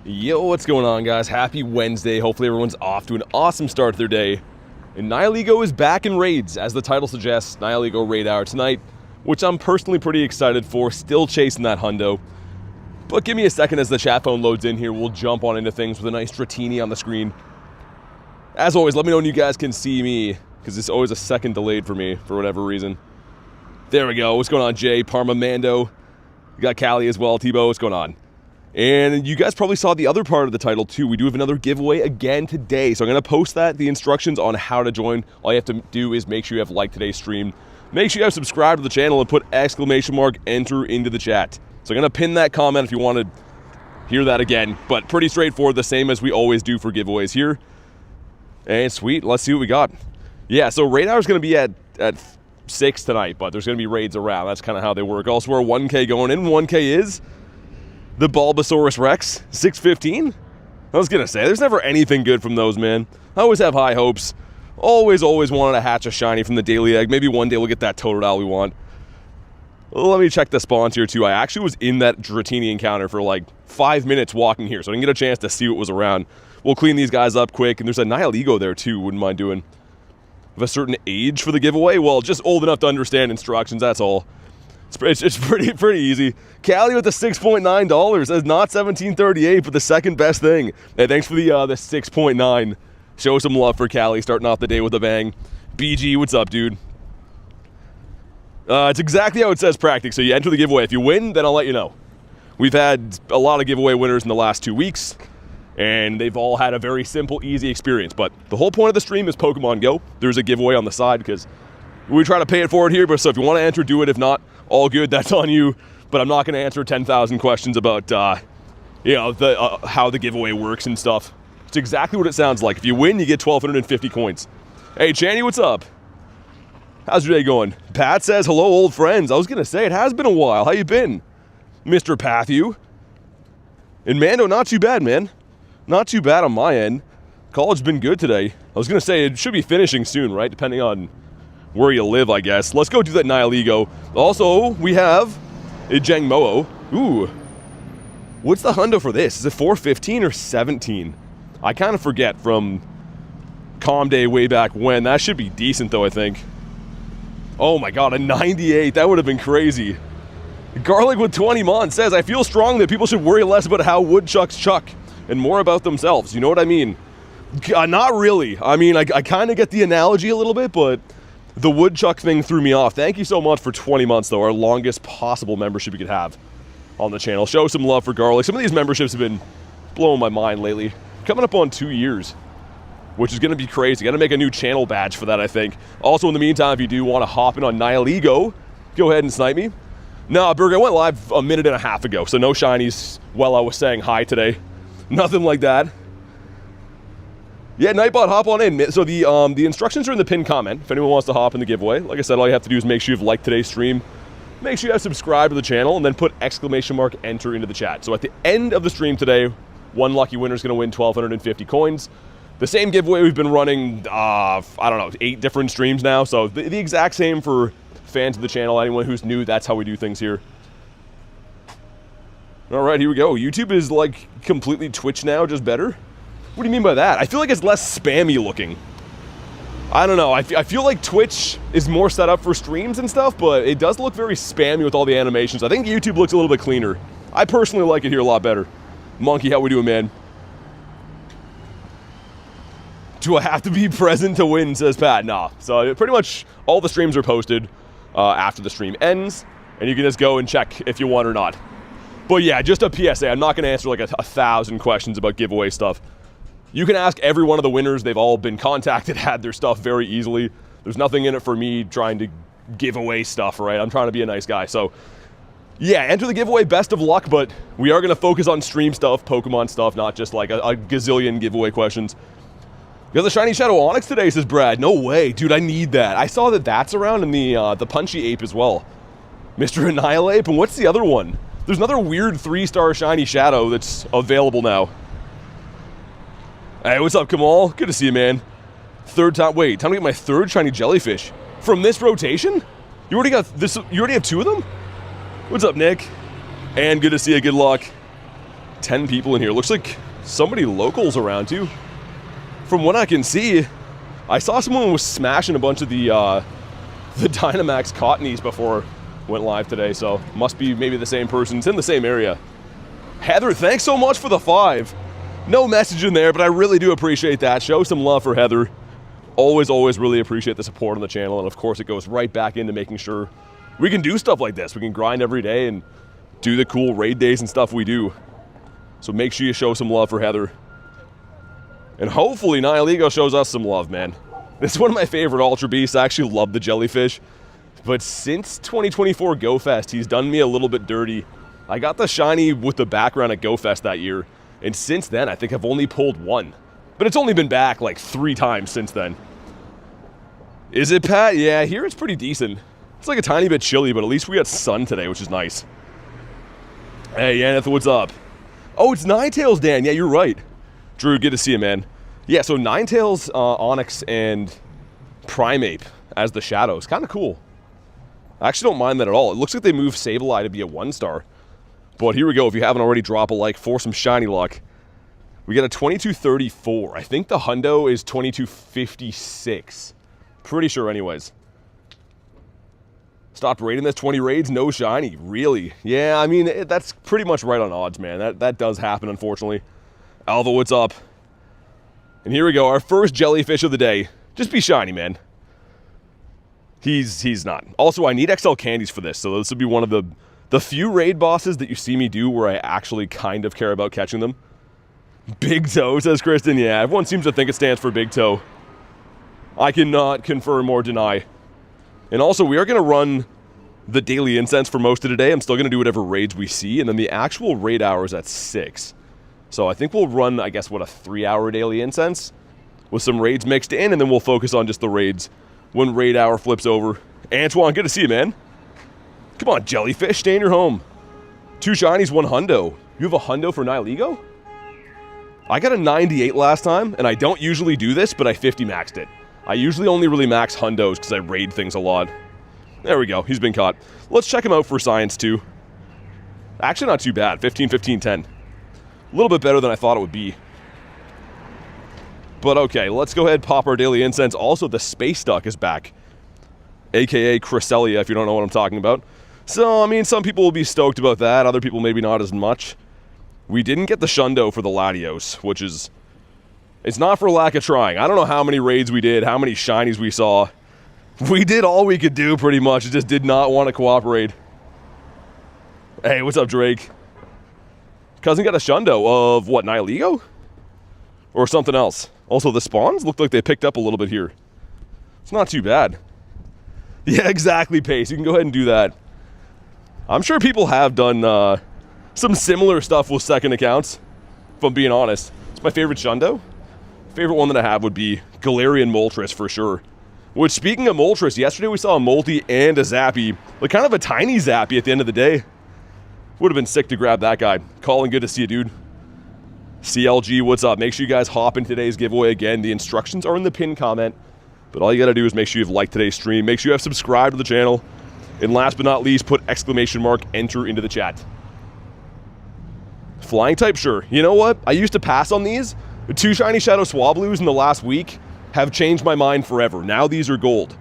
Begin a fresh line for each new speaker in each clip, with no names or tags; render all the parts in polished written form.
Yo, what's going on, guys? Happy Wednesday. Hopefully everyone's off to an awesome start to their day. And Nihilego is back in raids, as the title suggests, Nihilego Raid Hour tonight, which I'm personally pretty excited for, still chasing that hundo. But give me a second as the chat phone loads in here, we'll jump on into things with a nice Dratini on the screen. As always, let me know when you guys can see me, because it's always a second delayed for me, for whatever reason. There we go. What's going on, Jay? Parma Mando. You got Callie as well. Tebow, what's going on? And you guys probably saw the other part of the title too. We do have another giveaway again today. So I'm going to post the instructions on how to join. All you have to do is make sure you have liked today's stream. Make sure you have subscribed to the channel and put ! Enter into the chat. So I'm going to pin that comment if you want to hear that again. But pretty straightforward, the same as we always do for giveaways here. And sweet, let's see what we got. Yeah, so Raid Hour is going to be at 6 tonight, but there's going to be raids around. That's kind of how they work. Also, we're 1K going in. 1K is the Bulbasaurus Rex, 615. I was going to say, there's never anything good from those, man. I always have high hopes. Always wanted to hatch a shiny from the daily egg. Maybe one day we'll get that Totodile we want. Let me check the spawns here, too. I actually was in that Dratini encounter for like 5 minutes walking here, so I didn't get a chance to see what was around. We'll clean these guys up quick, and there's a Nihilego there, too. Wouldn't mind doing. Of a certain age for the giveaway? Well, just old enough to understand instructions, that's all. It's pretty easy. Callie with the $6.9. That's not $17.38, but the second best thing. Hey, thanks for the 6.9. Show some love for Callie, starting off the day with a bang. BG, what's up, dude? It's exactly how it says practice. So you enter the giveaway. If you win, then I'll let you know. We've had a lot of giveaway winners in the last 2 weeks, and they've all had a very simple, easy experience. But the whole point of the stream is Pokemon Go. There's a giveaway on the side because we try to pay it forward here. But so if you want to enter, do it. If not, all good. That's on you. But I'm not going to answer 10,000 questions about, how the giveaway works and stuff. It's exactly what it sounds like. If you win, you get 1,250 coins. Hey, Channy, what's up? How's your day going? Pat says, hello, old friends. I was going to say, it has been a while. How you been, Mr. Patthew? And Mando, not too bad, man. Not too bad on my end. College's been good today. I was going to say, it should be finishing soon, right? Depending on where you live, I guess. Let's go do that Nihilego. Also, we have a Jangmo-o. Ooh. What's the hundo for this? Is it 415 or 17? I kind of forget from Com Day way back when. That should be decent, though, I think. Oh my god, a 98. That would have been crazy. Garlic with 20 months says, I feel strongly that people should worry less about how woodchucks chuck and more about themselves. You know what I mean? Not really. I mean, I kind of get the analogy a little bit, but the woodchuck thing threw me off. Thank you so much for 20 months, though. Our longest possible membership you could have on the channel. Show some love for Garlic. Some of these memberships have been blowing my mind lately. Coming up on 2 years, which is going to be crazy. Got to make a new channel badge for that, I think. Also, in the meantime, if you do want to hop in on Nihilego, go ahead and snipe me. Nah, Berg, I went live a minute and a half ago, so no shinies while I was saying hi today. Nothing like that. Yeah, Nightbot, hop on in. So the instructions are in the pinned comment if anyone wants to hop in the giveaway. Like I said, all you have to do is make sure you've liked today's stream. Make sure you have subscribed to the channel, and then put ! Enter into the chat. So at the end of the stream today, one lucky winner is going to win 1,250 coins. The same giveaway we've been running, I don't know, 8 different streams now. So the exact same for fans of the channel. Anyone who's new, that's how we do things here. All right, here we go. YouTube is like completely Twitch now, just better. What do you mean by that? I feel like it's less spammy looking. I don't know. I feel like Twitch is more set up for streams and stuff, but it does look very spammy with all the animations. I think YouTube looks a little bit cleaner. I personally like it here a lot better. Monkey, how we doing, man? Do I have to be present to win, says Pat? Nah. So pretty much all the streams are posted after the stream ends, and you can just go and check if you want or not. But yeah, just a PSA. I'm not going to answer like 1,000 questions about giveaway stuff. You can ask every one of the winners. They've all been contacted, had their stuff very easily. There's nothing in it for me trying to give away stuff, right? I'm trying to be a nice guy. So yeah, enter the giveaway. Best of luck, but we are going to focus on stream stuff, Pokemon stuff, not just like a gazillion giveaway questions. You got the shiny Shadow Onyx today, says Brad. No way. Dude, I need that. I saw that that's around in the Punchy Ape as well. Mr. Annihilate. And what's the other one? There's another weird 3-star shiny Shadow that's available now. Hey, what's up, Kamal? Good to see you, man. Third time. Wait, time to get my 3rd shiny jellyfish. From this rotation? You already got this. You already have 2 of them? What's up, Nick? And good to see you. Good luck. 10 people in here. Looks like somebody local's around too. From what I can see, I saw someone was smashing a bunch of the Dynamax Cottonies before went live today, so must be maybe the same person. It's in the same area. Heather, thanks so much for the 5. No message in there, but I really do appreciate that. Show some love for Heather. Always, always really appreciate the support on the channel, and of course it goes right back into making sure we can do stuff like this. We can grind every day and do the cool raid days and stuff we do. So make sure you show some love for Heather. And hopefully Nihilego shows us some love, man. This is one of my favorite Ultra Beasts. I actually love the jellyfish. But since 2024 Go Fest, he's done me a little bit dirty. I got the shiny with the background at Go Fest that year. And since then, I think I've only pulled 1. But it's only been back like 3 times since then. Is it, Pat? Yeah, here it's pretty decent. It's like a tiny bit chilly, but at least we got sun today, which is nice. Hey, Yaneth, what's up? Oh, it's Ninetales, Dan. Yeah, you're right. Drew, good to see you, man. Yeah, so Ninetales, Onyx, and Primeape as the shadows. Kind of cool. I actually don't mind that at all. It looks like they moved Sableye to be a 1-star. But here we go. If you haven't already, drop a like for some shiny luck. We got a 2234. I think the hundo is 2256. Pretty sure anyways. Stopped raiding this, 20 raids, no shiny. Really? Yeah, I mean, that's pretty much right on odds, man. That does happen, unfortunately. Alva, what's up? And here we go, our first jellyfish of the day. Just be shiny, man. He's not. Also, I need XL candies for this, so this would be one of the few raid bosses that you see me do where I actually kind of care about catching them. Big Toe, says Kristen. Yeah, everyone seems to think it stands for Big Toe. I cannot confirm or deny. And also, we are going to run the daily incense for most of the day. I'm still going to do whatever raids we see, and then the actual raid hour is at 6. So I think we'll run, I guess, what, a 3-hour daily incense with some raids mixed in, and then we'll focus on just the raids when raid hour flips over. Antoine, good to see you, man. Come on, jellyfish, stay in your home. 2 shinies, 1 hundo. You have a hundo for Nihilego? I got a 98 last time, and I don't usually do this, but I 50 maxed it. I usually only really max hundos because I raid things a lot. There we go, he's been caught. Let's check him out for science too. Actually not too bad, 15, 15, 10. A little bit better than I thought it would be. But okay, let's go ahead and pop our daily incense. Also, the Space Duck is back. AKA Cresselia, if you don't know what I'm talking about. So, I mean, some people will be stoked about that. Other people maybe not as much. We didn't get the Shundo for the Latios, which is... It's not for lack of trying. I don't know how many raids we did, how many shinies we saw. We did all we could do, pretty much. It just did not want to cooperate. Hey, what's up, Drake? Cousin got a Shundo of, what, Nihilego? Or something else. Also, the spawns looked like they picked up a little bit here. It's not too bad. Yeah, exactly, Pace. You can go ahead and do that. I'm sure people have done some similar stuff with second accounts, if I'm being honest. It's my favorite Shundo. Favorite one that I have would be Galarian Moltres for sure. Which, speaking of Moltres, yesterday we saw a Molty and a Zappy. Like, kind of a tiny Zappy at the end of the day. Would have been sick to grab that guy. Colin, good to see you, dude. CLG, what's up? Make sure you guys hop in today's giveaway again. The instructions are in the pinned comment. But all you gotta do is make sure you've liked today's stream. Make sure you have subscribed to the channel. And last but not least, put exclamation mark enter into the chat. Flying type, sure. You know what? I used to pass on these. The 2 shiny Shadow Swablues in the last week have changed my mind forever. Now these are gold.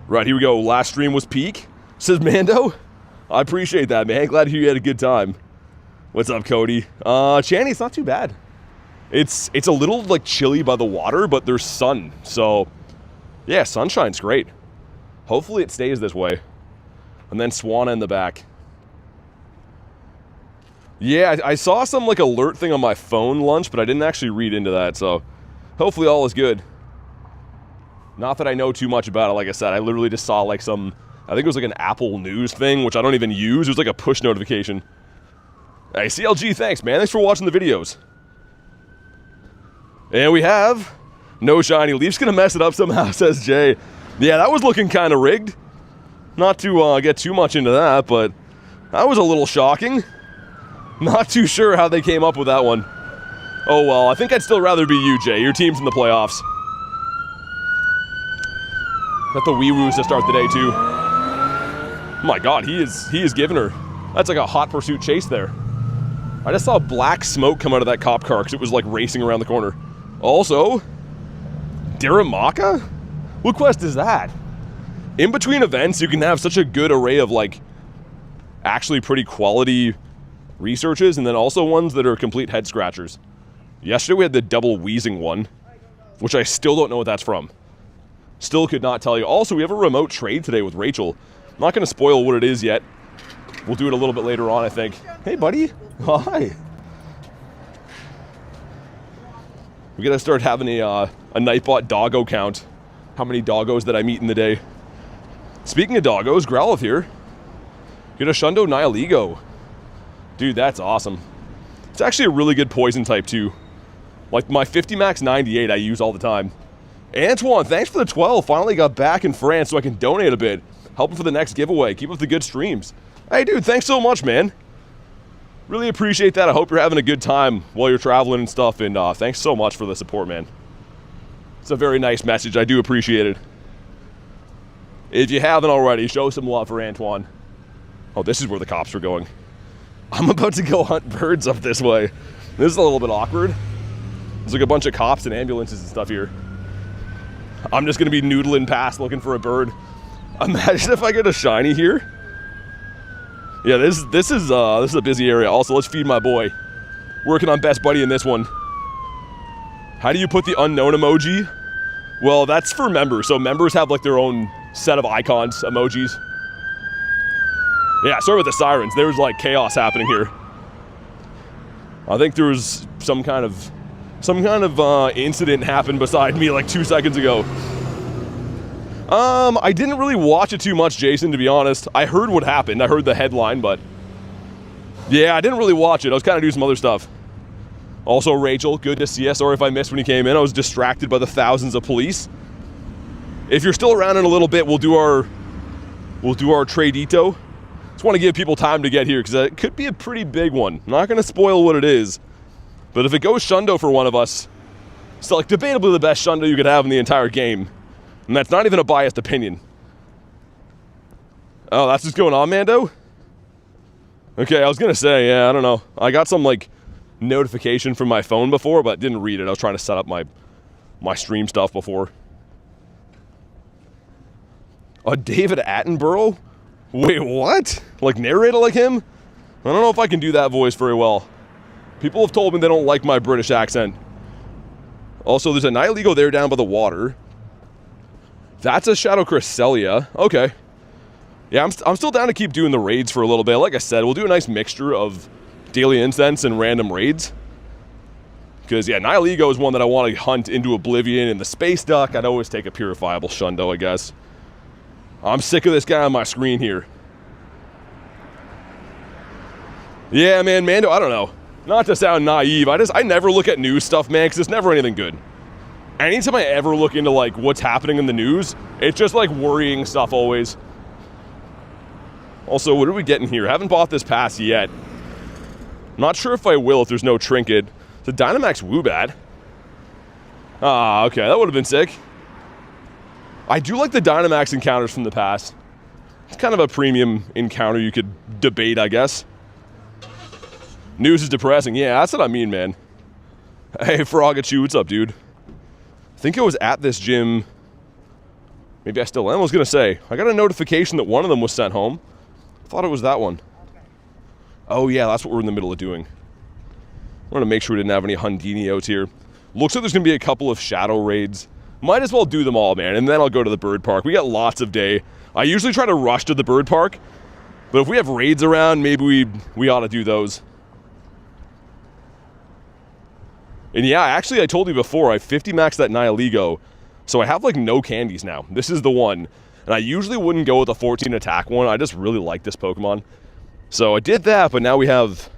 Right, here we go. Last stream was peak, says Mando. I appreciate that, man. Glad to hear you had a good time. What's up, Cody? Channy, it's not too bad. It's a little, like, chilly by the water, but there's sun. So, yeah, sunshine's great. Hopefully it stays this way. And then Swana in the back. Yeah, I saw some, like, alert thing on my phone lunch, but I didn't actually read into that, so hopefully all is good. Not that I know too much about it, like I said. I literally just saw, like, some... I think it was, like, an Apple News thing, which I don't even use. It was, like, a push notification. Hey, CLG, thanks, man. Thanks for watching the videos. And we have... No shiny. Leaf's gonna mess it up somehow, says Jay. Yeah, that was looking kind of rigged. Not to get too much into that, but that was a little shocking. Not too sure how they came up with that one. Oh well, I think I'd still rather be you, Jay. Your team's in the playoffs. Got the wee-woos to start the day, too. Oh my god, he is giving her. That's like a hot pursuit chase there. I just saw black smoke come out of that cop car because it was like racing around the corner. Also, Diramaka? What quest is that? In between events, you can have such a good array of like actually pretty quality researches, and then also ones that are complete head scratchers. Yesterday we had the double wheezing one, which I still don't know what that's from. Still could not tell you. Also, we have a remote trade today with Rachel. I'm not going to spoil what it is yet. We'll do it a little bit later on, I think. Hey, buddy. Hi. We got to start having a Nightbot doggo count. How many doggos that I meet in the day. Speaking of doggos, Growlithe here. Get a Shundo Nihilego. Dude, that's awesome. It's actually a really good poison type, too. Like, my 50 max 98 I use all the time. Antoine, thanks for the 12. Finally got back in France so I can donate a bit. Helping for the next giveaway. Keep up the good streams. Hey, dude, thanks so much, man. Really appreciate that. I hope you're having a good time while you're traveling and stuff. And thanks so much for the support, man. It's a very nice message. I do appreciate it. If you haven't already, show some love for Antoine. Oh, this is where the cops are going. I'm about to go hunt birds up this way. This is a little bit awkward. There's like a bunch of cops and ambulances and stuff here. I'm just gonna be noodling past looking for a bird. Imagine if I get a shiny here. Yeah, this is a busy area. Also, let's feed my boy. Working on best buddy in this one. How do you put the unknown emoji? Well, that's for members. So members have like their own set of icons, emojis. Yeah, sorry about the sirens. There's like chaos happening here. I think there was some kind of incident happened beside me like 2 seconds ago. I didn't really watch it too much, Jason, to be honest. I heard what happened. I heard the headline, but yeah, I didn't really watch it. I was kind of doing some other stuff. Also, Rachel, good to see you. Sorry if I missed when you came in. I was distracted by the thousands of police. If you're still around in a little bit, we'll do our tradito. Just want to give people time to get here because it could be a pretty big one. I'm not going to spoil what it is, but if it goes Shundo for one of us, it's like debatably the best Shundo you could have in the entire game. And that's not even a biased opinion. Oh, that's what's going on, Mando? Okay, I was gonna say, yeah, I don't know. I got some, like, notification from my phone before, but didn't read it. I was trying to set up my stream stuff before. David Attenborough? Wait, what? Like, narrator like him? I don't know if I can do that voice very well. People have told me they don't like my British accent. Also, there's a Nihilego there down by the water. That's a Shadow Cresselia. Okay. Yeah, I'm still down to keep doing the raids for a little bit. Like I said, we'll do a nice mixture of daily incense and random raids. Because, yeah, Nihilego is one that I want to hunt into oblivion. And the Space Duck, I'd always take a purifiable Shundo, I guess. I'm sick of this guy on my screen here. Yeah, man, Mando, I don't know. Not to sound naive, I never look at news stuff, man, because it's never anything good. Anytime I ever look into, like, what's happening in the news, it's just, like, worrying stuff always. Also, what are we getting here? Haven't bought this pass yet. Not sure if I will if there's no trinket. It's a Dynamax Woobat. Ah, okay, that would have been sick. I do like the Dynamax encounters from the past. It's kind of a premium encounter you could debate, I guess. News is depressing. Yeah, that's what I mean, man. Hey, Frogachu, what's up, dude? I think I was at this gym. Maybe I still am. I was going to say, I got a notification that one of them was sent home. I thought it was that one. Oh, yeah, that's what we're in the middle of doing. I want to make sure we didn't have any Hundinios here. Looks like there's going to be a couple of shadow raids. Might as well do them all, man, and then I'll go to the bird park. We got lots of day. I usually try to rush to the bird park, but if we have raids around, maybe we ought to do those. And yeah, actually, I told you before, I 50 maxed that Nihilego, so I have, like, no candies now. This is the one. And I usually wouldn't go with a 14 attack one. I just really like this Pokemon. So I did that, but now we have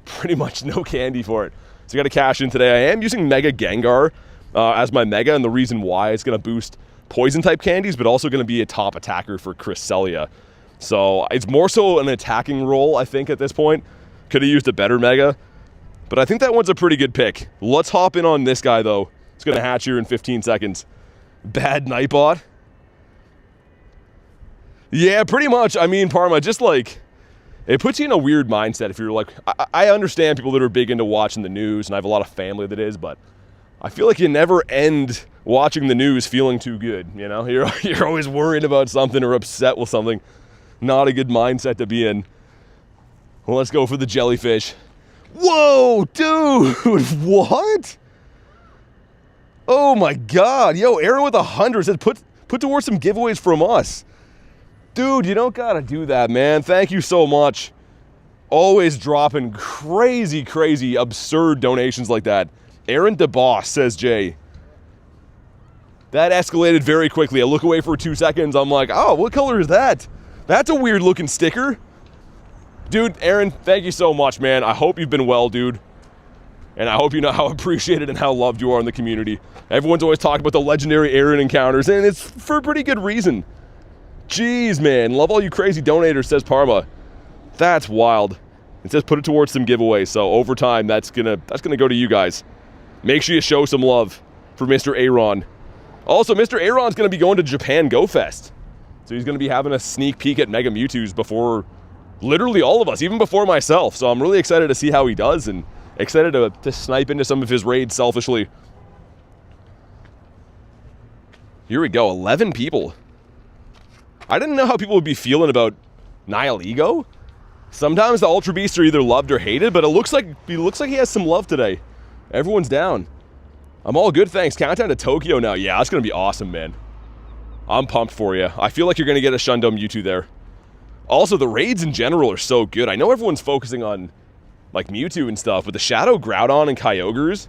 pretty much no candy for it. So I got to cash in today. I am using Mega Gengar as my Mega, and the reason why it's going to boost Poison-type candies, but also going to be a top attacker for Cresselia. So it's more so an attacking role, I think, at this point. Could have used a better Mega. But I think that one's a pretty good pick. Let's hop in on this guy, though. It's going to hatch here in 15 seconds. Bad Nightbot. Yeah, pretty much. I mean, Parma, just like... it puts you in a weird mindset if you're like, I understand people that are big into watching the news, and I have a lot of family that is, but I feel like you never end watching the news feeling too good, you know? You're always worried about something or upset with something. Not a good mindset to be in. Well, let's go for the jellyfish. Whoa, dude, what? Oh my God, yo, Aaron with 100 says put towards some giveaways from us. Dude, you don't gotta do that, man. Thank you so much. Always dropping crazy, crazy, absurd donations like that. Aaron DeBoss, says Jay. That escalated very quickly. I look away for 2 seconds. I'm like, oh, what color is that? That's a weird looking sticker. Dude, Aaron, thank you so much, man. I hope you've been well, dude. And I hope you know how appreciated and how loved you are in the community. Everyone's always talking about the legendary Aaron encounters, and it's for a pretty good reason. Jeez, man. Love all you crazy donators, says Parma. That's wild. It says put it towards some giveaways, so over time, that's gonna go to you guys. Make sure you show some love for Mr. Aaron. Also, Mr. Aaron's gonna be going to Japan Go Fest. So he's gonna be having a sneak peek at Mega Mewtwo's before literally all of us, even before myself. So I'm really excited to see how he does and excited to snipe into some of his raids selfishly. Here we go, 11 people. I didn't know how people would be feeling about Nihilego. Sometimes the Ultra Beasts are either loved or hated, but it looks like he has some love today. Everyone's down. I'm all good, thanks. Countdown to Tokyo now. Yeah, that's gonna be awesome, man. I'm pumped for you. I feel like you're gonna get a Shundome Mewtwo there. Also, the raids in general are so good. I know everyone's focusing on like Mewtwo and stuff, but the Shadow Groudon and Kyogres,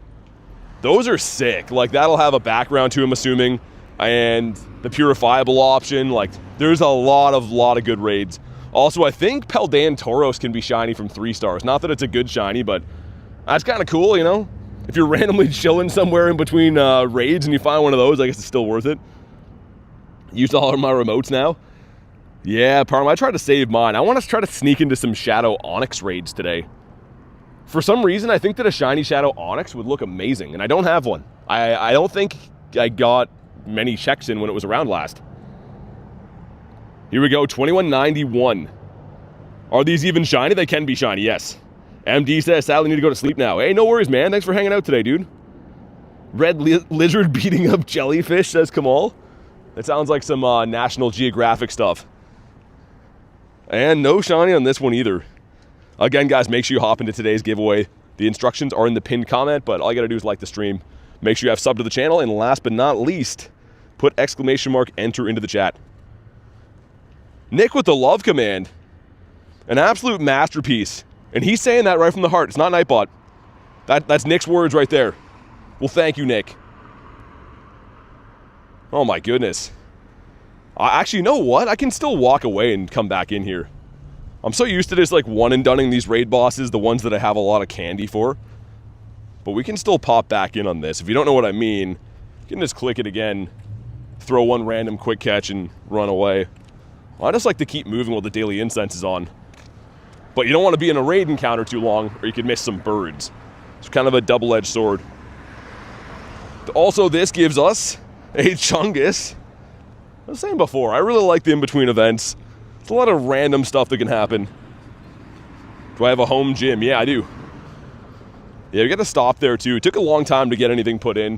those are sick. Like, that'll have a background to him, assuming, and the purifiable option. Like, there's a lot of good raids. Also, I think Peldan Tauros can be shiny from 3 stars. Not that it's a good shiny, but that's kind of cool, you know? If you're randomly chilling somewhere in between raids and you find one of those, I guess it's still worth it. Used all of my remotes now. Yeah, Parma, I tried to save mine. I want to try to sneak into some Shadow Onyx raids today. For some reason, I think that a shiny Shadow Onyx would look amazing, and I don't have one. I don't think I got many checks in when it was around last. Here we go, 2191. Are these even shiny? They can be shiny, yes. MD says, sadly need to go to sleep now. Hey, no worries, man. Thanks for hanging out today, dude. Red lizard beating up jellyfish, says Kamal. That sounds like some National Geographic stuff. And no shiny on this one either. Again, guys, make sure you hop into today's giveaway. The instructions are in the pinned comment, but all you gotta do is like the stream. Make sure you have sub to the channel, and last but not least, put _ enter into the chat. Nick with the love command. An absolute masterpiece. And he's saying that right from the heart. It's not Nightbot. That's Nick's words right there. Well, thank you, Nick. Oh my goodness. Actually, you know what? I can still walk away and come back in here. I'm so used to just like one and doneing these raid bosses, the ones that I have a lot of candy for. But we can still pop back in on this. If you don't know what I mean, you can just click it again, throw one random quick catch and run away. Well, I just like to keep moving while the daily incense is on. But you don't want to be in a raid encounter too long, or you could miss some birds. It's kind of a double-edged sword. Also, this gives us a Chungus. I was saying before, I really like the in-between events. It's a lot of random stuff that can happen. Do I have a home gym? Yeah, I do. Yeah, we got to stop there too. It took a long time to get anything put in.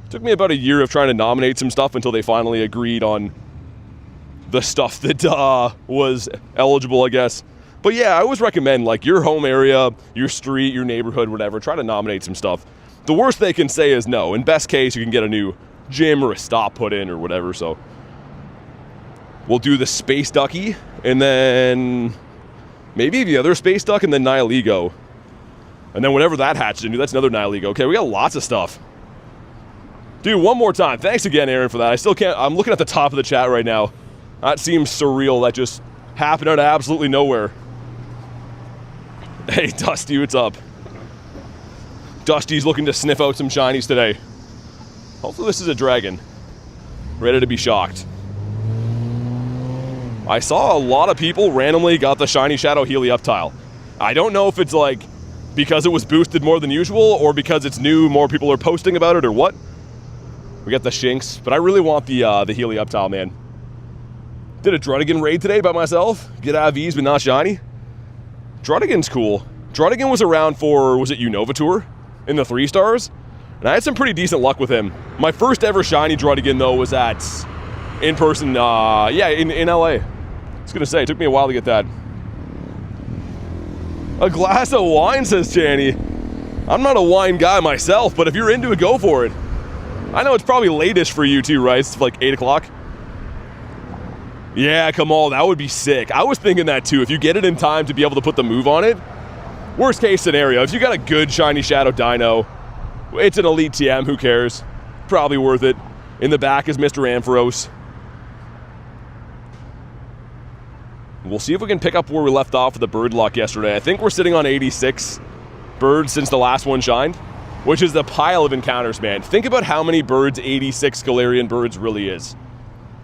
It took me about a year of trying to nominate some stuff until they finally agreed on the stuff that was eligible, I guess. But yeah, I always recommend, like, your home area, your street, your neighborhood, whatever, try to nominate some stuff. The worst they can say is no. In best case, you can get a new gym or a stop put in or whatever, so. We'll do the Space Ducky, and then maybe the other Space Duck, and then Nihilego. And then whatever that hatches into, that's another Nihilego. Okay, we got lots of stuff. Dude, one more time. Thanks again, Aaron, for that. I still can't, I'm looking at the top of the chat right now. That seems surreal. That just happened out of absolutely nowhere. Hey, Dusty, what's up? Dusty's looking to sniff out some shinies today. Hopefully this is a dragon. Ready to be shocked. I saw a lot of people randomly got the shiny Shadow Helioptile. I don't know if it's like because it was boosted more than usual or because it's new, more people are posting about it or what. We got the Shinx, but I really want the Helioptile, man. Did a Druddigan raid today by myself. Get IVs, but not shiny. Druddigan's cool. Druddigan was around for, was it Unova Tour in the 3 stars? And I had some pretty decent luck with him. My first ever shiny Druddigan, though, was at, in person, yeah, in LA. I was gonna say, it took me a while to get that. A glass of wine, says Channy. I'm not a wine guy myself, but if you're into it, go for it. I know it's probably late-ish for you too, right? It's like 8 o'clock. Yeah, Kamal, that would be sick. I was thinking that too. If you get it in time to be able to put the move on it, worst case scenario, if you got a good shiny Shadow Dino, it's an elite TM, who cares? Probably worth it. In the back is Mr. Ampharos. We'll see if we can pick up where we left off with the bird luck yesterday. I think we're sitting on 86 birds since the last one shined, which is a pile of encounters, man. Think about how many birds 86 Galarian birds really is.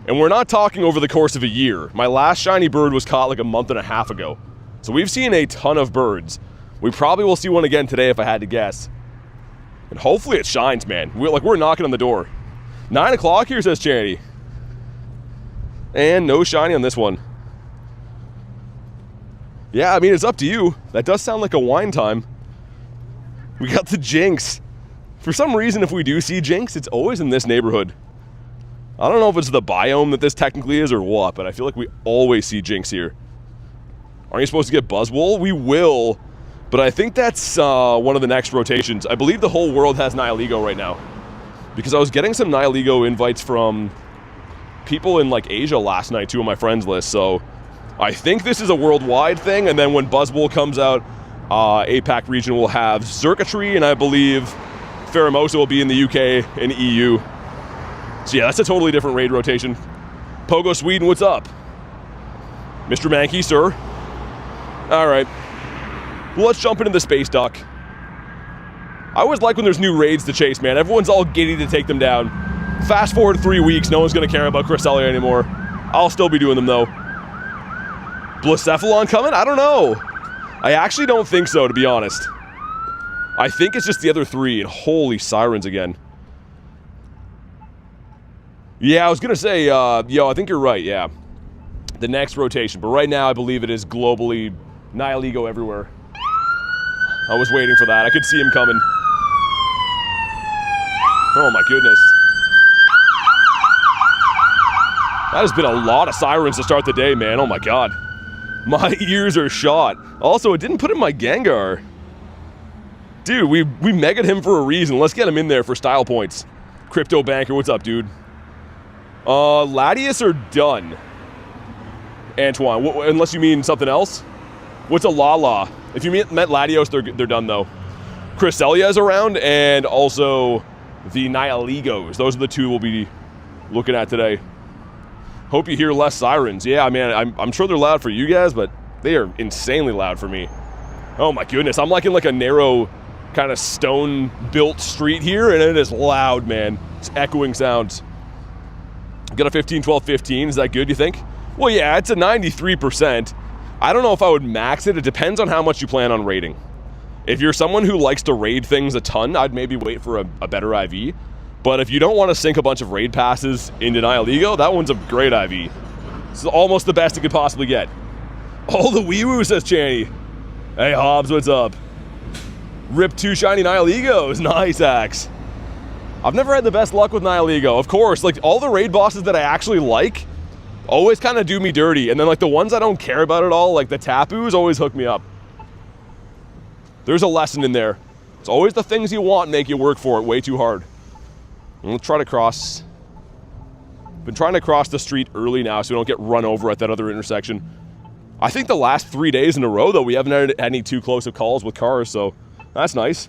And we're not talking over the course of a year. My last shiny bird was caught like a month and a half ago. So we've seen a ton of birds. We probably will see one again today if I had to guess. And hopefully it shines, man. We're knocking on the door. 9 o'clock here, says Charity. And no shiny on this one. Yeah, I mean, it's up to you. That does sound like a wine time. We got the Jinx. For some reason, if we do see Jinx, it's always in this neighborhood. I don't know if it's the biome that this technically is or what, but I feel like we always see Jinx here. Aren't you supposed to get Buzzwole? We will, but I think that's one of the next rotations. I believe the whole world has Nihilego right now, because I was getting some Nihilego invites from people in like Asia last night, 2 of my friends' list, so I think this is a worldwide thing, and then when Buzzwole comes out, APAC region will have Circuitry, and I believe Pheromosa will be in the UK and EU. So yeah, that's a totally different raid rotation. Pogo Sweden, what's up? Mr. Mankey, sir. All right. Well, let's jump into the Space Duck. I always like when there's new raids to chase, man. Everyone's all giddy to take them down. Fast forward 3 weeks, no one's going to care about Cresselia anymore. I'll still be doing them, though. Blacephalon coming? I don't know. I actually don't think so, to be honest. I think it's just the other 3, and holy sirens again. Yeah, I was gonna say, yo, I think you're right, yeah. The next rotation, but right now I believe it is globally Nihilego everywhere. I was waiting for that. I could see him coming. Oh my goodness. That has been a lot of sirens to start the day, man. Oh my god. My ears are shot. Also, it didn't put in my Gengar. Dude, we megaed him for a reason. Let's get him in there for style points. Crypto Banker, what's up, dude? Latias are done. Antoine, unless you mean something else. What's a Lala? If you meant Latios, they're done, though. Cresselia is around, and also the Nihilegos. Those are the 2 we'll be looking at today. Hope you hear less sirens. Yeah, man, I'm sure they're loud for you guys, but they are insanely loud for me. Oh my goodness, I'm like in like a narrow kind of stone-built street here, and it is loud, man. It's echoing sounds. Got a 15, 12, 15. Is that good, you think? Well, yeah, it's a 93%. I don't know if I would max it. It depends on how much you plan on raiding. If you're someone who likes to raid things a ton, I'd maybe wait for a better IV. But if you don't want to sink a bunch of raid passes into Nihilego, that one's a great IV. It's almost the best it could possibly get. All the wee-woo, says Channy. Hey, Hobbs, what's up? Rip 2 shiny Nihilegos. Nice, Axe. I've never had the best luck with Nihilego. Of course, like, all the raid bosses that I actually like always kind of do me dirty. And then, like, the ones I don't care about at all, like the Tapus, always hook me up. There's a lesson in there. It's always the things you want make you work for it way too hard. And let's try to cross. Been trying to cross the street early now so we don't get run over at that other intersection. I think the last 3 days in a row, though, we haven't had any too close of calls with cars, so that's nice.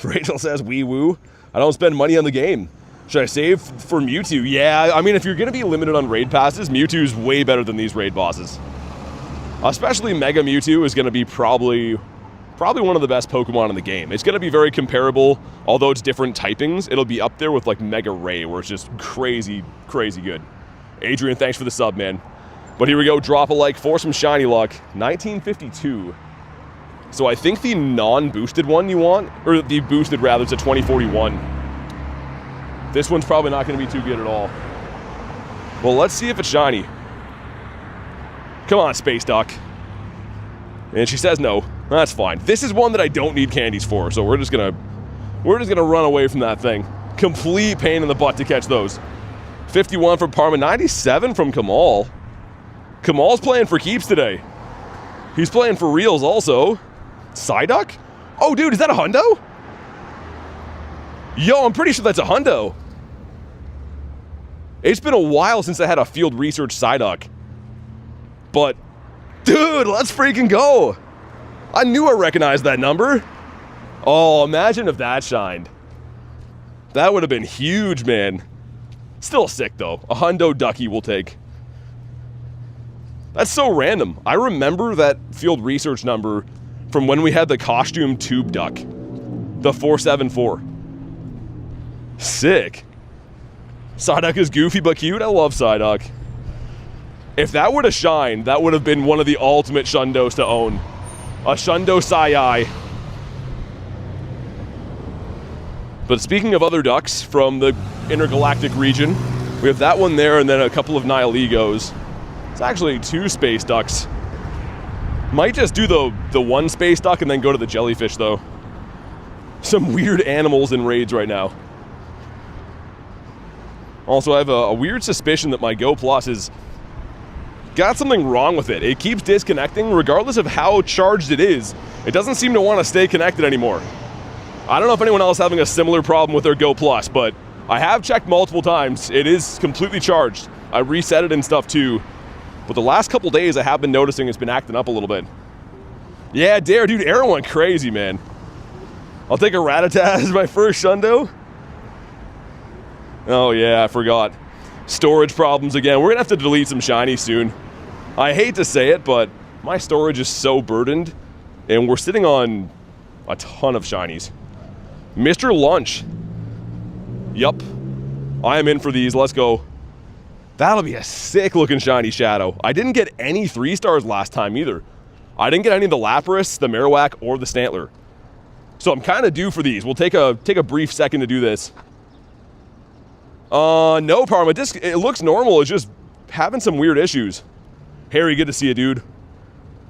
Rachel says, wee woo. I don't spend money on the game. Should I save for Mewtwo? Yeah, I mean, if you're going to be limited on raid passes, Mewtwo's way better than these raid bosses. Especially Mega Mewtwo is going to be probably one of the best Pokemon in the game. It's going to be very comparable, although it's different typings. It'll be up there with like Mega Ray, where it's just crazy, crazy good. Adrian, thanks for the sub, man. But here we go, drop a like for some shiny luck. 1952. So I think the non-boosted one you want, or the boosted rather, it's a 2041. This one's probably not going to be too good at all. Well, let's see if it's shiny. Come on, Space Duck. And she says no. That's fine. This is one that I don't need candies for, so we're just gonna run away from that thing. Complete pain in the butt to catch those. 51 from Parma, 97 from Kamal. Kamal's playing for keeps today. He's playing for reals also. Psyduck? Oh, dude, is that a hundo? Yo, I'm pretty sure that's a hundo. It's been a while since I had a field research Psyduck. But, dude, let's freaking go. I knew I recognized that number. Oh, imagine if that shined. That would have been huge, man. Still sick, though. A hundo ducky will take. That's so random. I remember that field research number from when we had the costume tube duck. The 474. Sick. Psyduck is goofy but cute. I love Psyduck. If that would have shined, that would have been one of the ultimate Shundos to own. A Shundo Sai. But speaking of other ducks from the intergalactic region, we have that one there and then a couple of Nihilegos. It's actually 2 space ducks. Might just do the 1 space duck and then go to the jellyfish though. Some weird animals in raids right now. Also, I have a weird suspicion that my Go Plus is got something wrong with it. It keeps disconnecting regardless of how charged it is. It doesn't seem to want to stay connected anymore. I don't know if anyone else is having a similar problem with their Go Plus, but I have checked multiple times. It is completely charged. I reset it and stuff too. But the last couple days I have been noticing it's been acting up a little bit. Yeah, Dare, dude, Aaron went crazy, man. I'll take a Rattata as my first Shundo. Oh yeah, I forgot. Storage problems again. We're gonna have to delete some shinies soon. I hate to say it, but my storage is so burdened, and we're sitting on a ton of shinies. Mr. Lunch. Yup. I am in for these. Let's go. That'll be a sick looking shiny Shadow. I didn't get any 3 stars last time either. I didn't get any of the Lapras, the Marowak, or the Stantler. So I'm kind of due for these. We'll take a brief second to do this. No, Parma. It looks normal. It's just having some weird issues. Harry, good to see you, dude.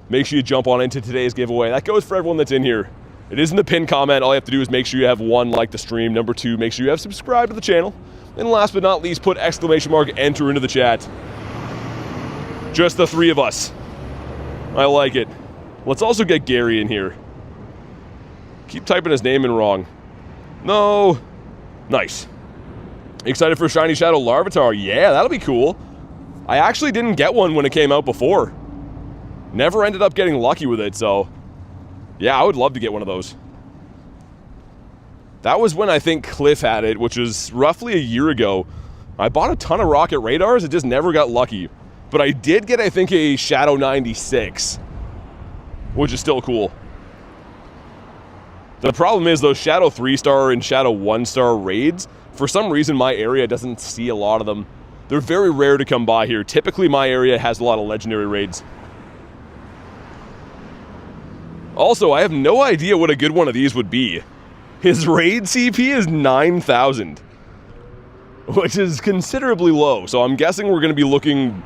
Make sure you jump on into today's giveaway. That goes for everyone that's in here. It is in the pinned comment. All you have to do is make sure you have 1, like the stream. Number 2, make sure you have subscribed to the channel. And last but not least, put exclamation mark enter into the chat. Just the 3 of us. I like it. Let's also get Gary in here. Keep typing his name in wrong. No. Nice. Excited for Shiny Shadow Larvitar? Yeah, that'll be cool. I actually didn't get one when it came out before. Never ended up getting lucky with it, so... yeah, I would love to get one of those. That was when I think Cliff had it, which was roughly a year ago. I bought a ton of Rocket Radars, it just never got lucky. But I did get, I think, a Shadow 96. Which is still cool. The problem is those Shadow 3-star and Shadow 1-star raids, for some reason my area doesn't see a lot of them. They're very rare to come by here. Typically my area has a lot of legendary raids. Also, I have no idea what a good one of these would be. His raid CP is 9,000. Which is considerably low, so I'm guessing we're going to be looking...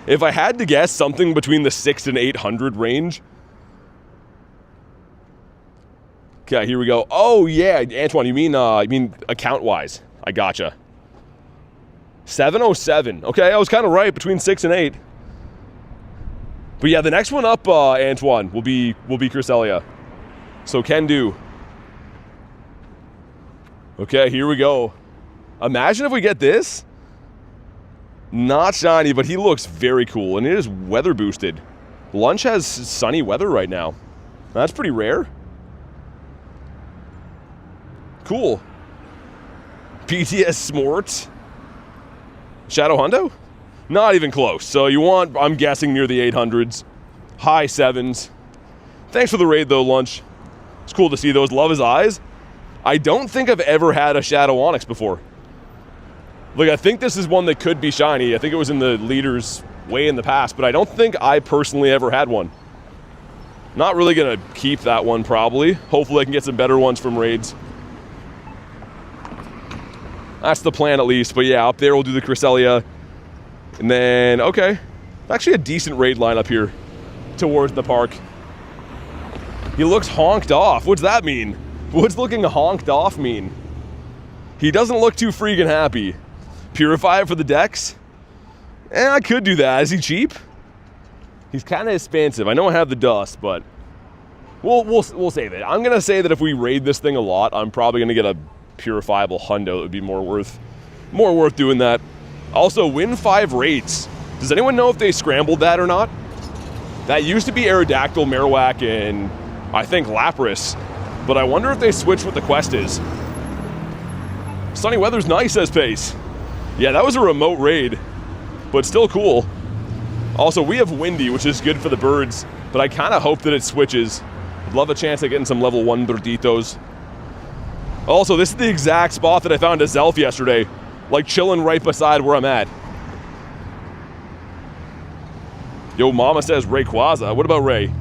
if I had to guess, something between the 600 and 800 range. Okay, here we go. Oh yeah, Antoine, you mean account-wise. I gotcha. 707. Okay, I was kind of right, between 6 and 8. But yeah, the next one up, Antoine, will be Cresselia. So can do. Okay, here we go. Imagine if we get this. Not shiny, but he looks very cool, and it is weather boosted. Lunch has sunny weather right now. That's pretty rare. Cool. PTS Smort. Shadow Hundo? Not even close. So you want, I'm guessing, near the 800s. High 7s. Thanks for the raid, though, Lunch. It's cool to see those. Love his eyes. I don't think I've ever had a Shadow Onyx before. Look, I think this is one that could be shiny. I think it was in the leaders way in the past, but I don't think I personally ever had one. Not really going to keep that one, probably. Hopefully I can get some better ones from raids. That's the plan, at least. But yeah, up there we'll do the Cresselia. And then, okay. Actually a decent raid line up here towards the park. He looks honked off. What's that mean? What's looking honked off mean? He doesn't look too freaking happy. Purify it for the Dex? I could do that. Is he cheap? He's kind of expensive. I know I have the dust, but we'll save it. I'm gonna say that if we raid this thing a lot, I'm probably gonna get a purifiable hundo that would be more worth doing that. Also, win 5 raids. Does anyone know if they scrambled that or not? That used to be Aerodactyl, Marowak, and I think Lapras, but I wonder if they switched what the quest is. Sunny weather's nice, says Pace. Yeah, that was a remote raid, but still cool. Also, we have Windy, which is good for the birds, but I kind of hope that it switches. I'd love a chance at getting some level 1 Birditos. Also, this is the exact spot that I found a Zelf yesterday, like chilling right beside where I'm at. Yo, Mama says Rayquaza. What about Ray?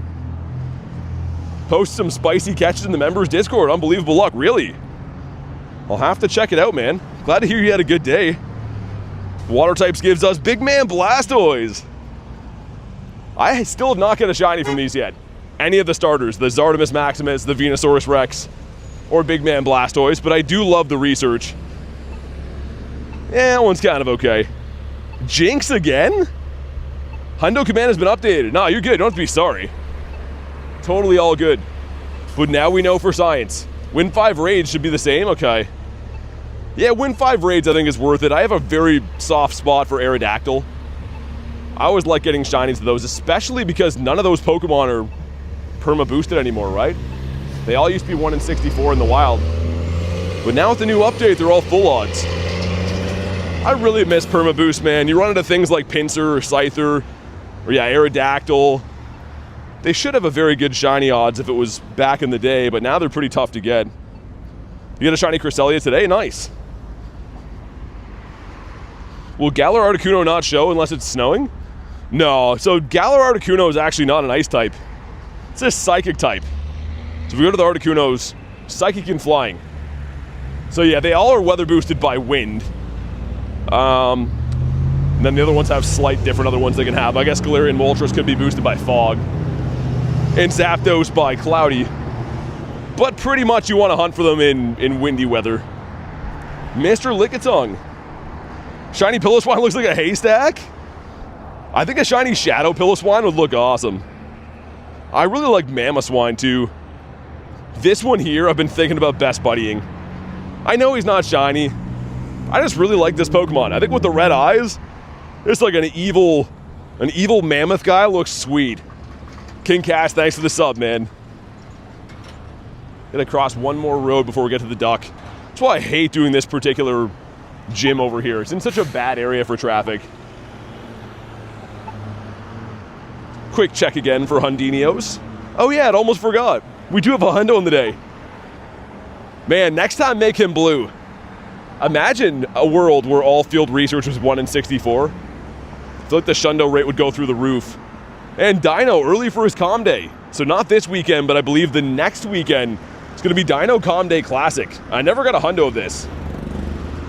Post some spicy catches in the members Discord. Unbelievable luck. Really? I'll have to check it out, man. Glad to hear you had a good day. Water types gives us Big Man Blastoise. I still have not got a shiny from these yet. Any of the starters, the Zardomus Maximus, the Venusaurus Rex, or Big Man Blastoise, but I do love the research. Yeah, that one's kind of okay. Jinx again? Hundo command has been updated. No, you're good. Don't have to be sorry. Totally all good. But now we know for science. Win 5 raids should be the same? Okay. Yeah, win 5 raids I think is worth it. I have a very soft spot for Aerodactyl. I always like getting shinies to those, especially because none of those Pokemon are perma-boosted anymore, right? They all used to be 1 in 64 in the wild. But now with the new update, they're all full odds. I really miss perma-boost, man. You run into things like Pinsir or Scyther, or yeah, Aerodactyl. They should have a very good shiny odds if it was back in the day, but now they're pretty tough to get. You get a shiny Cresselia today? Nice. Will Galar Articuno not show unless it's snowing? No, so Galar Articuno is actually not an ice type. It's a psychic type. So if we go to the Articunos, psychic and flying. So yeah, they all are weather boosted by wind. And then the other ones have slight different other ones they can have. I guess Galarian Moltres could be boosted by fog. And Zapdos by cloudy. But pretty much you want to hunt for them in windy weather. Mr. Lickitung. Shiny Piloswine looks like a haystack? I think a shiny Shadow Piloswine would look awesome. I really like Mamoswine too. This one here, I've been thinking about best buddying. I know he's not shiny. I just really like this Pokemon. I think with the red eyes, it's like an evil mammoth guy looks sweet. King Cash, thanks for the sub, man. Gotta cross one more road before we get to the duck. That's why I hate doing this particular gym over here. It's in such a bad area for traffic. Quick check again for Hundinios. Oh yeah, I almost forgot. We do have a hundo in the day. Man, next time make him blue. Imagine a world where all field research was 1 in 64. I feel like the shundo rate would go through the roof. And Dino early for his Calm Day. So not this weekend, but I believe the next weekend it's going to be Dino Calm Day Classic. I never got a hundo of this.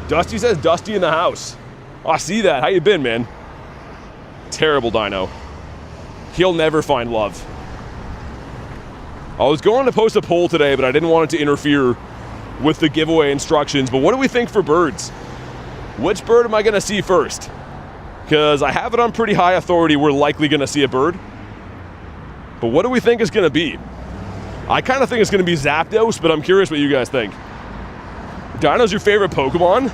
Dusty says Dusty in the house. Oh, I see that. How you been, man? Terrible Dino. He'll never find love. I was going to post a poll today, but I didn't want it to interfere with the giveaway instructions. But what do we think for birds? Which bird am I going to see first? Because I have it on pretty high authority we're likely going to see a bird. But what do we think is going to be? I kind of think it's going to be Zapdos, but I'm curious what you guys think. Dino's your favorite Pokemon?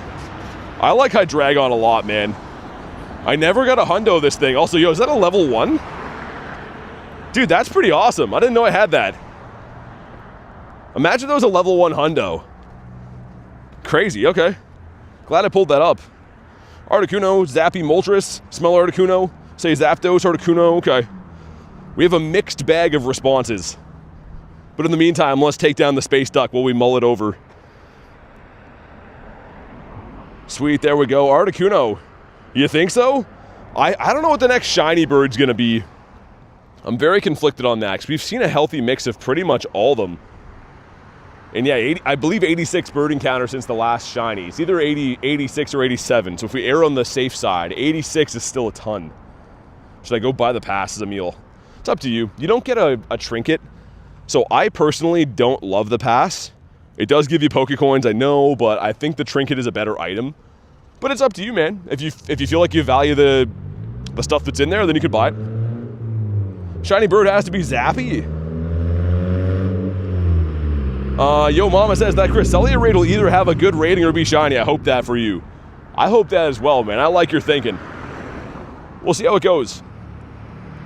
I like Hydreigon a lot, man. I never got a hundo of this thing. Also, yo, is that a level 1? Dude, that's pretty awesome. I didn't know I had that. Imagine that was a level 1 hundo. Crazy, okay. Glad I pulled that up. Articuno, Zappy, Moltres, smell Articuno, say Zapdos, Articuno, okay. We have a mixed bag of responses. But in the meantime, let's take down the Space Duck while we mull it over. Sweet, there we go. Articuno. You think so? I don't know what the next shiny bird's gonna be. I'm very conflicted on that, because we've seen a healthy mix of pretty much all of them. And yeah, I believe 86 bird encounter since the last shiny. It's either 80, 86, or 87. So if we err on the safe side, 86 is still a ton. Should I go buy the pass as a meal? It's up to you. You don't get a trinket So I personally don't love the pass. It does give you Pokecoins, I know, but I think the trinket is a better item. But it's up to you, man. If you feel like you value the stuff that's in there, then you could buy it. Shiny bird has to be Zappy. Yo Mama says that Cresselia raid will either have a good rating or be shiny. I hope that for you. I hope that as well, man. I like your thinking. We'll see how it goes.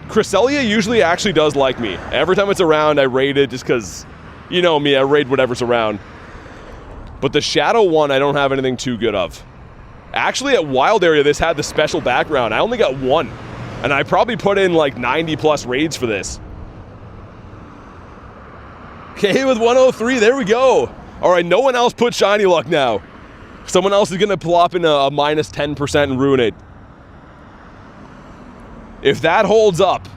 Cresselia usually actually does like me. Every time it's around, I raid it just because, you know me, I raid whatever's around. But the Shadow one, I don't have anything too good of. Actually, at Wild Area, this had the special background. I only got one. And I probably put in like 90 plus raids for this. Okay, with 103, there we go. All right, no one else put shiny luck now. Someone else is gonna plop in a minus 10% and ruin it. If that holds up,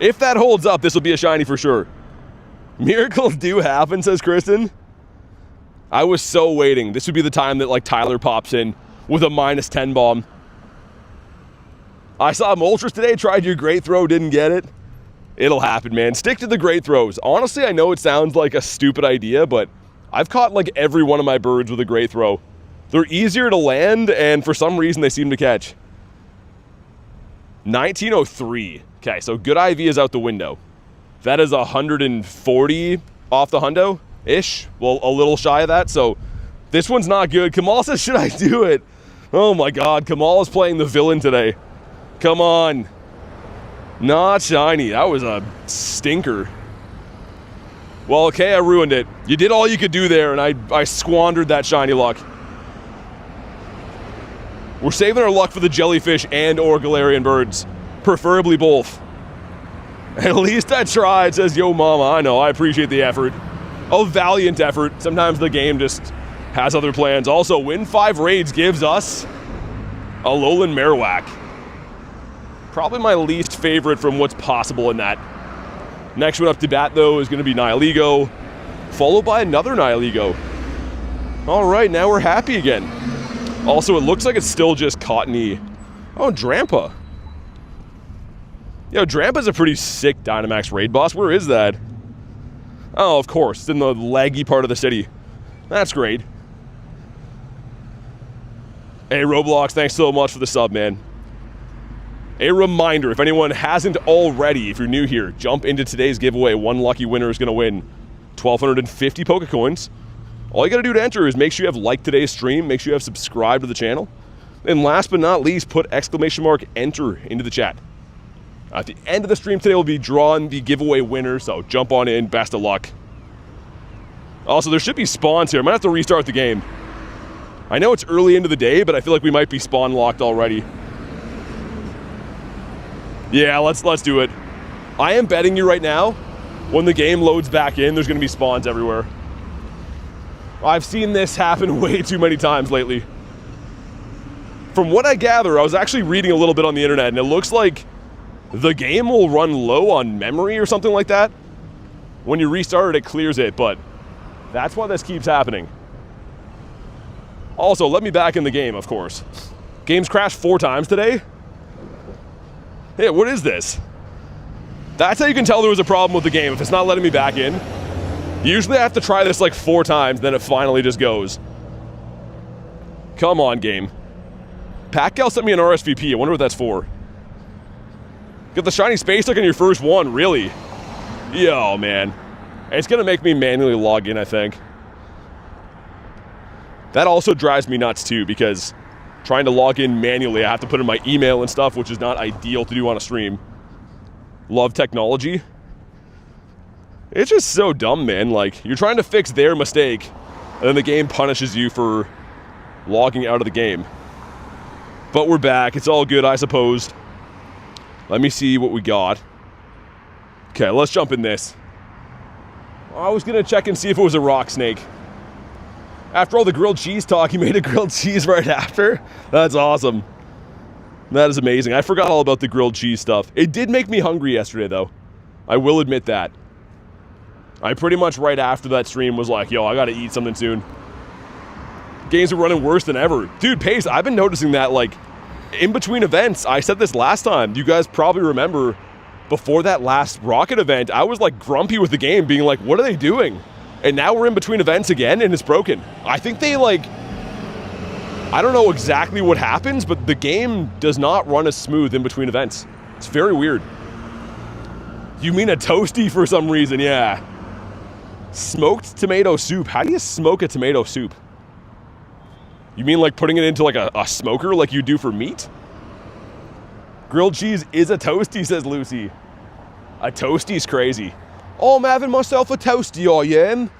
this will be a shiny for sure. Miracles do happen, says Kristen. I was so waiting. This would be the time that like Tyler pops in with a minus 10 bomb. I saw Moltres today, tried your great throw, didn't get it. It'll happen, man. Stick to the great throws. Honestly, I know it sounds like a stupid idea, but I've caught like every one of my birds with a great throw. They're easier to land, and for some reason they seem to catch. 1903. Okay, so good IV is out the window. That is 140 off the hundo-ish. Well, a little shy of that, so this one's not good. Kamal says, should I do it? Oh my God, Kamal is playing the villain today. Come on. Not shiny. That was a stinker. Well, okay, I ruined it. You did all you could do there, and I squandered that shiny luck. We're saving our luck for the jellyfish and or Galarian birds. Preferably both. At least I tried, says Yo Mama. I know, I appreciate the effort. A valiant effort. Sometimes the game just has other plans. Also, win 5 raids gives us a Alolan Marowak. Probably my least favorite from what's possible in that. Next one up to bat, though, is going to be Nihilego, followed by another Nihilego. All right, now we're happy again. Also, it looks like it's still just Cottony. Oh, Drampa. Yo, Drampa's a pretty sick Dynamax raid boss. Where is that? Oh, of course. It's in the laggy part of the city. That's great. Hey, Roblox, thanks so much for the sub, man. A reminder, if anyone hasn't already, if you're new here, jump into today's giveaway. One lucky winner is going to win 1,250 Pokecoins. All you got to do to enter is make sure you have liked today's stream, make sure you have subscribed to the channel, and last but not least, put !enter into the chat. At the end of the stream today, we'll be drawing the giveaway winner, so jump on in, best of luck. Also, there should be spawns here. I might have to restart the game. I know it's early into the day, but I feel like we might be spawn locked already. Yeah, let's do it. I am betting you right now, when the game loads back in, there's going to be spawns everywhere. I've seen this happen way too many times lately. From what I gather, I was actually reading a little bit on the internet, and it looks like the game will run low on memory or something like that. When you restart it, it clears it, but that's why this keeps happening. Also, let me back in the game, of course. Game's crashed 4 times today. Hey, what is this? That's how you can tell there was a problem with the game, if it's not letting me back in. Usually I have to try this like 4 times, then it finally just goes. Come on, game. Pacquiao sent me an RSVP. I wonder what that's for. Get the shiny space duck on your first one, really? Yo, man. It's gonna make me manually log in, I think. That also drives me nuts too, because trying to log in manually, I have to put in my email and stuff, which is not ideal to do on a stream. Love technology. It's just so dumb, man. Like, you're trying to fix their mistake, and then the game punishes you for logging out of the game. But we're back. It's all good, I suppose. Let me see what we got. Okay, let's jump in this. I was going to check and see if it was a rock snake. After all the grilled cheese talk, he made a grilled cheese right after. That's awesome. That is amazing. I forgot all about the grilled cheese stuff. It did make me hungry yesterday, though. I will admit that. I pretty much right after that stream was like, yo, I gotta eat something soon. Games are running worse than ever. Dude, Pace, I've been noticing that, like, in between events, I said this last time, you guys probably remember, before that last Rocket event, I was like grumpy with the game, being like, what are they doing? And now we're in between events again, and it's broken. I think they like, I don't know exactly what happens, but the game does not run as smooth in between events. It's very weird. You mean a toasty for some reason, yeah. Smoked tomato soup. How do you smoke a tomato soup? You mean like putting it into like a smoker like you do for meat? Grilled cheese is a toasty, says Lucy. A toasty's crazy. Oh, I'm having myself a toasty, I am.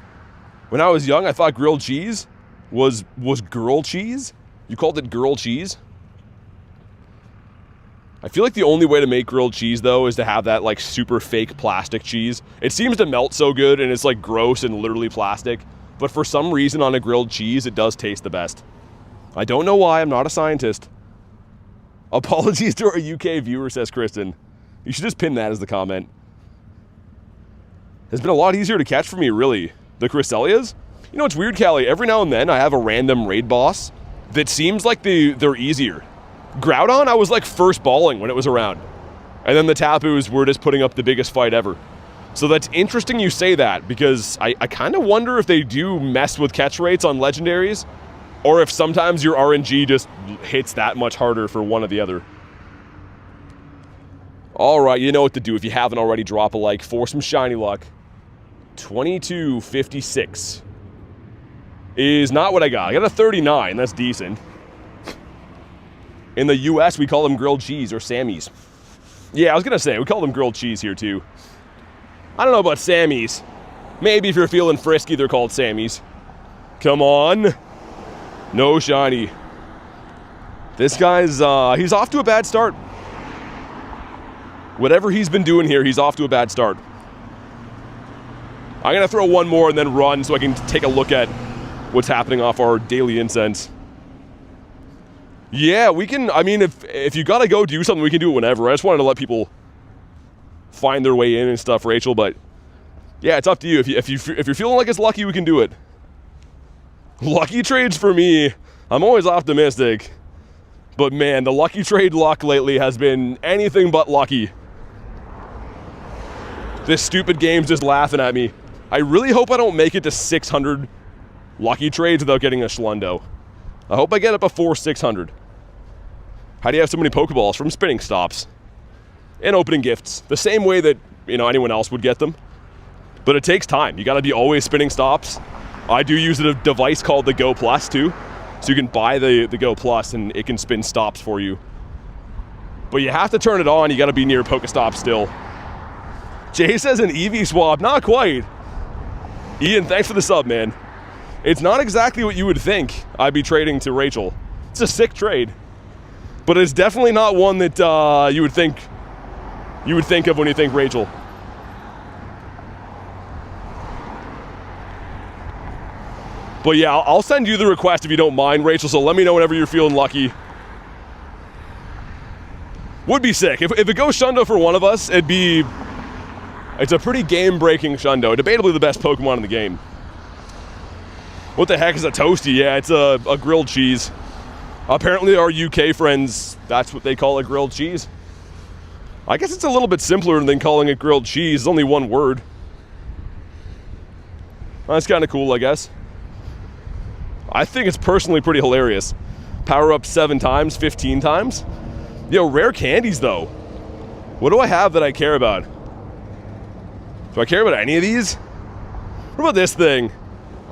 When I was young, I thought grilled cheese was girl cheese. You called it girl cheese? I feel like the only way to make grilled cheese, though, is to have that, like, super fake plastic cheese. It seems to melt so good, and it's, like, gross and literally plastic. But for some reason on a grilled cheese, it does taste the best. I don't know why. I'm not a scientist. Apologies to our UK viewer, says Kristen. You should just pin that as the comment. It's been a lot easier to catch for me, really. The Cresselias? You know, it's weird, Callie. Every now and then, I have a random raid boss that seems like they're easier. Groudon, I was like first balling when it was around. And then the Tapus were just putting up the biggest fight ever. So that's interesting you say that, because I kind of wonder if they do mess with catch rates on legendaries, or if sometimes your RNG just hits that much harder for one or the other. Alright, you know what to do if you haven't already. Drop a like for some shiny luck. 2256 is not what I got. I got a 39, that's decent. In the US, we call them grilled cheese, or Sammy's. Yeah, I was gonna say, we call them grilled cheese here too. I don't know about Sammy's. Maybe if you're feeling frisky, they're called Sammy's. Come on. No shiny. This guy's, he's off to a bad start. Whatever he's been doing here, he's off to a bad start. I'm gonna throw one more and then run so I can take a look at what's happening off our daily incense. Yeah, we can, I mean, if you gotta go do something, we can do it whenever. I just wanted to let people find their way in and stuff, Rachel, but yeah, it's up to you. If you're feeling like it's lucky, we can do it. Lucky trades for me, I'm always optimistic, but man, the lucky trade luck lately has been anything but lucky. This stupid game's just laughing at me. I really hope I don't make it to 600 lucky trades without getting a Schlundo. I hope I get it before 600. How do you have so many Pokeballs? From spinning stops. And opening gifts. The same way that, you know, anyone else would get them. But it takes time. You gotta be always spinning stops. I do use a device called the Go Plus too. So you can buy the Go Plus and it can spin stops for you. But you have to turn it on. You gotta be near Pokestop still. Jay says an EV swap. Not quite. Ian, thanks for the sub, man. It's not exactly what you would think I'd be trading to Rachel. It's a sick trade. But it's definitely not one that you would think of when you think Rachel. But yeah, I'll send you the request if you don't mind, Rachel, so let me know whenever you're feeling lucky. Would be sick. If it goes Shundo for one of us, it's a pretty game-breaking Shundo. Debatably the best Pokemon in the game. What the heck is a toasty? Yeah, it's a grilled cheese. Apparently our UK friends, that's what they call a grilled cheese. I guess it's a little bit simpler than calling it grilled cheese. It's only one word. That's kind of cool, I guess. I think it's personally pretty hilarious. Power up 7 times, 15 times. Yo, rare candies though. What do I have that I care about? Do I care about any of these? What about this thing?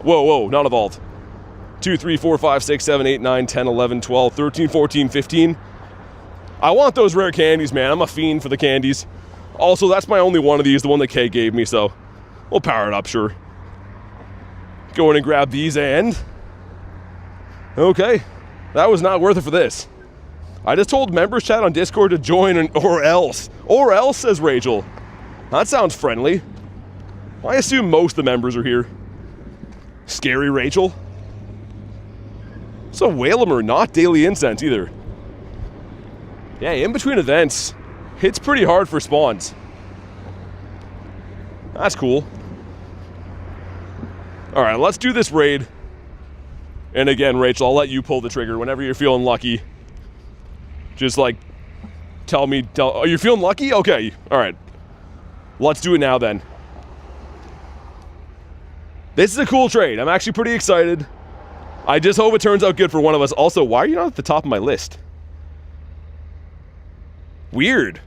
Whoa, not evolved. 2, 3, 4, 5, 6, 7, 8, 9, 10, 11, 12, 13, 14, 15. I want those rare candies, man. I'm a fiend for the candies. Also, that's my only one of these, the one that Kay gave me, so we'll power it up, sure. Go in and grab these and... Okay, that was not worth it for this. I just told members chat on Discord to join or else. Or else, says Rachel. That sounds friendly. I assume most of the members are here. Scary Rachel. So Whalmer, not daily incense either. Yeah, in between events, hits pretty hard for spawns. That's cool. Alright, let's do this raid. And again, Rachel, I'll let you pull the trigger whenever you're feeling lucky. Just like, tell me, oh, you're feeling lucky? Okay, alright. Let's do it now then. This is a cool trade. I'm actually pretty excited. I just hope it turns out good for one of us. Also, why are you not at the top of my list? Weird.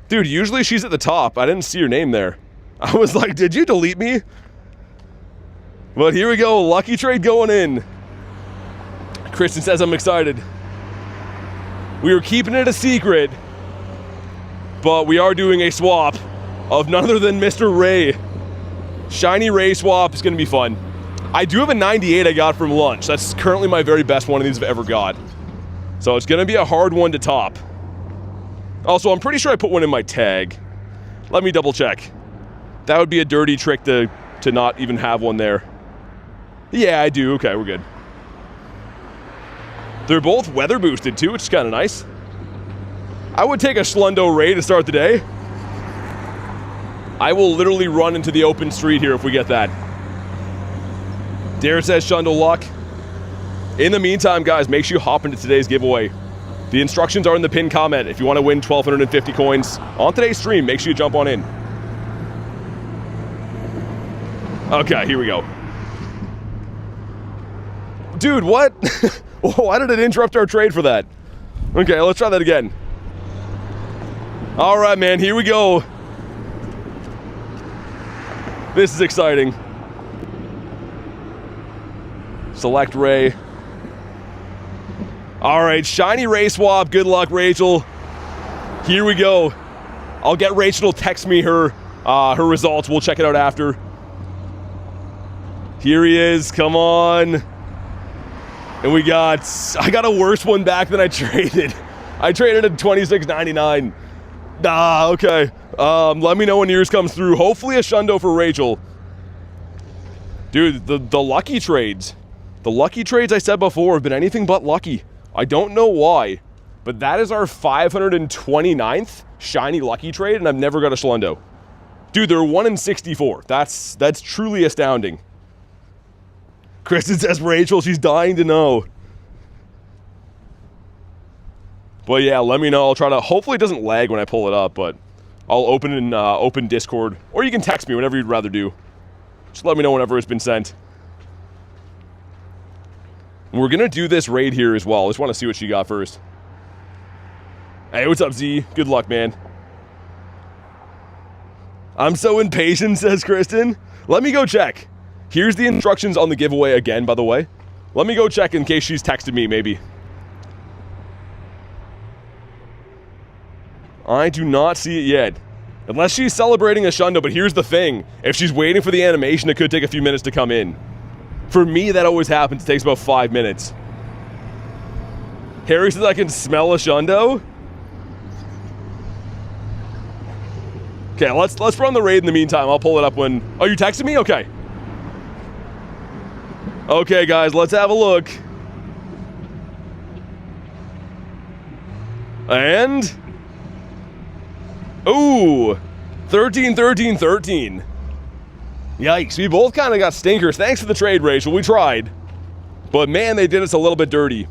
Dude, usually she's at the top. I didn't see your name there. I was like, did you delete me? But here we go. Lucky trade going in. Kristen says I'm excited. We were keeping it a secret, but we are doing a swap of none other than Mr. Ray. Shiny Ray swap is going to be fun. I do have a 98 I got from lunch. That's currently my very best one of these I've ever got. So it's going to be a hard one to top. Also, I'm pretty sure I put one in my tag. Let me double check. That would be a dirty trick to not even have one there. Yeah, I do. Okay, we're good. They're both weather boosted too, which is kind of nice. I would take a Schlundo Ray to start the day. I will literally run into the open street here if we get that. Dare says Shundle luck. In the meantime, guys, make sure you hop into today's giveaway. The instructions are in the pinned comment. If you want to win 1,250 coins on today's stream, make sure you jump on in. Okay, here we go. Dude, what? Why did it interrupt our trade for that? Okay, let's try that again. All right, man, here we go. This is exciting. Select Ray. All right, shiny Ray swap. Good luck, Rachel. Here we go. I'll get Rachel to text me her results. We'll check it out after. Here he is. Come on. And I got a worse one back than I traded. I traded at $26.99. Nah, okay. Let me know when yours comes through. Hopefully a Shundo for Rachel. Dude, the lucky trades. The lucky trades I said before have been anything but lucky. I don't know why, but that is our 529th shiny lucky trade, and I've never got a Shundo. Dude, they're 1 in 64. That's truly astounding. Kristen says Rachel, she's dying to know. But yeah, let me know. I'll try to, hopefully it doesn't lag when I pull it up, but I'll open Discord, or you can text me, whatever you'd rather do. Just let me know whenever it's been sent. And we're gonna do this raid here as well. I just want to see what she got first. Hey, what's up, Z? Good luck, man. I'm so impatient, says Kristen. Let me go check. Here's the instructions on the giveaway again, by the way. Let me go check in case she's texted me, maybe. I do not see it yet. Unless she's celebrating a Shundo, but here's the thing. If she's waiting for the animation, it could take a few minutes to come in. For me, that always happens. It takes about 5 minutes. Harry says I can smell a Shundo. Okay, let's run the raid in the meantime. I'll pull it up when... Oh, you texted me? Okay. Okay, guys, let's have a look. And... Ooh, 13, 13, 13. Yikes, we both kind of got stinkers. Thanks for the trade, Rachel. We tried. But man, they did us a little bit dirty.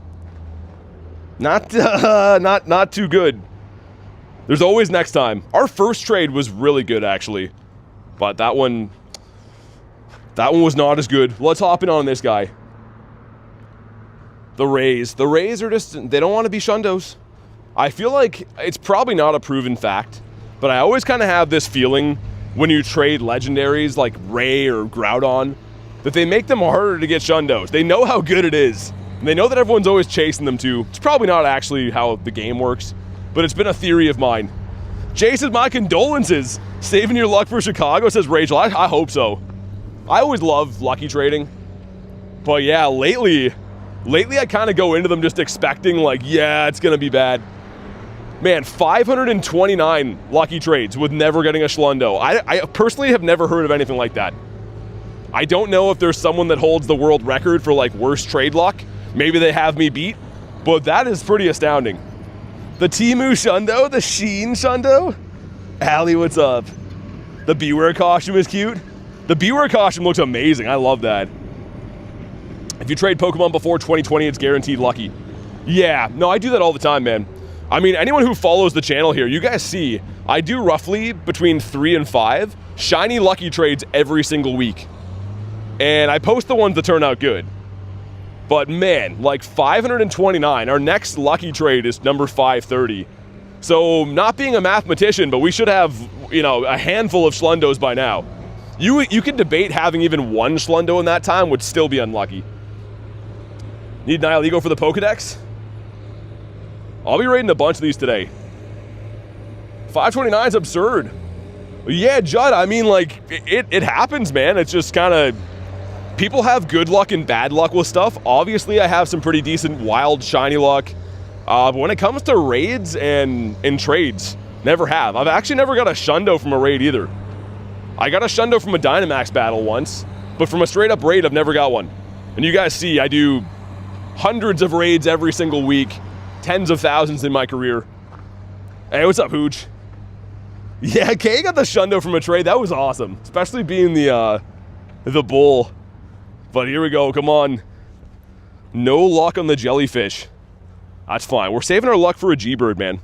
Not too good. There's always next time. Our first trade was really good, actually. But that one was not as good. Let's hop in on this guy. The Rays. The Rays are just, they don't want to be Shundos. I feel like it's probably not a proven fact, but I always kind of have this feeling when you trade legendaries like Ray or Groudon, that they make them harder to get Shundos. They know how good it is, and they know that everyone's always chasing them too. It's probably not actually how the game works, but it's been a theory of mine. Jay says, my condolences. Saving your luck for Chicago, says Rachel. I hope so. I always love lucky trading. But yeah, lately I kind of go into them just expecting like, yeah, it's going to be bad. Man, 529 lucky trades with never getting a Schlundo. I personally have never heard of anything like that. I don't know if there's someone that holds the world record for like worst trade luck. Maybe they have me beat, but that is pretty astounding. The Temu Shundo, the Sheen Shundo. Allie, what's up? The Beware costume is cute. The Beware costume looks amazing. I love that. If you trade Pokemon before 2020, it's guaranteed lucky. Yeah, no, I do that all the time, man. I mean, anyone who follows the channel here, you guys see, I do roughly between 3 and 5 shiny lucky trades every single week. And I post the ones that turn out good. But man, like 529, our next lucky trade is number 530. So not being a mathematician, but we should have, you know, a handful of Schlundos by now. You could debate having even one Schlundo in that time would still be unlucky. Need Nihilego for the Pokedex? I'll be raiding a bunch of these today. 529 is absurd. Yeah, Judd, I mean, like, it happens, man. It's just kind of... People have good luck and bad luck with stuff. Obviously, I have some pretty decent wild shiny luck. But when it comes to raids and trades, never have. I've actually never got a Shundo from a raid either. I got a Shundo from a Dynamax battle once, but from a straight-up raid, I've never got one. And you guys see, I do hundreds of raids every single week, tens of thousands in my career. Hey, what's up, Hooch? Yeah, Kay got the Shundo from a trade. That was awesome, especially being the bull. But here we go, come on. No luck on the jellyfish. That's fine. We're saving our luck for a G-Bird, man.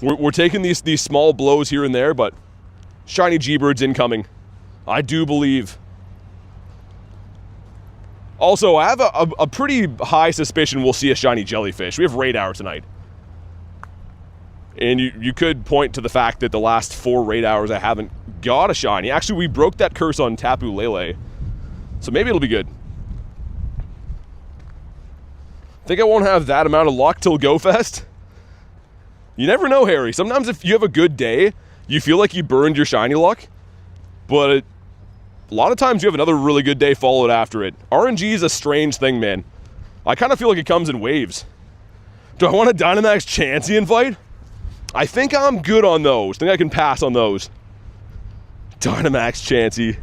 We're taking these small blows here and there, but shiny G-Bird's incoming. I do believe. Also, I have a pretty high suspicion we'll see a shiny jellyfish. We have Raid Hour tonight. And you could point to the fact that the last 4 Raid Hours I haven't got a shiny. Actually, we broke that curse on Tapu Lele. So maybe it'll be good. Think I won't have that amount of luck till Go Fest? You never know, Harry. Sometimes if you have a good day, you feel like you burned your shiny luck. But a lot of times you have another really good day followed after it. RNG is a strange thing, man. I kind of feel like it comes in waves. Do I want a Dynamax Chansey invite? I think I'm good on those. I think I can pass on those. Dynamax Chansey.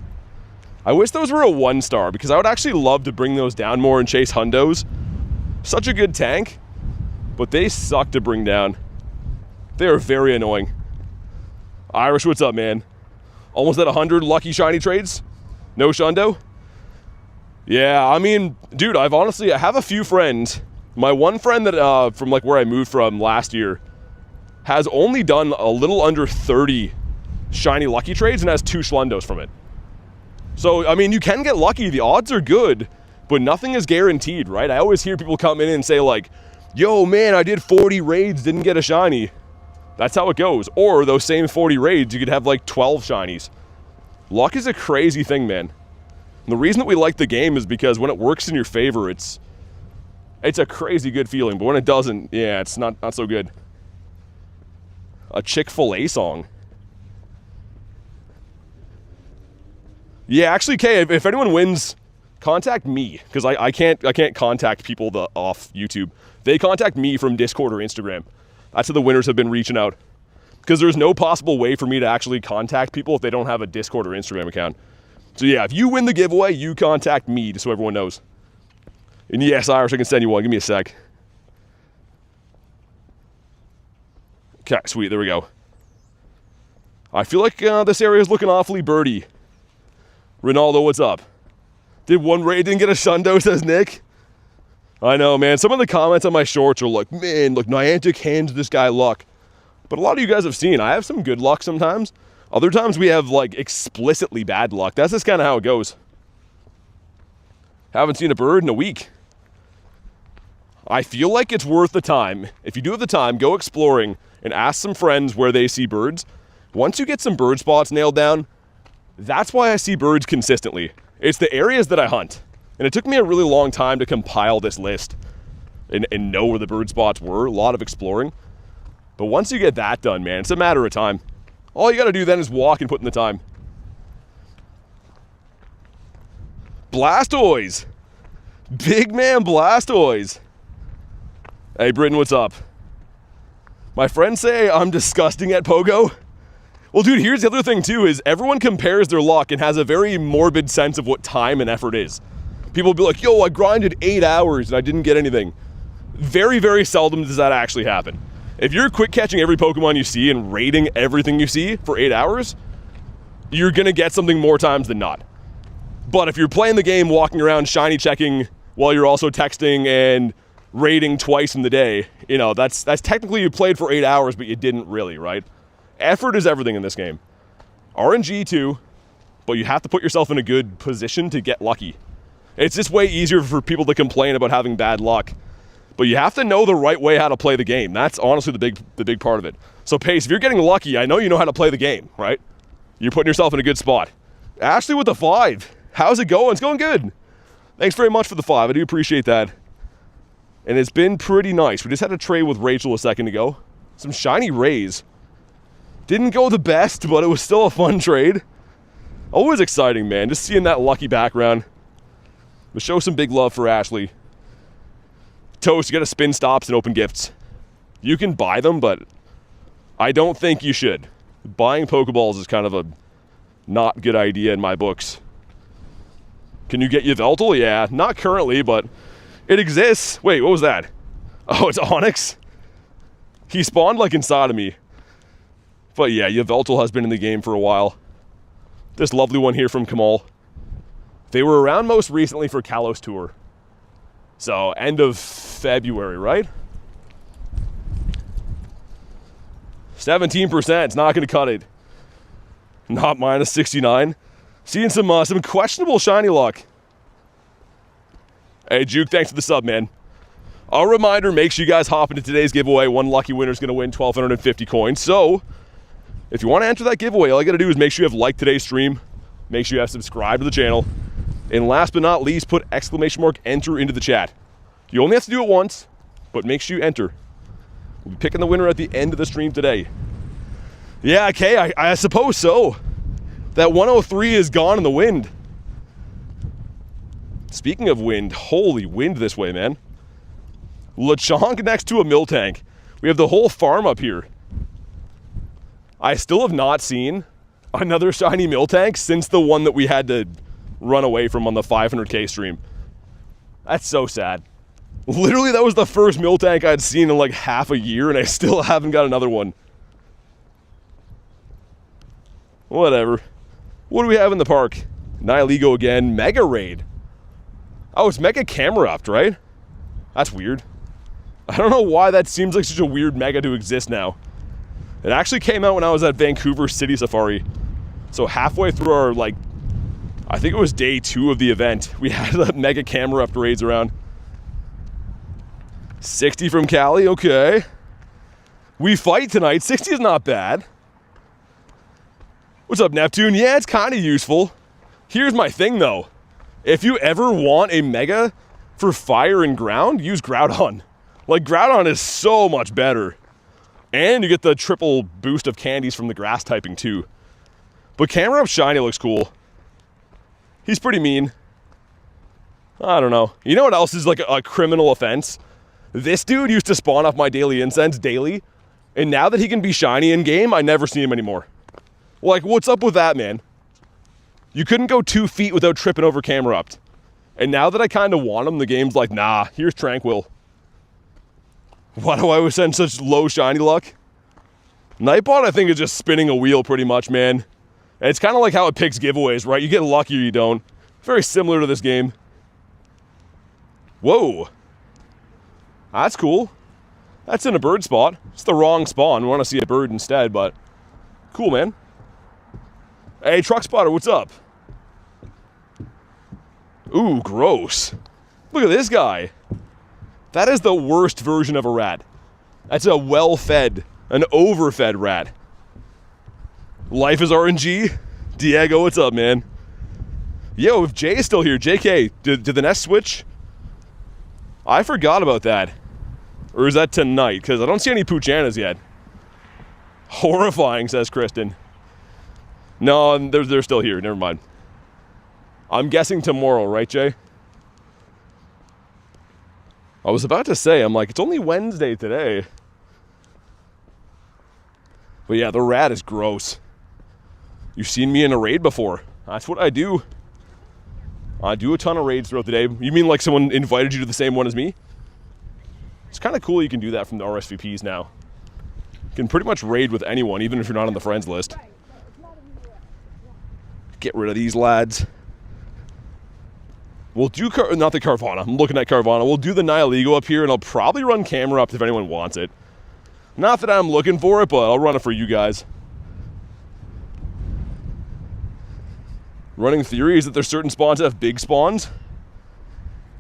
I wish those were a 1-star because I would actually love to bring those down more and chase Hundos. Such a good tank, but they suck to bring down. They are very annoying. Irish, what's up, man? Almost at 100 lucky shiny trades? No Shundo? Yeah, I mean, dude, I have a few friends. My one friend that from like where I moved from last year has only done a little under 30 shiny lucky trades and has 2 Schlundos from it. So, I mean, you can get lucky. The odds are good, but nothing is guaranteed, right? I always hear people come in and say like, yo, man, I did 40 raids, didn't get a shiny. That's how it goes. Or those same 40 raids, you could have like 12 shinies. Luck is a crazy thing, man. And the reason that we like the game is because when it works in your favor, it's a crazy good feeling. But when it doesn't, yeah, it's not so good. A Chick-fil-A song. Yeah, actually, Kay, if anyone wins, contact me, because I can't contact people off YouTube. They contact me from Discord or Instagram. That's how the winners have been reaching out. Because there's no possible way for me to actually contact people if they don't have a Discord or Instagram account. So yeah, if you win the giveaway, you contact me, just so everyone knows. And yes, Irish, I can send you one. Give me a sec. Okay, sweet, there we go. I feel like this area is looking awfully birdy. Ronaldo, what's up? Did one raid, didn't get a Shundo, says Nick. I know, man. Some of the comments on my shorts are like, man, look, Niantic hands this guy luck. But a lot of you guys have seen, I have some good luck sometimes. Other times we have, like, explicitly bad luck. That's just kind of how it goes. Haven't seen a bird in a week. I feel like it's worth the time. If you do have the time, go exploring and ask some friends where they see birds. Once you get some bird spots nailed down, that's why I see birds consistently. It's the areas that I hunt. And it took me a really long time to compile this list and know where the bird spots were. A lot of exploring. But once you get that done, man, it's a matter of time. All you got to do then is walk and put in the time. Blastoise. Big man Blastoise. Hey, Britton, what's up? My friends say I'm disgusting at Pogo. Well, dude, here's the other thing, too, is everyone compares their luck and has a very morbid sense of what time and effort is. People will be like, yo, I grinded 8 hours and I didn't get anything. Very, very seldom does that actually happen. If you're quick catching every Pokemon you see and rating everything you see for 8 hours, you're going to get something more times than not. But if you're playing the game, walking around shiny checking while you're also texting and raiding twice in the day, you know, that's technically you played for 8 hours, but you didn't really, right? Effort is everything in this game. RNG too, but you have to put yourself in a good position to get lucky. It's just way easier for people to complain about having bad luck, but you have to know the right way how to play the game. That's honestly the big part of it. So Pace, if you're getting lucky, I know you know how to play the game, right? You're putting yourself in a good spot. Ashley with the 5. How's it going? It's going good. Thanks very much for the 5. I do appreciate that. And it's been pretty nice. We just had a trade with Rachel a second ago. Some shiny rays. Didn't go the best, but it was still a fun trade. Always exciting, man. Just seeing that lucky background. But show some big love for Ashley. Toast, you gotta spin stops and open gifts. You can buy them, but I don't think you should. Buying Pokeballs is kind of a not good idea in my books. Can you get Yveltal? Yeah, not currently, but it exists. Wait, what was that? Oh, it's Onyx? He spawned like inside of me. But yeah, Yveltal has been in the game for a while. This lovely one here from Kamal. They were around most recently for Kalos Tour. So, end of February, right? 17%, it's not going to cut it. Not minus 69. Seeing some questionable shiny luck. Hey, Juke, thanks for the sub, man. A reminder, make sure you guys hop into today's giveaway. One lucky winner is going to win 1,250 coins. So, if you want to enter that giveaway, all you got to do is make sure you have liked today's stream. Make sure you have subscribed to the channel. And last but not least, put !enter into the chat. You only have to do it once, but make sure you enter. We'll be picking the winner at the end of the stream today. Yeah, okay, I suppose so. That 103 is gone in the wind. Speaking of wind, holy wind this way, man. Lechonk next to a Miltank. We have the whole farm up here. I still have not seen another shiny Miltank since the one that we had to run away from on the 500k stream. That's so sad. Literally, that was the first Miltank I'd seen in like half a year, and I still haven't got another one. Whatever. What do we have in the park? Nihilego again. Mega Raid. Oh, it's Mega Camerupt, right? That's weird. I don't know why that seems like such a weird Mega to exist now. It actually came out when I was at Vancouver City Safari. So halfway through our, like, I think it was day 2 of the event, we had the Mega Camerupt raids around. 60 from Cali, okay. We fight tonight. 60 is not bad. What's up, Neptune? Yeah, it's kind of useful. Here's my thing, though. If you ever want a Mega for fire and ground, use Groudon. Like, Groudon is so much better. And you get the triple boost of candies from the grass typing, too. But Camerupt Shiny looks cool. He's pretty mean. I don't know. You know what else is like a criminal offense? This dude used to spawn off my daily incense daily, and now that he can be shiny in game, I never see him anymore. Like, what's up with that, man? You couldn't go 2 feet without tripping over Camerupt. And now that I kind of want him, the game's like, nah, here's Tranquil. Why do I always send such low shiny luck? Nightbot, I think, is just spinning a wheel pretty much, man. And it's kind of like how it picks giveaways, right? You get lucky or you don't. Very similar to this game. Whoa. That's cool. That's in a bird spot. It's the wrong spawn. We want to see a bird instead, but cool, man. Hey, Truck Spotter, what's up? Ooh, gross. Look at this guy. That is the worst version of a rat. That's a well-fed, an overfed rat. Life is RNG. Diego, what's up, man? Yo, if Jay is still here, JK, did the nest switch? I forgot about that. Or is that tonight? Because I don't see any Poochanas yet. Horrifying, says Kristen. No, they're still here. Never mind. I'm guessing tomorrow, right, Jay? I was about to say, I'm like, it's only Wednesday today. But yeah, the rat is gross. You've seen me in a raid before. That's what I do. I do a ton of raids throughout the day. You mean like someone invited you to the same one as me? It's kind of cool you can do that from the RSVPs now. You can pretty much raid with anyone, even if you're not on the friends list. Get rid of these lads. We'll do, not the Carvana, I'm looking at Carvana. We'll do the Nihilego up here, and I'll probably run Camerupt if anyone wants it. Not that I'm looking for it, but I'll run it for you guys. Running theory is that there's certain spawns that have big spawns.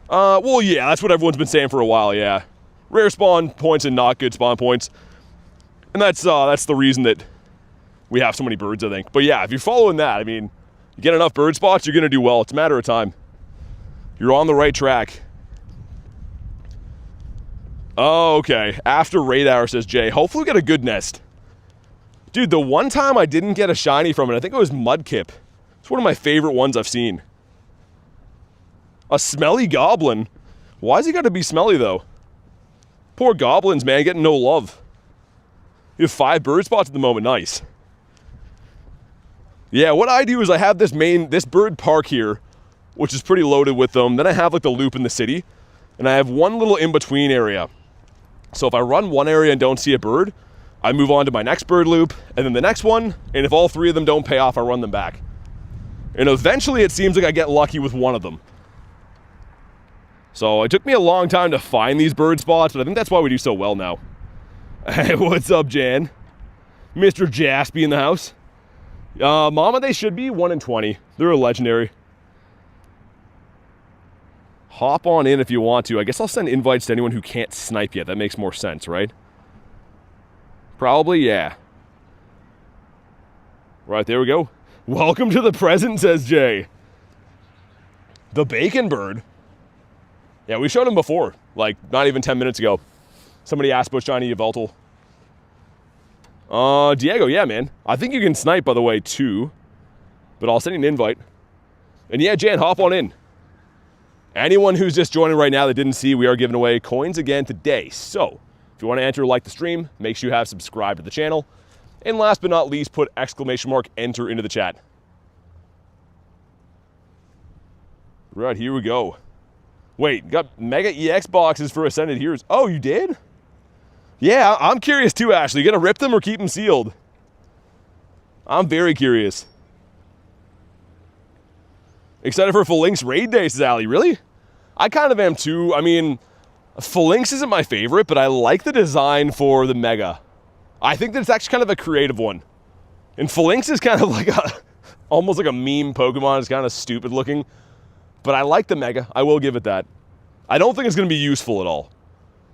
Well, yeah, that's what everyone's been saying for a while, yeah. Rare spawn points and not good spawn points. And that's the reason that we have so many birds, I think. But yeah, if you're following that, I mean, you get enough bird spots, you're going to do well. It's a matter of time. You're on the right track. Oh, okay. After raid hour, says Jay. Hopefully we get a good nest. Dude, the one time I didn't get a shiny from it, I think it was Mudkip. It's one of my favorite ones I've seen. A smelly goblin. Why has he got to be smelly, though? Poor goblins, man, getting no love. You have 5 bird spots at the moment. Nice. Yeah, what I do is I have this bird park here, which is pretty loaded with them. Then I have like the loop in the city, and I have one little in-between area. So if I run one area and don't see a bird, I move on to my next bird loop, and then the next one, and if all 3 of them don't pay off, I run them back. And eventually it seems like I get lucky with one of them. So it took me a long time to find these bird spots, but I think that's why we do so well now. Hey, what's up, Jan? Mr. Jaspy in the house. Mama, they should be 1 in 20. They're a legendary. Hop on in if you want to. I guess I'll send invites to anyone who can't snipe yet. That makes more sense, right? Probably, yeah. Right, there we go. Welcome to the present, says Jay. The bacon bird. Yeah, we showed him before, like not even 10 minutes ago. Somebody asked about shiny Yveltal. Diego, yeah, man. I think you can snipe, by the way, too. But I'll send you an invite. And yeah, Jan, hop on in. Anyone who's just joining right now that didn't see, we are giving away coins again today. So, if you want to enter or like the stream, make sure you have subscribed to the channel. And last but not least, put !enter into the chat. Right, here we go. Wait, got Mega EX boxes for Ascended Heroes. Oh, you did? Yeah, I'm curious too, Ashley. You gonna rip them or keep them sealed? I'm very curious. Excited for Phalanx Raid Day, says Ali. Really? I kind of am too. I mean, Phalanx isn't my favorite, but I like the design for the Mega. I think that it's actually kind of a creative one. And Phalanx is kind of like almost like a meme Pokemon. It's kind of stupid looking. But I like the Mega. I will give it that. I don't think it's going to be useful at all.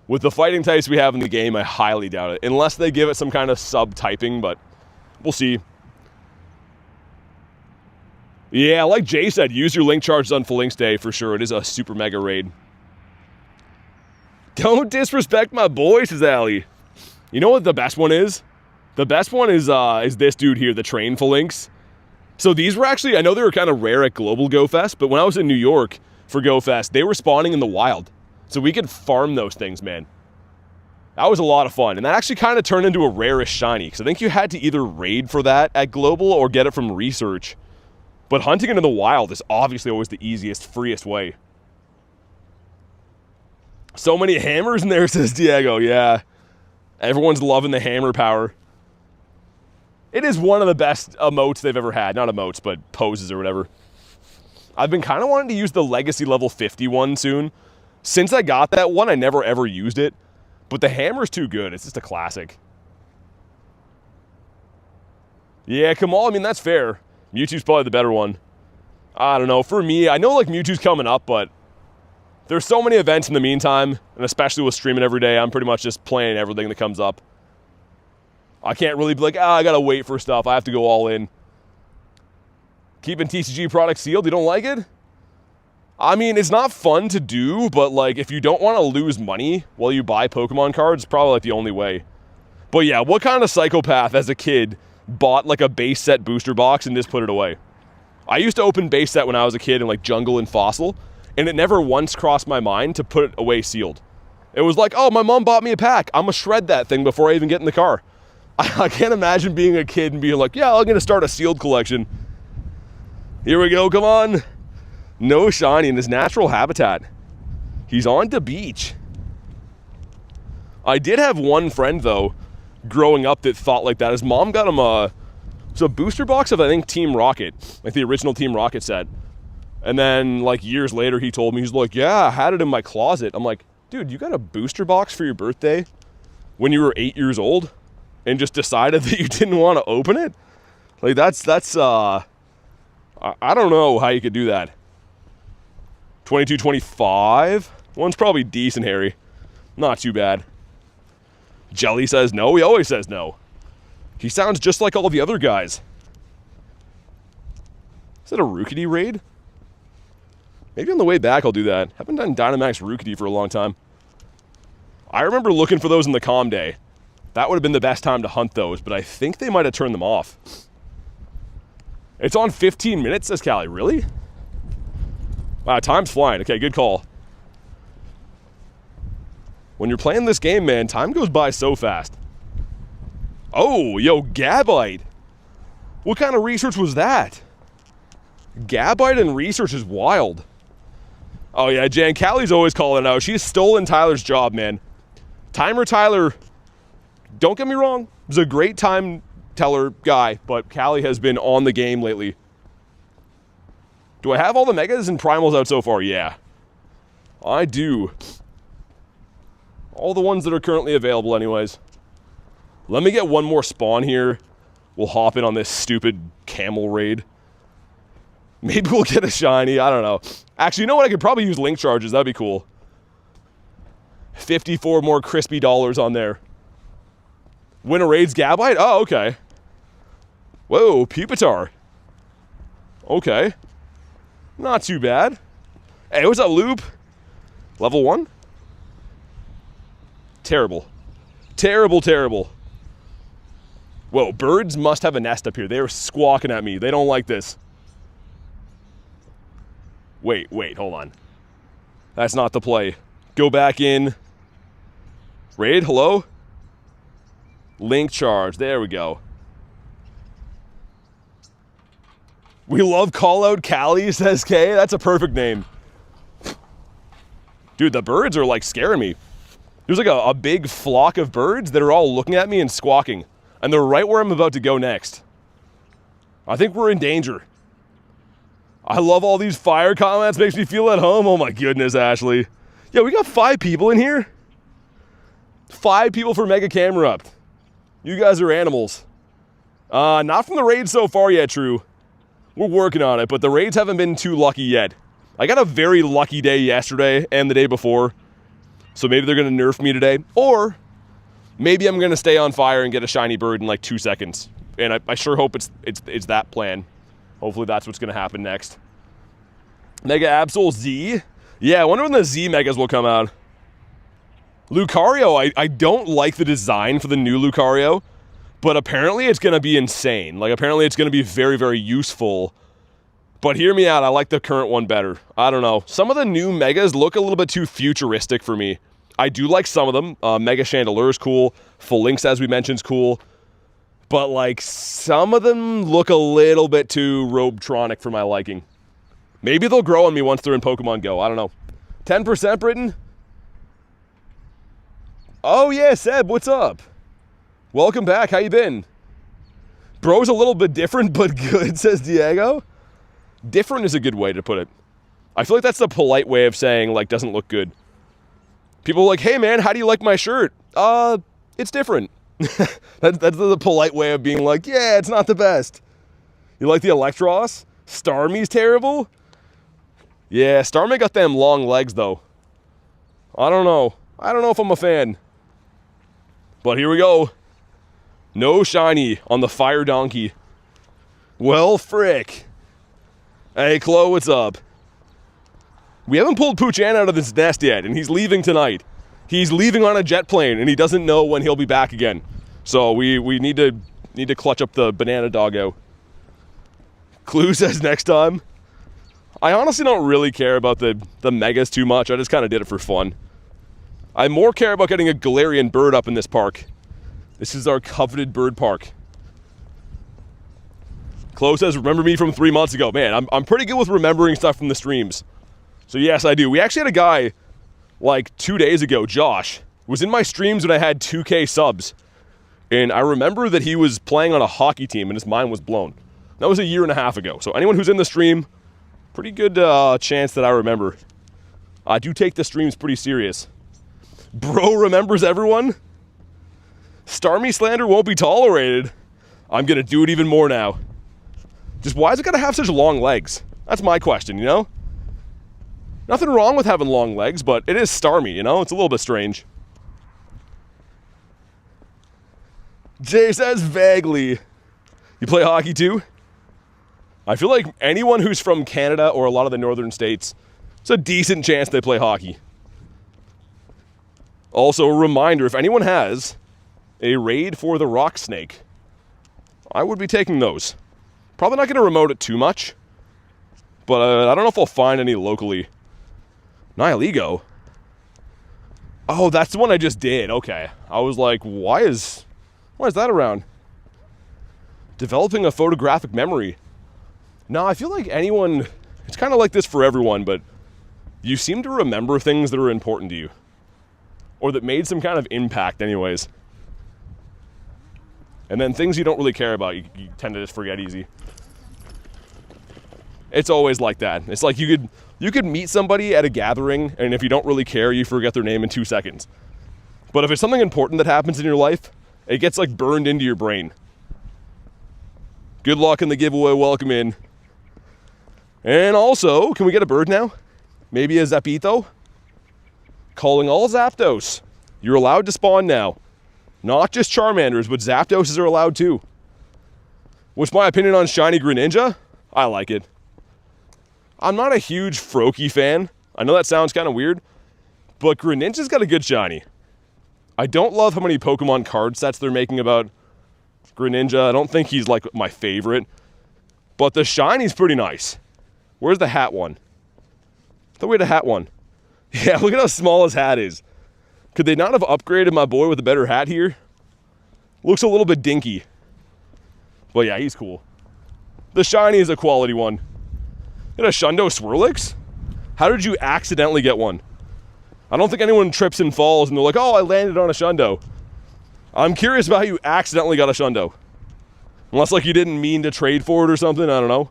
With the fighting types we have in the game, I highly doubt it. Unless they give it some kind of sub-typing, but we'll see. Yeah, like Jay said, use your link charges on Phalanx Day for sure. It is a super mega raid. Don't disrespect my boy, says Ali. You know what the best one is? The best one is this dude here, the Train Phalanx. So these were actually, I know they were kind of rare at Global Go Fest, but when I was in New York for Go Fest, they were spawning in the wild. So we could farm those things, man. That was a lot of fun. And that actually kind of turned into a rarish shiny, because I think you had to either raid for that at Global or get it from research. But hunting it in the wild is obviously always the easiest, freest way. So many hammers in there, says Diego. Yeah. Everyone's loving the hammer power. It is one of the best emotes they've ever had. Not emotes, but poses or whatever. I've been kind of wanting to use the Legacy level 50 one soon. Since I got that one, I never ever used it. But the hammer's too good. It's just a classic. Yeah, Kamal, I mean, that's fair. Mewtwo's probably the better one. I don't know. For me, I know like Mewtwo's coming up, but there's so many events in the meantime, and especially with streaming every day, I'm pretty much just playing everything that comes up. I can't really be like, I gotta wait for stuff. I have to go all in. Keeping TCG products sealed, you don't like it? I mean, it's not fun to do, but like, if you don't want to lose money while you buy Pokemon cards, it's probably like the only way. But yeah, what kind of psychopath as a kid bought like a base set booster box and just put it away? I used to open base set when I was a kid in like Jungle and Fossil, and it never once crossed my mind to put it away sealed. It was like, oh, my mom bought me a pack. I'm gonna shred that thing before I even get in the car. I can't imagine being a kid and being like, yeah, I'm gonna start a sealed collection. Here we go, come on. No shiny in his natural habitat. He's on the beach. I did have one friend, though, growing up that thought like that. His mom got him a booster box of, I think, Team Rocket, like the original Team Rocket set. And then, like, years later, he told me, he's like, yeah, I had it in my closet. I'm like, dude, you got a booster box for your birthday when you were 8 years old and just decided that you didn't want to open it? Like, that's I don't know how you could do that. 22-25. One's probably decent, Harry. Not too bad. Jelly says no. He always says no. He sounds just like all the other guys. Is that a Rookity raid? Maybe on the way back I'll do that. Haven't done Dynamax Rookity for a long time. I remember looking for those in the comm day. That would have been the best time to hunt those, but I think they might have turned them off. It's on 15 minutes, says Callie. Really? Wow, time's flying. Okay, good call. When you're playing this game, man, time goes by so fast. Oh, yo, Gabite. What kind of research was that? Gabite and research is wild. Oh, yeah, Jan, Callie's always calling it out. She's stolen Tyler's job, man. Timer Tyler, don't get me wrong, is a great time teller guy, but Callie has been on the game lately. Do I have all the megas and primals out so far? Yeah. I do. All the ones that are currently available anyways. Let me get one more spawn here. We'll hop in on this stupid camel raid. Maybe we'll get a shiny, I don't know. Actually, you know what? I could probably use link charges. That'd be cool. 54 more crispy dollars on there. Win a raid's Gabite? Oh, okay. Whoa, Pupitar. Okay. Not too bad. Hey, what's up, Loop? Level 1? Terrible. Terrible, terrible. Whoa, birds must have a nest up here. They're squawking at me. They don't like this. Wait, hold on. That's not the play. Go back in. Raid, hello? Link charge, there we go. We love call out Callie, says Kay. That's a perfect name. Dude, the birds are like scaring me. There's like a big flock of birds that are all looking at me and squawking. And they're right where I'm about to go next. I think we're in danger. I love all these fire comments. Makes me feel at home. Oh my goodness, Ashley. Yeah, we got 5 people in here. 5 people for Mega Camera Up. You guys are animals. Not from the raid so far yet, True. We're working on it, but the raids haven't been too lucky yet. I got a very lucky day yesterday and the day before. So maybe they're going to nerf me today. Or maybe I'm going to stay on fire and get a shiny bird in like 2 seconds. And I sure hope it's that plan. Hopefully that's what's going to happen next. Mega Absol Z? Yeah, I wonder when the Z Megas will come out. Lucario, I don't like the design for the new Lucario. But apparently it's going to be insane. Like, apparently it's going to be very, very useful. But hear me out, I like the current one better. I don't know. Some of the new Megas look a little bit too futuristic for me. I do like some of them. Mega Chandelure is cool. Full Links, as we mentioned, is cool. But, like, some of them look a little bit too Robotronic for my liking. Maybe they'll grow on me once they're in Pokemon Go. I don't know. 10%, Britain? Oh, yeah, Seb, what's up? Welcome back. How you been? Bro's a little bit different, but good, says Diego. Different is a good way to put it. I feel like that's the polite way of saying, like, doesn't look good. People are like, hey, man, how do you like my shirt? It's different. That's the polite way of being like, yeah, it's not the best. You like the Electros? Starmie's terrible? Yeah, Starmie got them long legs, though. I don't know. I don't know if I'm a fan. But here we go. No shiny on the Fire Donkey. Well, frick. Hey, Chloe, what's up? We haven't pulled Pooch-An out of this nest yet, and he's leaving tonight. He's leaving on a jet plane, and he doesn't know when he'll be back again. So we need to clutch up the banana doggo. Clue says next time. I honestly don't really care about the megas too much. I just kind of did it for fun. I more care about getting a Galarian bird up in this park. This is our coveted bird park. Chloe says, remember me from 3 months ago. Man, I'm pretty good with remembering stuff from the streams. So yes, I do. We actually had a guy, like 2 days ago, Josh, was in my streams when I had 2K subs. And I remember that he was playing on a hockey team and his mind was blown. That was 1.5 years ago. So anyone who's in the stream, pretty good chance that I remember. I do take the streams pretty serious. Bro remembers everyone? Starmie slander won't be tolerated. I'm going to do it even more now. Just why is it got to have such long legs? That's my question, you know? Nothing wrong with having long legs, but it is Starmie, you know? It's a little bit strange. Jay says vaguely. You play hockey too? I feel like anyone who's from Canada or a lot of the northern states, it's a decent chance they play hockey. Also, a reminder, if anyone has a raid for the rock snake, I would be taking those. Probably not going to remote it too much, but I don't know if I'll find any locally. Nihilego? Oh, that's the one I just did. Okay. I was like, why is that around? Developing a photographic memory. No, I feel like anyone, it's kind of like this for everyone, but you seem to remember things that are important to you. Or that made some kind of impact anyways. And then things you don't really care about, you tend to just forget easy. It's always like that. It's like you could meet somebody at a gathering, and if you don't really care, you forget their name in 2 seconds. But if it's something important that happens in your life, it gets like burned into your brain. Good luck in the giveaway, welcome in. And also, can we get a bird now? Maybe a Zapito? Calling all Zapdos. You're allowed to spawn now. Not just Charmanders, but Zapdoses are allowed too. What's my opinion on Shiny Greninja? I like it. I'm not a huge Froakie fan. I know that sounds kind of weird, but Greninja's got a good shiny. I don't love how many Pokemon card sets they're making about Greninja. I don't think he's like my favorite, but the shiny's pretty nice. Where's the hat one? I thought we had a hat one. Yeah, look at how small his hat is. Could they not have upgraded my boy with a better hat here? Looks a little bit dinky. But yeah, he's cool. The shiny is a quality one. You had a Shundo Swirlix? How did you accidentally get one? I don't think anyone trips and falls and they're like, oh, I landed on a Shundo. I'm curious about how you accidentally got a Shundo. Unless like you didn't mean to trade for it or something, I don't know.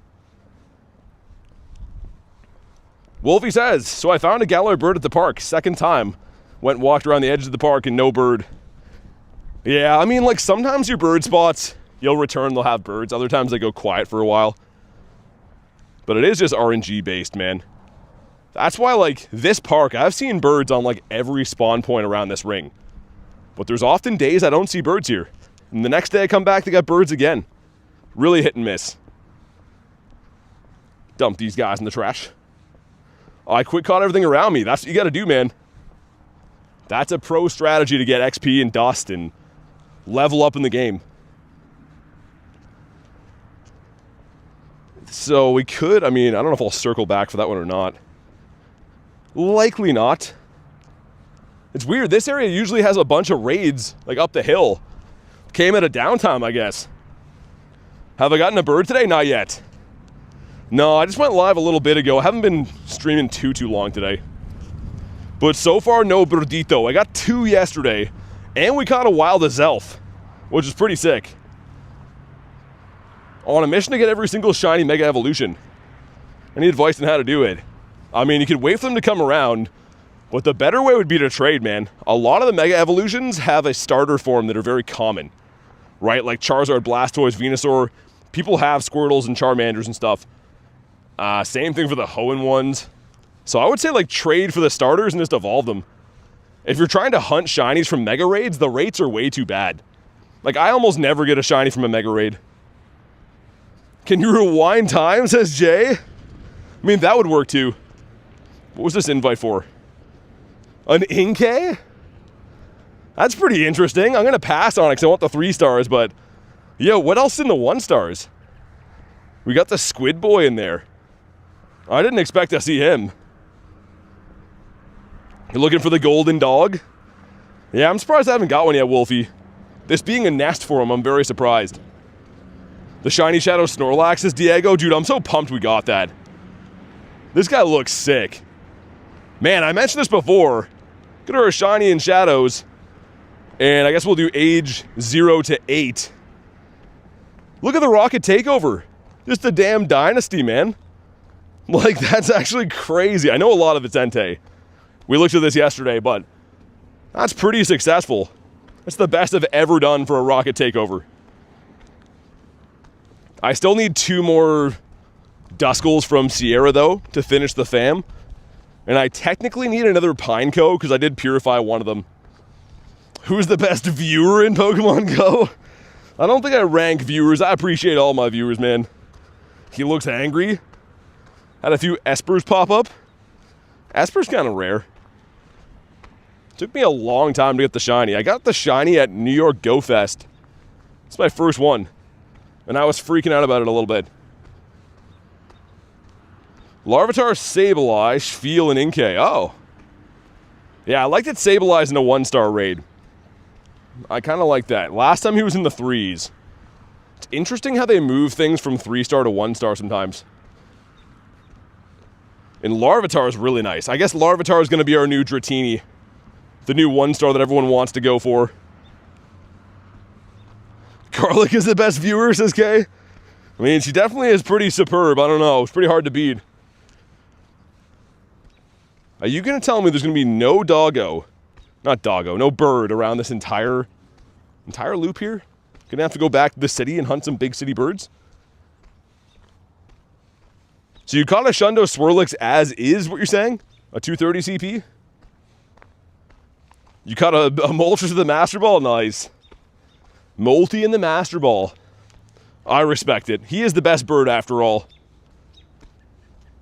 Wolfie says, so I found a Galar bird at the park, second time. Walked around the edge of the park and no bird. Yeah, I mean like sometimes your bird spots, you'll return, they'll have birds. Other times they go quiet for a while. But it is just RNG based, man. That's why like this park, I've seen birds on like every spawn point around this ring. But there's often days I don't see birds here. And the next day I come back, they got birds again. Really hit and miss. Dump these guys in the trash. I quick caught everything around me. That's what you gotta do, man. That's a pro strategy to get XP and dust and level up in the game. So we could, I mean, I don't know if I'll circle back for that one or not. Likely not. It's weird, this area usually has a bunch of raids, like up the hill. Came at a downtime, I guess. Have I gotten a bird today? Not yet. No, I just went live a little bit ago. I haven't been streaming too long today. But so far, no birdito. I got 2 yesterday, and we caught a wild Azelf, which is pretty sick. On a mission to get every single shiny Mega Evolution. Any advice on how to do it? I mean, you could wait for them to come around, but the better way would be to trade, man. A lot of the Mega Evolutions have a starter form that are very common, right? Like Charizard, Blastoise, Venusaur. People have Squirtles and Charmanders and stuff. Same thing for the Hoenn ones. So I would say like trade for the starters and just evolve them. If you're trying to hunt shinies from Mega Raids, the rates are way too bad. Like I almost never get a shiny from a Mega Raid. Can you rewind time, says Jay? I mean, that would work too. What was this invite for? An Inkay? That's pretty interesting. I'm going to pass on it because I want the 3 stars, but yo, what else in the 1 stars? We got the Squid Boy in there. I didn't expect to see him. You're looking for the golden dog? Yeah, I'm surprised I haven't got one yet, Wolfie. This being a nest for him, I'm very surprised. The Shiny Shadow Snorlax is Diego. Dude, I'm so pumped we got that. This guy looks sick. Man, I mentioned this before. Get her a Shiny and Shadows. And I guess we'll do age 0 to 8. Look at the Rocket Takeover. Just a damn dynasty, man. Like, that's actually crazy. I know a lot of it's Entei. We looked at this yesterday, but that's pretty successful. That's the best I've ever done for a Rocket Takeover. I still need 2 more Duskulls from Sierra, though, to finish the fam. And I technically need another Pineco, because I did purify one of them. Who's the best viewer in Pokemon Go? I don't think I rank viewers. I appreciate all my viewers, man. He looks angry. Had a few Espers pop up. Esper's kind of rare. Took me a long time to get the shiny. I got the shiny at New York Go Fest. It's my first one. And I was freaking out about it a little bit. Larvitar, Sableye, Feel, and Inkay. Oh. Yeah, I liked it Sableye in a 1-star raid. I kind of like that. Last time he was in the 3s. It's interesting how they move things from 3-star to 1-star sometimes. And Larvitar is really nice. I guess Larvitar is going to be our new Dratini. The new 1-star that everyone wants to go for. Garlic is the best viewer, says Kay. I mean, she definitely is pretty superb. I don't know. It's pretty hard to beat. Are you going to tell me there's going to be no no bird around this entire loop here? Gonna have to go back to the city and hunt some big city birds? So you caught a Shundo Swirlix as is, what you're saying? A 230 CP? You caught a Moltres of the Master Ball? Nice. Molty in the Master Ball. I respect it. He is the best bird after all.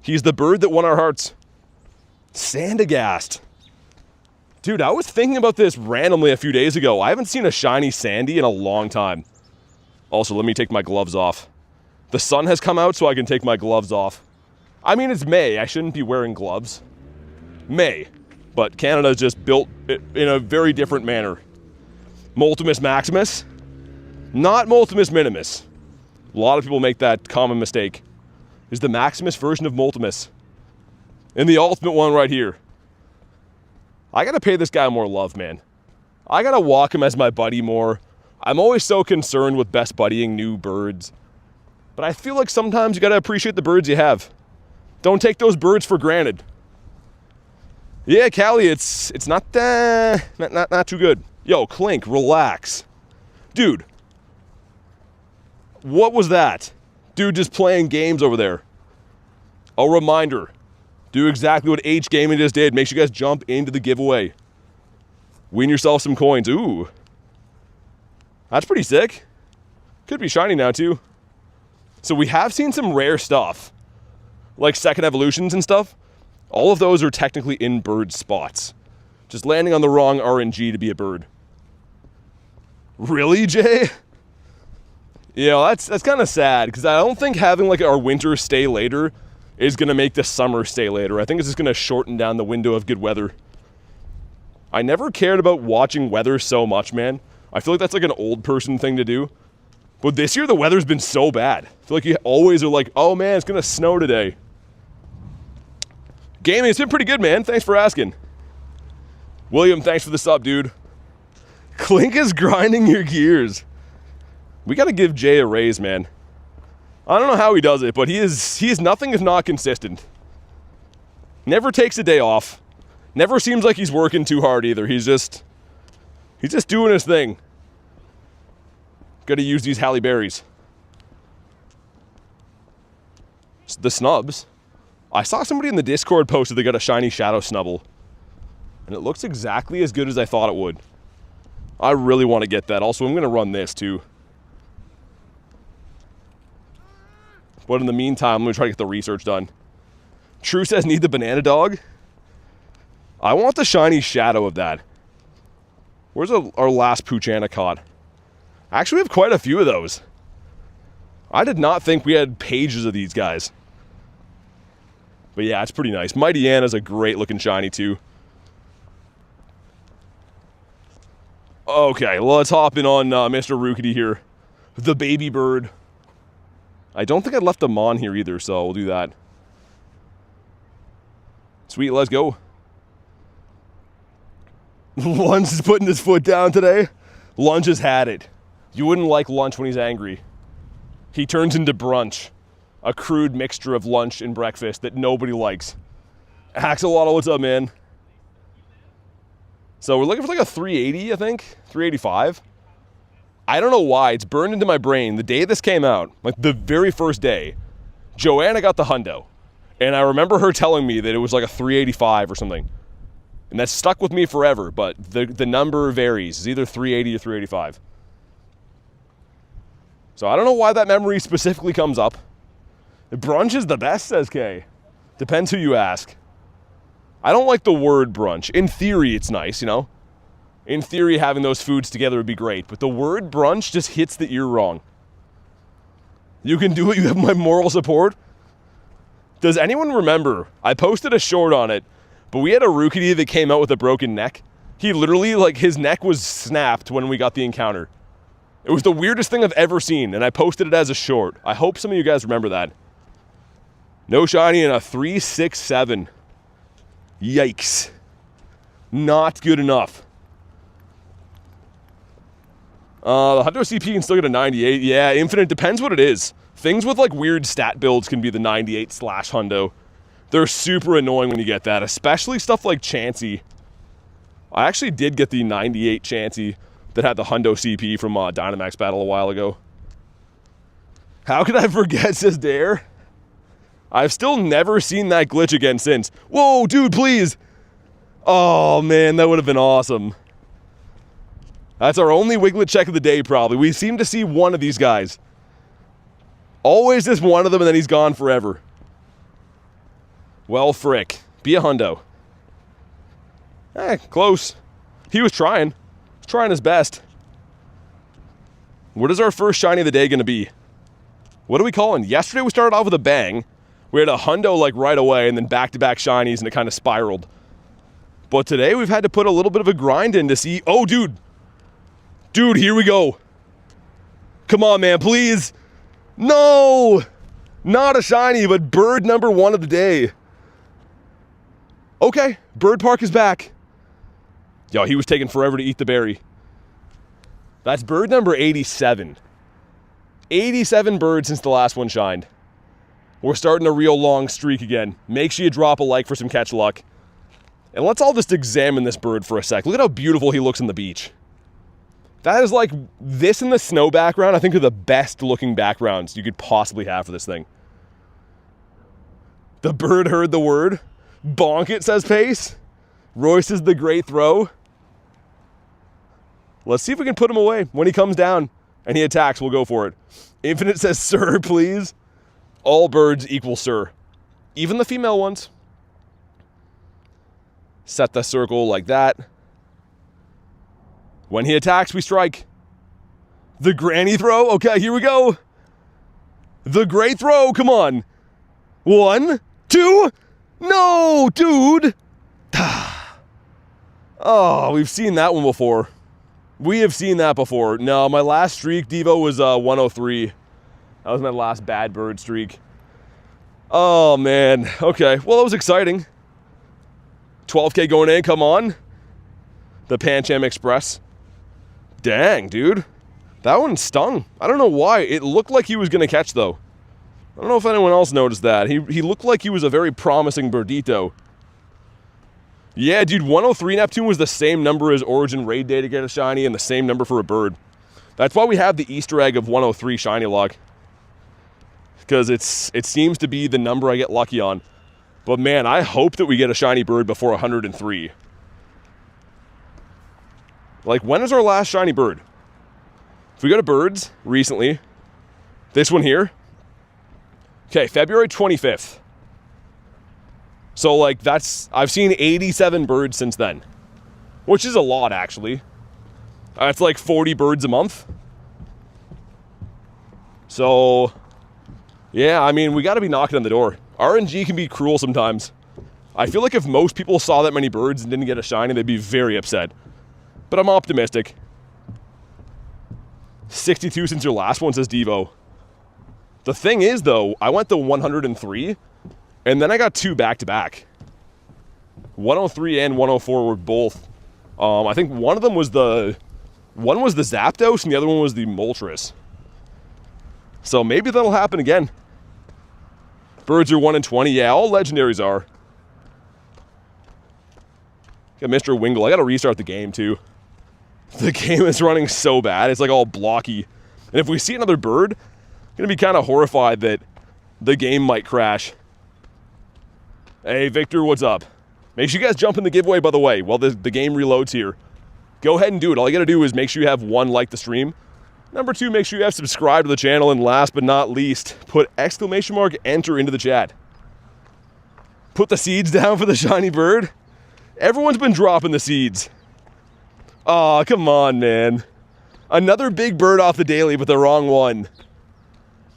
He's the bird that won our hearts. Sandagast. Dude, I was thinking about this randomly a few days ago. I haven't seen a shiny Sandy in a long time. Also, let me take my gloves off. The sun has come out, so I can take my gloves off. I mean, it's May. I shouldn't be wearing gloves. May. But Canada's just built it in a very different manner. Multimus Maximus. Not Multimus Minimus. A lot of people make that common mistake. Is the Maximus version of Multimus. And the ultimate one right here. I gotta pay this guy more love, man. I gotta walk him as my buddy more. I'm always so concerned with best buddying new birds. But I feel like sometimes you gotta appreciate the birds you have. Don't take those birds for granted. Yeah, Callie, it's not too good. Yo, Clink, relax. Dude. What was that? Dude just playing games over there. A reminder. Do exactly what H Gaming just did. Make sure you guys jump into the giveaway. Win yourself some coins. Ooh. That's pretty sick. Could be shiny now, too. So we have seen some rare stuff. Like second evolutions and stuff. All of those are technically in bird spots. Just landing on the wrong RNG to be a bird. Really, Jay? You know, that's kind of sad. Because I don't think having like our winter stay later is going to make the summer stay later. I think it's just going to shorten down the window of good weather. I never cared about watching weather so much, man. I feel like that's like an old person thing to do. But this year the weather's been so bad. I feel like you always are like, oh man, it's going to snow today. Gaming, it's been pretty good, man. Thanks for asking. William, thanks for the sub, dude. Clink is grinding your gears. We got to give Jay a raise, man. I don't know how he does it, but he is nothing if not consistent. Never takes a day off. Never seems like he's working too hard either. He's just doing his thing. Got to use these Halle Berries. The snubs. I saw somebody in the Discord posted they got a shiny Shadow Snubble. And it looks exactly as good as I thought it would. I really want to get that. Also, I'm going to run this too. But in the meantime, I'm going to try to get the research done. True says need the banana dog. I want the shiny Shadow of that. Where's our last Poochana caught? Actually, we have quite a few of those. I did not think we had pages of these guys. But yeah, it's pretty nice. Mighty Anna's a great looking shiny too. Okay, well, let's hop in on Mr. Rookity here. The baby bird. I don't think I left them on here either, so we'll do that. Sweet, let's go. Lunch is putting his foot down today. Lunch has had it. You wouldn't like Lunch when he's angry. He turns into Brunch. A crude mixture of lunch and breakfast that nobody likes. Axolotl, what's up, man? So we're looking for like a 380, I think. 385. I don't know why, it's burned into my brain. The day this came out, like the very first day, Joanna got the hundo. And I remember her telling me that it was like a 385 or something. And that's stuck with me forever, but the number varies. It's either 380 or 385. So I don't know why that memory specifically comes up. Brunch is the best, says Kay. Depends who you ask. I don't like the word brunch. In theory, it's nice, you know? In theory, having those foods together would be great, but the word brunch just hits the ear wrong. You can do it, you have my moral support. Does anyone remember? I posted a short on it, but we had a rookie that came out with a broken neck. He literally, like, his neck was snapped when we got the encounter. It was the weirdest thing I've ever seen, and I posted it as a short. I hope some of you guys remember that. No shiny and a 367. Yikes. Not good enough. The Hundo CP can still get a 98. Yeah, infinite depends what it is. Things with like weird stat builds can be the 98 / Hundo. They're super annoying when you get that, especially stuff like Chansey. I actually did get the 98 Chansey that had the Hundo CP from Dynamax Battle a while ago. How could I forget, says Dare? I've still never seen that glitch again since. Whoa, dude, please. Oh, man, that would have been awesome. That's our only Wiglet check of the day, probably. We seem to see one of these guys. Always just one of them, and then he's gone forever. Well, frick. Be a hundo. Close. He was trying. He was trying his best. What is our first shiny of the day going to be? What are we calling? Yesterday we started off with a bang. We had a hundo like right away, and then back-to-back shinies, and it kind of spiraled. But today we've had to put a little bit of a grind in to see... Oh, dude. Dude, here we go. Come on, man, please. No! Not a shiny, but bird number 1 of the day. Okay, Bird Park is back. Yo, he was taking forever to eat the berry. That's bird number 87. 87 birds since the last one shined. We're starting a real long streak again. Make sure you drop a like for some catch luck. And let's all just examine this bird for a sec. Look at how beautiful he looks on the beach. That is like, this in the snow background, I think are the best looking backgrounds you could possibly have for this thing. The bird heard the word. Bonk it, says Pace. Royce is the great throw. Let's see if we can put him away. When he comes down and he attacks, we'll go for it. Infinite says, sir, please. All birds equal sir. Even the female ones. Set the circle like that. When he attacks, we strike. The granny throw. Okay, here we go. The great throw. Come on. 1, 2. No, dude. Oh, we've seen that one before. We have seen that before. No, my last streak, Devo, was 103. That was my last bad bird streak. Oh, man. Okay, well, that was exciting. 12K going in, come on. The Pancham Express. Dang, dude. That one stung. I don't know why. It looked like he was going to catch, though. I don't know if anyone else noticed that. He looked like he was a very promising birdito. Yeah, dude, 103 Neptune was the same number as Origin Raid Day to get a shiny and the same number for a bird. That's why we have the Easter egg of 103 shiny log. Because it seems to be the number I get lucky on. But man, I hope that we get a shiny bird before 103. Like, when is our last shiny bird? If we go to birds recently, this one here. Okay, February 25th. So, like, I've seen 87 birds since then. Which is a lot, actually. That's like 40 birds a month. So, yeah, I mean, we got to be knocking on the door. RNG can be cruel sometimes. I feel like if most people saw that many birds and didn't get a shiny, they'd be very upset. But I'm optimistic. 62 since your last one, says Devo. The thing is, though, I went to 103, and then I got 2 back-to-back. 103 and 104 were both. I think one of them was one was the Zapdos, and the other one was the Moltres. So maybe that'll happen again. Birds are 1 in 20. Yeah, all legendaries are. Got Mr. Wingle. I got to restart the game, too. The game is running so bad. It's like all blocky. And if we see another bird, I'm going to be kind of horrified that the game might crash. Hey, Victor, what's up? Make sure you guys jump in the giveaway, by the way, while the game reloads here. Go ahead and do it. All you got to do is make sure you have 1, like the stream. Number 2, make sure you have subscribed to the channel. And last but not least, put !enter into the chat. Put the seeds down for the shiny bird. Everyone's been dropping the seeds. Aw, come on, man. Another big bird off the daily, but the wrong one.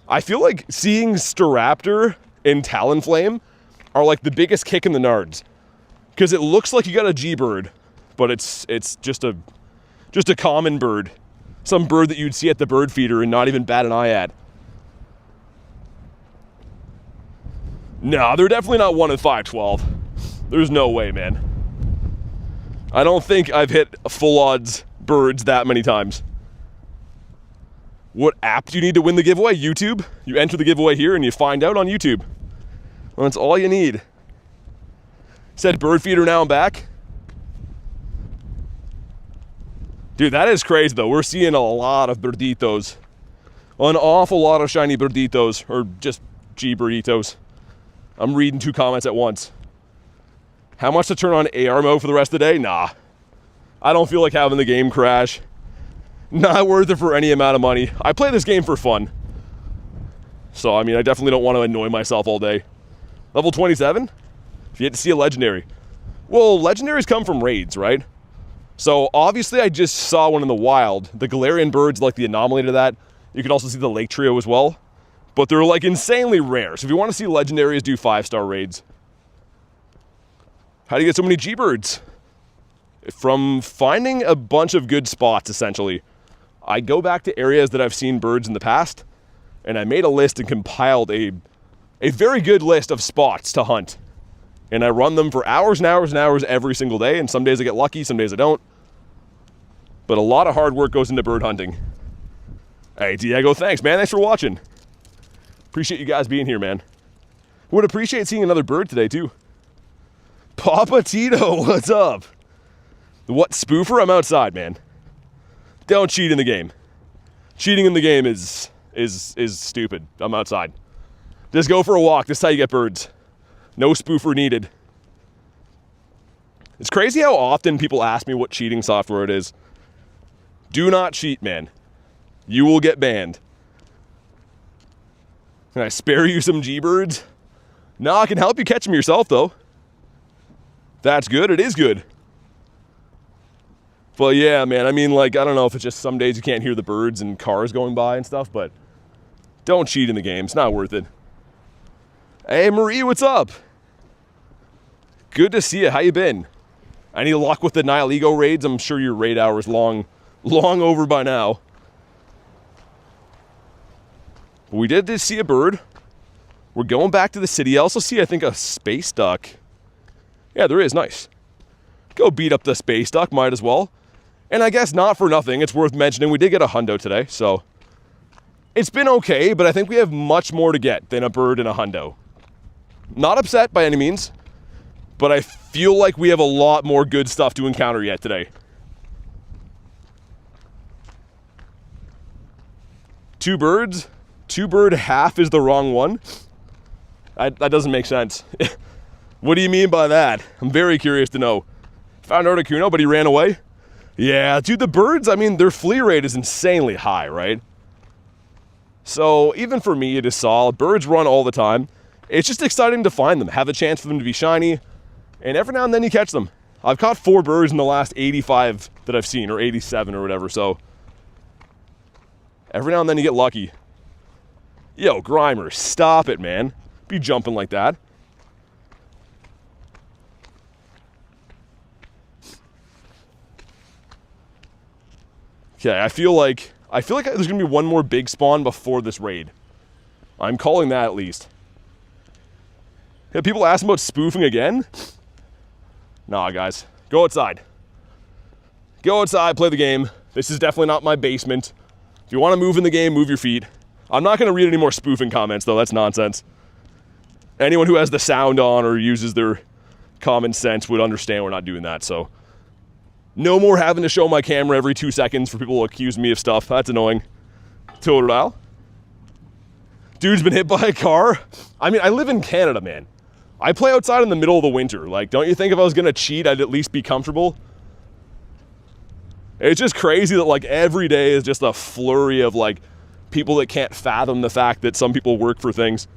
I feel like seeing Staraptor and Talonflame are like the biggest kick in the nards. Because it looks like you got a G-bird, but it's just a common bird. Some bird that you'd see at the bird feeder and not even bat an eye at. No, they're definitely not 1 in 512. There's no way, man. I don't think I've hit full odds birds that many times. What app do you need to win the giveaway? YouTube. You enter the giveaway here and you find out on YouTube. Well, that's all you need. Said bird feeder now I'm back. Dude, that is crazy though. We're seeing a lot of birditos. An awful lot of shiny birditos, or just G-birditos. I'm reading 2 comments at once. How much to turn on AR mode for the rest of the day? Nah. I don't feel like having the game crash. Not worth it for any amount of money. I play this game for fun. So, I mean, I definitely don't want to annoy myself all day. Level 27? If you get to see a legendary. Well, legendaries come from raids, right? So, obviously, I just saw one in the wild. The Galarian bird's like the anomaly to that. You can also see the Lake Trio as well. But they're like insanely rare. So if you want to see legendaries, do 5-star raids. How do you get so many G-birds? From finding a bunch of good spots, essentially. I go back to areas that I've seen birds in the past, and I made a list and compiled a very good list of spots to hunt. And I run them for hours and hours and hours every single day, and some days I get lucky, some days I don't. But a lot of hard work goes into bird hunting. Hey, Diego, thanks, man. Thanks for watching. Appreciate you guys being here, man. Would appreciate seeing another bird today, too. Papa Tito, what's up? What, spoofer? I'm outside, man. Don't cheat in the game. Cheating in the game is stupid. I'm outside. Just go for a walk. This is how you get birds. No spoofer needed. It's crazy how often people ask me what cheating software it is. Do not cheat, man. You will get banned. Can I spare you some G-birds? No, I can help you catch them yourself, though. That's good. It is good. But yeah, man, I mean, like, I don't know if it's just some days you can't hear the birds and cars going by and stuff, but don't cheat in the game. It's not worth it. Hey, Marie, what's up? Good to see you. How you been? Any luck with the Nihilego raids? I'm sure your raid hour is long over by now. But we did see a bird. We're going back to the city. I also see, I think, a space duck. Yeah, there is. Nice. Go beat up the space duck. Might as well. And I guess not for nothing, it's worth mentioning, we did get a hundo today, so it's been okay, but I think we have much more to get than a bird and a hundo. Not upset by any means, but I feel like we have a lot more good stuff to encounter yet today. 2 birds? 2 bird half is the wrong one? That doesn't make sense. What do you mean by that? I'm very curious to know. Found Articuno, but he ran away? Yeah, dude, the birds, I mean, their flea rate is insanely high, right? So even for me, it is solid. Birds run all the time. It's just exciting to find them, have a chance for them to be shiny, and every now and then you catch them. I've caught 4 birds in the last 85 that I've seen, or 87 or whatever, so every now and then you get lucky. Yo, Grimer, stop it, man. Be jumping like that. Okay, I feel like there's gonna be one more big spawn before this raid. I'm calling that at least. Have people ask about spoofing again? Nah, guys. Go outside. Go outside, play the game. This is definitely not my basement. If you want to move in the game, move your feet. I'm not going to read any more spoofing comments, though. That's nonsense. Anyone who has the sound on or uses their common sense would understand we're not doing that, so. No more having to show my camera every 2 seconds for people to accuse me of stuff. That's annoying. Totodile. Dude's been hit by a car. I mean, I live in Canada, man. I play outside in the middle of the winter. Like, don't you think if I was gonna cheat, I'd at least be comfortable? It's just crazy that, like, every day is just a flurry of, like, people that can't fathom the fact that some people work for things.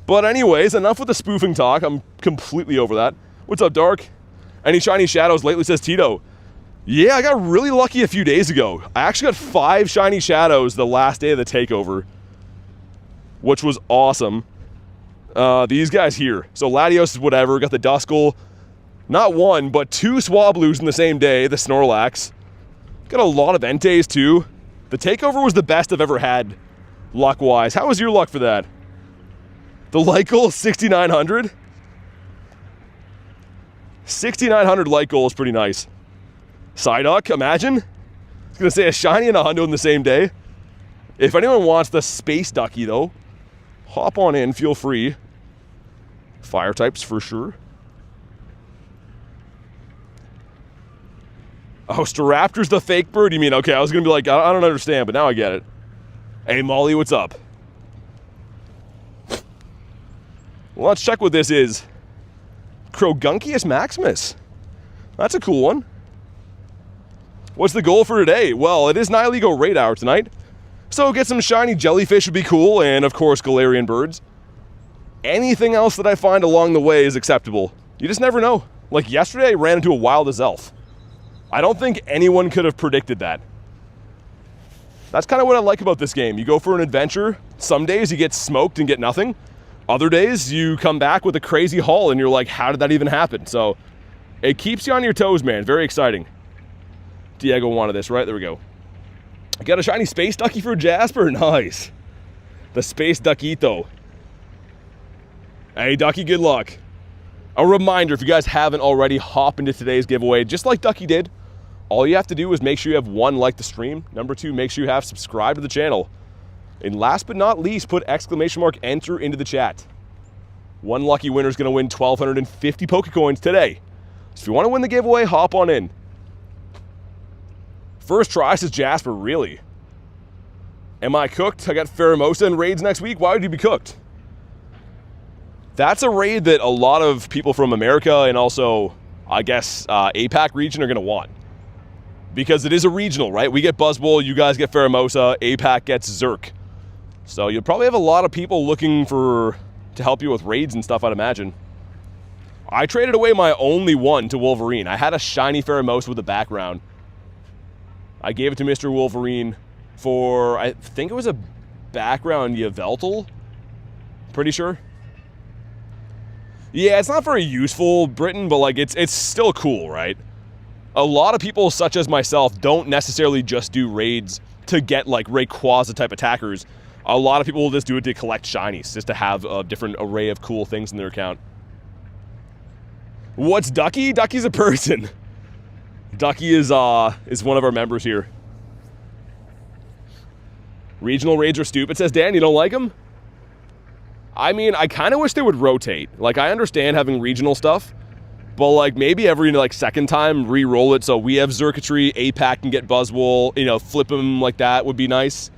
But anyways, enough with the spoofing talk. I'm completely over that. What's up, Dark? Any shiny shadows lately, says Tito. Yeah, I got really lucky a few days ago. I actually got 5 shiny shadows the last day of the takeover, which was awesome. These guys here. So Latios is whatever, got the Duskull. Not 1, but 2 Swablues in the same day, the Snorlax. Got a lot of Entei too. The takeover was the best I've ever had, luck-wise. How was your luck for that? The light goal is 6,900? 6,900 light goal is pretty nice. Psyduck, imagine. I was going to say a shiny and a hundo in the same day. If anyone wants the Space Ducky, though, hop on in, feel free. Fire types for sure. Oh, Staraptor's the fake bird? You mean, okay, I was going to be like, I don't understand, but now I get it. Hey, Molly, what's up? Well, let's check what this is. Crogunkius Maximus. That's a cool one. What's the goal for today? Well, it is Nihilego Raid Hour tonight. So get some shiny jellyfish would be cool, and of course Galarian birds. Anything else that I find along the way is acceptable. You just never know. Like yesterday, I ran into a wild as elf. I don't think anyone could have predicted that. That's kind of what I like about this game. You go for an adventure. Some days you get smoked and get nothing. Other days you come back with a crazy haul and you're like, how did that even happen? So it keeps you on your toes, man. Very exciting. Diego wanted this, right? There we go. I got a shiny Space Ducky for Jasper. Nice. The Space Duckito. Hey, Ducky, good luck. A reminder, if you guys haven't already, hop into today's giveaway, just like Ducky did. All you have to do is make sure you have 1, like the stream. Number 2, make sure you have subscribed to the channel. And last but not least, put ! enter into the chat. 1 lucky winner is going to win 1,250 Pokecoins today. So if you want to win the giveaway, hop on in. First try, says Jasper, really? Am I cooked? I got Pheromosa and raids next week. Why would you be cooked? That's a raid that a lot of people from America and also, I guess, APAC region are going to want. Because it is a regional, right? We get Buzzwole, you guys get Pheromosa, APAC gets Zerk. So you'll probably have a lot of people looking to help you with raids and stuff, I'd imagine. I traded away my only one to Wolverine. I had a shiny Pheromosa with a background. I gave it to Mr. Wolverine for, I think it was a background Yveltal. Pretty sure. Yeah, it's not very useful, Britain, but like it's still cool, right? A lot of people, such as myself, don't necessarily just do raids to get like Rayquaza type attackers. A lot of people will just do it to collect shinies, just to have a different array of cool things in their account. What's Ducky? Ducky's a person. Ducky is one of our members here. Regional raids are stupid, says Dan. You don't like them? I mean, I kind of wish they would rotate. Like, I understand having regional stuff, but like maybe every like second time re-roll it so we have Xurkitree, APAC can get Buzzwole, you know, flip them like that would be nice.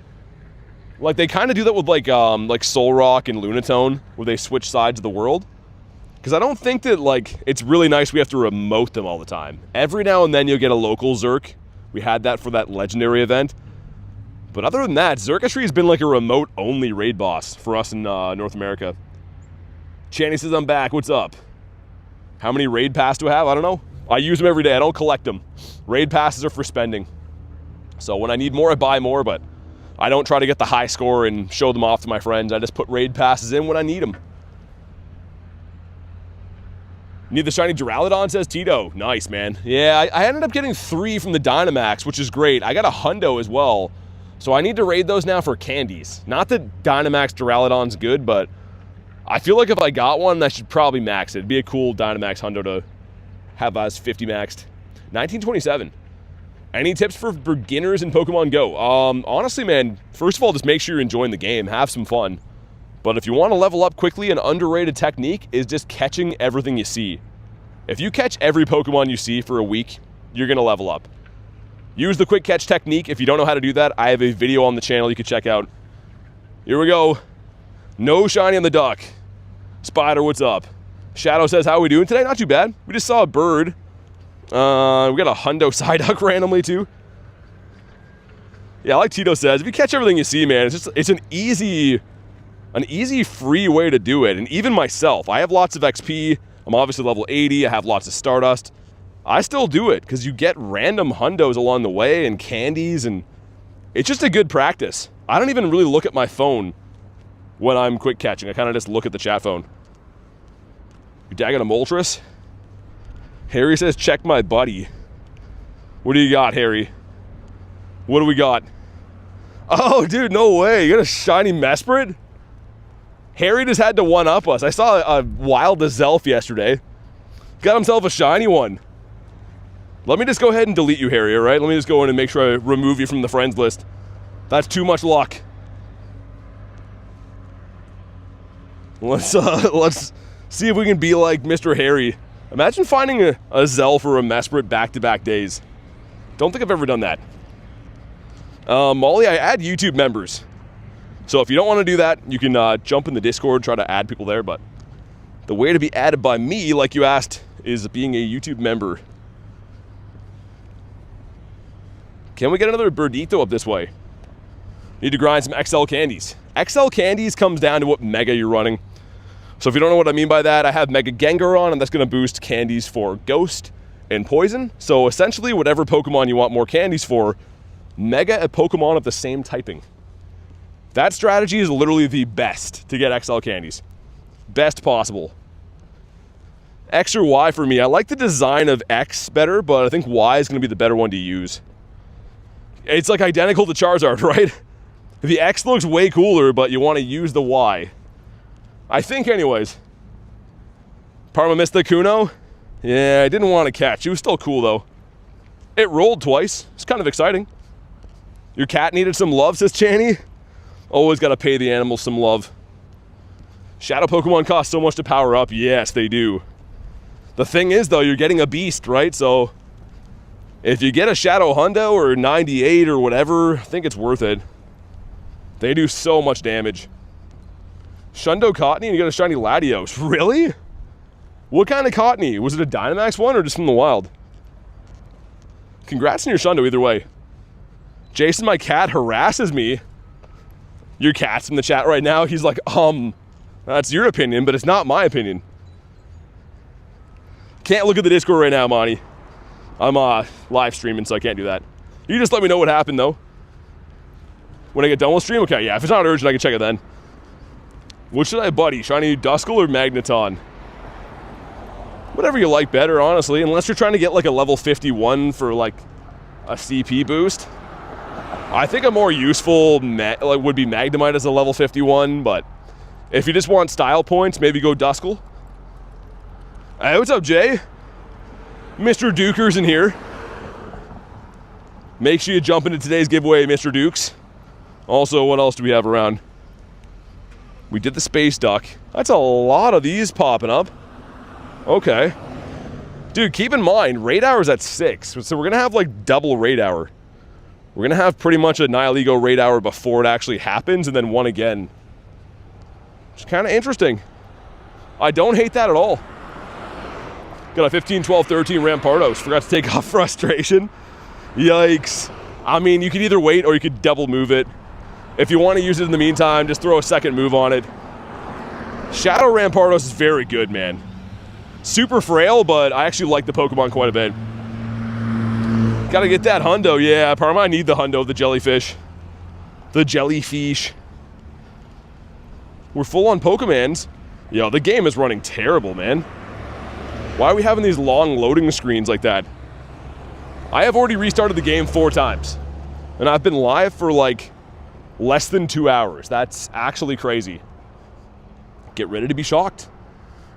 Like they kind of do that with like Solrock and Lunatone, where they switch sides of the world. Because I don't think that like it's really nice we have to remote them all the time. Every now and then you'll get a local Zerk. We had that for that legendary event. But other than that, Xurkitree has been like a remote-only raid boss for us in North America. Channy says I'm back. What's up? How many raid passes do I have? I don't know. I use them every day. I don't collect them. Raid passes are for spending. So when I need more, I buy more, but I don't try to get the high score and show them off to my friends. I just put raid passes in when I need them. Need the shiny Duraludon, says Tito. Nice, man. Yeah, I ended up getting 3 from the Dynamax, which is great. I got a hundo as well. So I need to raid those now for candies. Not that Dynamax Duraludon's good, but I feel like if I got one, I should probably max it. It'd be a cool Dynamax hundo to have as 50 maxed. 1927. Any tips for beginners in Pokemon Go? Honestly, man, first of all, just make sure you're enjoying the game. Have some fun. But if you want to level up quickly, an underrated technique is just catching everything you see. If you catch every Pokemon you see for a week, you're going to level up. Use the quick catch technique. If you don't know how to do that, I have a video on the channel you can check out. Here we go. No shiny on the duck. Spider, what's up? Shadow says, how are we doing today? Not too bad. We just saw a bird. We got a hundo Psyduck randomly too. Yeah, like Tito says, if you catch everything you see, man, it's an easy free way to do it. And even myself, I have lots of XP. I'm obviously level 80. I have lots of Stardust. I still do it because you get random hundos along the way and candies, and it's just a good practice. I don't even really look at my phone when I'm quick catching. I kind of just look at the chat phone. You dagging a Moltres? Harry says, check my buddy. What do you got, Harry? What do we got? Oh, dude, no way. You got a shiny Mesprit? Harry just had to one-up us. I saw a wild Zelf yesterday. Got himself a shiny one. Let me just go ahead and delete you, Harry, all right? Let me just go in and make sure I remove you from the friends list. That's too much luck. Let's see if we can be like Mr. Harry. Imagine finding a Zelf or a Mesprit back-to-back days. Don't think I've ever done that. Molly, I add YouTube members. So if you don't want to do that, you can jump in the Discord, try to add people there. But the way to be added by me, like you asked, is being a YouTube member. Can we get another Birdito up this way? Need to grind some XL candies. XL candies comes down to what mega you're running. So if you don't know what I mean by that, I have Mega Gengar on, and that's going to boost candies for Ghost and Poison. So essentially, whatever Pokemon you want more candies for, mega a Pokemon of the same typing. That strategy is literally the best to get XL candies. Best possible. X or Y for me. I like the design of X better, but I think Y is going to be the better one to use. It's like identical to Charizard, right? The X looks way cooler, but you want to use the Y. I think anyways. Parma missed the Kuno. Yeah, I didn't want to catch. It was still cool though. It rolled twice. It's kind of exciting. Your cat needed some love, says Channy. Always got to pay the animals some love. Shadow Pokemon cost so much to power up. Yes, they do. The thing is though, you're getting a beast, right? So if you get a Shadow Hundo or 98 or whatever, I think it's worth it. They do so much damage. Shundo Cottony and you got a shiny Latios. Really? What kind of Cottony? Was it a Dynamax one or just from the wild? Congrats on your Shundo either way. Jason, my cat harasses me. Your cat's in the chat right now. He's like, that's your opinion, but it's not my opinion. Can't look at the Discord right now, Monty. I'm live streaming, so I can't do that. You just let me know what happened, though. When I get done with stream? Okay, yeah, if it's not urgent, I can check it then. What should I buddy? Shiny Duskull or Magneton? Whatever you like better, honestly. Unless you're trying to get like a level 51 for like a CP boost. I think a more useful would be Magnemite as a level 51, but if you just want style points, maybe go Duskull. Hey, what's up, Jay? Mr. Dukers in here. Make sure you jump into today's giveaway, Mr. Dukes. Also, what else do we have around? We did the Space Duck. That's a lot of these popping up. Okay. Dude, keep in mind, Raid Hour's at 6, so we're going to have like double Raid Hour. We're going to have pretty much a Nihilego Raid Hour before it actually happens, and then one again. It's kind of interesting. I don't hate that at all. Got a 15, 12, 13 Rampardos. Forgot to take off Frustration. Yikes. I mean, you could either wait or you could double move it. If you want to use it in the meantime, just throw a second move on it. Shadow Rampardos is very good, man. Super frail, but I actually like the Pokemon quite a bit. Gotta get that Hundo. Yeah, Parma, I need the Hundo, the jellyfish. The jellyfish. We're full on Pokemans. Yo, the game is running terrible, man. Why are we having these long loading screens like that? I have already restarted the game 4 times. And I've been live for like less than 2 hours. That's actually crazy. Get ready to be shocked.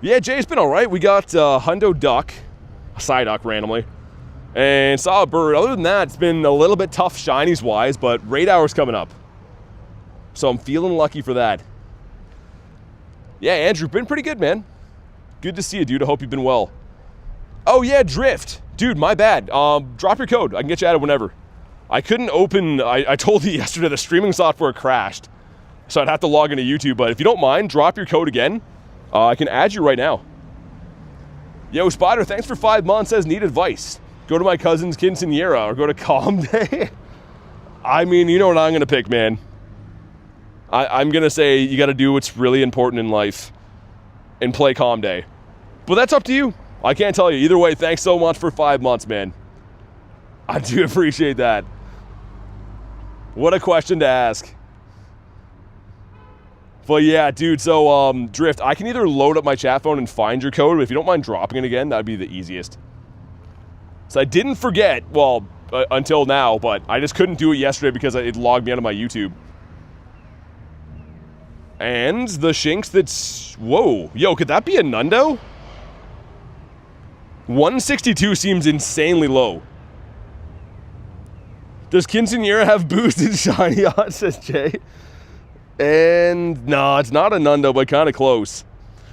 Yeah, Jay's been all right. We got Hundo Duck, a Psyduck randomly, and saw a bird. Other than that, it's been a little bit tough shinies-wise, but Raid Hour's coming up. So I'm feeling lucky for that. Yeah, Andrew, been pretty good, man. Good to see you, dude. I hope you've been well. Oh, yeah, Drift. Dude, my bad. Drop your code. I can get you added whenever. I couldn't open... I told you yesterday the streaming software crashed, so I'd have to log into YouTube. But if you don't mind, drop your code again. I can add you right now. Yo, Spider, thanks for 5 months. Says, need advice. Go to my cousin's quinceanera or go to Calm Day. I mean, you know what I'm going to pick, man. I'm going to say you got to do what's really important in life and play Calm Day. But that's up to you. I can't tell you. Either way, thanks so much for 5 months, man. I do appreciate that. What a question to ask. But yeah, dude, so Drift, I can either load up my chat phone and find your code, but if you don't mind dropping it again, that'd be the easiest. So I didn't forget, well, until now, but I just couldn't do it yesterday because it logged me out of my YouTube. And the Shinx that's... Whoa. Yo, could that be a Nundo? 162 seems insanely low. Does Quinceanera have boosted shiny odds, says Jay? And no, it's not a Nundo, but kind of close.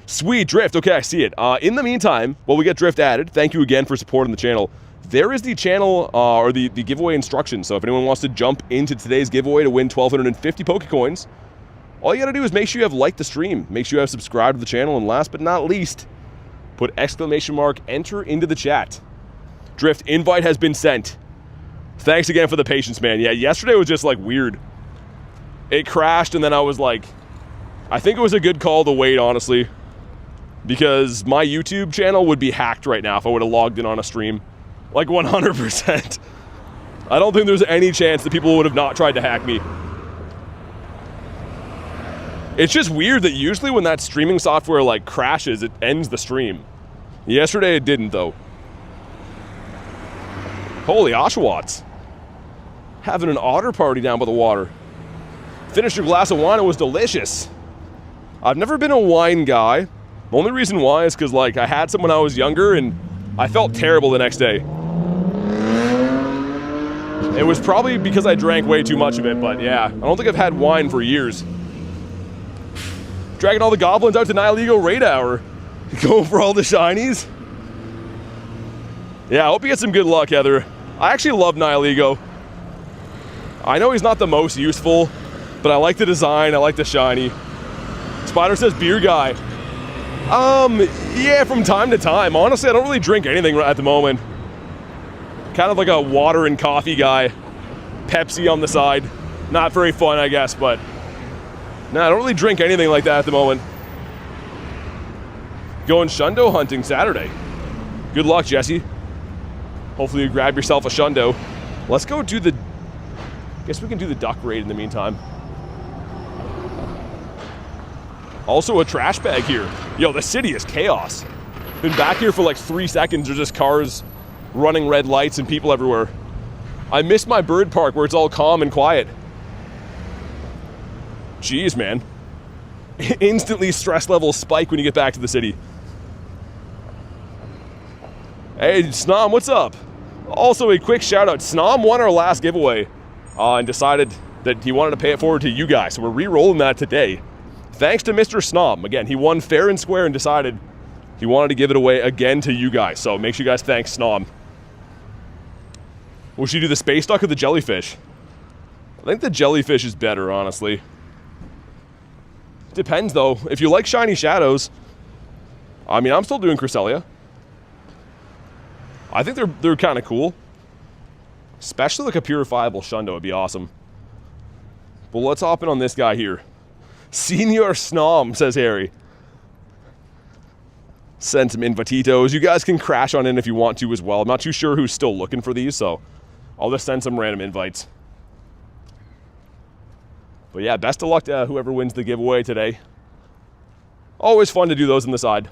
Sweet, Drift. Okay, I see it. In the meantime, while we get Drift added, thank you again for supporting the channel. There is the channel, or the giveaway instructions. So if anyone wants to jump into today's giveaway to win 1,250 Pokecoins, all you gotta do is make sure you have liked the stream, make sure you have subscribed to the channel, and last but not least, put exclamation mark, enter into the chat. Drift, invite has been sent. Thanks again for the patience, man. Yeah, yesterday was just like weird. It crashed and then I was like, I think it was a good call to wait, honestly, because my YouTube channel would be hacked right now if I would have logged in on a stream. Like 100%. I don't think there's any chance that people would have not tried to hack me. It's just weird that usually when that streaming software like crashes, it ends the stream. Yesterday it didn't though. Holy Oshawotts. Having an otter party down by the water. Finished your glass of wine, it was delicious. I've never been a wine guy. The only reason why is because like I had some when I was younger and I felt terrible the next day. It was probably because I drank way too much of it, but yeah, I don't think I've had wine for years. Dragging all the goblins out to Nihilego Raid Hour. Going for all the shinies. Yeah, I hope you get some good luck, Heather. I actually love Nihilego. I know he's not the most useful, but I like the design, I like the shiny. Spider says beer guy. Yeah, from time to time. Honestly, I don't really drink anything at the moment. Kind of like a water and coffee guy. Pepsi on the side. Not very fun, I guess, but no, I don't really drink anything like that at the moment. Going Shundo hunting Saturday. Good luck, Jesse. Hopefully you grab yourself a Shundo. Let's go do the... Guess we can do the duck raid in the meantime. Also a trash bag here. Yo, the city is chaos. Been back here for like 3 seconds. There's just cars running red lights and people everywhere. I miss my bird park where it's all calm and quiet. Jeez, man. Instantly stress levels spike when you get back to the city. Hey, Snom, what's up? Also, a quick shout out. Snom won our last giveaway and decided that he wanted to pay it forward to you guys. So we're re-rolling that today. Thanks to Mr. Snom. Again, he won fair and square and decided he wanted to give it away again to you guys. So make sure you guys thank Snom. Will she do the space duck or the jellyfish? I think the jellyfish is better, honestly. Depends, though. If you like shiny shadows, I mean, I'm still doing Cresselia. I think they're kind of cool. Especially like a purifiable Shundo would be awesome. Well, let's hop in on this guy here. Senior Snom, says Harry. Send some invititos. You guys can crash on in if you want to as well. I'm not too sure who's still looking for these, so I'll just send some random invites. But yeah, best of luck to whoever wins the giveaway today. Always fun to do those on the side.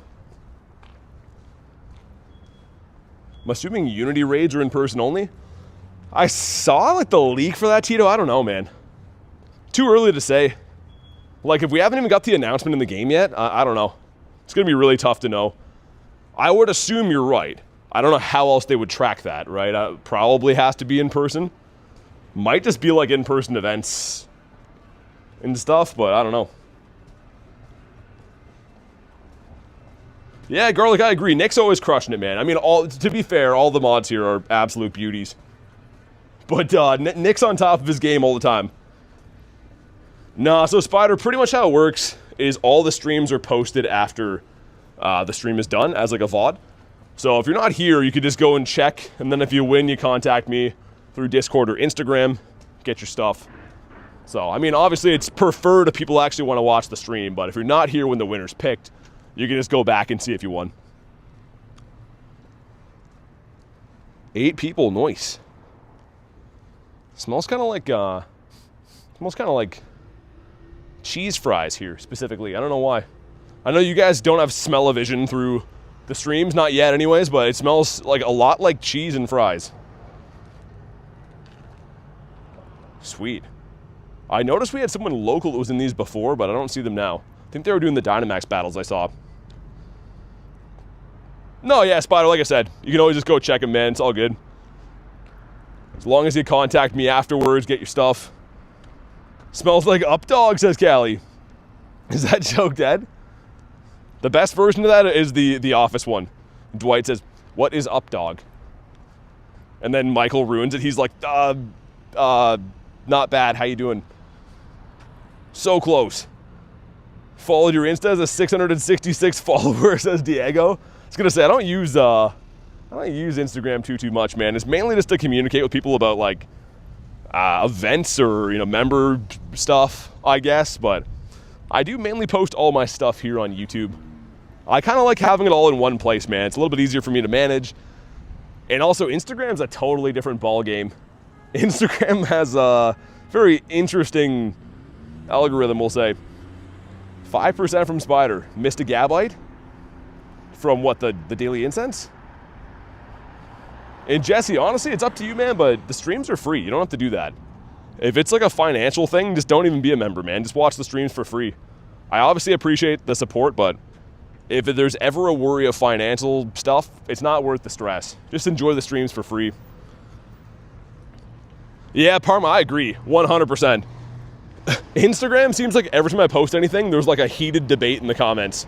I'm assuming Unity raids are in person only. I saw like the leak for that, Tito. I don't know, man. Too early to say. Like, if we haven't even got the announcement in the game yet, I don't know. It's going to be really tough to know. I would assume you're right. I don't know how else they would track that, right? Probably has to be in person. Might just be like in-person events and stuff, but I don't know. Yeah, Garlic, I agree. Nick's always crushing it, man. I mean, to be fair, all the mods here are absolute beauties. But Nick's on top of his game all the time. Nah, so Spider, pretty much how it works is all the streams are posted after the stream is done as like a VOD. So if you're not here, you could just go and check, and then if you win, you contact me through Discord or Instagram, get your stuff. So, I mean, obviously it's preferred if people actually want to watch the stream, but if you're not here when the winner's picked, you can just go back and see if you won. 8 people, nice. Smells kind of like cheese fries here, specifically. I don't know why. I know you guys don't have smell-o-vision through the streams, not yet anyways, but it smells like a lot like cheese and fries. Sweet. I noticed we had someone local that was in these before, but I don't see them now. I think they were doing the Dynamax battles I saw. No, yeah, Spider, like I said, you can always just go check them, man. It's all good. As long as you contact me afterwards, get your stuff. Smells like Updog, says Callie. Is that joke dead? The best version of that is the Office one. Dwight says, "What is Updog?" And then Michael ruins it. He's like, not bad. How you doing? So close. Followed your Insta as a 666 follower, says Diego. I was gonna say I don't use Instagram too much, man. It's mainly just to communicate with people about like events or member stuff, I guess. But I do mainly post all my stuff here on YouTube. I kind of like having it all in one place, man. It's a little bit easier for me to manage. And also, Instagram's a totally different ball game. Instagram has a very interesting algorithm, we'll say. 5% from Spider. Missed a Gabite? From what, the Daily Incense? And Jesse, honestly, it's up to you, man, but the streams are free. You don't have to do that. If it's like a financial thing, just don't even be a member, man. Just watch the streams for free. I obviously appreciate the support, but if there's ever a worry of financial stuff, it's not worth the stress. Just enjoy the streams for free. Yeah, Parma, I agree. 100%. Instagram seems like every time I post anything, there's like a heated debate in the comments.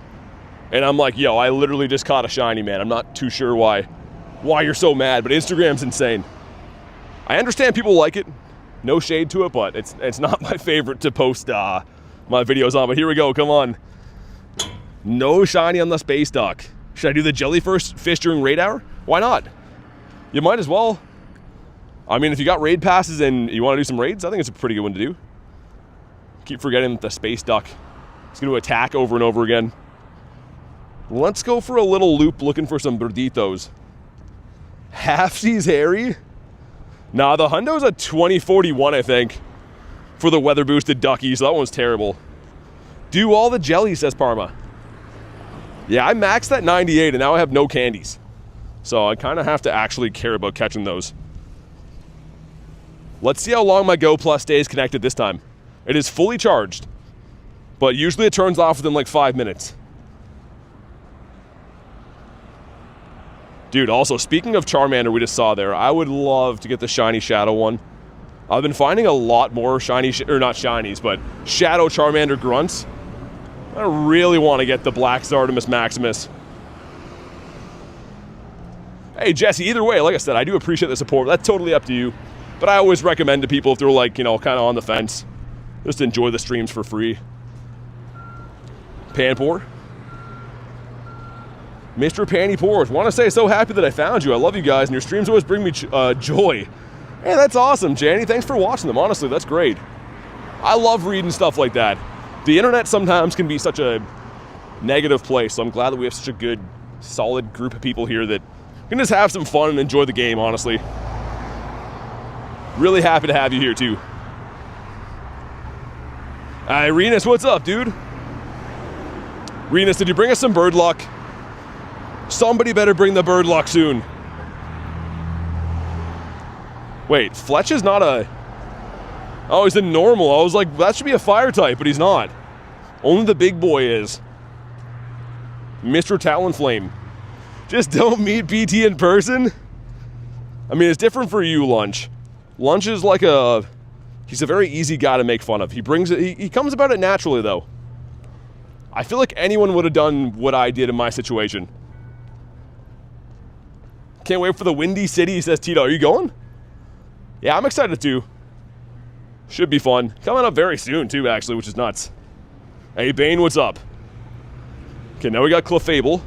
And I'm like, yo, I literally just caught a shiny, man. I'm not too sure why you're so mad, but Instagram's insane. I understand people like it. No shade to it, but it's not my favorite to post my videos on. But here we go, come on. No shiny on the Space Duck. Should I do the jellyfish during raid hour? Why not? You might as well. I mean, if you got raid passes and you want to do some raids, I think it's a pretty good one to do. Keep forgetting that the Space Duck is going to attack over and over again. Let's go for a little loop looking for some birditos. Halfsies Harry? Nah, the hundo's a 2041, I think, for the weather boosted ducky, so that one's terrible. Do all the jellies, says Parma. Yeah, I maxed that 98 and now I have no candies. So I kind of have to actually care about catching those. Let's see how long my Go Plus stays connected this time. It is fully charged, but usually it turns off within like 5 minutes. Dude, also, speaking of Charmander we just saw there, I would love to get the shiny Shadow one. I've been finding a lot more shiny, or not shinies, but Shadow Charmander grunts. I really want to get the Black Zardomus Maximus. Hey, Jesse, either way, like I said, I do appreciate the support. That's totally up to you. But I always recommend to people if they're like, kind of on the fence, just enjoy the streams for free. Panpour. Mr. Panty Pours, want to say so happy that I found you. I love you guys, and your streams always bring me joy. Hey, that's awesome, Janny. Thanks for watching them. Honestly, that's great. I love reading stuff like that. The internet sometimes can be such a negative place, so I'm glad that we have such a good, solid group of people here that can just have some fun and enjoy the game, honestly. Really happy to have you here, too. Renus, what's up, dude? Renus, did you bring us some bird luck? Somebody better bring the bird luck soon. Wait, Fletch is not a... Oh, he's a normal. I was like, that should be a fire type, but he's not. Only the big boy is. Mr. Talonflame. Just don't meet BT in person? I mean, it's different for you, Lunch. Lunch is like a... He's a very easy guy to make fun of. He brings it... He comes about it naturally, though. I feel like anyone would have done what I did in my situation. Can't wait for the Windy City, says Tito. Are you going? Yeah, I'm excited too. Should be fun. Coming up very soon too, actually, which is nuts. Hey, Bane, what's up? Okay, now we got Clefable,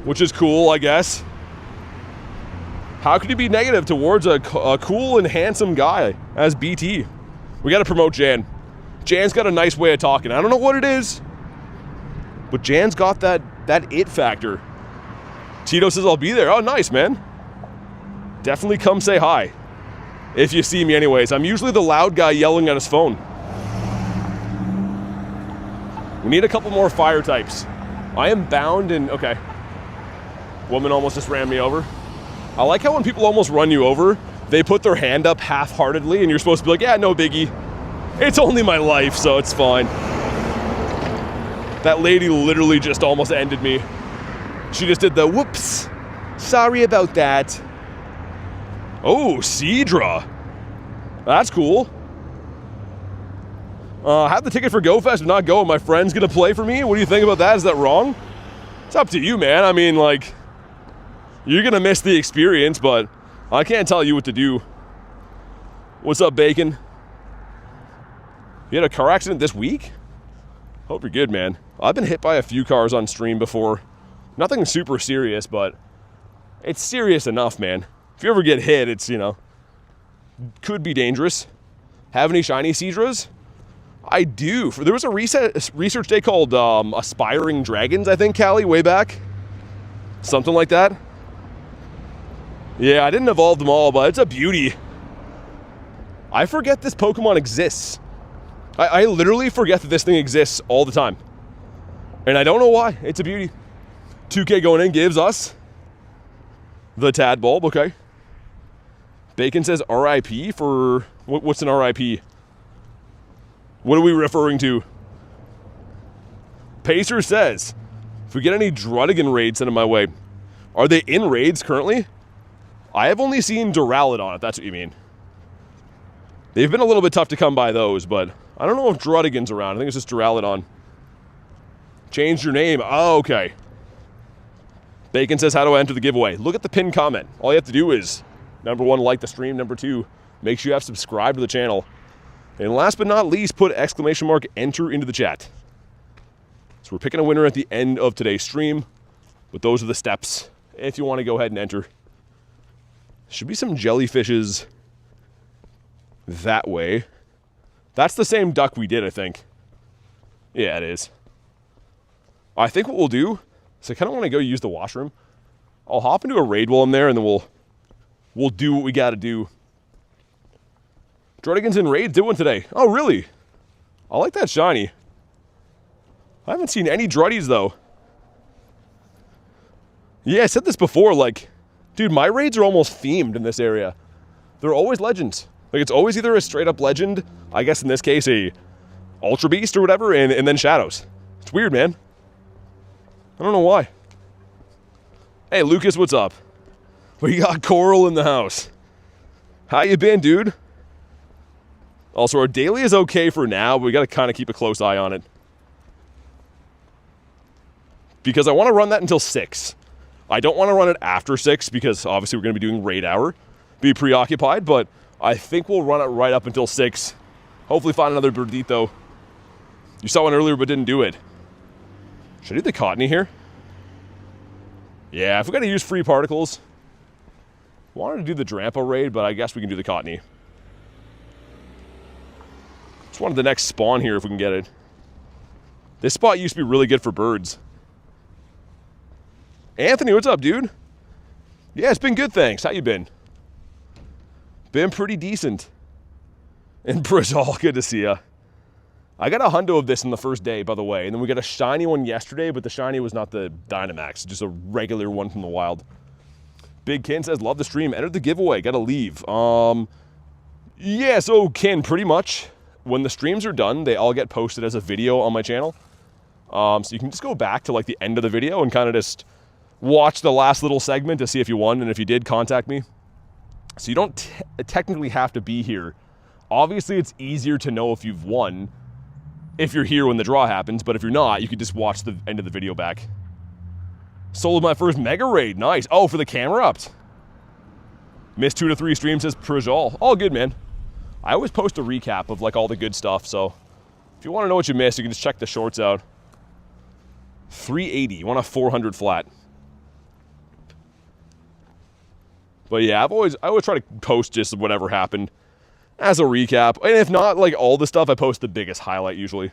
which is cool, I guess. How could you be negative towards a cool and handsome guy as BT? We got to promote Jan. Jan's got a nice way of talking. I don't know what it is, but Jan's got that it factor. Tito says I'll be there. Oh, nice, man. Definitely come say hi. If you see me anyways. I'm usually the loud guy yelling at his phone. We need a couple more fire types. I am bound in... Okay. Woman almost just ran me over. I like how when people almost run you over, they put their hand up half-heartedly and you're supposed to be like, yeah, no biggie. It's only my life, so it's fine. That lady literally just almost ended me. She just did the whoops. Sorry about that. Oh, Seadra. That's cool. I have the ticket for GoFest, but not going. My friend's gonna play for me. What do you think about that? Is that wrong? It's up to you, man. I mean, like, you're gonna miss the experience, but I can't tell you what to do. What's up, Bacon? You had a car accident this week? Hope you're good, man. I've been hit by a few cars on stream before. Nothing super serious, but it's serious enough, man. If you ever get hit, it's, you know, could be dangerous. Have any shiny Seadras? I do. There was a research day called Aspiring Dragons, I think, Callie, way back. Something like that. Yeah, I didn't evolve them all, but it's a beauty. I forget this Pokemon exists. I literally forget that this thing exists all the time. And I don't know why. It's a beauty. 2K going in gives us the Tadbulb, okay. Bacon says RIP for... What's an RIP? What are we referring to? Pacer says, if we get any Druddigan raids sent in my way, are they in raids currently? I have only seen Duraludon, if that's what you mean. They've been a little bit tough to come by those, but I don't know if Druddigan's around. I think it's just Duraludon. Changed your name. Oh, okay. Bacon says, how do I enter the giveaway? Look at the pinned comment. All you have to do is, number 1, like the stream. Number 2, make sure you have subscribed to the channel. And last but not least, put ! enter into the chat. So we're picking a winner at the end of today's stream. But those are the steps if you want to go ahead and enter. Should be some jellyfishes that way. That's the same duck we did, I think. Yeah, it is. I think what we'll do, so I kind of want to go use the washroom. I'll hop into a raid while I'm there, and then we'll do what we got to do. Druddigan's in raids doing today. Oh, really? I like that shiny. I haven't seen any Druddies, though. Yeah, I said this before, like, dude, my raids are almost themed in this area. They're always legends. Like, it's always either a straight-up legend, I guess in this case a Ultra Beast or whatever, and then Shadows. It's weird, man. I don't know why. Hey, Lucas, what's up? We got Coral in the house. How you been, dude? Also, our daily is okay for now, but we got to kind of keep a close eye on it. Because I want to run that until 6. I don't want to run it after 6 because obviously we're going to be doing Raid Hour. Be preoccupied, but I think we'll run it right up until 6. Hopefully find another Birdito. You saw one earlier but didn't do it. Should I do the Cottony here? Yeah, if we got to use free particles. Wanted to do the Drampa raid, but I guess we can do the Cottony. Just wanted the next spawn here if we can get it. This spot used to be really good for birds. Anthony, what's up, dude? Yeah, it's been good, thanks. How you been? Been pretty decent. And Brizal, good to see ya. I got a hundo of this in the first day, by the way, and then we got a shiny one yesterday, but the shiny was not the Dynamax, just a regular one from the wild. Big Ken says, love the stream, entered the giveaway, gotta leave. Yeah, so Ken, pretty much, when the streams are done, they all get posted as a video on my channel. So you can just go back to like the end of the video and kind of just watch the last little segment to see if you won, and if you did, contact me. So you don't technically have to be here. Obviously, it's easier to know if you've won if you're here when the draw happens, but if you're not, you could just watch the end of the video back. Sold my first Mega Raid. Nice. Oh, for the camera ups. Missed 2 to 3 streams, says Prajal. All good, man. I always post a recap of like all the good stuff, so if you want to know what you missed, you can just check the shorts out. 380. You want a 400 flat. But yeah, I always try to post just whatever happened as a recap. And if not, like all the stuff, I post the biggest highlight usually.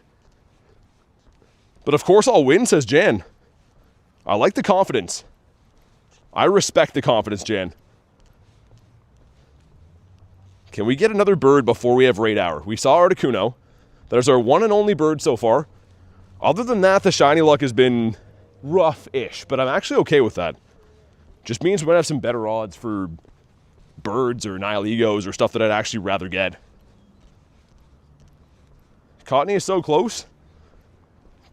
But of course I'll win, says Jan. I like the confidence. I respect the confidence, Jan. Can we get another bird before we have Raid Hour? We saw Articuno. There's our one and only bird so far. Other than that, the shiny luck has been rough-ish, but I'm actually okay with that. Just means we might have some better odds for birds or Nihilegos or stuff that I'd actually rather get. Cotney is so close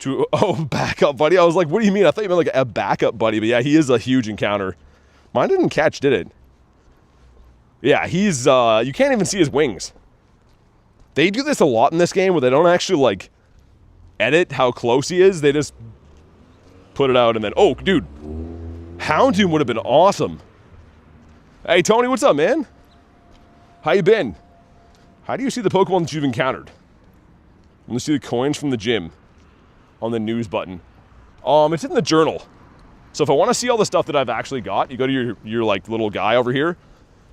to... Oh, backup buddy. I was like, what do you mean? I thought you meant like a backup buddy, but yeah, he is a huge encounter. Mine didn't catch, did it? Yeah, he's... you can't even see his wings. They do this a lot in this game where they don't actually, like, edit how close he is. They just put it out and then... Oh, dude. Houndoom would have been awesome. Hey, Tony, what's up, man? How you been? How do you see the Pokemon that you've encountered? I'm going to see the coins from the gym on the news button. It's in the journal. So if I want to see all the stuff that I've actually got, you go to your like, little guy over here.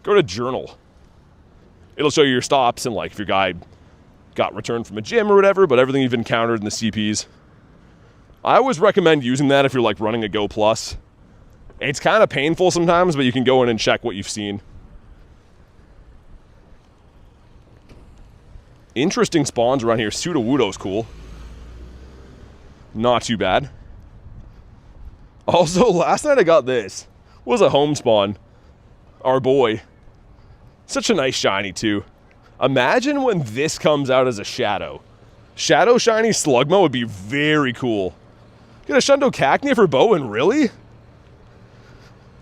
Go to journal. It'll show you your stops and like if your guy got returned from a gym or whatever, but everything you've encountered in the CPs. I always recommend using that if you're like running a Go Plus. It's kind of painful sometimes, but you can go in and check what you've seen. Interesting spawns around here. Sudowoodo's cool. Not too bad. Also, last night I got this. Was a home spawn. Our boy. Such a nice shiny, too. Imagine when this comes out as a Shadow. Shadow shiny Slugma would be very cool. Get a Shadow Cacnea for Bowen, really?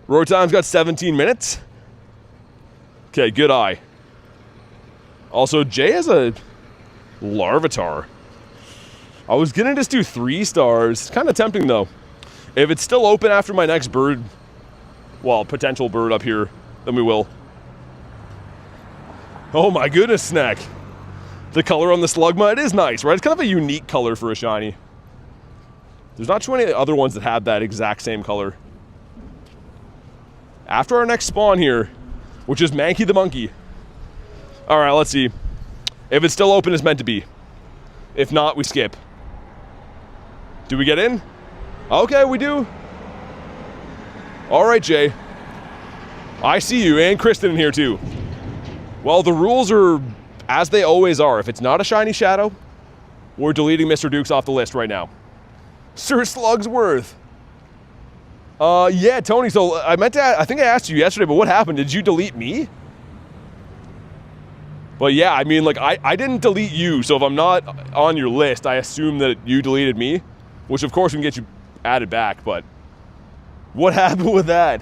Road time's got 17 minutes. Okay, good eye. Also, Jay has a Larvitar. I was gonna just do 3 stars. Kind of tempting, though. If it's still open after my next bird, well, potential bird up here, then we will. Oh my goodness, Snack. The color on the Slugma, it is nice, right? It's kind of a unique color for a shiny. There's not too many other ones that have that exact same color. After our next spawn here, which is Mankey the Monkey. All right, let's see. If it's still open, it's meant to be. If not, we skip. Do we get in? Okay, we do. All right, Jay. I see you, and Kristen in here too. Well, the rules are as they always are. If it's not a shiny Shadow, we're deleting Mr. Dukes off the list right now. Sir Slugsworth. Yeah, Tony, so I think I asked you yesterday, but what happened? Did you delete me? But yeah, I mean, like, I didn't delete you, so if I'm not on your list, I assume that you deleted me, which of course we can get you added back, but what happened with that?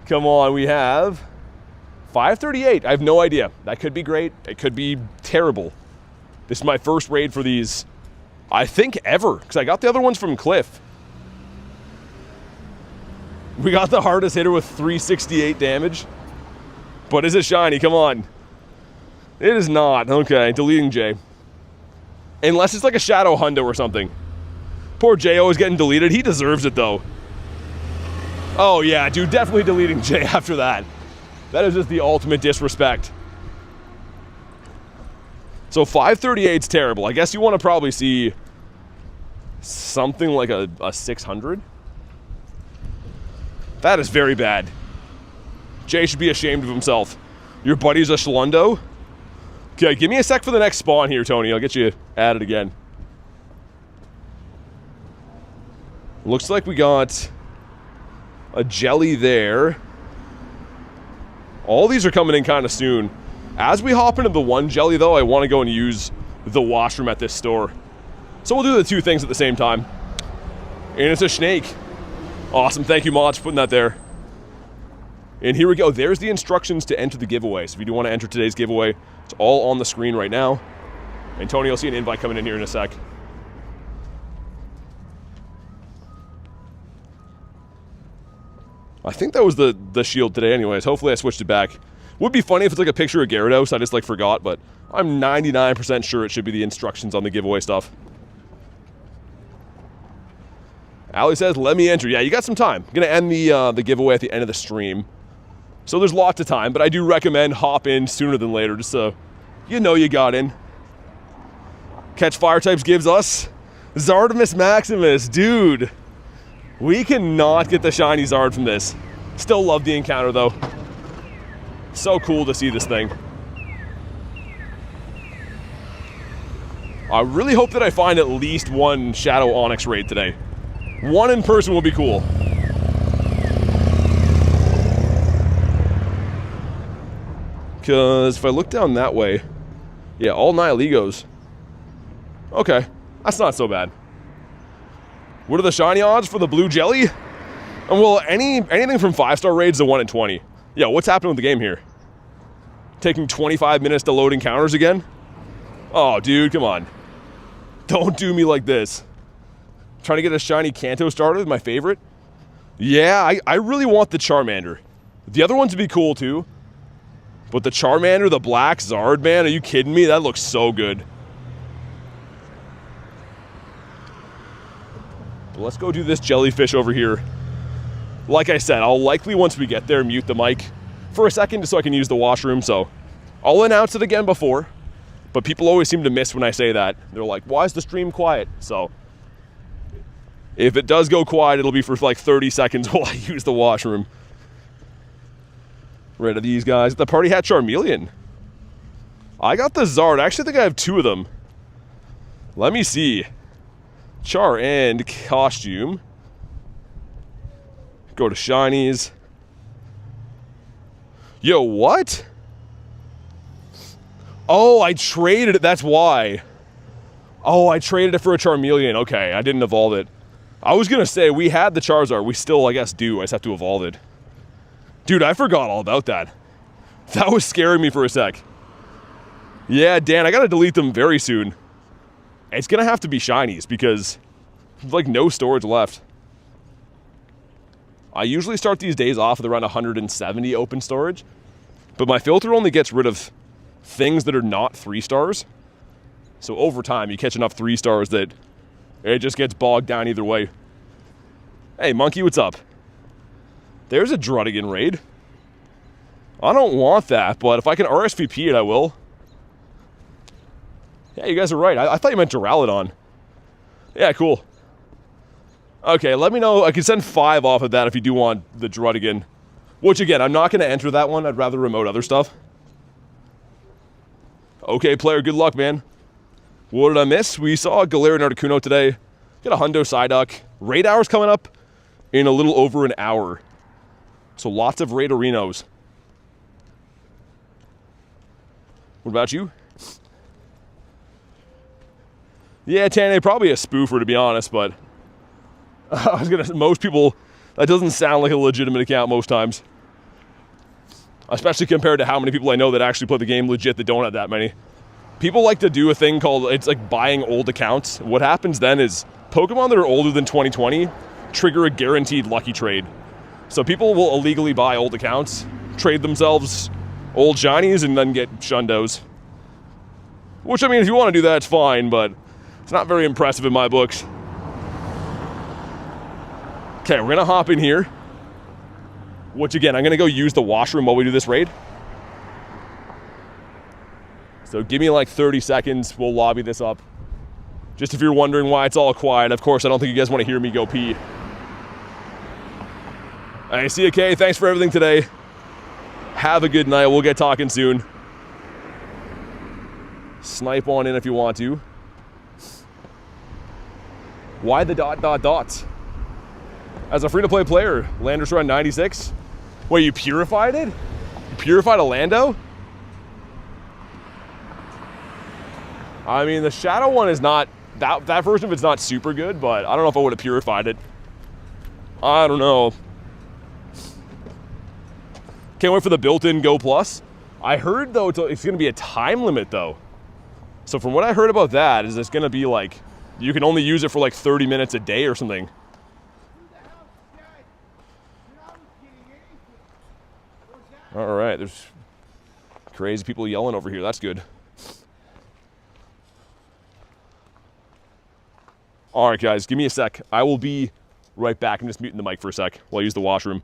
Come on, we have 538. I have no idea. That could be great. It could be terrible. This is my first raid for these, I think, ever, because I got the other ones from Cliff. We got the hardest hitter with 368 damage. But is it shiny? Come on. It is not. Okay, deleting Jay. Unless it's like a Shadow Hundo or something. Poor J.O. is getting deleted. He deserves it, though. Oh, yeah, dude, definitely deleting Jay after that. That is just the ultimate disrespect. So 538's terrible. I guess you want to probably see something like a 600. That is very bad. Jay should be ashamed of himself. Your buddy's a Schlundo? Okay, give me a sec for the next spawn here, Tony. I'll get you added again. Looks like we got a jelly there. All these are coming in kind of soon. As we hop into the one jelly, though, I want to go and use the washroom at this store. So we'll do the 2 things at the same time. And it's a snake. Awesome. Thank you, Mods, for putting that there. And here we go. There's the instructions to enter the giveaway. So if you do want to enter today's giveaway, it's all on the screen right now. And Tony, you'll see an invite coming in here in a sec. I think that was the shield today anyways. Hopefully I switched it back. Would be funny if it's like a picture of Gyarados. I just like forgot, but I'm 99% sure it should be the instructions on the giveaway stuff. Ali says, let me enter. Yeah, you got some time. I'm going to end the giveaway at the end of the stream. So there's lots of time, but I do recommend hop in sooner than later just so you know you got in. Catch Fire types gives us Zardomus Maximus. Dude, we cannot get the shiny Zard from this. Still love the encounter though. So cool to see this thing. I really hope that I find at least one Shadow Onyx raid today. One in person will be cool. Because if I look down that way, yeah, all Nihilegos. Okay, that's not so bad. What are the shiny odds for the blue jelly? And well, anything from 5-star raids to 1 in 20. Yeah, what's happening with the game here? Taking 25 minutes to load encounters again? Oh, dude, come on. Don't do me like this. Trying to get a shiny Kanto starter, my favorite. Yeah, I really want the Charmander. The other ones would be cool too. But the Charmander, the black Zard, man, are you kidding me? That looks so good. But let's go do this jellyfish over here. Like I said, I'll likely, once we get there, mute the mic for a second just so I can use the washroom. So I'll announce it again before. But people always seem to miss when I say that. They're like, why is the stream quiet? So if it does go quiet, it'll be for like 30 seconds while I use the washroom. Rid of these guys. The party hat Charmeleon. I got the Zard. I actually think I have 2 of them. Let me see. Char and costume. Go to shinies. Yo, what? Oh, I traded it. That's why. Oh, I traded it for a Charmeleon. Okay, I didn't evolve it. I was going to say, we had the Charizard. We still, I guess, do. I just have to evolve it. Dude, I forgot all about that. That was scaring me for a sec. Yeah, Dan, I got to delete them very soon. It's going to have to be shinies because there's like no storage left. I usually start these days off with around 170 open storage, but my filter only gets rid of things that are not 3 stars. So over time, you catch enough 3 stars that it just gets bogged down either way. Hey, Monkey, what's up? There's a Druddigan raid. I don't want that, but if I can RSVP it, I will. Yeah, you guys are right. I thought you meant Duraludon. Yeah, cool. Okay, let me know. I can send 5 off of that if you do want the Druddigan. Which, again, I'm not going to enter that one. I'd rather remote other stuff. Okay, player, good luck, man. What did I miss? We saw a Galarian Articuno today. Got a Hundo Psyduck. Raid hour's coming up in a little over an hour. So lots of Raid Arenos. What about you? Yeah, Tane, probably a spoofer to be honest, but I was gonna. Most people, that doesn't sound like a legitimate account most times. Especially compared to how many people I know that actually play the game legit that don't have that many. People like to do a thing called, it's like buying old accounts. What happens then is Pokemon that are older than 2020 trigger a guaranteed lucky trade. So people will illegally buy old accounts, trade themselves old shinies, and then get shundos. Which, I mean, if you want to do that, it's fine, but it's not very impressive in my books. Okay, we're going to hop in here. Which, again, I'm going to go use the washroom while we do this raid. So give me like 30 seconds. We'll lobby this up. Just if you're wondering why it's all quiet, of course, I don't think you guys want to hear me go pee. Hey, CK, thanks for everything today. Have a good night. We'll get talking soon. Snipe on in if you want to. Why the ... As a free-to-play player, Landorus around 96. Wait, you purified it? You purified a Lando? I mean, the Shadow one is not... That version of it's not super good, but I don't know if I would have purified it. I don't know. Can't wait for the built-in Go Plus. I heard, though, it's going to be a time limit, though. So from what I heard about that is it's going to be like, you can only use it for like 30 minutes a day or something. All right, there's crazy people yelling over here. That's good. All right, guys, give me a sec. I will be right back. I'm just muting the mic for a sec while I use the washroom.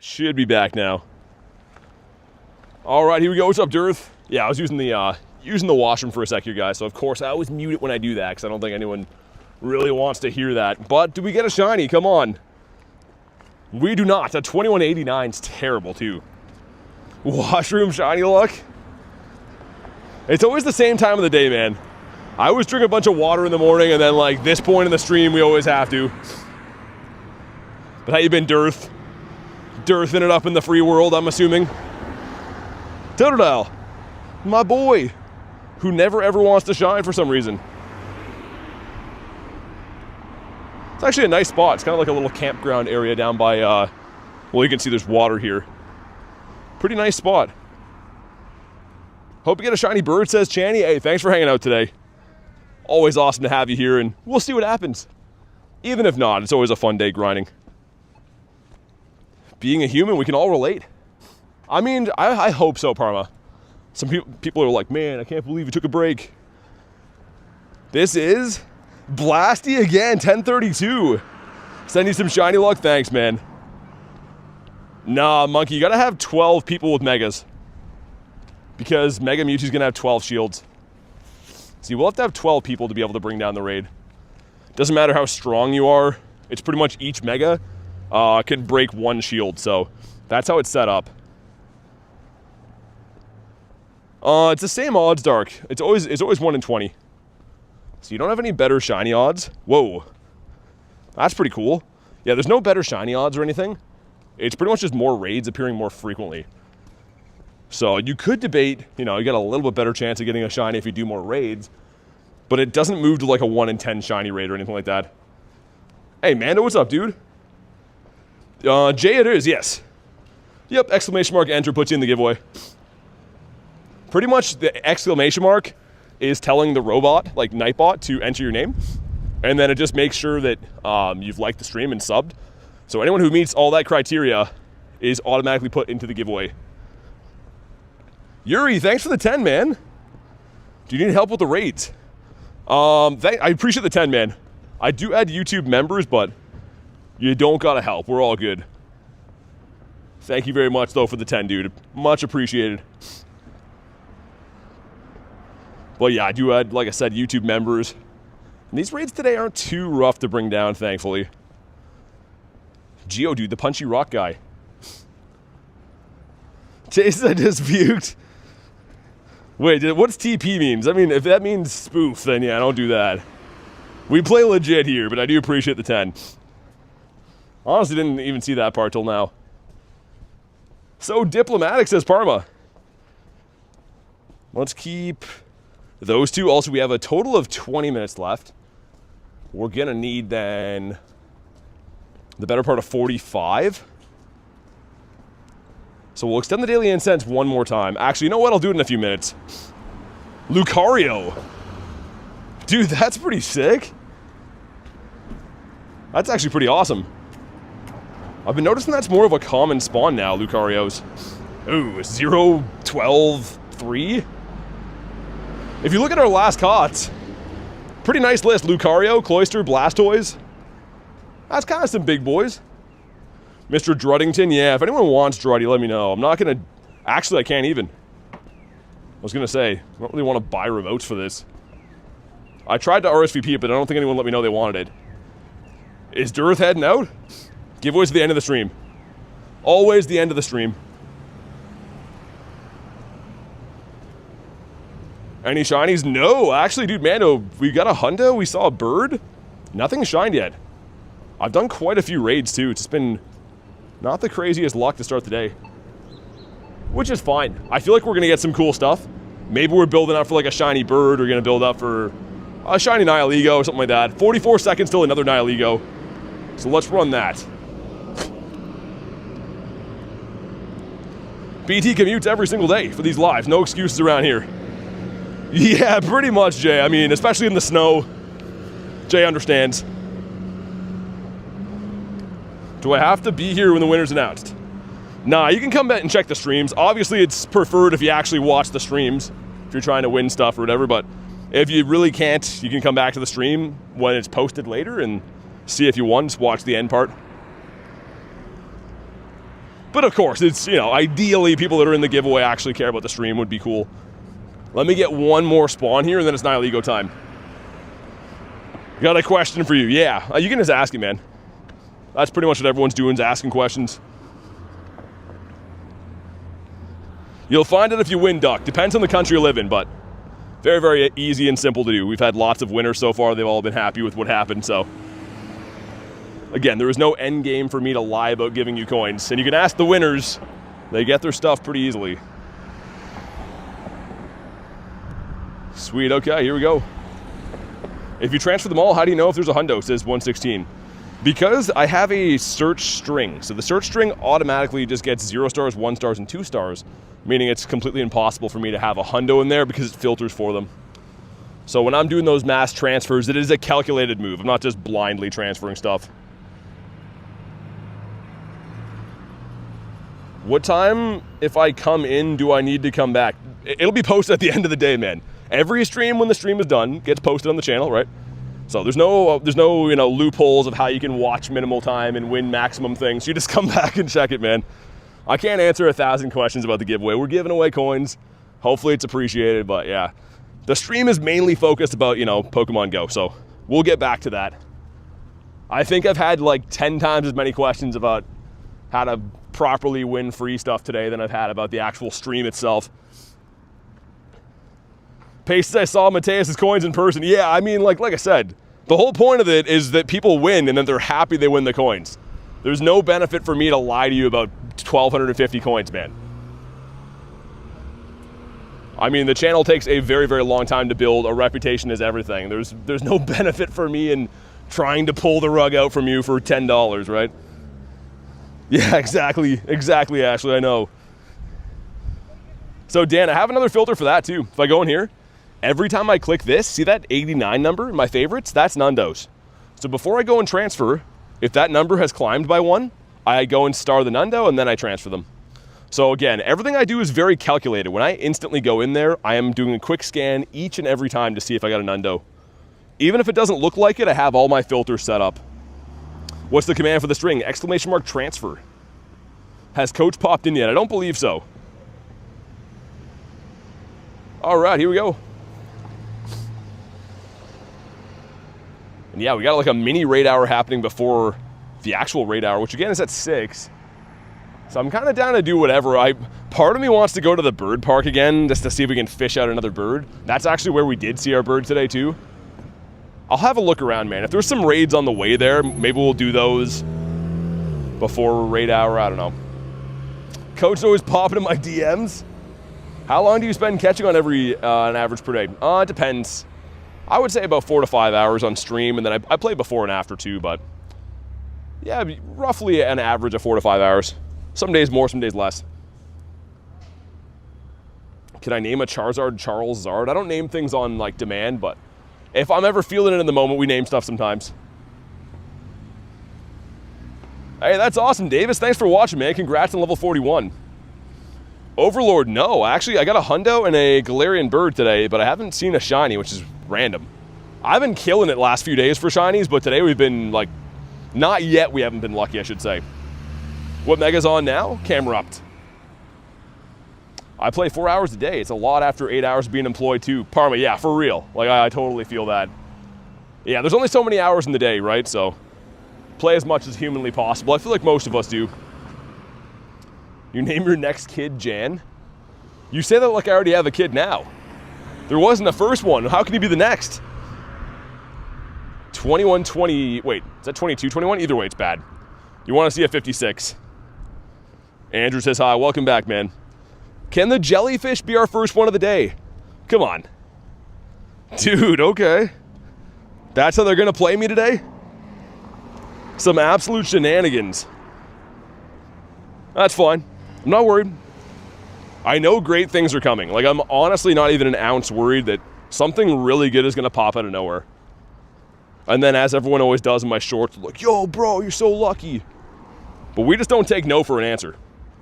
Should be back now. All right, here we go. What's up, Dirth? Yeah, I was using the washroom for a sec here, guys. So of course I always mute it when I do that because I don't think anyone really wants to hear that. But do we get a shiny? Come on. We do not. A 2189 is terrible too. Washroom shiny luck. It's always the same time of the day, man. I always drink a bunch of water in the morning, and then like this point in the stream, we always have to. But how you been, Dirth? Dirthing it up in the free world, I'm assuming. Totodile, my boy, who never ever wants to shine for some reason. It's actually a nice spot. It's kind of like a little campground area down by, well, you can see there's water here. Pretty nice spot. Hope you get a shiny bird, says Channy. Hey, thanks for hanging out today. Always awesome to have you here, and we'll see what happens. Even if not, it's always a fun day grinding. Being a human, we can all relate. I mean, I hope so, Parma. Some people are like, man, I can't believe you took a break. This is Blasty again, 1032. Send you some shiny luck, thanks, man. Nah, Monkey, you gotta have 12 people with megas. Because Mega Mewtwo's gonna have 12 shields. See, we'll have to have 12 people to be able to bring down the raid. Doesn't matter how strong you are. It's pretty much each mega can break one shield, so that's how it's set up. It's the same odds, Dark. It's always 1 in 20. So you don't have any better shiny odds. Whoa. That's pretty cool. Yeah, there's no better shiny odds or anything. It's pretty much just more raids appearing more frequently. So you could debate, you know, you got a little bit better chance of getting a shiny if you do more raids, but it doesn't move to like a 1 in 10 shiny raid or anything like that. Hey, Mando, what's up, dude? Jay, it is, yes. Yep, exclamation mark enter puts you in the giveaway. Pretty much the exclamation mark is telling the robot, like Nightbot, to enter your name. And then it just makes sure that you've liked the stream and subbed. So anyone who meets all that criteria is automatically put into the giveaway. Yuri, thanks for the 10, man. Do you need help with the raids? I appreciate the 10, man. I do add YouTube members, but you don't gotta help. We're all good. Thank you very much, though, for the 10, dude. Much appreciated. But yeah, I do add, like I said, YouTube members. And these raids today aren't too rough to bring down, thankfully. Geodude, the punchy rock guy. Jason, I just puked. Wait, what's TP means? I mean, if that means spoof, then yeah, don't do that. We play legit here, but I do appreciate the 10. Honestly, didn't even see that part till now. So diplomatic, says Parma. Let's keep those two. Also, we have a total of 20 minutes left. We're going to need then the better part of 45. So we'll extend the daily incense one more time. Actually, you know what? I'll do it in a few minutes. Lucario. Dude, that's pretty sick. That's actually pretty awesome. I've been noticing that's more of a common spawn now, Lucarios. Ooh, 0, 12, 3. If you look at our last COTS, pretty nice list. Lucario, Cloyster, Blastoise. That's kind of some big boys. Mr. Druddington, yeah, if anyone wants Druddy, let me know. I'm not going to... Actually, I can't even. I was going to say, I don't really want to buy remotes for this. I tried to RSVP it, but I don't think anyone let me know they wanted it. Is Durth heading out? Giveaways at the end of the stream. Always the end of the stream. Any shinies? No, actually, dude, Mando, we got a hundo, we saw a bird. Nothing shined yet. I've done quite a few raids, too. It's been not the craziest luck to start the day. Which is fine. I feel like we're going to get some cool stuff. Maybe we're building up for like a shiny bird. We're going to build up for a shiny Nihilego or something like that. 44 seconds till another Nihilego. So let's run that. BT commutes every single day for these lives. No excuses around here. Yeah, pretty much, Jay. I mean, especially in the snow. Jay understands. Do I have to be here when the winner's announced? Nah, you can come back and check the streams. Obviously, it's preferred if you actually watch the streams, if you're trying to win stuff or whatever, but if you really can't, you can come back to the stream when it's posted later and see if you won. Just watch the end part. But of course, it's, you know, ideally people that are in the giveaway actually care about the stream would be cool. Let me get one more spawn here and then it's Nihilego time. Got a question for you. Yeah, you can just ask it, man. That's pretty much what everyone's doing, is asking questions. You'll find it if you win, Duck. Depends on the country you live in, but very, very easy and simple to do. We've had lots of winners so far. They've all been happy with what happened, so. Again, there is no end game for me to lie about giving you coins. And you can ask the winners. They get their stuff pretty easily. Sweet, okay, here we go. If you transfer them all, how do you know if there's a hundo, says 116. Because I have a search string. So the search string automatically just gets 0 stars, 1 stars, and 2 stars. Meaning it's completely impossible for me to have a hundo in there because it filters for them. So when I'm doing those mass transfers, it is a calculated move. I'm not just blindly transferring stuff. What time, if I come in, do I need to come back? It'll be posted at the end of the day, man. Every stream, when the stream is done, gets posted on the channel, right? So there's no you know, loopholes of how you can watch minimal time and win maximum things. You just come back and check it, man. I can't answer 1,000 questions about the giveaway. We're giving away coins. Hopefully it's appreciated, but yeah. The stream is mainly focused about, you know, Pokemon Go, so we'll get back to that. I think I've had like 10 times as many questions about how to properly win free stuff today than I've had about the actual stream itself. Pastes, I saw Mateus's coins in person. Yeah, I mean, like I said, the whole point of it is that people win and then they're happy they win the coins. There's no benefit for me to lie to you about 1,250 coins, man. I mean, the channel takes a very, very long time to build. A reputation is everything. There's no benefit for me in trying to pull the rug out from you for $10, right? Yeah, exactly, Ashley, I know. So Dan, I have another filter for that too. If I go in here, every time I click this, see that 89 number in my favorites? That's Nundos. So before I go and transfer, if that number has climbed by 1, I go and star the Nundo and then I transfer them. So again, everything I do is very calculated. When I instantly go in there, I am doing a quick scan each and every time to see if I got a Nundo. Even if it doesn't look like it, I have all my filters set up. What's the command for the string? Exclamation mark transfer. Has coach popped in yet? I don't believe so. All right, here we go. And yeah, we got like a mini raid hour happening before the actual raid hour, which again is at 6. So I'm kind of down to do whatever. Part of me wants to go to the bird park again just to see if we can fish out another bird. That's actually where we did see our bird today too. I'll have a look around, man. If there's some raids on the way there, maybe we'll do those before raid hour. I don't know. Coach is always popping in my DMs. How long do you spend catching on an average per day? It depends. I would say about 4 to 5 hours on stream, and then I play before and after too, but yeah, roughly an average of 4 to 5 hours. Some days more, some days less. Can I name a Charizard Charles Zard? I don't name things on like demand, but if I'm ever feeling it in the moment, we name stuff sometimes. Hey, that's awesome, Davis. Thanks for watching, man. Congrats on level 41. Overlord, no. Actually, I got a hundo and a Galarian bird today, but I haven't seen a shiny, which is random. I've been killing it last few days for shinies, but today we've been like, not yet we haven't been lucky, I should say. What mega's on now? Camerupt. I play 4 hours a day. It's a lot after 8 hours of being employed too. Parma, yeah, for real. Like, I totally feel that. Yeah, there's only so many hours in the day, right? So play as much as humanly possible. I feel like most of us do. You name your next kid Jan? You say that like I already have a kid now. There wasn't a first one. How can you be the next? 21, 20, wait, is that 22, 21? Either way, it's bad. You want to see a 56. Andrew says hi, welcome back, man. Can the jellyfish be our first one of the day? Come on. Dude, okay. That's how they're gonna play me today? Some absolute shenanigans. That's fine. I'm not worried. I know great things are coming. Like, I'm honestly not even an ounce worried that something really good is gonna pop out of nowhere. And then, as everyone always does in my shorts, like, yo, bro, you're so lucky. But we just don't take no for an answer.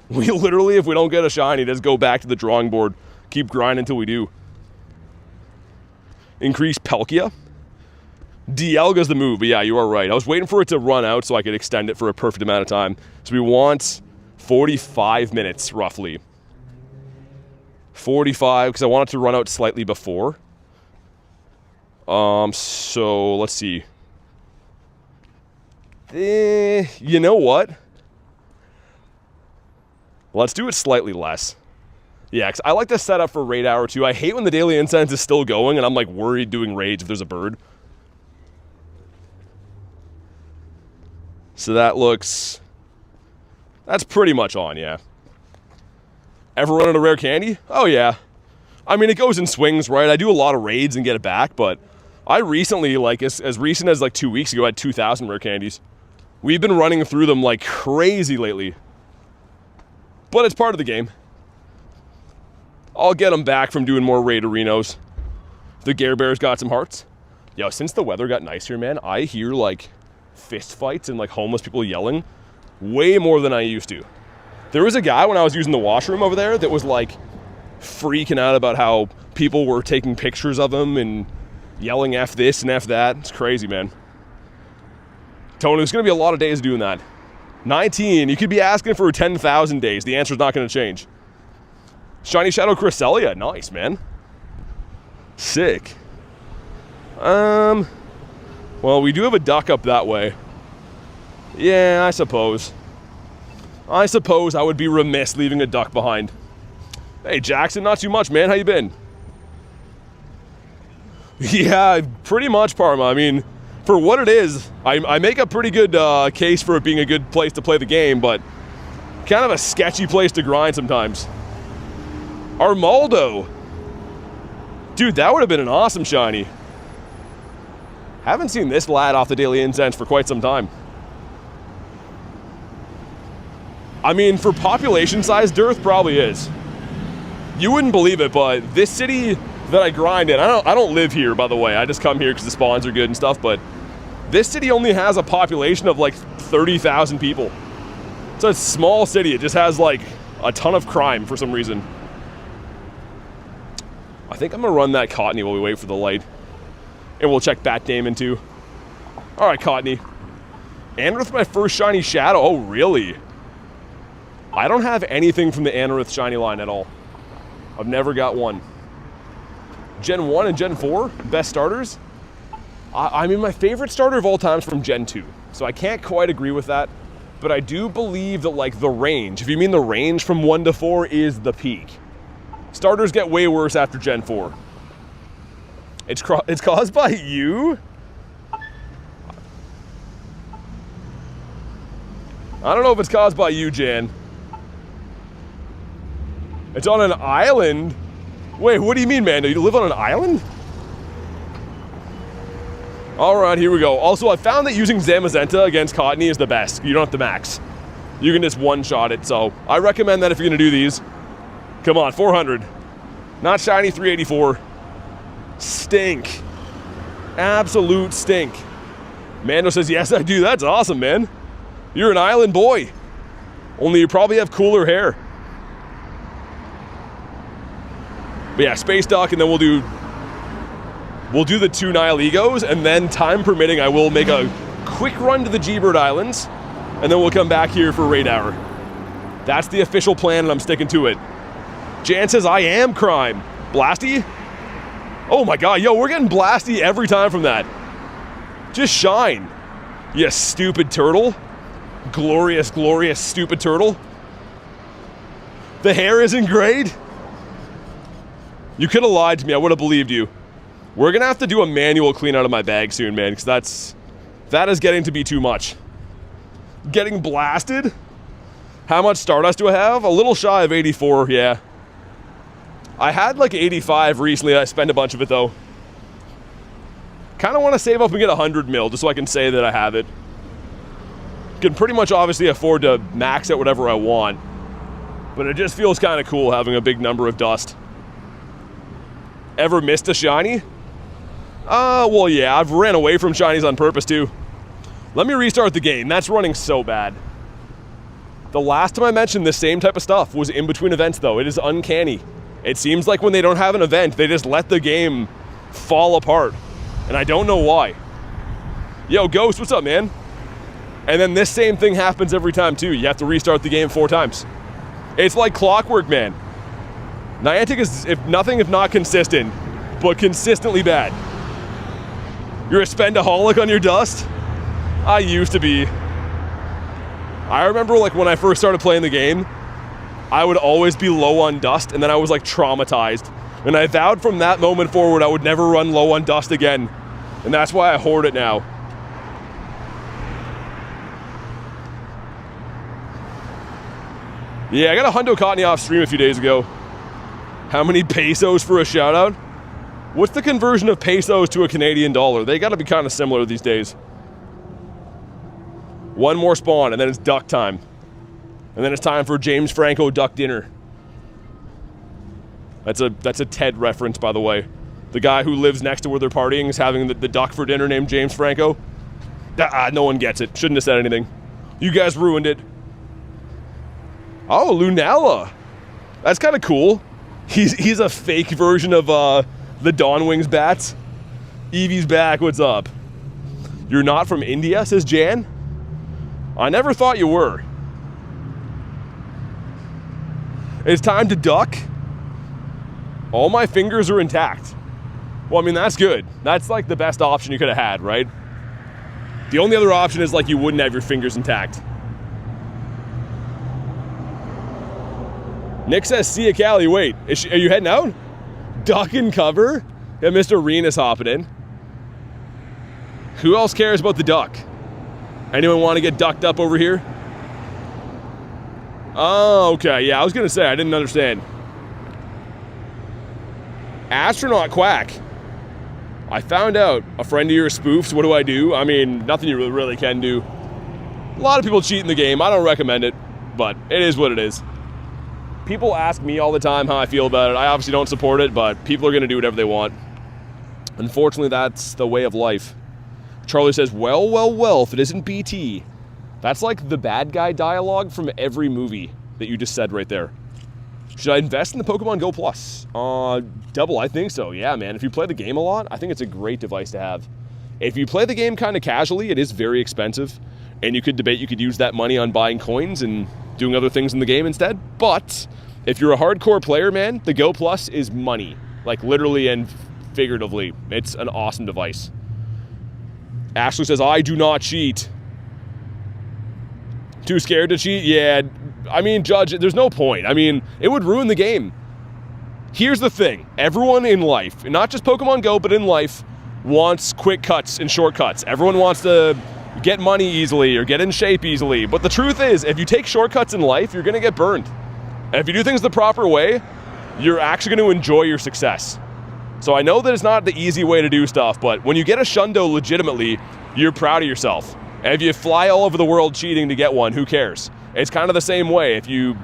We literally, if we don't get a shiny, just go back to the drawing board, keep grinding until we do. Increase Palkia. Dialga's the move, but yeah, you are right. I was waiting for it to run out so I could extend it for a perfect amount of time. So we want 45 minutes, roughly. 45, because I want it to run out slightly before. So, let's see. You know what? Let's do it slightly less. Yeah, because I like to set up for raid hour too. I hate when the daily incense is still going and I'm like worried doing raids if there's a bird. So that's pretty much on, yeah. Ever run out of rare candy? Oh yeah. I mean, it goes in swings, right? I do a lot of raids and get it back, but I recently, like as recent as like 2 weeks ago, I had 2,000 rare candies. We've been running through them like crazy lately. But it's part of the game. I'll get them back from doing more raid arenos. The Gare Bears got some hearts. Yo, since the weather got nice here, man, I hear like fist fights and like homeless people yelling way more than I used to. There was a guy when I was using the washroom over there that was like freaking out about how people were taking pictures of him and yelling F this and F that. It's crazy, man. Tony, there's going to be a lot of days doing that. 19, you could be asking for 10,000 days. The answer's not going to change. Shiny Shadow Cresselia, nice, man. Sick. Well, we do have a duck up that way. Yeah, I suppose I would be remiss leaving a duck behind. Hey, Jackson, not too much, man. How you been? Yeah, pretty much, Parma. I mean, for what it is, I make a pretty good case for it being a good place to play the game, but kind of a sketchy place to grind sometimes. Armaldo. Dude, that would have been an awesome shiny. Haven't seen this lad off the daily incense for quite some time. I mean, for population size, Dearth probably is. You wouldn't believe it, but this city that I grind in, I don't live here, by the way. I just come here because the spawns are good and stuff, but this city only has a population of like 30,000 people. It's a small city. It just has like a ton of crime for some reason. I think I'm gonna run that Cottony while we wait for the light. And we'll check Bat Damon too. All right, Cottony. Anorith, my first shiny Shadow. Oh, really? I don't have anything from the Anorith shiny line at all. I've never got one. Gen 1 and Gen 4, best starters? I mean, my favorite starter of all time is from Gen 2, so I can't quite agree with that. But I do believe that, like, the range, if you mean the range from 1 to 4, is the peak. Starters get way worse after Gen 4. It's caused by you? I don't know if it's caused by you, Jan. It's on an island? Wait, what do you mean, man? Do you live on an island? All right, here we go. Also, I found that using Zamazenta against Cottonee is the best. You don't have to max. You can just one-shot it, so I recommend that if you're going to do these. Come on, 400. Not shiny, 384. Stink. Absolute stink. Mando says, yes, I do. That's awesome, man. You're an island boy. Only you probably have cooler hair. But yeah, Space Duck, and then we'll do the 2 Nihilegos, and then, time permitting, I will make a quick run to the G-Bird Islands, and then we'll come back here for Raid Hour. That's the official plan, and I'm sticking to it. Jan says, I am crime. Blasty? Oh my god, yo, we're getting Blasty every time from that. Just shine. You stupid turtle. Glorious, glorious, stupid turtle. The hair isn't great. You could have lied to me, I would have believed you. We're gonna have to do a manual clean out of my bag soon, man, because that is getting to be too much. Getting blasted? How much Stardust do I have? A little shy of 84, yeah. I had like 85 recently, I spent a bunch of it though. Kinda wanna save up and get 100 mil, just so I can say that I have it. Can pretty much obviously afford to max out whatever I want. But it just feels kinda cool having a big number of dust. Ever missed a shiny? Well, yeah, I've ran away from shinies on purpose, too. Let me restart the game. That's running so bad. The last time I mentioned this same type of stuff was in between events, though. It is uncanny. It seems like when they don't have an event, they just let the game fall apart. And I don't know why. Yo, Ghost, what's up, man? And then this same thing happens every time, too. You have to restart the game 4 times. It's like clockwork, man. Niantic is, if not consistent, but consistently bad. You're a spendaholic on your dust? I used to be. I remember like when I first started playing the game, I would always be low on dust, and then I was like traumatized. And I vowed from that moment forward I would never run low on dust again. And that's why I hoard it now. Yeah, I got a hundo Cottonee off stream a few days ago. How many pesos for a shout out? What's the conversion of pesos to a Canadian dollar? They gotta be kind of similar these days. One more spawn, and then it's duck time. And then it's time for James Franco duck dinner. That's a TED reference, by the way. The guy who lives next to where they're partying is having the duck for dinner named James Franco. No one gets it. Shouldn't have said anything. You guys ruined it. Oh, Lunella. That's kind of cool. He's a fake version of the Dawn Wings bats. Eevee's back, what's up? You're not from India, says Jan? I never thought you were. It's time to duck. All my fingers are intact. Well, I mean, that's good. That's like the best option you could have had, right? The only other option is like you wouldn't have your fingers intact. Nick says, see ya, Callie. Wait, are you heading out? Duck and cover? Yeah, Mr. Reen is hopping in. Who else cares about the duck? Anyone want to get ducked up over here? Oh, okay. Yeah, I was going to say, I didn't understand. Astronaut Quack. I found out a friend of yours spoofs. What do I do? I mean, nothing you really can do. A lot of people cheat in the game. I don't recommend it, but it is what it is. People ask me all the time how I feel about it. I obviously don't support it, but people are going to do whatever they want. Unfortunately, that's the way of life. Charlie says, well, if it isn't BT. That's like the bad guy dialogue from every movie that you just said right there. Should I invest in the Pokemon GO Plus? Double, I think so. Yeah, man. If you play the game a lot, I think it's a great device to have. If you play the game kind of casually, it is very expensive. And you could debate you could use that money on buying coins and doing other things in the game instead. But if you're a hardcore player, man, the Go Plus is money. Like literally and figuratively. It's an awesome device. Ashley says, I do not cheat. Too scared to cheat? Yeah, I mean, Judge, there's no point. I mean, it would ruin the game. Here's the thing. Everyone in life, not just Pokemon Go, but in life, wants quick cuts and shortcuts. Everyone wants to get money easily or get in shape easily. But the truth is, if you take shortcuts in life, you're going to get burned. And if you do things the proper way, you're actually going to enjoy your success. So I know that it's not the easy way to do stuff, but when you get a Shundo legitimately, you're proud of yourself. And if you fly all over the world cheating to get one, who cares? It's kind of the same way. If you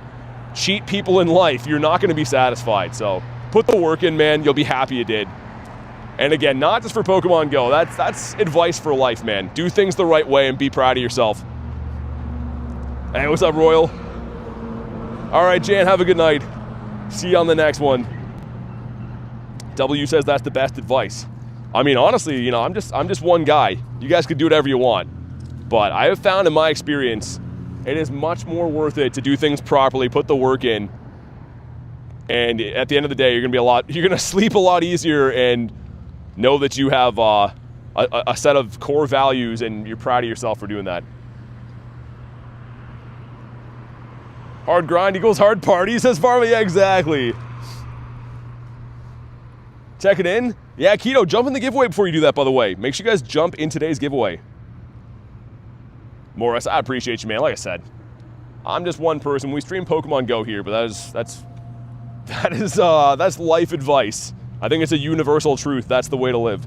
cheat people in life, you're not going to be satisfied. So put the work in, man. You'll be happy you did. And again, not just for Pokemon Go. That's advice for life, man. Do things the right way and be proud of yourself. Hey, what's up, Royal? All right, Jan, have a good night. See you on the next one. W says that's the best advice. I mean, honestly, you know, I'm just one guy. You guys can do whatever you want. But I have found in my experience, it is much more worth it to do things properly, put the work in. And at the end of the day, you're gonna sleep a lot easier and know that you have a set of core values and you're proud of yourself for doing that. Hard grind equals hard party, says Farley. Yeah, exactly. Check it in. Yeah, Keto, jump in the giveaway before you do that, by the way. Make sure you guys jump in today's giveaway. Morris, I appreciate you, man. Like I said, I'm just one person. We stream Pokemon Go here, but that's life advice. I think it's a universal truth. That's the way to live.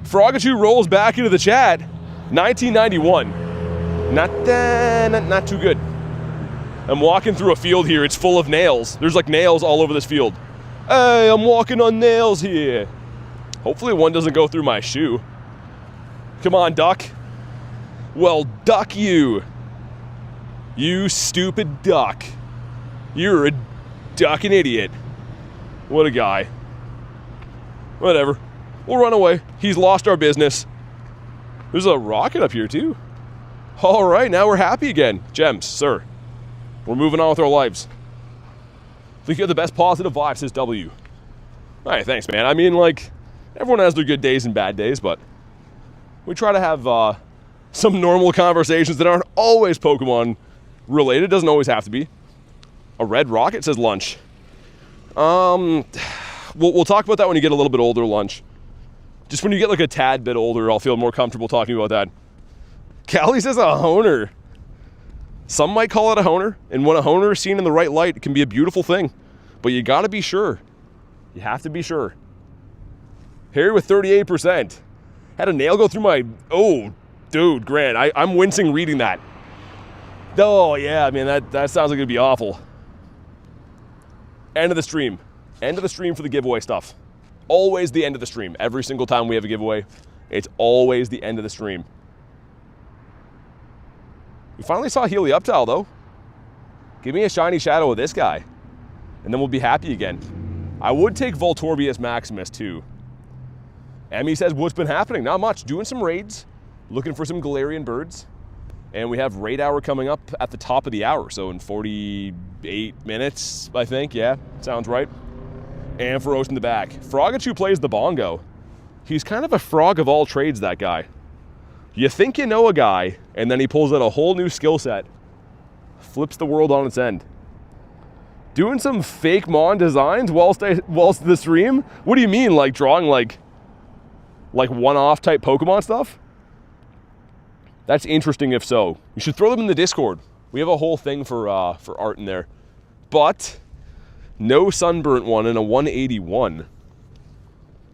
Frogachu rolls back into the chat. 1991. Not too good. I'm walking through a field here. It's full of nails. There's like nails all over this field. Hey, I'm walking on nails here. Hopefully one doesn't go through my shoe. Come on, duck. Well, duck you. You stupid duck. You're a ducking idiot. What a guy. Whatever. We'll run away. He's lost our business. There's a rocket up here, too. All right, now we're happy again. Gems, sir. We're moving on with our lives. Think you have the best positive vibes, says W. All right, thanks, man. I mean, like, everyone has their good days and bad days, but we try to have some normal conversations that aren't always Pokemon related. Doesn't always have to be. A red rocket, says Lunch. We'll talk about that when you get a little bit older, Lunch. Just when you get like a tad bit older, I'll feel more comfortable talking about that. Callie says a honer. Some might call it a honer, and when a honer is seen in the right light, it can be a beautiful thing. But you gotta be sure. You have to be sure. Harry with 38%. Had a nail go through my... Oh, dude, Grant, I'm wincing reading that. Oh, yeah, man, that sounds like it'd be awful. End of the stream. End of the stream for the giveaway stuff. Always the end of the stream. Every single time we have a giveaway, it's always the end of the stream. We finally saw Helioptile, though. Give me a shiny shadow of this guy, and then we'll be happy again. I would take Voltorbius Maximus, too. Emmy says, what's been happening? Not much. Doing some raids, looking for some Galarian birds, and we have raid hour coming up at the top of the hour, so in 48 minutes, I think. Yeah, sounds right. And Feroce in the back. Frogachu plays the bongo. He's kind of a frog of all trades, that guy. You think you know a guy, and then he pulls out a whole new skill set. Flips the world on its end. Doing some fake Mon designs whilst the stream? What do you mean, like drawing like one-off type Pokemon stuff? That's interesting if so. You should throw them in the Discord. We have a whole thing for art in there. But no sunburnt one and a 181.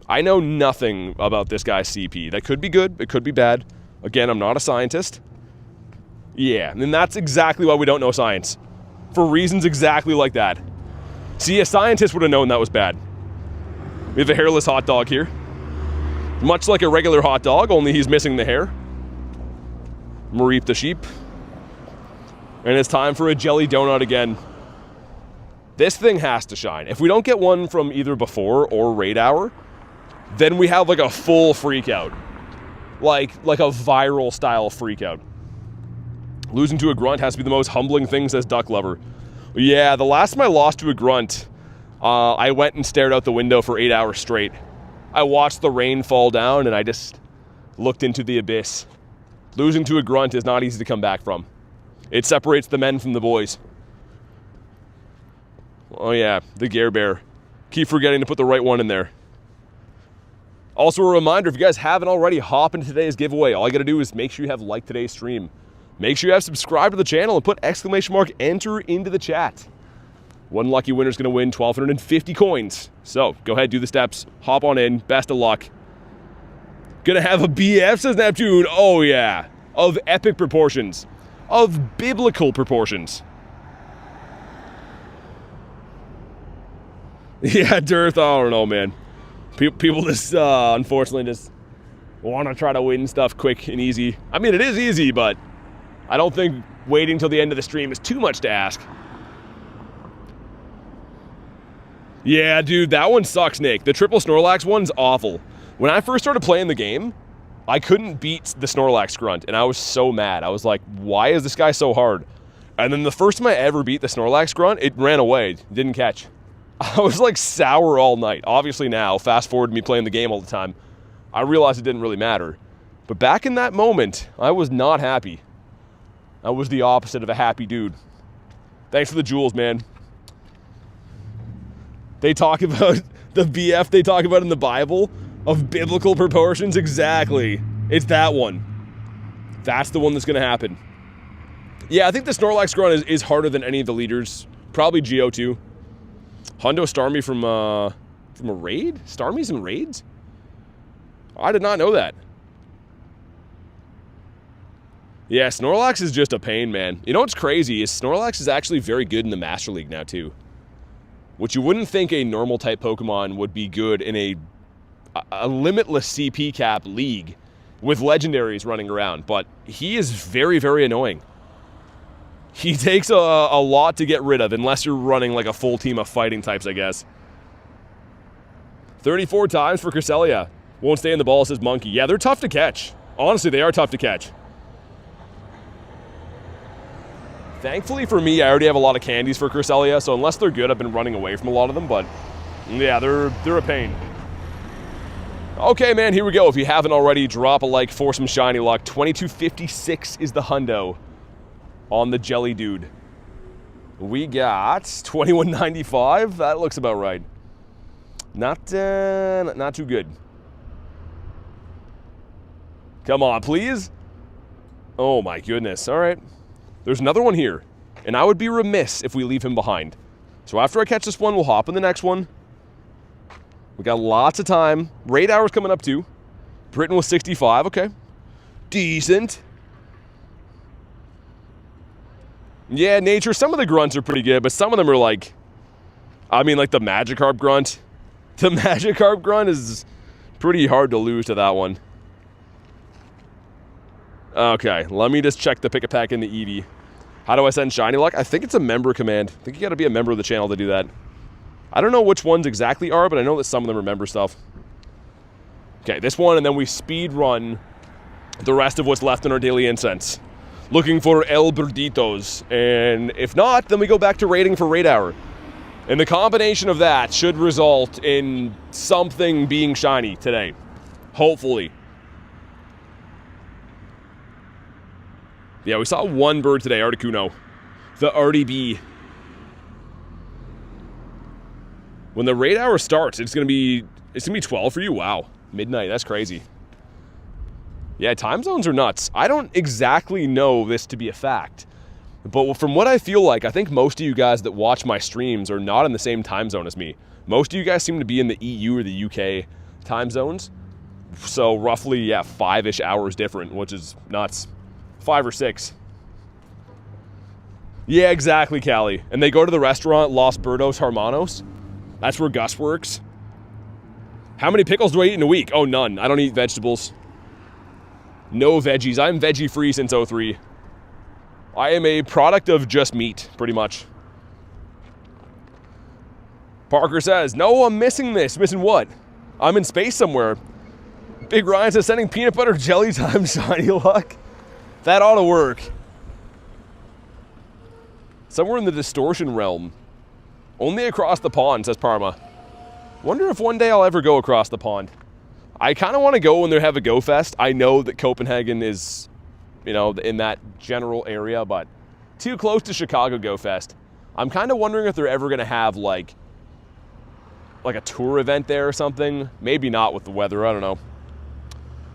I know nothing about this guy's CP. That could be good, it could be bad. Again, I'm not a scientist. Yeah, and that's exactly why we don't know science. For reasons exactly like that. See, a scientist would have known that was bad. We have a hairless hot dog here. Much like a regular hot dog, only he's missing the hair. Mareep the sheep. And it's time for a jelly donut again. This thing has to shine. If we don't get one from either before or raid hour, then we have like a full freak out. Like a viral style freak out. Losing to a grunt has to be the most humbling thing, says Duck Lover. Yeah, the last time I lost to a grunt, I went and stared out the window for 8 hours straight. I watched the rain fall down and I just looked into the abyss. Losing to a grunt is not easy to come back from. It separates the men from the boys. Oh yeah, the Gare Bear. Keep forgetting to put the right one in there. Also a reminder, if you guys haven't already, hop into today's giveaway. All you gotta do is make sure you have liked today's stream. Make sure you have subscribed to the channel and put ! enter into the chat. One lucky winner is gonna win 1,250 coins. So go ahead, do the steps, hop on in, best of luck. Gonna have a BF, says Neptune. Oh yeah, of epic proportions, of biblical proportions. Yeah, Dearth, I don't know, man. People just, unfortunately, just want to try to win stuff quick and easy. I mean, it is easy, but I don't think waiting till the end of the stream is too much to ask. Yeah, dude, that one sucks, Nick. The triple Snorlax one's awful. When I first started playing the game, I couldn't beat the Snorlax grunt, and I was so mad. I was like, why is this guy so hard? And then the first time I ever beat the Snorlax grunt, it ran away, didn't catch. I was like sour all night. Obviously now, fast forward to me playing the game all the time, I realized it didn't really matter. But back in that moment, I was not happy. I was the opposite of a happy dude. Thanks for the jewels, man. They talk about the BF they talk about in the Bible of biblical proportions. Exactly. It's that one. That's the one that's going to happen. Yeah, I think the Snorlax grunt is harder than any of the leaders. Probably Geo too. Hundo Starmie from a raid? Starmie's in raids? I did not know that. Yeah, Snorlax is just a pain, man. You know what's crazy is Snorlax is actually very good in the Master League now, too. Which you wouldn't think a normal type Pokemon would be good in a limitless CP cap league with legendaries running around, but he is very, very annoying. He takes a lot to get rid of, unless you're running like a full team of fighting types, I guess. 34 times for Cresselia. Won't stay in the ball, says Monkey. Yeah, they're tough to catch. Honestly, they are tough to catch. Thankfully for me, I already have a lot of candies for Cresselia, so unless they're good, I've been running away from a lot of them, but yeah, they're a pain. Okay, man, here we go. If you haven't already, drop a like for some shiny luck. 2256 is the hundo on the jelly dude. We got 2195. That looks about right. Not too good. Come on, please. Oh my goodness. All right. There's another one here, and I would be remiss if we leave him behind. So after I catch this one, we'll hop in the next one. We got lots of time. Raid hour's coming up too. Britain was 65. Okay. Decent. Yeah, nature, some of the grunts are pretty good, but some of them are like, I mean, like the Magikarp grunt. The Magikarp grunt is pretty hard to lose to that one. Okay, let me just check the pick-a-pack in the Eevee. How do I send shiny luck? I think it's a member command. I think you gotta be a member of the channel to do that. I don't know which ones exactly are, but I know that some of them are member stuff. Okay, this one, and then we speed run the rest of what's left in our daily incense. Looking for El Burditos, and if not, then we go back to raiding for Raid Hour. And the combination of that should result in something being shiny today. Hopefully. Yeah, we saw one bird today, Articuno. The RDB. When the Raid Hour starts, it's gonna be 12 for you? Wow. Midnight, that's crazy. Yeah, time zones are nuts. I don't exactly know this to be a fact, but from what I feel like, I think most of you guys that watch my streams are not in the same time zone as me. Most of you guys seem to be in the EU or the UK time zones. So roughly, yeah, 5-ish hours different, which is nuts. 5 or 6. Yeah, exactly, Callie. And they go to the restaurant Los Birdos Hermanos. That's where Gus works. How many pickles do I eat in a week? Oh, none. I don't eat vegetables. No veggies. I'm veggie free since 03. I am a product of just meat, pretty much. Parker says, no, I'm missing this. Missing what? I'm in space somewhere. Big Ryan says, sending peanut butter jelly time shiny luck. That ought to work. Somewhere in the distortion realm. Only across the pond, says Parma. Wonder if one day I'll ever go across the pond. I kind of want to go when they have a Go Fest. I know that Copenhagen is, you know, in that general area, but too close to Chicago Go Fest. I'm kind of wondering if they're ever going to have like a tour event there or something. Maybe not with the weather, I don't know.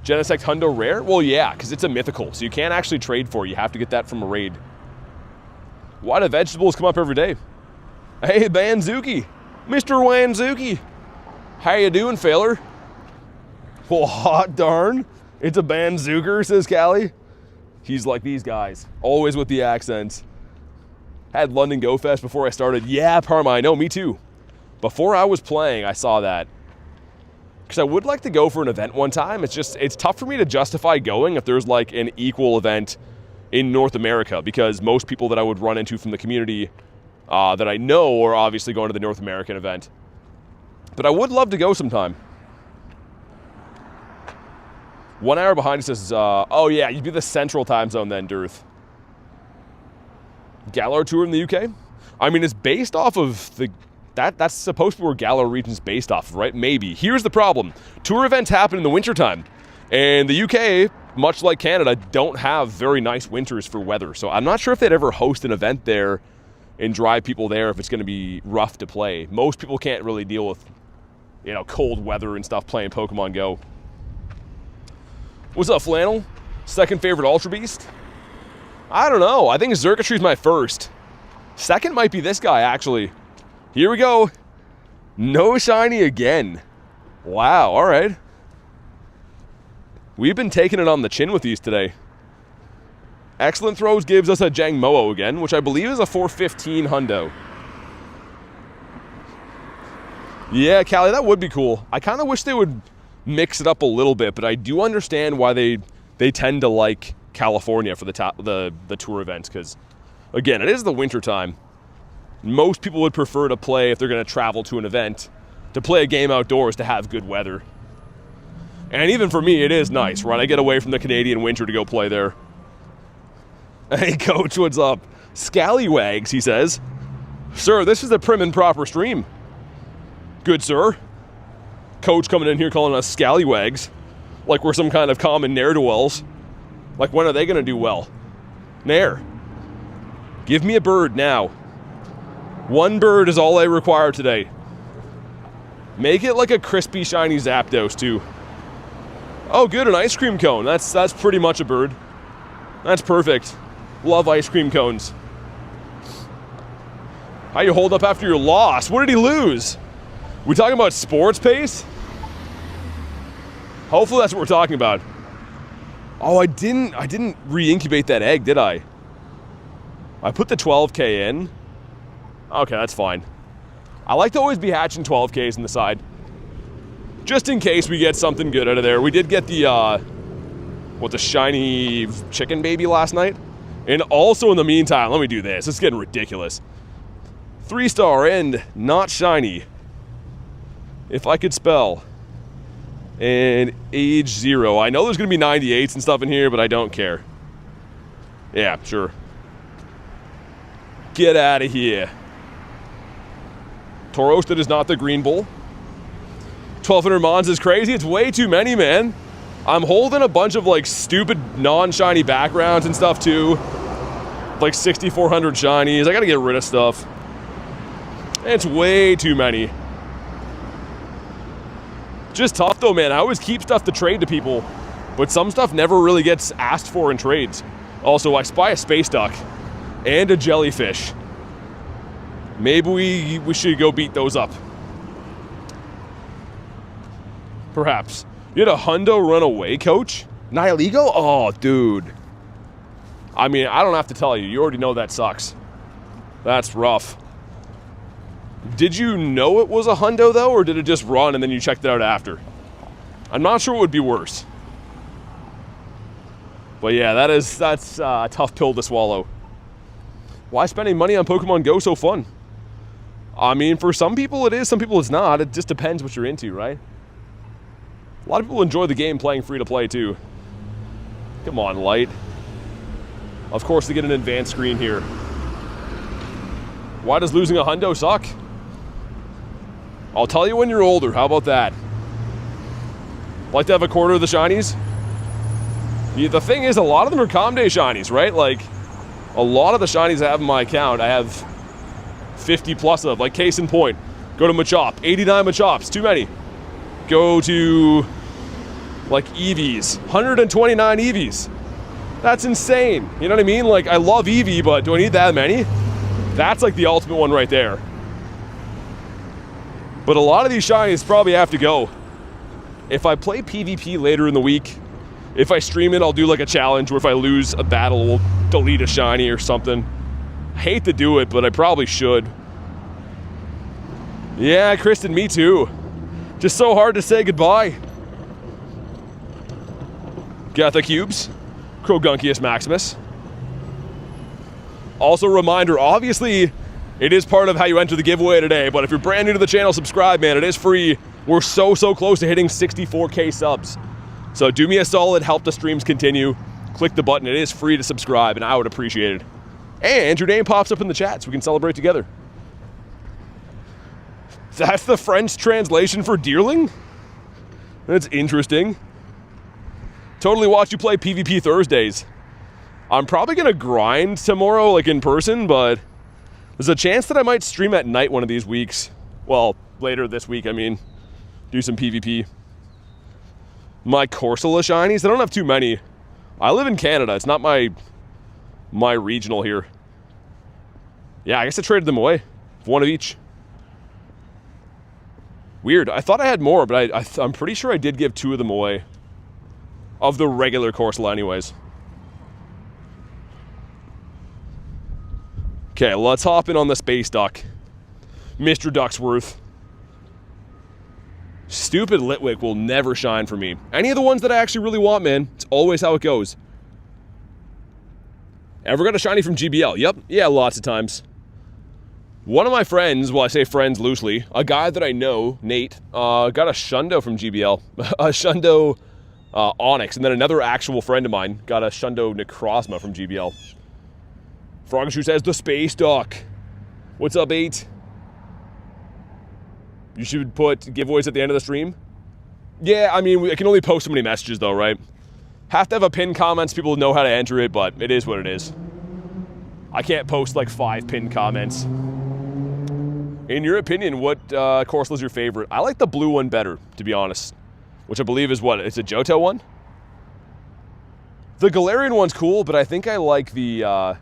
Genesect Hundo Rare? Well, yeah, because it's a mythical, so you can't actually trade for it. You have to get that from a raid. Why do vegetables come up every day? Hey, Banzuki. Mr. Wanzuki. How you doing, feller? Well, hot darn. It's a Banzooker, says Callie. He's like these guys, always with the accents. Had London Go Fest before I started. Yeah, Parma, I know, me too. Before I was playing, I saw that. Because I would like to go for an event one time. It's tough for me to justify going if there's like an equal event in North America, because most people that I would run into from the community that I know are obviously going to the North American event. But I would love to go sometime. 1 hour behind us says, oh yeah, you'd be the central time zone then, Dirth. Galar Tour in the UK? I mean, it's based off of the... That's supposed to be where Galar region's based off of, right? Maybe. Here's the problem. Tour events happen in the wintertime. And the UK, much like Canada, don't have very nice winters for weather. So I'm not sure if they'd ever host an event there and drive people there if it's going to be rough to play. Most people can't really deal with, you know, cold weather and stuff playing Pokemon Go. What's up, Flannel? Second favorite Ultra Beast? I don't know. I think Xurkitry's my first. Second might be this guy, actually. Here we go. No shiny again. Wow, all right. We've been taking it on the chin with these today. Excellent Throws gives us a Jangmo-O again, which I believe is a 415 hundo. Yeah, Callie, that would be cool. I kind of wish they would mix it up a little bit, but I do understand why they tend to like California for the tour events, because, again, it is the winter time. Most people would prefer to play, if they're going to travel to an event, to play a game outdoors to have good weather. And even for me, it is nice, right? I get away from the Canadian winter to go play there. Hey, Coach, what's up? Scallywags, he says. Sir, this is a prim and proper stream. Good, sir. Coach coming in here calling us scallywags, like we're some kind of common ne'er-do-wells. Like, when are they going to do well? Nair, give me a bird now. One bird is all I require today. Make it like a crispy, shiny Zapdos, too. Oh, good, an ice cream cone. That's pretty much a bird. That's perfect. Love ice cream cones. How you hold up after your loss? What did he lose? We talking about sports pace? Hopefully that's what we're talking about. Oh, I didn't re-incubate that egg, did I? I put the 12K in. Okay, that's fine. I like to always be hatching 12Ks in the side, just in case we get something good out of there. We did get the, the shiny chicken baby last night. And also in the meantime, let me do this. It's getting ridiculous. 3-star and not shiny. If I could spell. And age 0. I know there's going to be 98s and stuff in here, but I don't care. Yeah, sure. Get out of here. Tauros, that is not the Green Bull. 1,200 Mons is crazy. It's way too many, man. I'm holding a bunch of, like, stupid non-shiny backgrounds and stuff, too. Like 6,400 shinies. I gotta get rid of stuff. It's way too many. Just tough, though, man. I always keep stuff to trade to people, but some stuff never really gets asked for in trades. Also, I spy a space duck and a jellyfish. Maybe we should go beat those up. Perhaps. You had a hundo run away, Coach? Nihilego? Oh, dude. I mean, I don't have to tell you. You already know that sucks. That's rough. Did you know it was a hundo, though, or did it just run and then you checked it out after? I'm not sure what would be worse. But yeah, that's a tough pill to swallow. Why is spending money on Pokemon Go so fun? I mean, for some people it is, some people it's not. It just depends what you're into, right? A lot of people enjoy the game playing free-to-play, too. Come on, Light. Of course, they get an advanced screen here. Why does losing a hundo suck? I'll tell you when you're older. How about that? Like to have a quarter of the shinies? Yeah, the thing is, a lot of them are Comday shinies, right? Like, A lot of the shinies I have in my account, I have 50 plus of. Like, case in point, go to Machop, 89 Machops, too many. Go to, like, Eevees, 129 Eevees. That's insane. You know what I mean? Like, I love Eevee, but do I need that many? That's like the ultimate one right there. But a lot of these shinies probably have to go. If I play PvP later in the week, if I stream it, I'll do like a challenge where if I lose a battle, we'll delete a shiny or something. I hate to do it, but I probably should. Yeah, Kristen, me too. Just so hard to say goodbye. Got the cubes. Crogunkius Maximus. Also, reminder, obviously, it is part of how you enter the giveaway today, but if you're brand new to the channel, subscribe, man. It is free. We're so close to hitting 64K subs. So do me a solid, help the streams continue. Click the button. It is free to subscribe, and I would appreciate it. And your name pops up in the chat so we can celebrate together. That's the French translation for Deerling? That's interesting. Totally watch you play PvP Thursdays. I'm probably going to grind tomorrow, like in person, but there's a chance that I might stream at night one of these weeks. Well, later this week, I mean. Do some PvP. My Corsola shinies, I don't have too many. I live in Canada. It's not my regional here. Yeah, I guess I traded them away. One of each. Weird. I thought I had more, but I'm pretty sure I did give 2 of them away. Of the regular Corsola anyways. Okay, let's hop in on the Space Duck. Mr. Ducksworth. Stupid Litwick will never shine for me. Any of the ones that I actually really want, man, it's always how it goes. Ever got a shiny from GBL? Yep. Yeah, lots of times. One of my friends, well, I say friends loosely, a guy that I know, Nate, got a Shundo from GBL. A Shundo Onyx, and then another actual friend of mine got a Shundo Necrozma from GBL. Frogashoe says, the Space Duck. What's up, 8? You should put giveaways at the end of the stream? Yeah, I mean, I can only post so many messages though, right? Have to have a pinned comment so people know how to enter it, but it is what it is. I can't post like 5 pinned comments. In your opinion, what Corsola is your favorite? I like the blue one better, to be honest. Which I believe is what? It's a Johto one? The Galarian one's cool, but I think I like the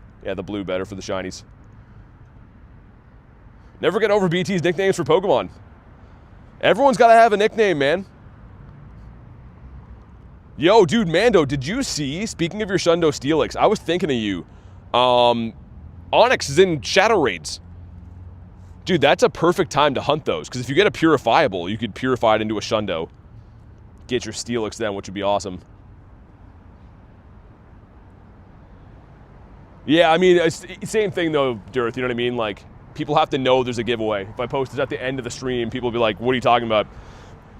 blue better for the shinies. Never get over BT's nicknames for Pokemon. Everyone's got to have a nickname, man. Yo, dude, Mando, did you see, speaking of your Shundo Steelix, I was thinking of you. Onyx is in Shadow Raids. Dude, that's a perfect time to hunt those, because if you get a purifiable, you could purify it into a Shundo. Get your Steelix then, which would be awesome. Yeah, I mean, it's same thing though, Dirth, you know what I mean? Like, people have to know there's a giveaway. If I post it at the end of the stream, people will be like, what are you talking about?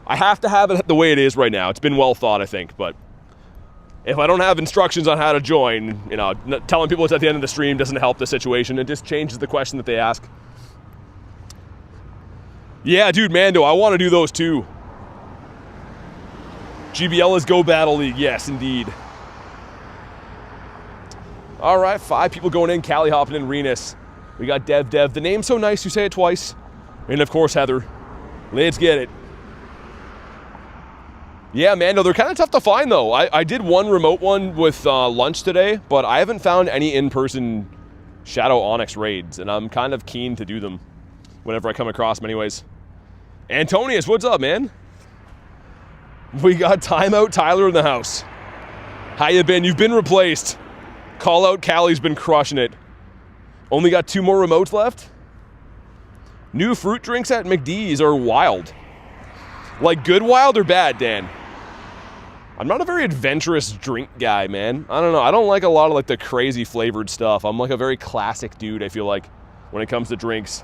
I have to have it the way it is right now. It's been well thought, I think, but if I don't have instructions on how to join, you know, telling people it's at the end of the stream doesn't help the situation. It just changes the question that they ask. Yeah, dude, Mando, I want to do those too. GBL is Go Battle League. Yes, indeed. All right, 5 people going in. Callie hopping in. Renus. We got Dev. The name's so nice, you say it twice. And of course, Heather. Let's get it. Yeah, Mando, they're kind of tough to find, though. I did one remote one with lunch today, but I haven't found any in-person Shadow Onyx raids, and I'm kind of keen to do them whenever I come across them anyways. Antonius, what's up, man? We got Timeout Tyler in the house. How you been? You've been replaced. Call Out Callie's been crushing it. Only got 2 more remotes left? New fruit drinks at McDee's are wild. Like good wild or bad, Dan? I'm not a very adventurous drink guy, man. I don't know. I don't like a lot of like the crazy flavored stuff. I'm like a very classic dude, I feel like, when it comes to drinks.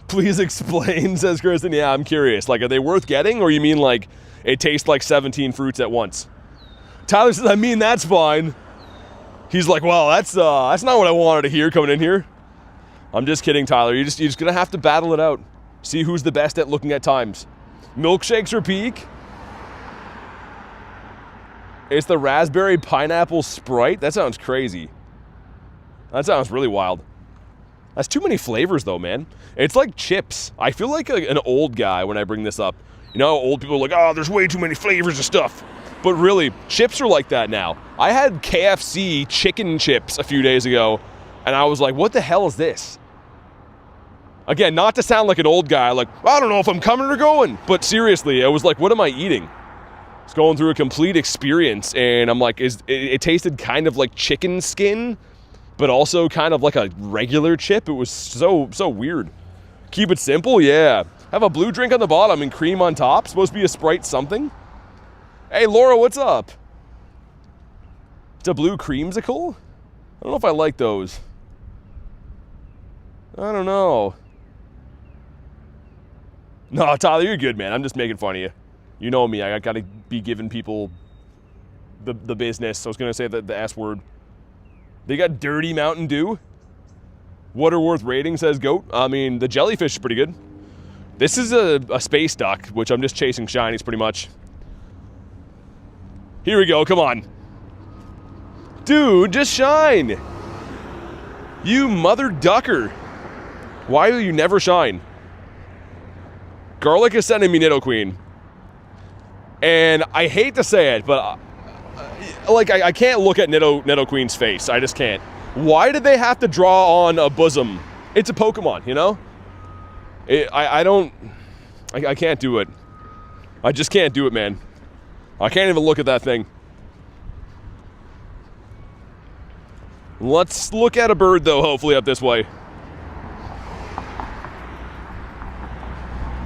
Please explain, says Kristen. Yeah, I'm curious. Like, are they worth getting, or you mean like it tastes like 17 fruits at once? Tyler says, I mean, that's fine. He's like, well, that's not what I wanted to hear coming in here. I'm just kidding, Tyler. You're just gonna have to battle it out. See who's the best at looking at times. Milkshakes or peak? It's the raspberry pineapple Sprite? That sounds crazy. That sounds really wild. That's too many flavors though, man. It's like chips. I feel like an old guy when I bring this up. You know, old people are like, oh, there's way too many flavors of stuff. But really, chips are like that now. I had KFC chicken chips a few days ago, and I was like, what the hell is this? Again, not to sound like an old guy, like, I don't know if I'm coming or going. But seriously, I was like, what am I eating? It's going through a complete experience, and I'm like, it tasted kind of like chicken skin, but also kind of like a regular chip. It was so weird. Keep it simple, yeah. Have a blue drink on the bottom and cream on top. Supposed to be a Sprite something. Hey, Laura, what's up? It's a blue creamsicle? I don't know if I like those. I don't know. No, Tyler, you're good, man. I'm just making fun of you. You know me. I got to be giving people the business. I was going to say the S word. They got dirty Mountain Dew. Waterworth rating, says Goat. I mean, the jellyfish is pretty good. This is a space duck, which I'm just chasing shinies pretty much. Here we go, come on. Dude, just shine. You mother ducker. Why will you never shine? Garlic is sending me Nidoqueen. And I hate to say it, but like I can't look at Nidoqueen's face. I just can't. Why did they have to draw on a bosom? It's a Pokemon, you know? I can't do it. I just can't do it, man. I can't even look at that thing. Let's look at a bird, though, hopefully up this way.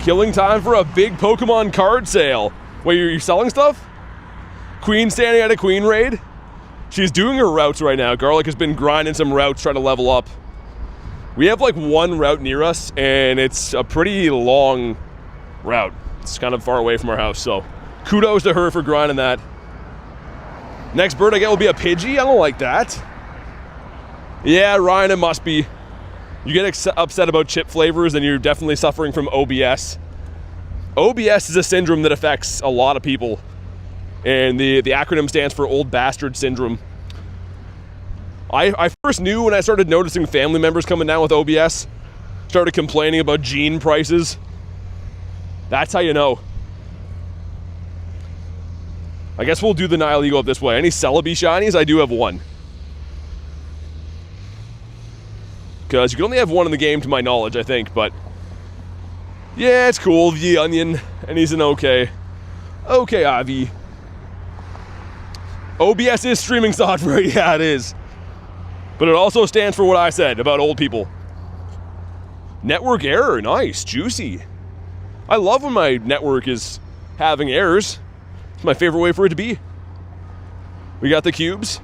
Killing time for a big Pokemon card sale. Wait, you're selling stuff? Queen standing at a Queen raid? She's doing her routes right now. Garlic has been grinding some routes, trying to level up. We have like one route near us, and it's a pretty long route. It's kind of far away from our house, so kudos to her for grinding that. Next bird I get will be a Pidgey. I don't like that. Yeah, Ryan, it must be. You get upset about chip flavors, and you're definitely suffering from OBS. OBS is a syndrome that affects a lot of people, and the acronym stands for Old Bastard Syndrome. I first knew when I started noticing family members coming down with OBS, started complaining about gene prices. That's how you know. I guess we'll do the Nihilego up this way. Any Celebi shinies? I do have one. Because you can only have one in the game to my knowledge, I think, but yeah, it's cool. The Onion, and he's an okay Avi. OBS is streaming software, yeah, it is. But it also stands for what I said about old people. Network error, nice, juicy. I love when my network is having errors. It's my favorite way for it to be. We got the cubes.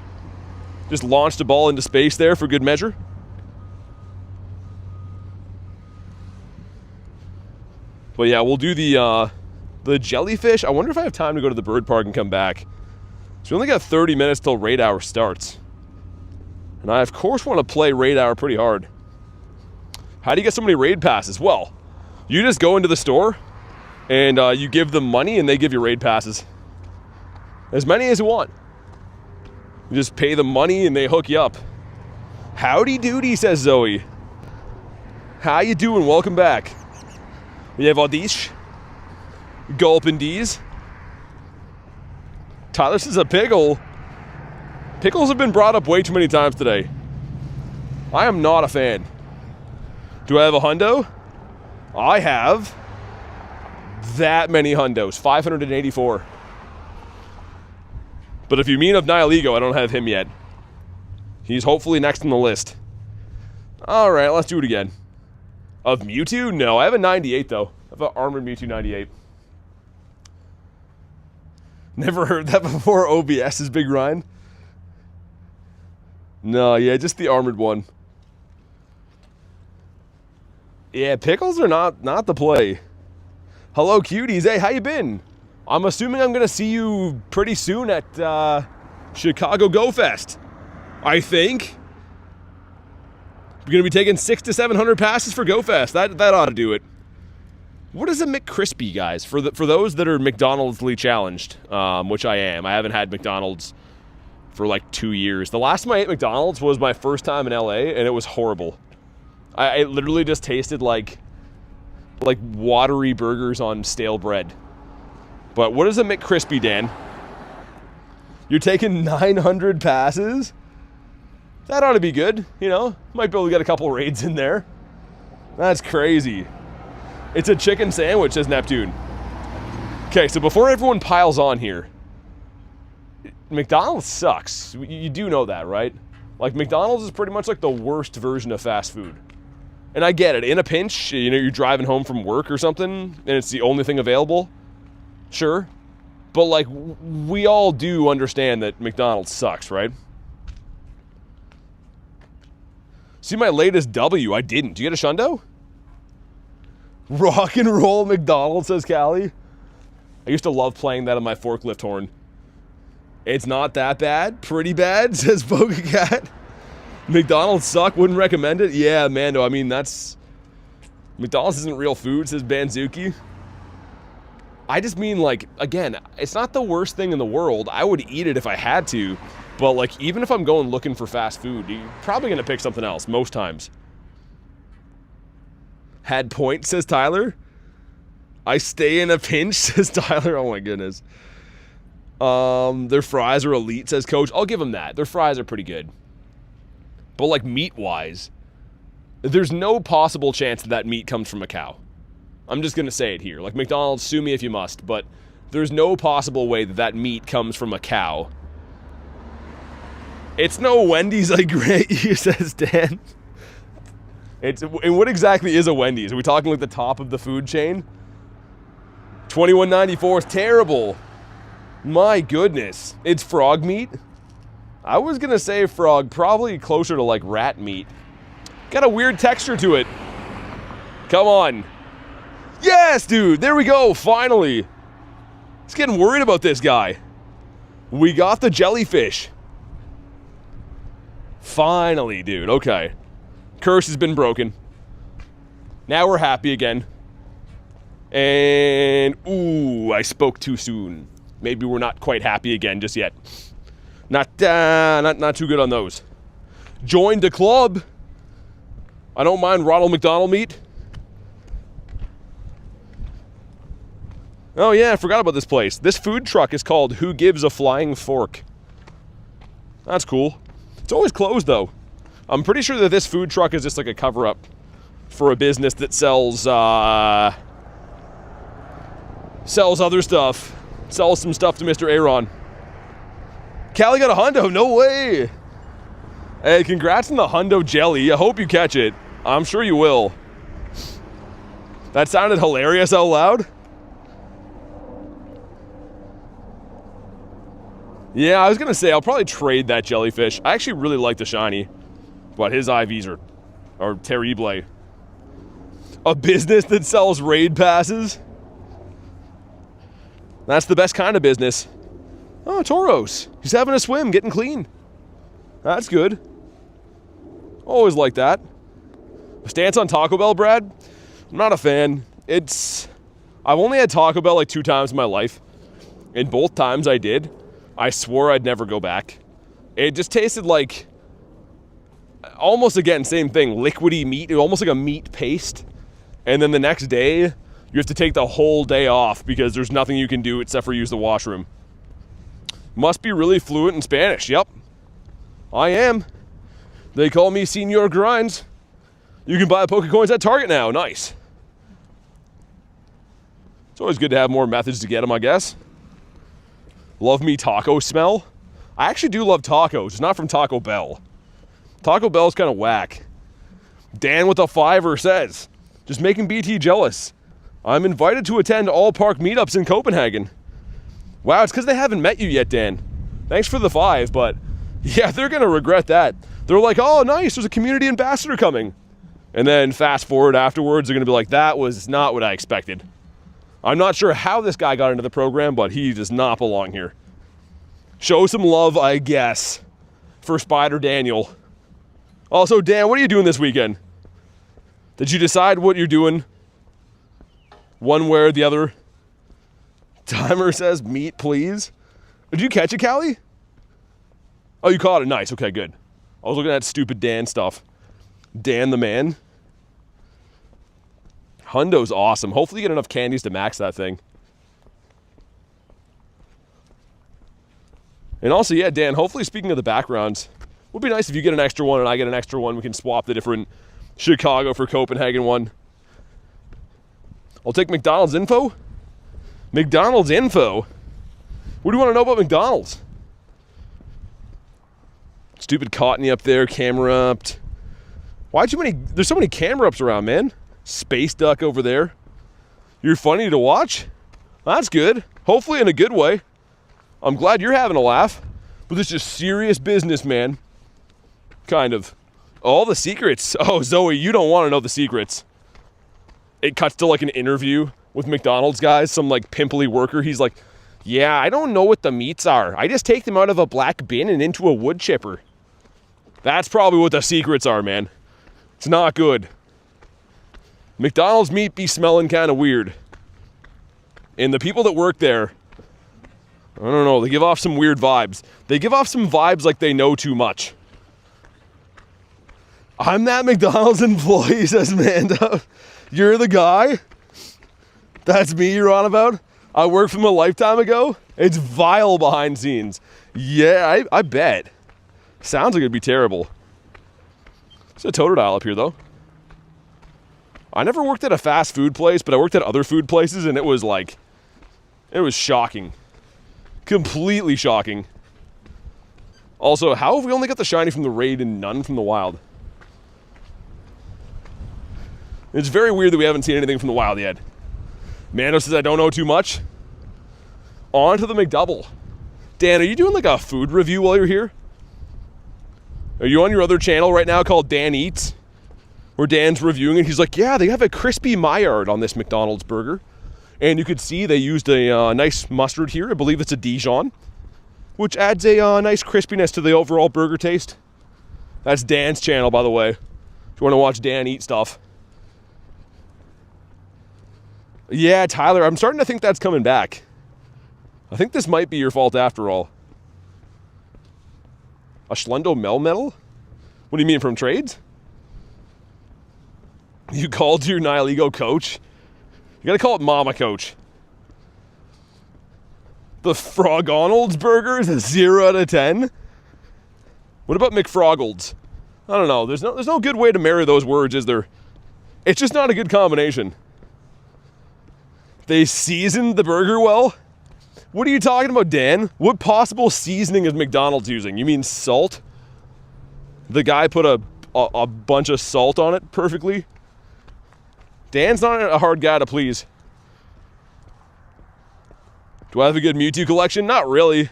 Just launched a ball into space there for good measure. But yeah, we'll do the jellyfish. I wonder if I have time to go to the bird park and come back. So we only got 30 minutes till raid hour starts. And I, of course, want to play raid hour pretty hard. How do you get so many raid passes? Well, you just go into the store and you give them money and they give you raid passes. As many as you want. You just pay them money and they hook you up. Howdy doody, says Zoe. How you doing? Welcome back. We have Audish. Gulp and D's. Tyler says a pickle. Pickles have been brought up way too many times today. I am not a fan. Do I have a hundo? I have that many hundos, 584. But if you mean of Nihilego, I don't have him yet. He's hopefully next on the list. All right, let's do it again. Of Mewtwo? No, I have a 98 though. I have an armored Mewtwo 98. Never heard that before. OBS's Big Ryan. No, yeah, just the armored one. Yeah, pickles are not the play. Hello, cuties. Hey, how you been? I'm assuming I'm gonna see you pretty soon at Chicago Go Fest. I think. We're gonna be taking 600 to 700 passes for Go Fest. That ought to do it. What is a McCrispy, guys? For those that are McDonald'sly challenged, which I am. I haven't had McDonald's for like 2 years. The last time I ate McDonald's was my first time in LA, and it was horrible. It literally just tasted like watery burgers on stale bread. But what is a McCrispy, Dan? You're taking 900 passes? That ought to be good, you know? Might be able to get a couple raids in there. That's crazy. It's a chicken sandwich, says Neptune. Okay, so before everyone piles on here, McDonald's sucks. You do know that, right? Like, McDonald's is pretty much like the worst version of fast food. And I get it. In a pinch, you know, you're driving home from work or something, and it's the only thing available. Sure. But, like, we all do understand that McDonald's sucks, right? See my latest W? I didn't. Do you get a shundo? Rock and roll McDonald's, says Callie. I used to love playing that on my forklift horn. It's not that bad. Pretty bad, says PokeCat. McDonald's suck. Wouldn't recommend it. Yeah, Mando. I mean, that's... McDonald's isn't real food, says Banzuki. I just mean, like, again, it's not the worst thing in the world. I would eat it if I had to. But, like, even if I'm going looking for fast food, you're probably going to pick something else most times. Had point, says Tyler. I stay in a pinch, says Tyler. Oh, my goodness. Their fries are elite, says Coach. I'll give them that. Their fries are pretty good. But, like, meat-wise, there's no possible chance that meat comes from a cow. I'm just going to say it here. Like, McDonald's, sue me if you must, but there's no possible way that meat comes from a cow. It's no Wendy's, I grant you, says Dan. And what exactly is a Wendy's? Are we talking like the top of the food chain? $21.94 is terrible. My goodness. It's frog meat? I was going to say frog, probably closer to like rat meat. Got a weird texture to it. Come on. Yes, dude. There we go. Finally. I was getting worried about this guy. We got the jellyfish. Finally, dude. Okay. Curse has been broken. Now we're happy again. And, ooh, I spoke too soon. Maybe we're not quite happy again just yet. Not too good on those. Join the club. I don't mind Ronald McDonald meat. Oh yeah, I forgot about this place. This food truck is called Who Gives a Flying Fork. That's cool. It's always closed though. I'm pretty sure that this food truck is just like a cover-up for a business that sells other stuff. Sells some stuff to Mr. Aaron. Callie got a hundo, no way. Hey, congrats on the hundo jelly. I hope you catch it. I'm sure you will. That sounded hilarious out loud. Yeah, I was gonna say, I'll probably trade that jellyfish. I actually really like the shiny. But his IVs are terrible. A business that sells raid passes? That's the best kind of business. Oh, Tauros. He's having a swim, getting clean. That's good. Always like that. Stance on Taco Bell, Brad? I'm not a fan. I've only had Taco Bell like 2 times in my life. And both times I did, I swore I'd never go back. It just tasted like... almost, again, same thing, liquidy meat, almost like a meat paste. And then the next day, you have to take the whole day off because there's nothing you can do except for use the washroom. Must be really fluent in Spanish. Yep, I am. They call me Senor Grinds. You can buy Pokecoins at Target now. Nice. It's always good to have more methods to get them, I guess. Love me taco smell. I actually do love tacos, just not from Taco Bell. Taco Bell's kind of whack. Dan with a 5er says, just making BT jealous. I'm invited to attend all park meetups in Copenhagen. Wow, it's because they haven't met you yet, Dan. Thanks for the 5, but yeah, they're going to regret that. They're like, oh, nice, there's a community ambassador coming. And then fast forward afterwards, they're going to be like, that was not what I expected. I'm not sure how this guy got into the program, but he does not belong here. Show some love, I guess, for Spider Daniel. Also, Dan, what are you doing this weekend? Did you decide what you're doing? One way or the other. Timer says meat, please. Did you catch it, Callie? Oh, you caught it. Nice. Okay, good. I was looking at stupid Dan stuff. Dan the man. Hundo's awesome. Hopefully you get enough candies to max that thing. And also, yeah, Dan, hopefully, speaking of the backgrounds, it would be nice if you get an extra one and I get an extra one. We can swap the different Chicago for Copenhagen one. I'll take McDonald's info. McDonald's info? What do you want to know about McDonald's? Stupid Cottony up there, camera upped. Why too many? There's so many camera ups around, man. Space Duck over there. You're funny to watch? That's good. Hopefully in a good way. I'm glad you're having a laugh. But this is serious business, man. Kind of. All the secrets. Oh, Zoe, you don't want to know the secrets. It cuts to like an interview with McDonald's guys. Some like pimply worker. He's like, yeah, I don't know what the meats are. I just take them out of a black bin and into a wood chipper. That's probably what the secrets are, man. It's not good. McDonald's meat be smelling kind of weird. And the people that work there, I don't know, they give off some weird vibes. They give off some vibes like they know too much. I'm that McDonald's employee, says Amanda. You're the guy? That's me you're on about? I worked for them a lifetime ago? It's vile behind scenes. Yeah, I bet. Sounds like it'd be terrible. There's a Totodile up here, though. I never worked at a fast food place, but I worked at other food places, and it was like, it was shocking. Completely shocking. Also, how have we only got the shiny from the raid and none from the wild? It's very weird that we haven't seen anything from the wild yet. Mando says I don't know too much. On to the McDouble. Dan, are you doing like a food review while you're here? Are you on your other channel right now called Dan Eats? Where Dan's reviewing it. He's like, yeah, they have a crispy Maillard on this McDonald's burger. And you could see they used a nice mustard here. I believe it's a Dijon. Which adds a nice crispiness to the overall burger taste. That's Dan's channel, by the way. If you want to watch Dan eat stuff. Yeah, Tyler, I'm starting to think that's coming back. I think this might be your fault after all. A Schlendo Melmetal? What do you mean, from trades? You called your Nihilego coach? You gotta call it Mama Coach. The Frogonald's burger is a 0 out of 10? What about McFroggold's? I don't know. There's no good way to marry those words, is there? It's just not a good combination. They seasoned the burger well? What are you talking about, Dan? What possible seasoning is McDonald's using? You mean salt? The guy put a bunch of salt on it perfectly? Dan's not a hard guy to please. Do I have a good Mewtwo collection? Not really. I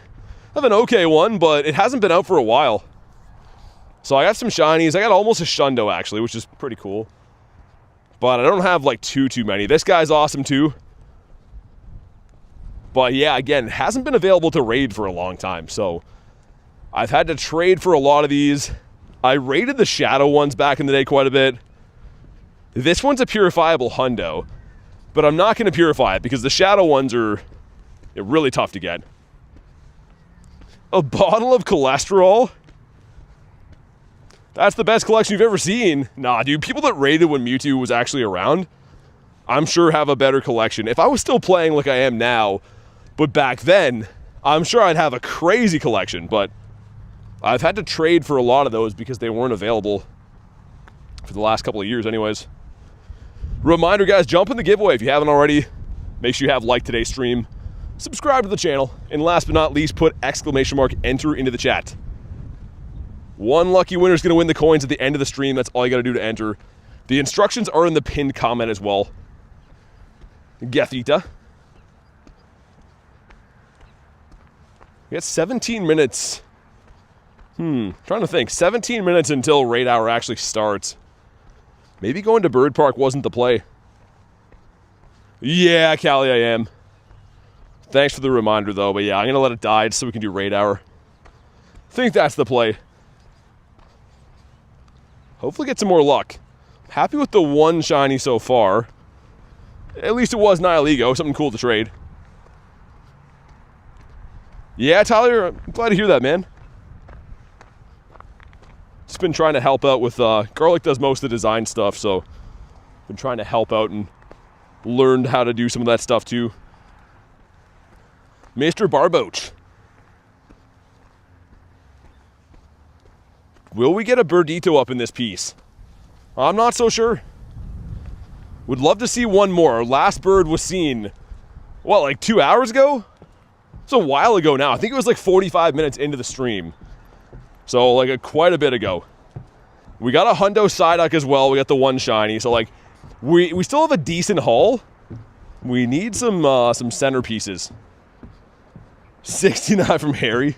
have an okay one, but it hasn't been out for a while. So I got some shinies. I got almost a Shundo, actually, which is pretty cool. But I don't have, like, too many. This guy's awesome, too. But, yeah, again, it hasn't been available to raid for a long time. So I've had to trade for a lot of these. I raided the Shadow ones back in the day quite a bit. This one's a purifiable hundo, but I'm not going to purify it because the Shadow ones are really tough to get. A bottle of cholesterol? That's the best collection you've ever seen. Nah, dude, people that raided when Mewtwo was actually around, I'm sure have a better collection. If I was still playing like I am now, but back then, I'm sure I'd have a crazy collection, but I've had to trade for a lot of those because they weren't available for the last couple of years anyways. Reminder, guys, jump in the giveaway if you haven't already. Make sure you have liked today's stream, subscribe to the channel, and last but not least, put ! enter into the chat. One lucky winner is going to win the coins at the end of the stream. That's all you got to do to enter. The instructions are in the pinned comment as well. Gethita. We got 17 minutes. Trying to think. 17 minutes until Raid Hour actually starts. Maybe going to Bird Park wasn't the play. Yeah, Callie, I am. Thanks for the reminder, though. But yeah, I'm going to let it die so we can do Raid Hour. I think that's the play. Hopefully get some more luck. Happy with the one shiny so far. At least it was Nihilego, something cool to trade. Yeah, Tyler, I'm glad to hear that, man. Just been trying to help out with, Garlic does most of the design stuff, so been trying to help out and learned how to do some of that stuff too. Mr. Barboach. Will we get a Birdito up in this piece? I'm not so sure. Would love to see one more. Our last bird was seen, what, like 2 hours ago? It's a while ago now. I think it was like 45 minutes into the stream. So like quite a bit ago. We got a Hundo Psyduck as well. We got the one shiny. So like we still have a decent haul. We need some centerpieces. 69 from Harry.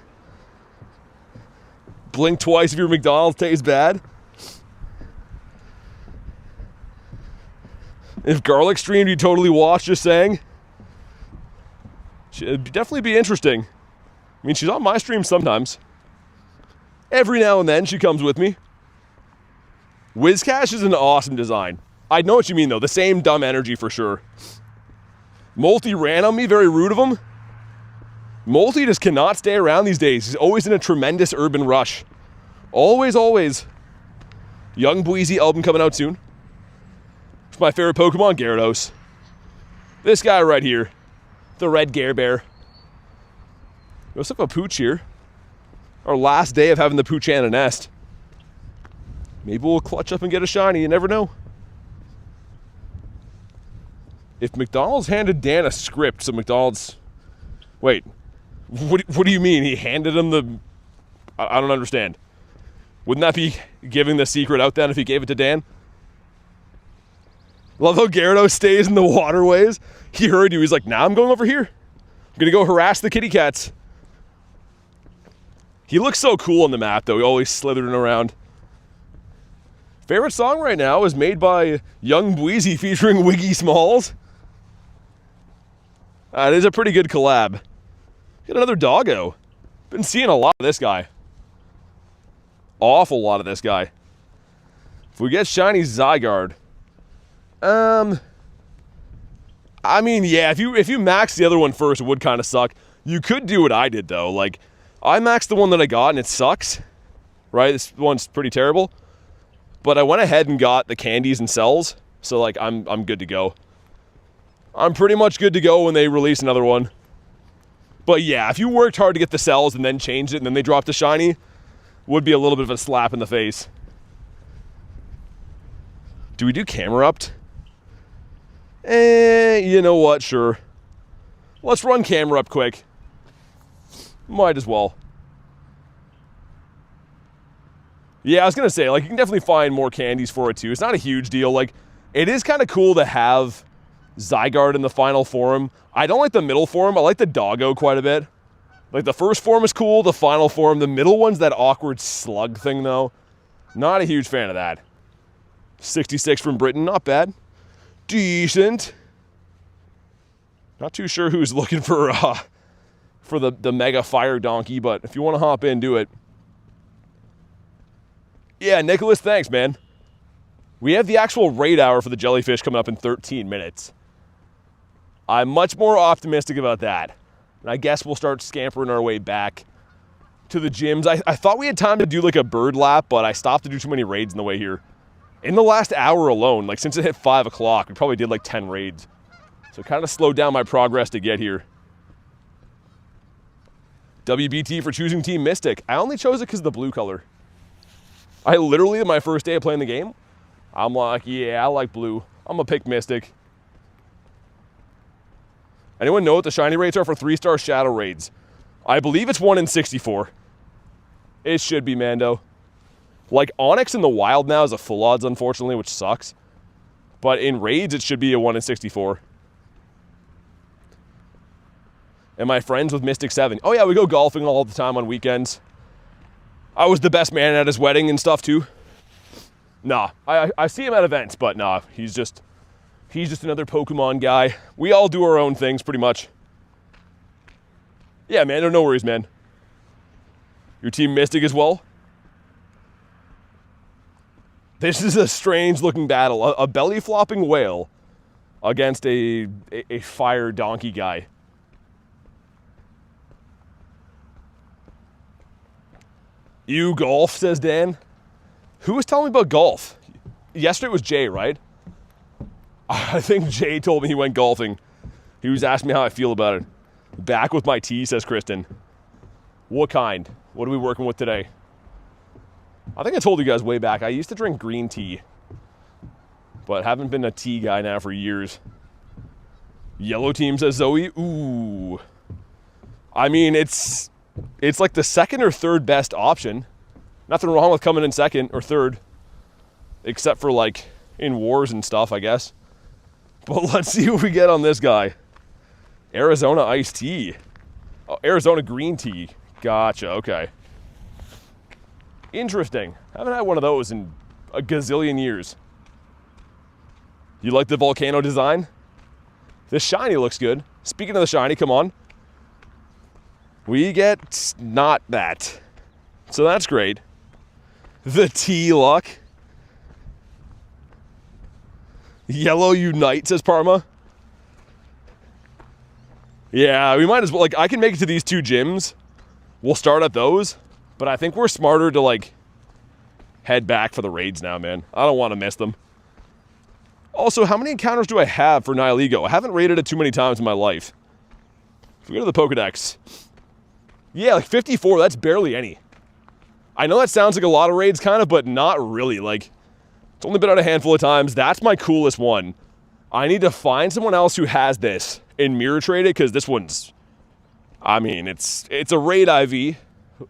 Blink twice if your McDonald's tastes bad. If Garlic streamed, you totally watch, just saying. It'd definitely be interesting. I mean, she's on my stream sometimes. Every now and then, she comes with me. Whiscash is an awesome design. I know what you mean, though. The same dumb energy for sure. Molty ran on me, very rude of him. Molty just cannot stay around these days. He's always in a tremendous urban rush. Always, always. Young Bweezy album coming out soon. It's my favorite Pokemon, Gyarados. This guy right here. The red Gare Bear. We also have a Pooch here. Our last day of having the Pooch and a nest. Maybe we'll clutch up and get a shiny, you never know. If McDonald's handed Dan a script, so McDonald's... Wait, what do you mean? He handed him the... I don't understand. Wouldn't that be giving the secret out then if he gave it to Dan? Love how Gyarados stays in the waterways. He heard you. He's like, nah, I'm going over here. I'm going to go harass the kitty cats. He looks so cool on the map, though. He always slithering around. Favorite song right now is made by Young Bweezy featuring Wiggy Smalls. It is a pretty good collab. Get another doggo. Been seeing a lot of this guy. Awful lot of this guy. If we get shiny Zygarde. I mean, yeah, if you max the other one first, it would kind of suck. You could do what I did, though. Like, I maxed the one that I got, and it sucks. Right? This one's pretty terrible. But I went ahead and got the candies and cells. So, like, I'm good to go. I'm pretty much good to go when they release another one. But yeah, if you worked hard to get the cells and then changed it and then they dropped a shiny, would be a little bit of a slap in the face. Do we do camera upped? You know what? Sure. Let's run camera up quick. Might as well. Yeah, I was going to say, like, you can definitely find more candies for it, too. It's not a huge deal. Like, it is kind of cool to have Zygarde in the final form. I don't like the middle form. I like the doggo quite a bit. Like, the first form is cool, the final form. The middle one's that awkward slug thing, though. Not a huge fan of that. 66 from Britain, not bad. Decent. Not too sure who's looking for the Mega Fire Donkey, but if you want to hop in, do it. Yeah, Nicholas, thanks, man. We have the actual raid hour for the jellyfish coming up in 13 minutes. I'm much more optimistic about that. And I guess we'll start scampering our way back to the gyms. I thought we had time to do like a bird lap, but I stopped to do too many raids in the way here. In the last hour alone, like since it hit 5 o'clock, we probably did like 10 raids. So it kind of slowed down my progress to get here. WBT for choosing Team Mystic. I only chose it because of the blue color. I literally, my first day of playing the game, I'm like, yeah, I like blue. I'm going to pick Mystic. Anyone know what the shiny rates are for 3-star Shadow Raids? I believe it's 1 in 64. It should be, Mando. Like, Onyx in the wild now is a full odds, unfortunately, which sucks. But in raids, it should be a 1 in 64. Am I friends with Mystic 7? Oh, yeah, we go golfing all the time on weekends. I was the best man at his wedding and stuff, too. Nah, I see him at events, but nah, he's just another Pokemon guy. We all do our own things, pretty much. Yeah, man, no worries, man. Your Team Mystic as well? This is a strange-looking battle. A belly-flopping whale against a fire donkey guy. You golf, says Dan. Who was telling me about golf? Yesterday it was Jay, right? I think Jay told me he went golfing. He was asking me how I feel about it. Back with my tea, says Kristen. What kind? What are we working with today? I think I told you guys way back, I used to drink green tea, but haven't been a tea guy now for years. Yellow team, says Zoe. Ooh. I mean, it's like the second or third best option. Nothing wrong with coming in second or third, except for like in wars and stuff, I guess. But let's see what we get on this guy. Arizona iced tea. Oh, Arizona green tea. Gotcha, okay. Interesting. Haven't had one of those in a gazillion years. You like the volcano design? The shiny looks good. Speaking of the shiny, come on. We get not that. So that's great. The tea luck. Yellow unite, says Parma. Yeah, we might as well, like, I can make it to these two gyms. We'll start at those, but I think we're smarter to, like, head back for the raids now, man. I don't want to miss them. Also, how many encounters do I have for Nihilego? I haven't raided it too many times in my life. If we go to the Pokedex. Yeah, like 54, that's barely any. I know that sounds like a lot of raids, kind of, but not really. Like, it's only been out a handful of times. That's my coolest one. I need to find someone else who has this and mirror trade it, because this one's... I mean, it's a raid IV,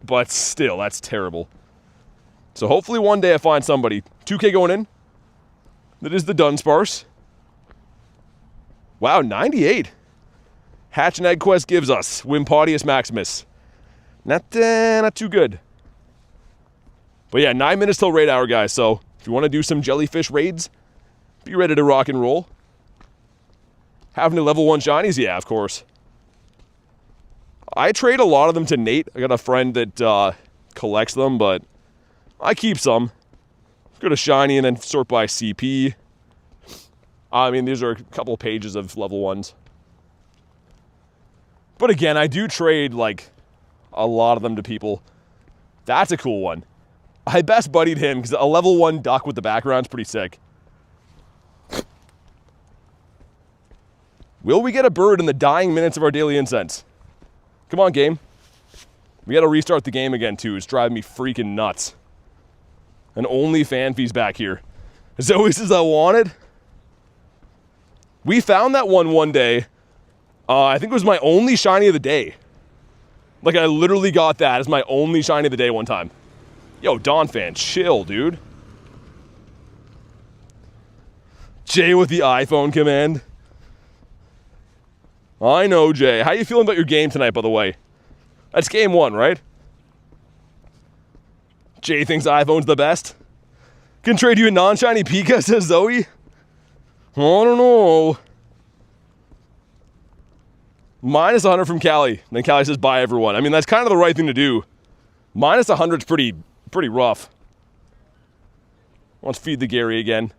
but still, that's terrible. So hopefully one day I find somebody. 2K going in. That is the Dunsparce. Wow, 98. Hatch and Egg Quest gives us Wimpodius Maximus. Not too good. But yeah, 9 minutes till raid hour, guys. So if you want to do some jellyfish raids, be ready to rock and roll. Having the level 1 shinies? Yeah, of course. I trade a lot of them to Nate. I got a friend that collects them, but I keep some. Go to shiny and then sort by CP. I mean, these are a couple pages of level 1s. But again, I do trade, like, a lot of them to people. That's a cool one. I best buddied him because a level 1 duck with the background's pretty sick. Will we get a bird in the dying minutes of our daily incense? Come on, game. We gotta restart the game again, too. It's driving me freaking nuts. And only fan fees back here. Zoe says I want it. We found that one day. I think it was my only shiny of the day. Like, I literally got that as my only shiny of the day one time. Yo, Dawn fan, chill, dude. Jay with the iPhone command. I know, Jay. How you feeling about your game tonight, by the way? That's game 1, right? Jay thinks iPhone's the best. Can trade you a non-shiny Pika, says Zoe. I don't know. Minus 100 from Callie. Then Callie says, bye, everyone. I mean, that's kind of the right thing to do. Minus 100's pretty rough. Let's feed the Gary again.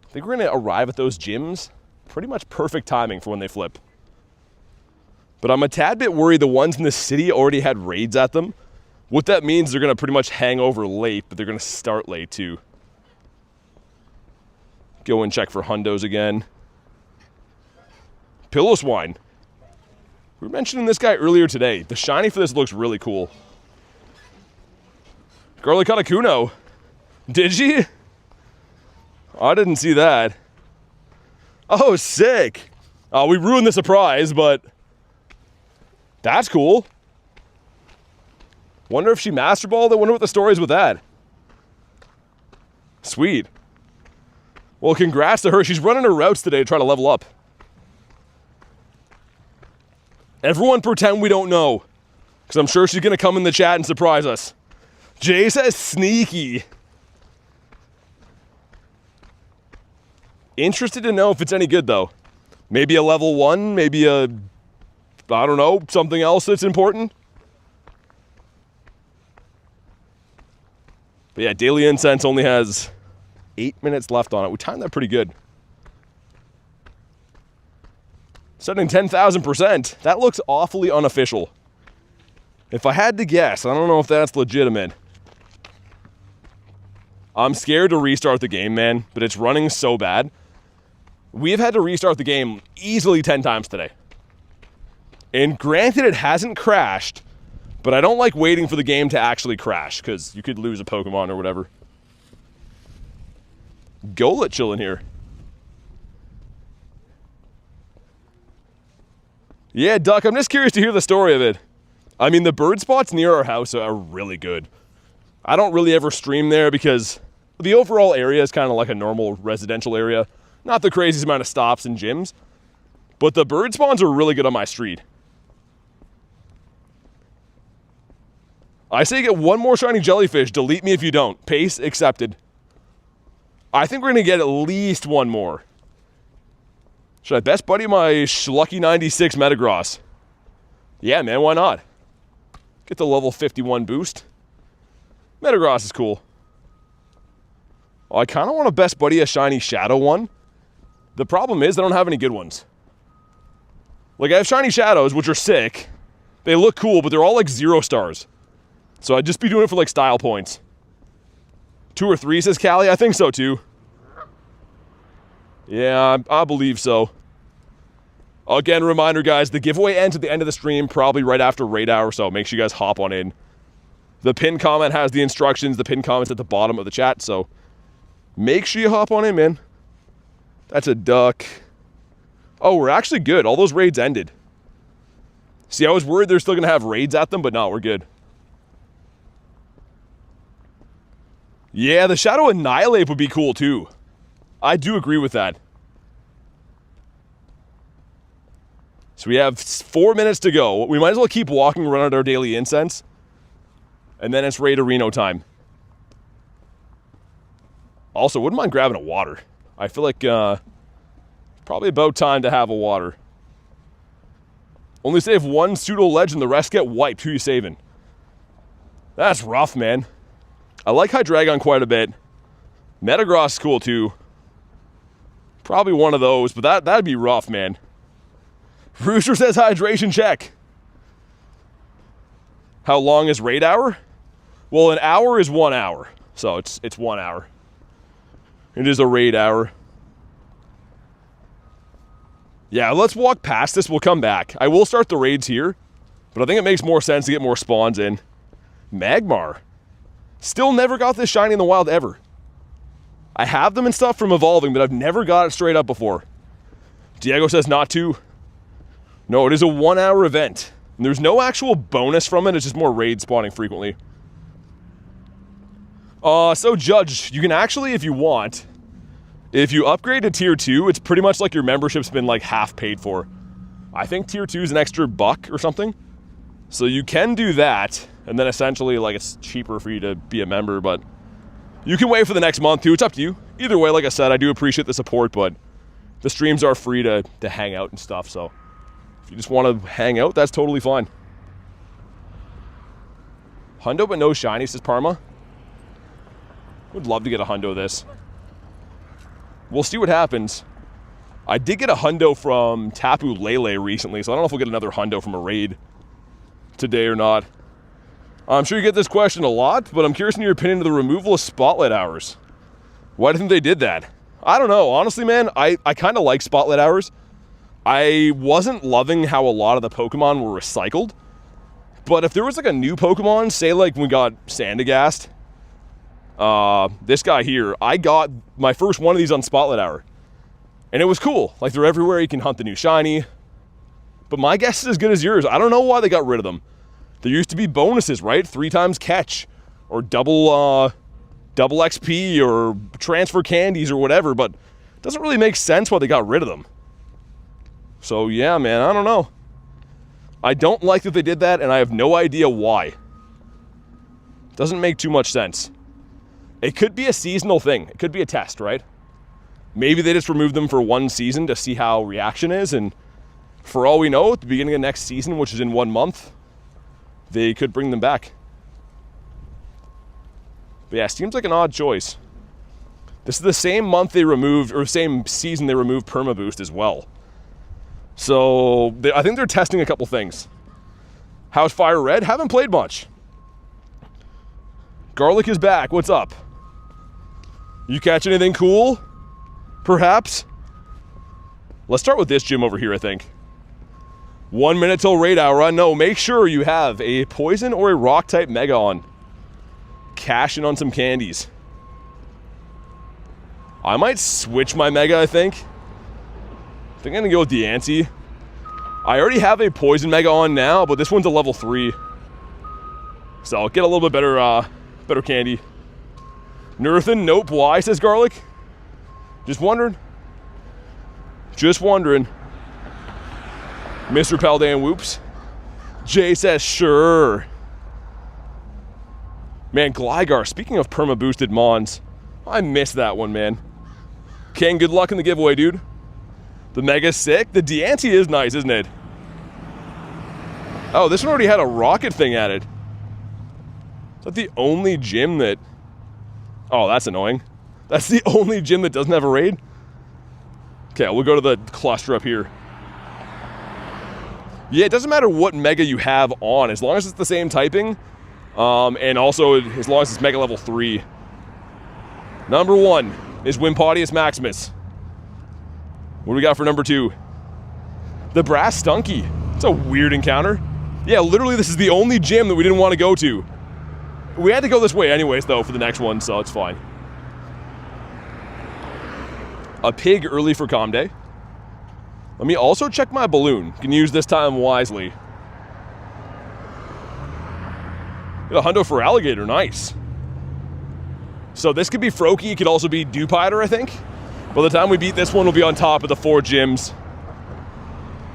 I think we're going to arrive at those gyms. Pretty much perfect timing for when they flip. But I'm a tad bit worried the ones in the city already had raids at them. What that means, they're going to pretty much hang over late, but they're going to start late too. Go and check for hundos again. Pillow Swine. We were mentioning this guy earlier today. The shiny for this looks really cool. Girly caught a Kuno. Did she? I didn't see that. Oh, sick. We ruined the surprise, but that's cool. Wonder if she Master Balled it. Wonder what the story is with that. Sweet. Well, congrats to her. She's running her routes today to try to level up. Everyone pretend we don't know, because I'm sure she's going to come in the chat and surprise us. Jay says sneaky. Interested to know if it's any good, though. Maybe a level 1, maybe a, I don't know, something else that's important. But yeah, Daily Incense only has 8 minutes left on it. We timed that pretty good. Setting 10,000%. That looks awfully unofficial. If I had to guess, I don't know if that's legitimate. I'm scared to restart the game, man, but it's running so bad. We have had to restart the game easily 10 times today. And granted, it hasn't crashed, but I don't like waiting for the game to actually crash, because you could lose a Pokemon or whatever. Golett chilling here. Yeah, Duck, I'm just curious to hear the story of it. I mean, the bird spots near our house are really good. I don't really ever stream there because the overall area is kind of like a normal residential area. Not the craziest amount of stops and gyms, but the bird spawns are really good on my street. I say get one more shiny jellyfish, delete me if you don't. Pace accepted. I think we're going to get at least one more. Should I best buddy my Schlucky 96 Metagross? Yeah, man, why not? Get the level 51 boost. Metagross is cool. Oh, I kind of want to best buddy a shiny Shadow one. The problem is I don't have any good ones. Like, I have shiny Shadows, which are sick. They look cool, but they're all like 0 stars. So I'd just be doing it for like style points. 2 or 3, says Callie. I think so too. Yeah, I believe so. Again, reminder, guys, the giveaway ends at the end of the stream, probably right after Raid Hour, so make sure you guys hop on in. The pinned comment has the instructions. The pinned comment's at the bottom of the chat, so make sure you hop on in, man. That's a duck. Oh, we're actually good. All those raids ended. See, I was worried they're still going to have raids at them, but no, we're good. Yeah, the Shadow Annihilate would be cool, too. I do agree with that. So we have 4 minutes to go. We might as well keep walking around our daily incense. And then it's Raid Arena time. Also, wouldn't mind grabbing a water. I feel like probably about time to have a water. Only save one pseudo legend, the rest get wiped. Who you saving? That's rough, man. I like Hydreigon quite a bit. Metagross is cool too. Probably one of those, but that'd be rough, man. Rooster says hydration check. How long is Raid Hour? Well, an hour is 1 hour. So it's 1 hour. It is a Raid Hour. Yeah, let's walk past this. We'll come back. I will start the raids here, but I think it makes more sense to get more spawns in. Magmar. Still never got this shiny in the wild ever. I have them and stuff from evolving, but I've never got it straight up before. Diego says not to. No, it is a 1 hour event. And there's no actual bonus from it. It's just more raid spawning frequently. So Judge, you can actually, if you want, if you upgrade to tier 2, it's pretty much like your membership's been like half paid for. I think tier 2 is an extra $1 or something. So you can do that, and then essentially like it's cheaper for you to be a member, but you can wait for the next month too. It's up to you. Either way, like I said, I do appreciate the support, but the streams are free to hang out and stuff, so if you just want to hang out, that's totally fine. Hundo but no shiny, says Parma. Would love to get a hundo this. We'll see what happens. I did get a hundo from Tapu Lele recently, so I don't know if we'll get another hundo from a raid today or not. I'm sure you get this question a lot, but I'm curious in your opinion of the removal of spotlight hours. Why do you think they did that? I don't know. Honestly, man, I kind of like spotlight hours. I wasn't loving how a lot of the Pokemon were recycled, but if there was like a new Pokemon, say like when we got Sandagast, this guy here, I got my first one of these on Spotlight Hour. And it was cool. Like, they're everywhere. You can hunt the new shiny. But my guess is as good as yours. I don't know why they got rid of them. There used to be bonuses, right? 3 times catch. Or double XP or transfer candies or whatever. But it doesn't really make sense why they got rid of them. So, yeah, man, I don't know. I don't like that they did that, and I have no idea why. Doesn't make too much sense. It could be a seasonal thing. It could be a test, right? Maybe they just removed them for 1 season to see how reaction is, and for all we know, at the beginning of next season, which is in 1 month, they could bring them back. But yeah, seems like an odd choice. This is the same month they removed, or same season they removed Perma Boost as well. So I think they're testing a couple things. How's Fire Red? Haven't played much. Garlic is back. What's up? You catch anything cool? Perhaps? Let's start with this gym over here, I think. 1 minute till raid hour. No, make sure you have a poison or a rock type mega on. Cash in on some candies. I might switch my mega, I think. I think I'm gonna go with the Anti. I already have a poison mega on now, but this one's a level 3. So I'll get a little bit better, better candy. Nerthan, nope. Why, says Garlic? Just wondering. Just wondering. Mr. Paldan whoops. Jay says, sure. Man, Gligar, speaking of perma-boosted Mons, I missed that one, man. Ken, good luck in the giveaway, dude. The Mega's sick. The Deanti is nice, isn't it? Oh, this one already had a rocket thing added. Is that the only gym that... Oh, that's annoying. That's the only gym that doesn't have a raid? Okay, we'll go to the cluster up here. Yeah, it doesn't matter what mega you have on, as long as it's the same typing, and also as long as it's mega level 3. Number 1 is Wimpodius Maximus. What do we got for number 2? The Brass Stunky. It's a weird encounter. Yeah, literally this is the only gym that we didn't want to go to. We had to go this way anyways, though, for the next one, so it's fine. A pig early for Calm Day. Let me also check my balloon. Can use this time wisely. Get a hundo for Alligator, nice. So this could be Froakie, it could also be Dewpider, I think. By the time we beat this one, we'll be on top of the 4 gyms.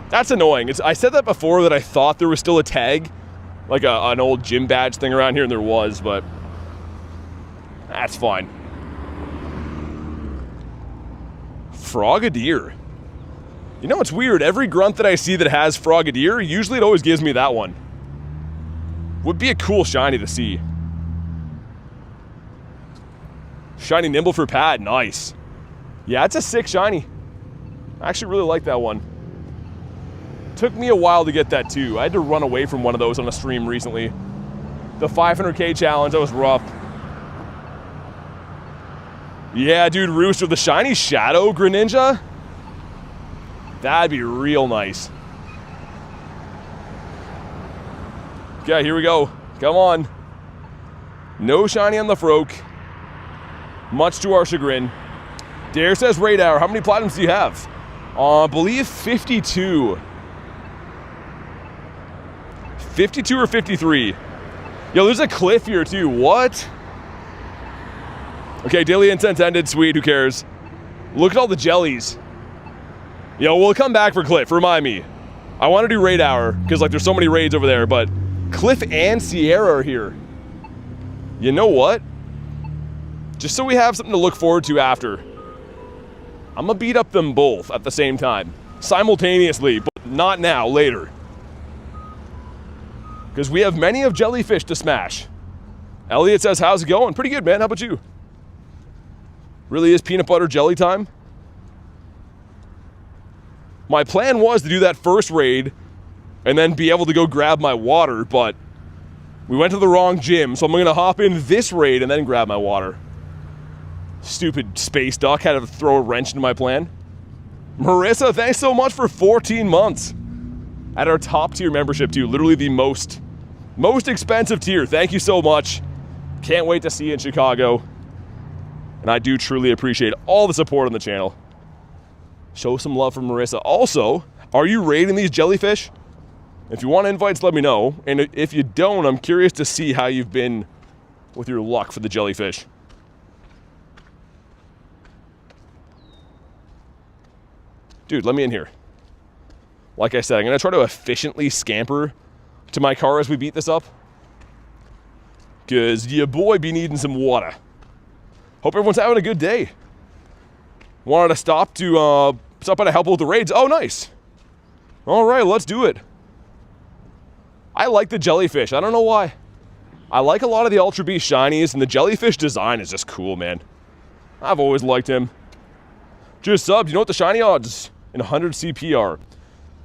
That's annoying. I said that before, that I thought there was still a tag, like an old gym badge thing around here, and there was, but that's fine. Frogadier. You know what's weird? Every grunt that I see that has Frogadier, usually it always gives me that one. Would be a cool shiny to see. Shiny Nimble for Pat, nice. Yeah, it's a sick shiny. I actually really like that one. Took me a while to get that too. I had to run away from one of those on a stream recently. The 500k challenge, that was rough. Yeah, dude, Rooster, the shiny Shadow Greninja? That'd be real nice. Okay, here we go. Come on. No shiny on the Froak. Much to our chagrin. Dare says raid hour. How many platinums do you have? I believe 52. 52 or 53. Yo, there's a cliff here too. What? Okay, daily incense ended. Sweet, who cares? Look at all the jellies. Yo, we'll come back for Cliff. Remind me. I want to do raid hour because like there's so many raids over there, but Cliff and Sierra are here. You know what? Just so we have something to look forward to after. I'm gonna beat up them both at the same time. Simultaneously, but not now, later. Because we have many of jellyfish to smash. Elliot says, how's it going? Pretty good, man. How about you? Really is peanut butter jelly time? My plan was to do that first raid and then be able to go grab my water, but we went to the wrong gym, so I'm gonna hop in this raid and then grab my water. Stupid space duck had to throw a wrench into my plan. Marissa, thanks so much for 14 months. At our top tier membership too, literally the most expensive tier. Thank you so much. Can't wait to see you in Chicago. And I do truly appreciate all the support on the channel. Show some love from Marissa. Also, are you raiding these jellyfish? If you want invites, let me know. And if you don't, I'm curious to see how you've been with your luck for the jellyfish. Dude, let me in here. Like I said, I'm gonna try to efficiently scamper to my car as we beat this up. Cause your boy be needing some water. Hope everyone's having a good day. Wanted to stop by to help with the raids. Oh, nice. All right, let's do it. I like the jellyfish. I don't know why. I like a lot of the Ultra Beast shinies, and the jellyfish design is just cool, man. I've always liked him. Just subbed. You know what the shiny odds in 100 CP are?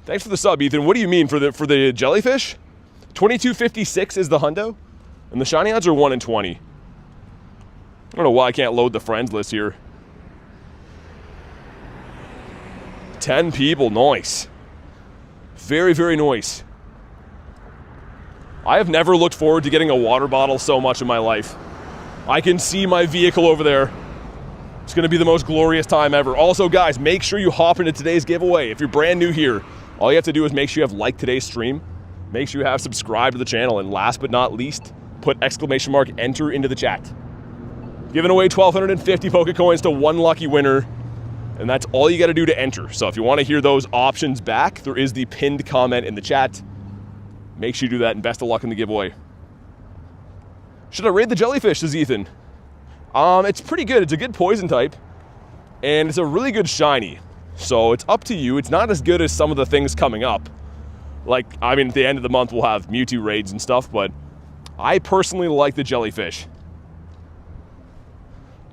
Thanks for the sub, Ethan. What do you mean for the jellyfish? 2256 is the hundo, and the shiny odds are 1 in 20. I don't know why I can't load the friends list here. 10 people, nice. Very, very nice. I have never looked forward to getting a water bottle so much in my life. I can see my vehicle over there. It's gonna be the most glorious time ever. Also, guys, make sure you hop into today's giveaway. If you're brand new here, all you have to do is make sure you have liked today's stream. Make sure you have subscribed to the channel. And last but not least, put ! enter into the chat. Giving away 1,250 Pokecoins to one lucky winner. And that's all you gotta do to enter. So if you wanna hear those options back, there is the pinned comment in the chat. Make sure you do that, and best of luck in the giveaway. Should I raid the jellyfish, says Ethan? It's pretty good. It's a good poison type. And it's a really good shiny. So it's up to you. It's not as good as some of the things coming up. Like, I mean, at the end of the month, we'll have Mewtwo raids and stuff, but I personally like the jellyfish.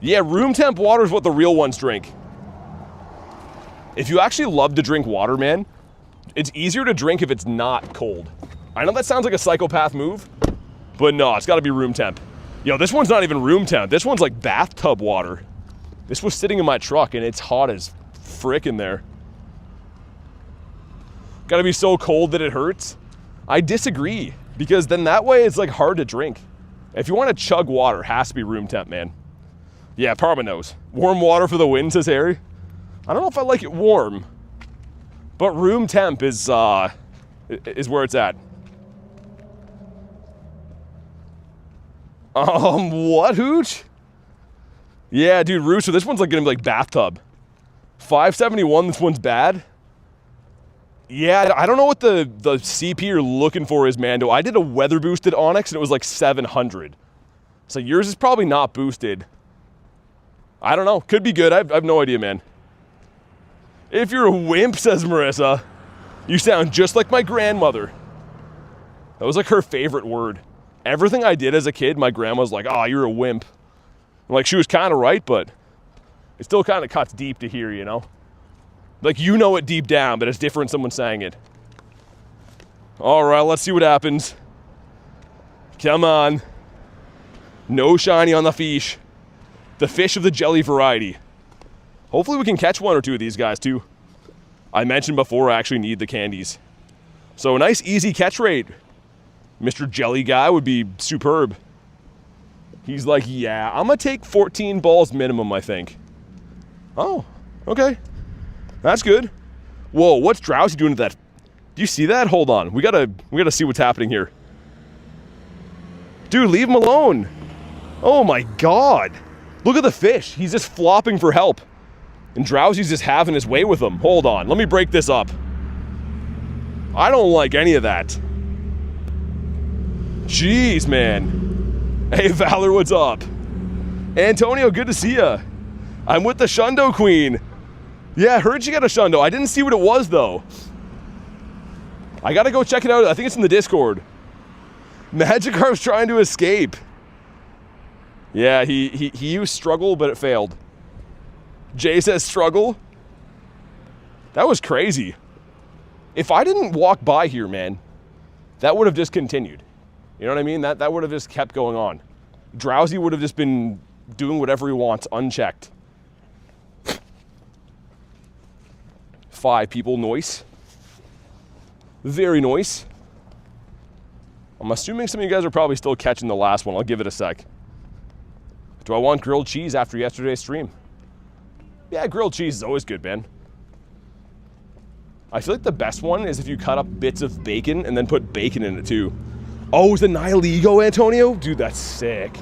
Yeah, room temp water is what the real ones drink. If you actually love to drink water, man, it's easier to drink if it's not cold. I know that sounds like a psychopath move, but no, it's gotta be room temp. Yo, this one's not even room temp. This one's like bathtub water. This was sitting in my truck and it's hot as frick in there. Gotta be so cold that it hurts? I disagree, because then that way it's like hard to drink. If you want to chug water, it has to be room temp, man. Yeah, Parma knows. Warm water for the win, says Harry. I don't know if I like it warm, but room temp is where it's at. What, Hooch? Yeah, dude, Rooster, this one's like gonna be like bathtub. 571, this one's bad. Yeah, I don't know what the CP you're looking for is, Mando. I did a weather boosted Onyx and it was like 700. So yours is probably not boosted. I don't know, could be good, I have no idea, man. If you're a wimp, says Marissa, you sound just like my grandmother. That was like her favorite word. Everything I did as a kid, my grandma was like, oh, you're a wimp. I'm like, she was kind of right, but it still kind of cuts deep to hear, you know? Like, you know it deep down, but it's different someone saying it. All right, let's see what happens. Come on. No shiny on the fish. The fish of the jelly variety. Hopefully we can catch one or two of these guys, too. I mentioned before I actually need the candies. So a nice, easy catch rate. Mr. Jelly Guy would be superb. He's like, yeah, I'm going to take 14 balls minimum, I think. Oh, okay. That's good. Whoa, what's Drowsy doing to that? Do you see that? Hold on. We gotta see what's happening here. Dude, leave him alone. Oh my god. Look at the fish. He's just flopping for help. And Drowsy's just having his way with him. Hold on. Let me break this up. I don't like any of that. Jeez, man. Hey, Valor, what's up? Antonio, good to see ya. I'm with the Shundo Queen. Yeah, I heard you got a Shundo. I didn't see what it was, though. I gotta go check it out. I think it's in the Discord. Magikarp's trying to escape. Yeah, he used struggle, but it failed. Jay says struggle. That was crazy. If I didn't walk by here, man, that would have just continued. You know what I mean? That would have just kept going on. Drowsy would have just been doing whatever he wants, unchecked. 5 people, noise. Very nice. I'm assuming some of you guys are probably still catching the last one. I'll give it a sec. Do I want grilled cheese after yesterday's stream? Yeah, grilled cheese is always good, man. I feel like the best one is if you cut up bits of bacon and then put bacon in it too. Oh, is the Nihilego, Antonio? Dude, that's sick.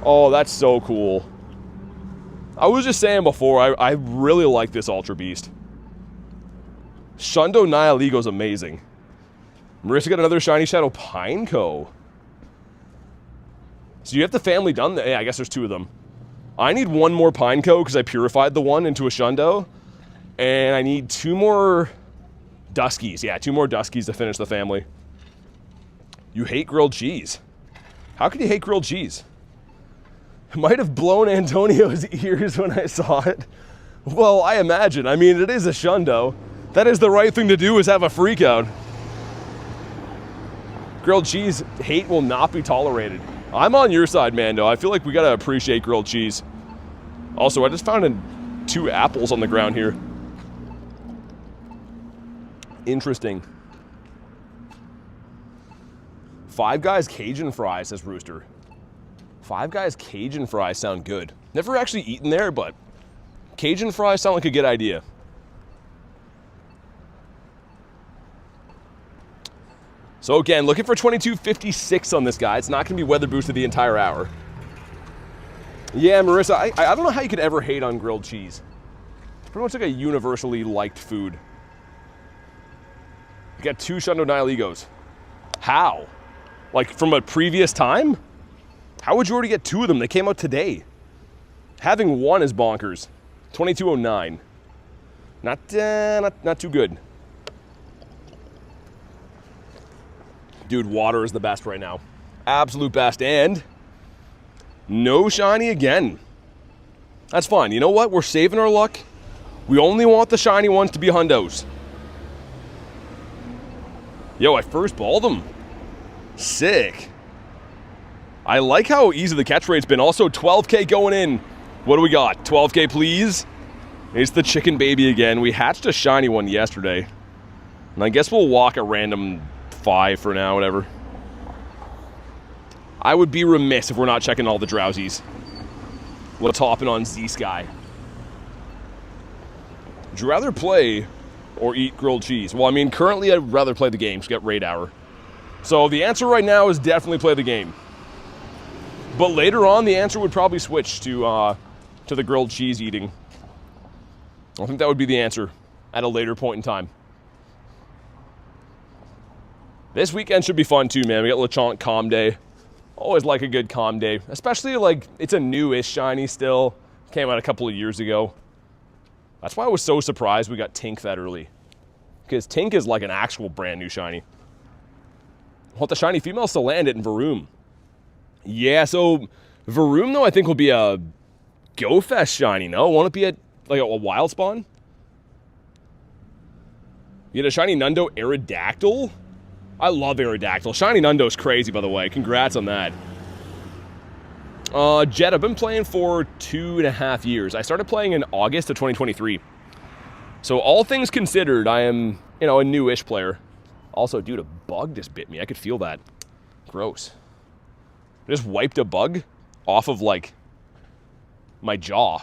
Oh, that's so cool. I was just saying before, I really like this Ultra Beast. Shundo Nihilego's amazing. Marissa got another shiny Shadow Pineco. So you have the family done that? Yeah, I guess there's 2 of them. I need 1 more Pineco because I purified the one into a Shundo. And I need 2 more Duskies. Yeah, 2 more Duskies to finish the family. You hate grilled cheese. How could you hate grilled cheese? It might have blown Antonio's ears when I saw it. Well, I imagine. I mean, it is a Shundo. That is the right thing to do, is have a freak out. Grilled cheese hate will not be tolerated. I'm on your side, Mando. I feel like we gotta appreciate grilled cheese. Also, I just found 2 apples on the ground here. Interesting. Five Guys Cajun fries, says Rooster. Five Guys Cajun fries sound good. Never actually eaten there, but Cajun fries sound like a good idea. So again, looking for 22.56 on this guy. It's not going to be weather boosted the entire hour. Yeah, Marissa, I don't know how you could ever hate on grilled cheese. It's pretty much like a universally liked food. You got 2 Shadow Nihilegos. How? Like from a previous time? How would you already get 2 of them? They came out today. Having 1 is bonkers. 22.09. Not too good. Dude, water is the best right now. Absolute best. And no shiny again. That's fine. You know what? We're saving our luck. We only want the shiny ones to be hundos. Yo, I first balled them. Sick. I like how easy the catch rate's been. Also, 12K going in. What do we got? 12K, please. It's the chicken baby again. We hatched a shiny one yesterday. And I guess we'll walk a random 5 for now, whatever. I would be remiss if we're not checking all the drowsies. Let's hop in on Z-Sky. Would you rather play or eat grilled cheese? Well, I mean, currently I'd rather play the game to get Raid Hour. So the answer right now is definitely play the game. But later on, the answer would probably switch to the grilled cheese eating. I think that would be the answer at a later point in time. This weekend should be fun too, man. We got Lechonk Calm Day. Always like a good Calm Day. Especially like, it's a new-ish shiny still. Came out a couple of years ago. That's why I was so surprised we got Tink that early. Because Tink is like an actual brand new shiny. I want the shiny females to land it in Varoom. Yeah, so Varoom though I think will be a Go Fest shiny, no? Won't it be like a wild spawn? You get a shiny Nundo Aerodactyl? I love Aerodactyl. Shiny Nundo's crazy, by the way. Congrats on that. Jet, I've been playing for 2.5 years. I started playing in August of 2023. So all things considered, I am, you know, a new-ish player. Also, dude, a bug just bit me. I could feel that. Gross. I just wiped a bug off of, like, my jaw.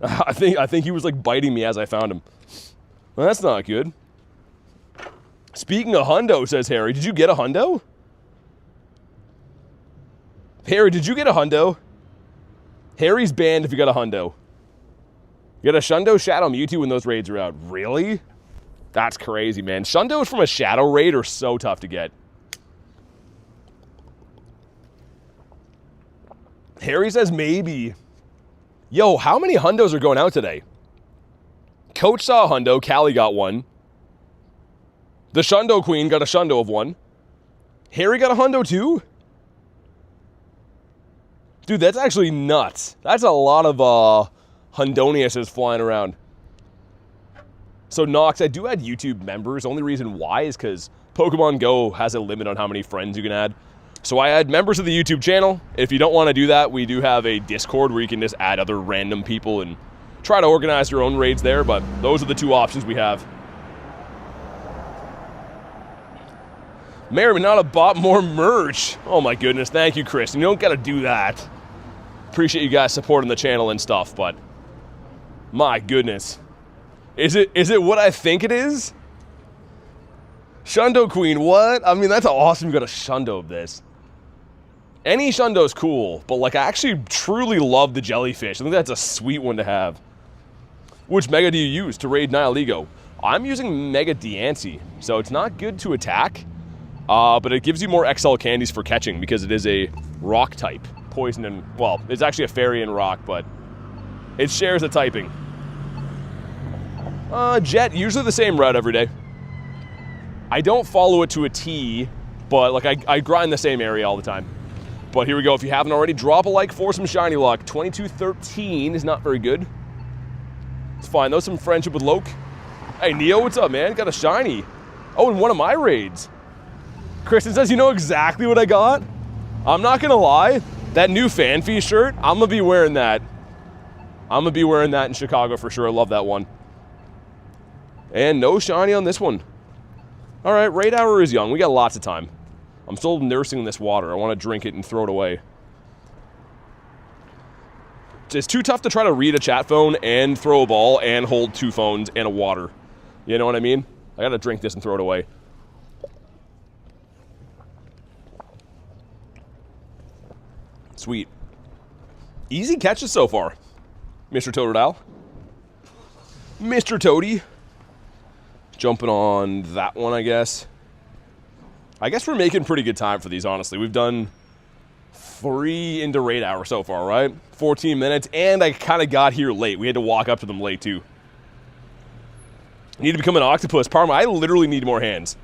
I think he was, like, biting me as I found him. Well, that's not good. Speaking of hundo, says Harry, did you get a hundo? Harry, did you get a hundo? Harry's banned if you got a hundo. You got a Shundo Shadow Mewtwo when those raids are out. Really? That's crazy, man. Shundos from a Shadow raid are so tough to get. Harry says maybe. Yo, how many hundos are going out today? Coach saw a hundo. Callie got one. The Shundo Queen got a Shundo of 1. Harry got a hundo too? Dude, that's actually nuts. That's a lot of Hundoniuses flying around. So Nox, I do add YouTube members. Only reason why is because Pokemon Go has a limit on how many friends you can add. So I add members of the YouTube channel. If you don't want to do that, we do have a Discord where you can just add other random people and try to organize your own raids there, but those are the 2 options we have. Mary Manata bought more merch. Oh my goodness, thank you, Chris. You don't gotta do that. Appreciate you guys supporting the channel and stuff, but my goodness. Is it what I think it is? Shundo Queen, what? I mean, that's awesome you got a Shundo of this. Any Shundo's cool, but like I actually truly love the jellyfish. I think that's a sweet one to have. Which Mega do you use to raid Nihilego? I'm using Mega Diancie, so it's not good to attack. But it gives you more XL candies for catching because it is a rock type. Poison and, well, it's actually a fairy and rock, but it shares a typing. Jet, usually the same route every day. I don't follow it to a T, but like I grind the same area all the time. But here we go. If you haven't already, drop a like for some shiny luck. 2213 is not very good. It's fine though. Some friendship with Loke. Hey, Neo, what's up, man? Got a shiny. Oh, in one of my raids. Kristen says, you know exactly what I got? I'm not gonna lie, that new Fanfy shirt, I'm gonna be wearing that. I'm gonna be wearing that in Chicago for sure. I love that one. And no shiny on this one. All right, Raid Hour is young. We got lots of time. I'm still nursing this water. I want to drink it and throw it away. It's too tough to try to read a chat phone and throw a ball and hold 2 phones and a water. You know what I mean? I gotta drink this and throw it away. Sweet. Easy catches so far, Mr. Totodile. Mr. Toady. Jumping on that one, I guess. I guess we're making pretty good time for these, honestly. We've done 3 into Raid Hour so far, right? 14 minutes, and I kind of got here late. We had to walk up to them late, too. I need to become an octopus. Parma, I literally need more hands.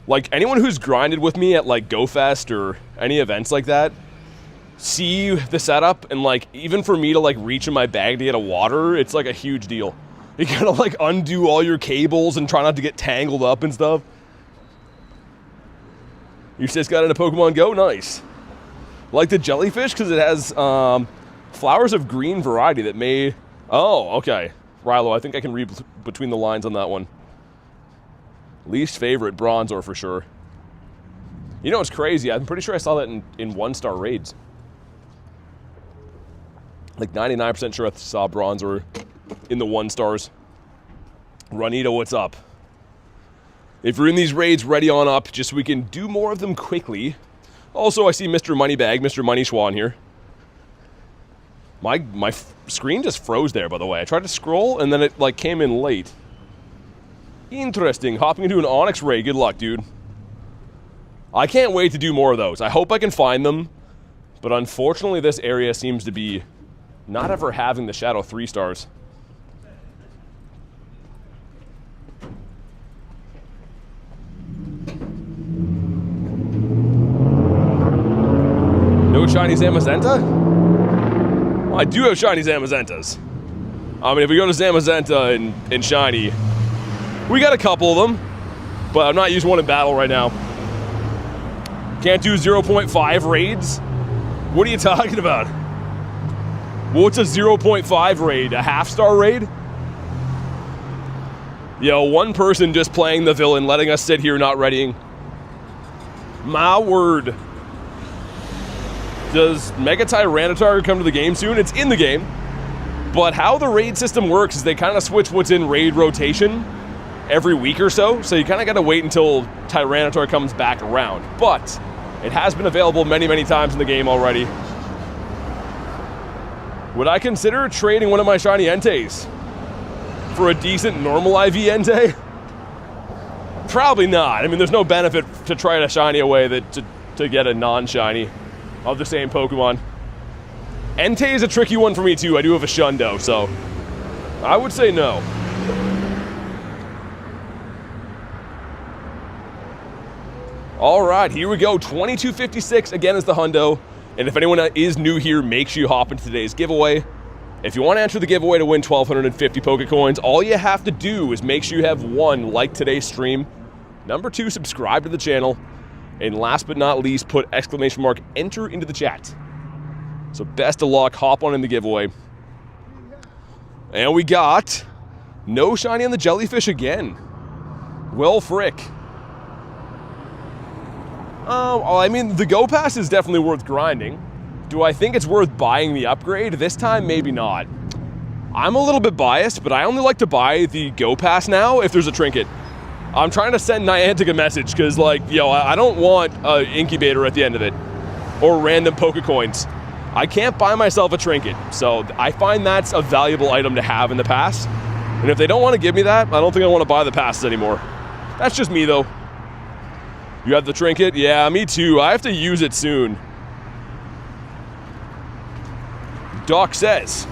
Like, anyone who's grinded with me at, like, GoFest or any events like that, see the setup, and, like, even for me to, like, reach in my bag to get a water, it's, like, a huge deal. You gotta, like, undo all your cables and try not to get tangled up and stuff. You just got into Pokemon Go? Nice. Like the jellyfish, because it has flowers of green variety that may... Oh, okay. Rilo, I think I can read between the lines on that one. Least favorite, Bronzor for sure. You know, it's crazy. I'm pretty sure I saw that in 1-star raids. Like 99% sure I saw Bronzor in the 1-stars. Runito, what's up? If you're in these raids, ready on up, just so we can do more of them quickly. Also, I see Mr. Moneybag, Mr. Money Schwan here. My screen just froze there, by the way. I tried to scroll, and then it, like, came in late. Interesting. Hopping into an Onyx raid. Good luck, dude. I can't wait to do more of those. I hope I can find them, but unfortunately, this area seems to be not ever having the Shadow 3-stars. No shiny Zamazenta? Well, I do have shiny Zamazentas. I mean, if we go to Zamazenta and shiny, we got a couple of them, but I'm not using one in battle right now. Can't do 0.5 raids? What are you talking about? What's a 0.5 raid? A half-star raid? Yo, one person just playing the villain, letting us sit here not readying. My word. Does Mega Tyranitar come to the game soon? It's in the game. But how the raid system works is they kind of switch what's in raid rotation every week or so. So you kind of got to wait until Tyranitar comes back around. But it has been available many, many times in the game already. Would I consider trading one of my shiny Entei for a decent normal IV Entei? Probably not. I mean, there's no benefit to try to shiny away to get a non-shiny of the same Pokemon. Entei is a tricky one for me too. I do have a Shundo, so I would say no. All right, here we go. 2256 again is the hundo. And if anyone is new here, make sure you hop into today's giveaway. If you want to enter the giveaway to win 1,250 Pokecoins, all you have to do is make sure you have 1, like today's stream. Number 2, subscribe to the channel. And last but not least, put exclamation mark enter into the chat. So best of luck, hop on in the giveaway. And we got no shiny on the jellyfish again. Well, frick. I mean, the Go Pass is definitely worth grinding. Do I think it's worth buying the upgrade? This time, maybe not. I'm a little bit biased, but I only like to buy the Go Pass now if there's a trinket. I'm trying to send Niantic a message, because, like, yo, I don't want an incubator at the end of it. Or random Pokecoins. I can't buy myself a trinket, so I find that's a valuable item to have in the pass. And if they don't want to give me that, I don't think I want to buy the passes anymore. That's just me, though. You have the trinket? Yeah, me too. I have to use it soon. Doc says.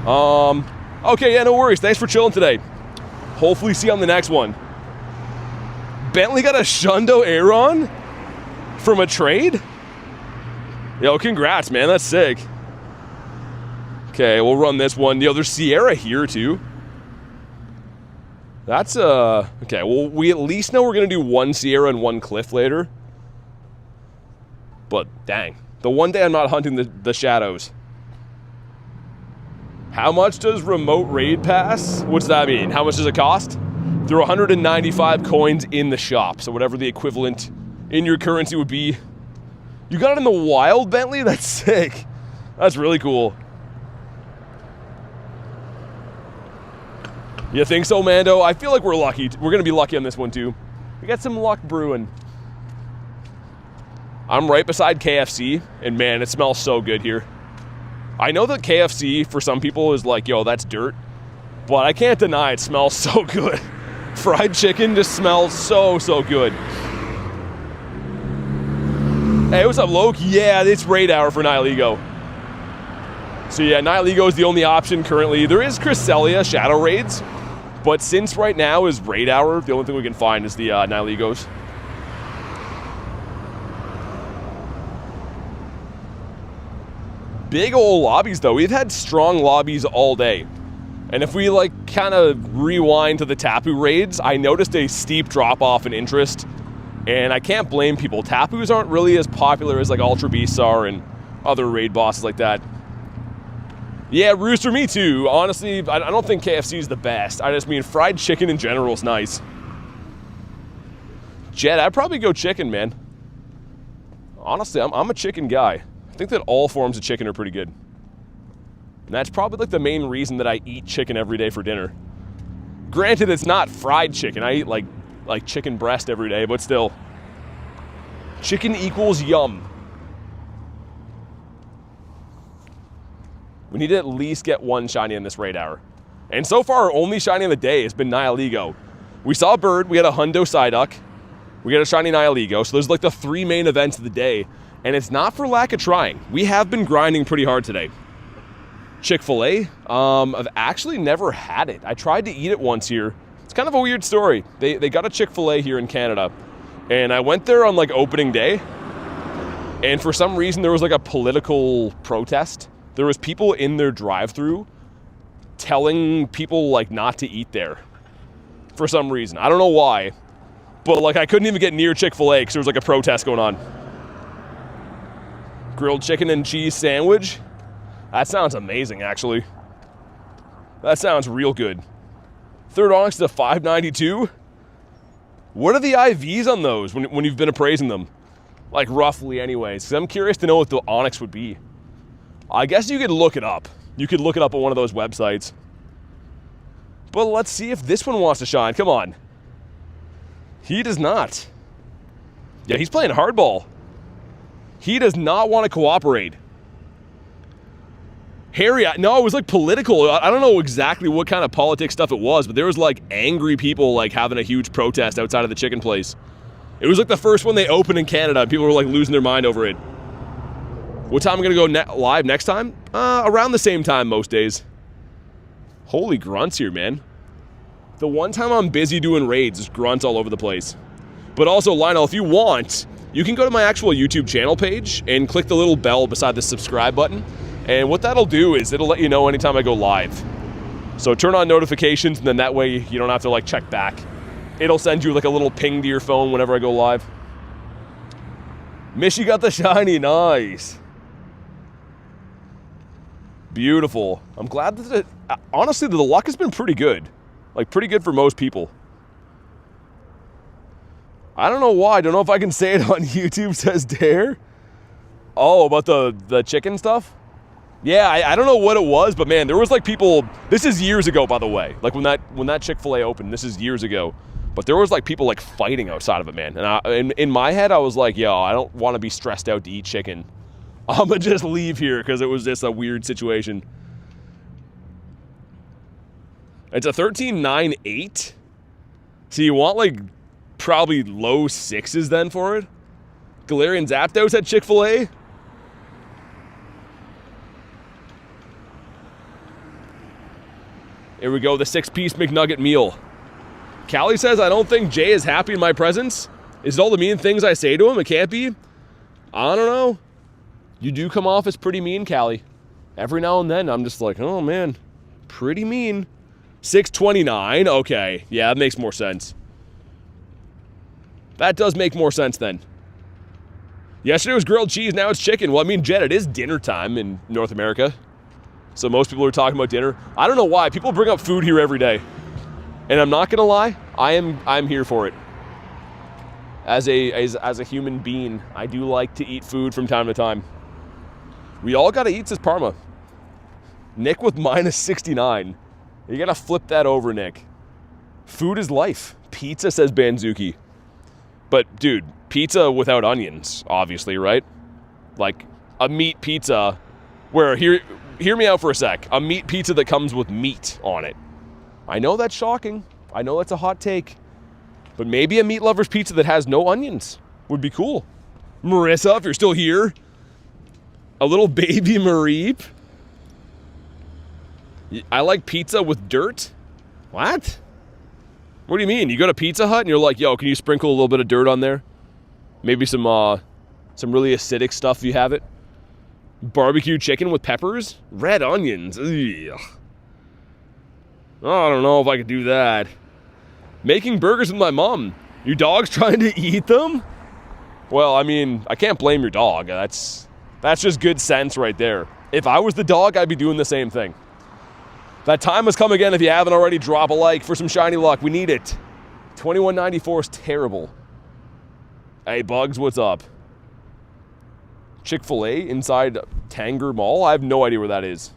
Okay, yeah, no worries. Thanks for chilling today. Hopefully see you on the next one. Bentley got a Shundo Aeron from a trade? Yo, congrats, man. That's sick. Okay, we'll run this one. Yo, there's Sierra here, too. That's, okay, well, we at least know we're going to do 1 Sierra and 1 Cliff later. But, dang. The one day I'm not hunting the shadows. How much does remote raid pass? What's that mean? How much does it cost? There are 195 coins in the shop, so whatever the equivalent in your currency would be. You got it in the wild, Bentley? That's sick. That's really cool. You think so, Mando? I feel like we're lucky. We're going to be lucky on this one, too. We got some luck brewing. I'm right beside KFC, and man, it smells so good here. I know that KFC, for some people, is like, yo, that's dirt. But I can't deny it smells so good. Fried chicken just smells so, so good. Hey, what's up, Loki? Yeah, it's raid hour for Nihilego. So yeah, Nihilego is the only option currently. There is Cresselia Shadow Raids, but since right now is raid hour, the only thing we can find is the Nihilegos. Big old lobbies though. We've had strong lobbies all day. And if we like kind of rewind to the Tapu raids, I noticed a steep drop off in interest. And I can't blame people. Tapus aren't really as popular as like Ultra Beasts are and other raid bosses like that. Yeah, Rooster, me too. Honestly, I don't think KFC is the best. I just mean fried chicken in general is nice. Jet, I'd probably go chicken, man. Honestly, I'm a chicken guy. I think that all forms of chicken are pretty good. And that's probably like the main reason that I eat chicken every day for dinner. Granted, it's not fried chicken. I eat like chicken breast every day, but still. Chicken equals yum. We need to at least get 1 shiny in this raid hour. And so far, our only shiny of the day has been Nihilego. We saw a bird, we had a Hundo Psyduck, we got a shiny Nihilego, so there's like the 3 main events of the day. And it's not for lack of trying. We have been grinding pretty hard today. Chick-fil-A, I've actually never had it. I tried to eat it once here. It's kind of a weird story. They got a Chick-fil-A here in Canada. And I went there on like opening day. And for some reason, there was like a political protest. There was people in their drive-thru telling people like not to eat there. For some reason. I don't know why. But like I couldn't even get near Chick-fil-A because there was like a protest going on. Grilled chicken and cheese sandwich. That sounds amazing, actually. That sounds real good. Third Onyx to 592. What are the IVs on those when you've been appraising them? Like roughly anyways. Because I'm curious to know what the Onyx would be. I guess you could look it up. You could look it up on one of those websites. But let's see if this one wants to shine. Come on. He does not. Yeah, he's playing hardball. He does not want to cooperate. Harry, no, it was like political. I don't know exactly what kind of politics stuff it was, but there was like angry people like having a huge protest outside of the chicken place. It was like the first one they opened in Canada, and people were like losing their mind over it. What time am I going to go live next time? Around the same time most days. Holy grunts here, man. The one time I'm busy doing raids, there's grunts all over the place. But also, Lionel, if you want, you can go to my actual YouTube channel page and click the little bell beside the subscribe button. And what that'll do is it'll let you know anytime I go live. So turn on notifications, and then that way you don't have to like check back. It'll send you like a little ping to your phone whenever I go live. Mishy got the shiny, nice. Beautiful. I'm glad that honestly, the luck has been pretty good. Like pretty good for most people. I don't know why. I don't know if I can say it on YouTube, says Dare. Oh, about the chicken stuff? Yeah, I don't know what it was, but man, there was like people, this is years ago, by the way. Like when that Chick-fil-A opened, this is years ago. But there was like people like fighting outside of it, man. And in my head, I was like, yo, I don't want to be stressed out to eat chicken. I'm gonna just leave here because it was just a weird situation. It's a 13.98. So you want like probably low 6s then for it? Galarian Zapdos at Chick-fil-A? Here we go, the 6-piece McNugget meal. Callie says, I don't think Jay is happy in my presence. Is it all the mean things I say to him? It can't be. I don't know. You do come off as pretty mean, Callie. Every now and then, I'm just like, oh man, pretty mean. $6.29. Okay. Yeah, that makes more sense. That does make more sense then. Yesterday was grilled cheese, now it's chicken. Well, I mean, Jet, it is dinner time in North America. So most people are talking about dinner. I don't know why. People bring up food here every day. And I'm not going to lie, I'm here for it. As a human being, I do like to eat food from time to time. We all got to eat, says Parma. Nick with minus 69. You got to flip that over, Nick. Food is life. Pizza, says Banzuki. But, dude, pizza without onions, obviously, right? Like, a meat pizza where, hear me out for a sec, a meat pizza that comes with meat on it. I know that's shocking. I know that's a hot take. But maybe a meat lover's pizza that has no onions would be cool. Marissa, if you're still here. A little baby Mareep. I like pizza with dirt. What? What do you mean? You go to Pizza Hut and you're like, yo, can you sprinkle a little bit of dirt on there? Maybe some really acidic stuff if you have it. Barbecue chicken with peppers? Red onions. Ugh. Oh, I don't know if I could do that. Making burgers with my mom. Your dog's trying to eat them? Well, I mean, I can't blame your dog. That's just good sense right there. If I was the dog, I'd be doing the same thing. That time has come again. If you haven't already, drop a like for some shiny luck. We need it. 2194 is terrible. Hey, Bugs, what's up? Chick-fil-A inside Tanger Mall? I have no idea where that is.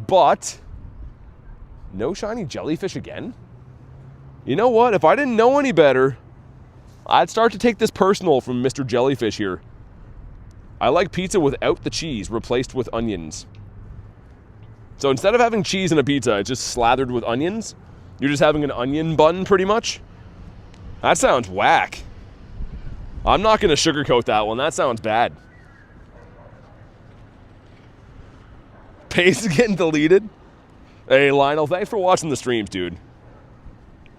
But no shiny jellyfish again? You know what? If I didn't know any better, I'd start to take this personal from Mr. Jellyfish here. I like pizza without the cheese, replaced with onions. So instead of having cheese in a pizza, it's just slathered with onions. You're just having an onion bun, pretty much. That sounds whack. I'm not going to sugarcoat that one. That sounds bad. Pace is getting deleted. Hey, Lionel, thanks for watching the streams, dude.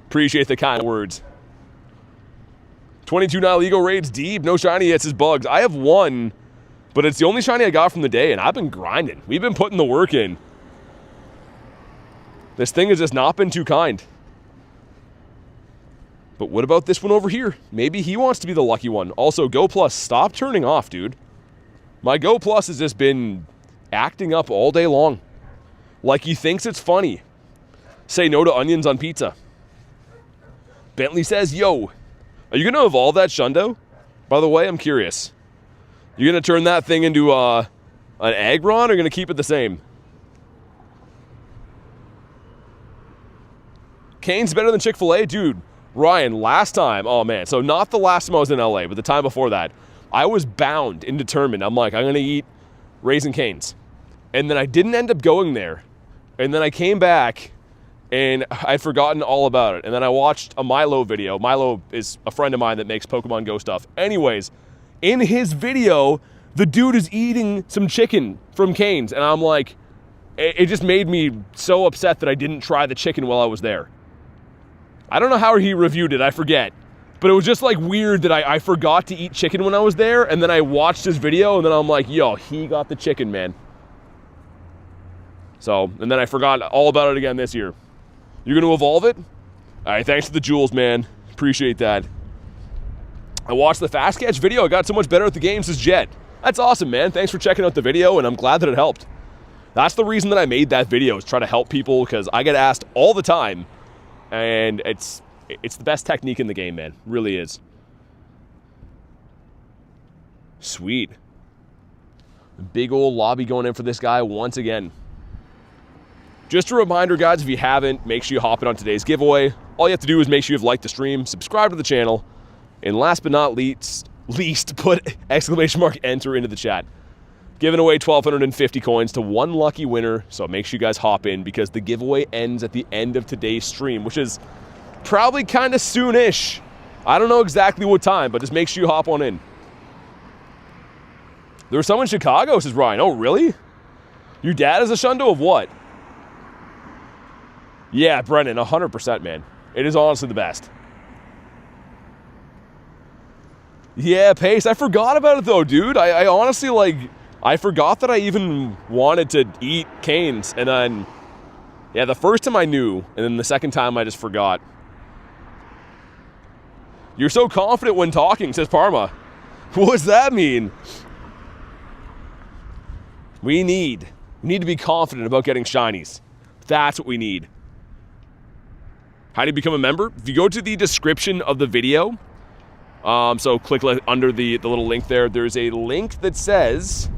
Appreciate the kind words. 22 Nihilego Raids deep. No shiny yet, says Bugs. I have one, but it's the only shiny I got from the day, and I've been grinding. We've been putting the work in. This thing has just not been too kind. But what about this one over here? Maybe he wants to be the lucky one. Also, Go Plus, stop turning off, dude. My Go Plus has just been acting up all day long. Like he thinks it's funny. Say no to onions on pizza. Bentley says, yo, are you going to evolve that Shundo? By the way, I'm curious. You going to turn that thing into an Aggron or going to keep it the same? Cane's better than Chick-fil-A? Dude, Ryan, last time, oh man, so not the last time I was in LA, but the time before that, I was bound and determined. I'm like, I'm going to eat Raising Cane's. And then I didn't end up going there. And then I came back and I'd forgotten all about it. And then I watched a Milo video. Milo is a friend of mine that makes Pokemon Go stuff. Anyways, in his video, the dude is eating some chicken from Cane's. And I'm like, it just made me so upset that I didn't try the chicken while I was there. I don't know how he reviewed it, I forget. But it was just like weird that I forgot to eat chicken when I was there. And then I watched his video and then I'm like, yo, he got the chicken, man. So, and then I forgot all about it again this year. You're going to evolve it? All right, thanks for the jewels, man. Appreciate that. I watched the Fast Catch video. I got so much better at the game, says Jet. That's awesome, man. Thanks for checking out the video, and I'm glad that it helped. That's the reason that I made that video, is try to help people, because I get asked all the time, and it's the best technique in the game, man. It really is. Sweet. Big old lobby going in for this guy once again. Just a reminder, guys, if you haven't, make sure you hop in on today's giveaway. All you have to do is make sure you've liked the stream, subscribe to the channel, and last but not least, put !enter into the chat. Giving away 1,250 coins to one lucky winner, so make sure you guys hop in because the giveaway ends at the end of today's stream, which is probably kind of soonish. I don't know exactly what time, but just make sure you hop on in. There was someone in Chicago, says Ryan. Oh, really? Your dad is a Shundo of what? Yeah, Brennan, 100%, man. It is honestly the best. Yeah, Pace, I forgot about it, though, dude. I honestly, like, I forgot that I even wanted to eat Cane's, and then Yeah, the first time I knew, and then the second time I just forgot. You're so confident when talking, says Parma. What does that mean? We need to be confident about getting shinies. That's what we need. How do you become a member? If you go to the description of the video, so click under the little link there, there's a link that says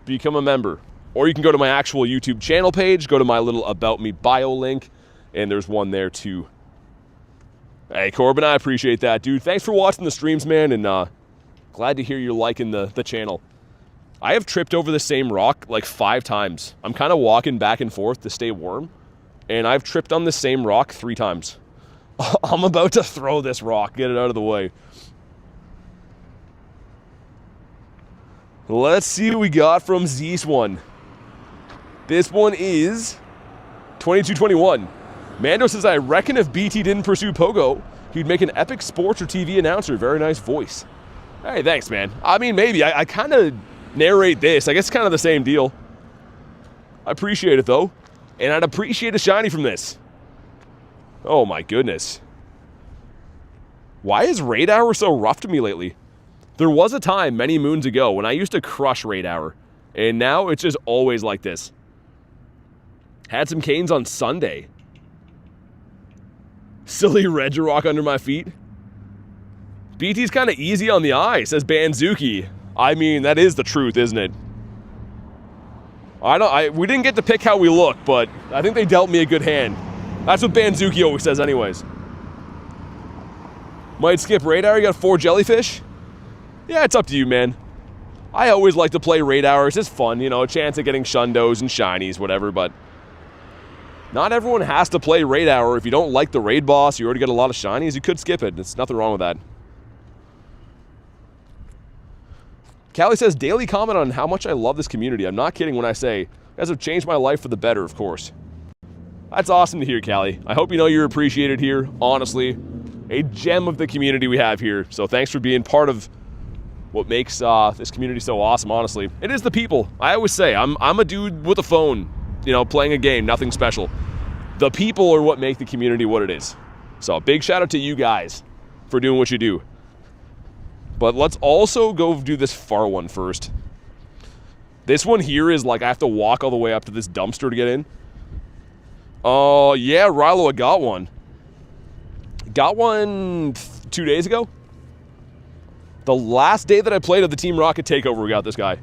become a member. Or you can go to my actual YouTube channel page, go to my little About Me bio link, and there's one there too. Hey, Corbin, I appreciate that, dude. Thanks for watching the streams, man, and glad to hear you're liking the channel. I have tripped over the same rock like 5 times. I'm kind of walking back and forth to stay warm, and I've tripped on the same rock 3 times. I'm about to throw this rock. Get it out of the way. Let's see what we got from Zeus one. This one is 2221. Mando says, I reckon if BT didn't pursue Pogo, he'd make an epic sports or TV announcer. Very nice voice. Hey, thanks, man. I mean, maybe. I kind of narrate this. I guess it's kind of the same deal. I appreciate it, though. And I'd appreciate a shiny from this. Oh, my goodness. Why is Raid Hour so rough to me lately? There was a time many moons ago when I used to crush Raid Hour. And now it's just always like this. Had some canes on Sunday. Silly Regirock under my feet. BT's kind of easy on the eye, says Banzuki. I mean, that is the truth, isn't it? We didn't get to pick how we look, but I think they dealt me a good hand. That's what Banzuki always says anyways. Might skip Raid Hour, you got 4 jellyfish? Yeah, it's up to you, man. I always like to play Raid Hour. It's just fun, you know, a chance at getting shundos and shinies, whatever, but not everyone has to play Raid Hour. If you don't like the raid boss, you already got a lot of shinies, you could skip it. There's nothing wrong with that. Callie says, daily comment on how much I love this community. I'm not kidding when I say, you guys have changed my life for the better, of course. That's awesome to hear, Callie. I hope you know you're appreciated here, honestly. A gem of the community we have here. So thanks for being part of what makes this community so awesome, honestly. It is the people. I always say, I'm a dude with a phone, you know, playing a game, nothing special. The people are what make the community what it is. So big shout out to you guys for doing what you do. But let's also go do this far one first. This one here is like I have to walk all the way up to this dumpster to get in. Oh, yeah, Rilo, I got one. Got one 2 days ago. The last day that I played of the Team Rocket Takeover, we got this guy.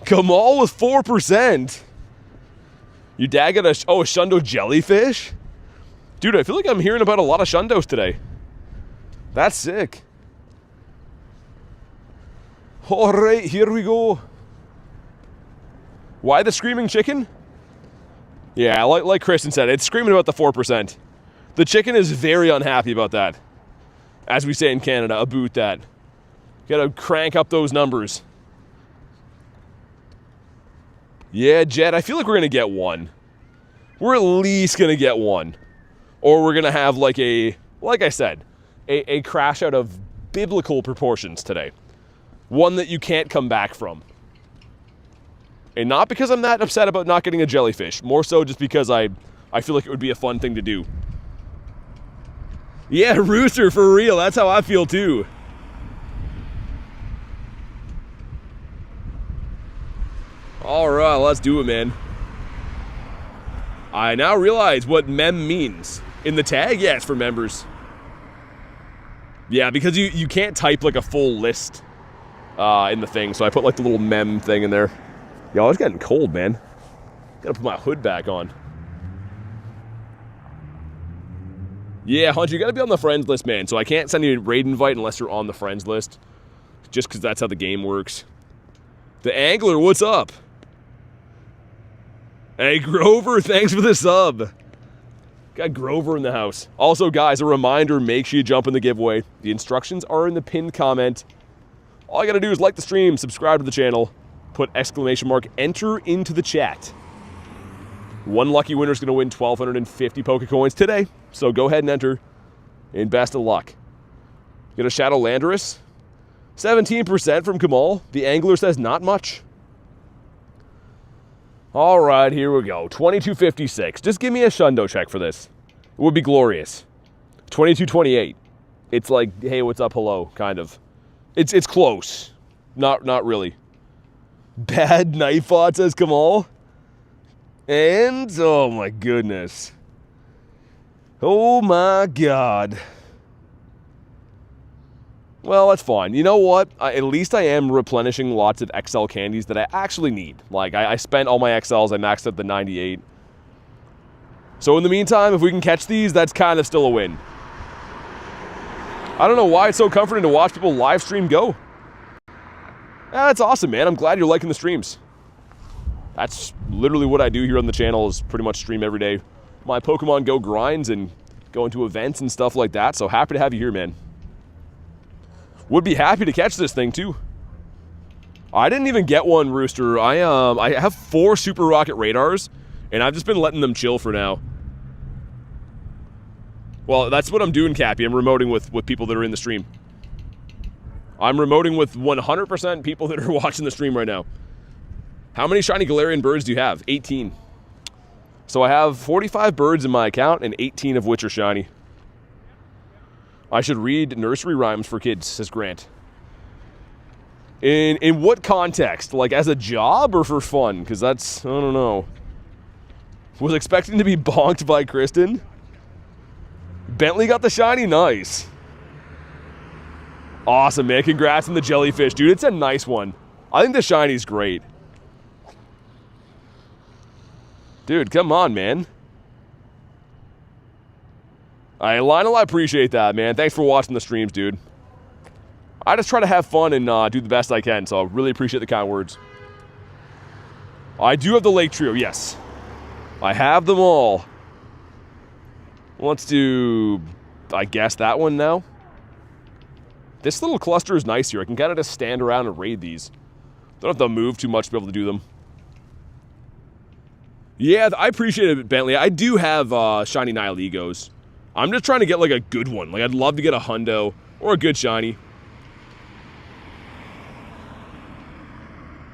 Kamal with 4%. Your dad got a Shundo jellyfish? Dude, I feel like I'm hearing about a lot of Shundos today. That's sick. All right, here we go. Why the screaming chicken? Yeah, like Kristen said, it's screaming about the 4%. The chicken is very unhappy about that. As we say in Canada, about that. Gotta crank up those numbers. Yeah, Jet, I feel like we're gonna get one. We're at least gonna get one. Or we're gonna have like I said, a crash out of biblical proportions today. One that you can't come back from. And not because I'm that upset about not getting a jellyfish. More so just because I feel like it would be a fun thing to do. Yeah, Rooster, for real. That's how I feel too. All right, let's do it, man. I now realize what mem means. In the tag, yeah, it's for members. Yeah, because you can't type like a full list in the thing, so I put like the little mem thing in there. Yo, it's getting cold, man. Gotta put my hood back on. Yeah, Hunter, you gotta be on the friends list, man. So I can't send you a raid invite unless you're on the friends list. Just because that's how the game works. The Angler, what's up? Hey, Grover, thanks for the sub. Got Grover in the house. Also, guys, a reminder, make sure you jump in the giveaway. The instructions are in the pinned comment. All you gotta do is like the stream, subscribe to the channel, put exclamation mark, enter into the chat. One lucky winner is going to win 1,250 Pokecoins today, so go ahead and enter, and best of luck. Get a Shadow Landorus. 17% from Kamal. The Angler says not much. All right, here we go. 2256. Just give me a Shundo check for this. It would be glorious. 2228. It's like, hey, what's up, hello, kind of. It's close. Not really. Bad Nightbot, says Kamal. And, oh my goodness. Oh my god. Well, that's fine. You know what? At least I am replenishing lots of XL candies that I actually need. Like, I spent all my XLs, I maxed out the 98. So in the meantime, if we can catch these, that's kind of still a win. I don't know why it's so comforting to watch people live stream Go. That's awesome, man. I'm glad you're liking the streams. That's literally what I do here on the channel, is pretty much stream every day. My Pokemon Go grinds and going to events and stuff like that. So happy to have you here, man. Would be happy to catch this thing too. I didn't even get one, Rooster. I have 4 Super Rocket Radars, and I've just been letting them chill for now. Well, that's what I'm doing, Cappy. I'm remoting with people that are in the stream. I'm remoting with 100% people that are watching the stream right now. How many shiny Galarian birds do you have? 18. So I have 45 birds in my account, and 18 of which are shiny. I should read nursery rhymes for kids, says Grant. In what context? Like as a job or for fun? Because that's, I don't know. Was expecting to be bonked by Kristen. Bentley got the shiny, nice. Awesome, man. Congrats on the jellyfish, dude. It's a nice one. I think the shiny's great. Dude, come on, man. All right, Lionel, I appreciate that, man. Thanks for watching the streams, dude. I just try to have fun and do the best I can, so I really appreciate the kind words. I do have the Lake Trio, yes. I have them all. Let's do, I guess, that one now. This little cluster is nice here. I can kind of just stand around and raid these. Don't have to move too much to be able to do them. Yeah, I appreciate it, Bentley. I do have shiny Nihilegos. I'm just trying to get like a good one. Like I'd love to get a hundo or a good shiny.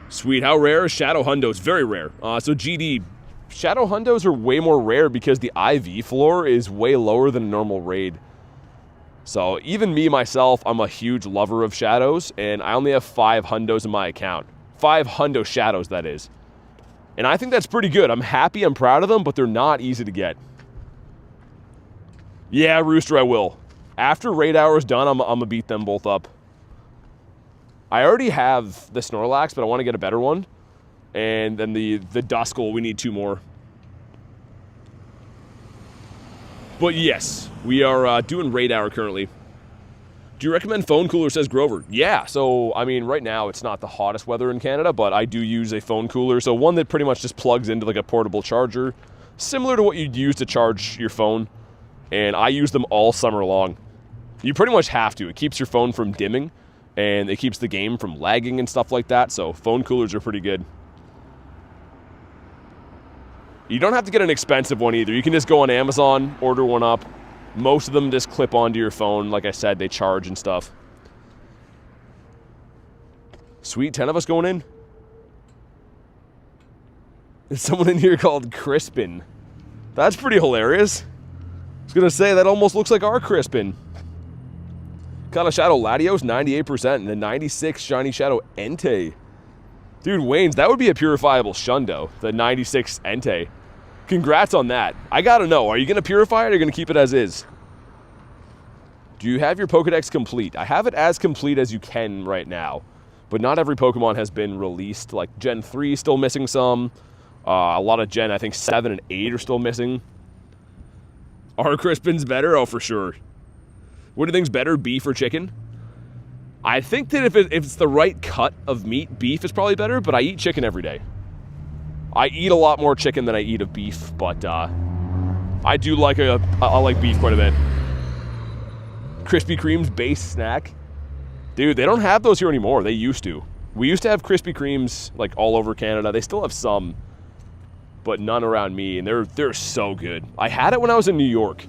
Sweet, how rare is Shadow Hundos? Very rare. So GD, Shadow Hundos are way more rare because the IV floor is way lower than a normal raid. So even me, myself, I'm a huge lover of Shadows, and I only have 5 Hundos in my account. 5 Hundo Shadows, that is. And I think that's pretty good. I'm happy, I'm proud of them, but they're not easy to get. Yeah, Rooster, I will. After Raid Hour is done, I'm going to beat them both up. I already have the Snorlax, but I want to get a better one. And then the Duskull, we need 2 more. But yes, we are doing Raid Hour currently. Do you recommend phone cooler, says Grover? Yeah, so, I mean, right now it's not the hottest weather in Canada, but I do use a phone cooler. So one that pretty much just plugs into like a portable charger, similar to what you'd use to charge your phone. And I use them all summer long. You pretty much have to. It keeps your phone from dimming, and it keeps the game from lagging and stuff like that. So phone coolers are pretty good. You don't have to get an expensive one either. You can just go on Amazon, order one up. Most of them just clip onto your phone. Like I said, they charge and stuff. Sweet, 10 of us going in. There's someone in here called Crispin. That's pretty hilarious. I was going to say, that almost looks like our Crispin. Kind of Shadow Latios, 98%, and the 96 Shiny Shadow Entei. Dude, Wayne's, that would be a purifiable Shundo, the 96 Entei. Congrats on that. I gotta know, are you gonna purify it or are you gonna keep it as is? Do you have your Pokedex complete? I have it as complete as you can right now, but not every Pokemon has been released. Like Gen 3 still missing some. A lot of Gen, I think 7 and 8 are still missing. Are Crispin's better? Oh, for sure. What do you think's better, beef or chicken? I think that if it's the right cut of meat, beef is probably better, but I eat chicken every day. I eat a lot more chicken than I eat of beef, but I do like I like beef quite a bit. Krispy Kreme's base snack. Dude, they don't have those here anymore. They used to. We used to have Krispy Kremes like all over Canada. They still have some, but none around me, and they're so good. I had it when I was in New York.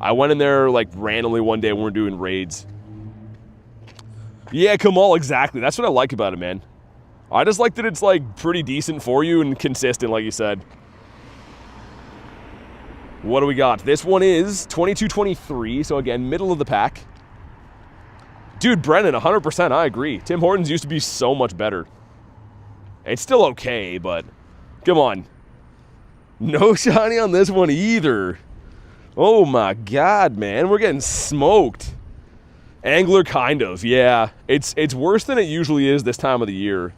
I went in there like randomly one day when we were doing raids. Yeah, Kamal, exactly. That's what I like about it, man. I just like that it's, like, pretty decent for you and consistent, like you said. What do we got? This one is 22-23, so again, middle of the pack. Dude, Brennan, 100%, I agree. Tim Hortons used to be so much better. It's still okay, but come on. No shiny on this one either. Oh my god, man. We're getting smoked. Angler, kind of, yeah. It's worse than it usually is this time of the year.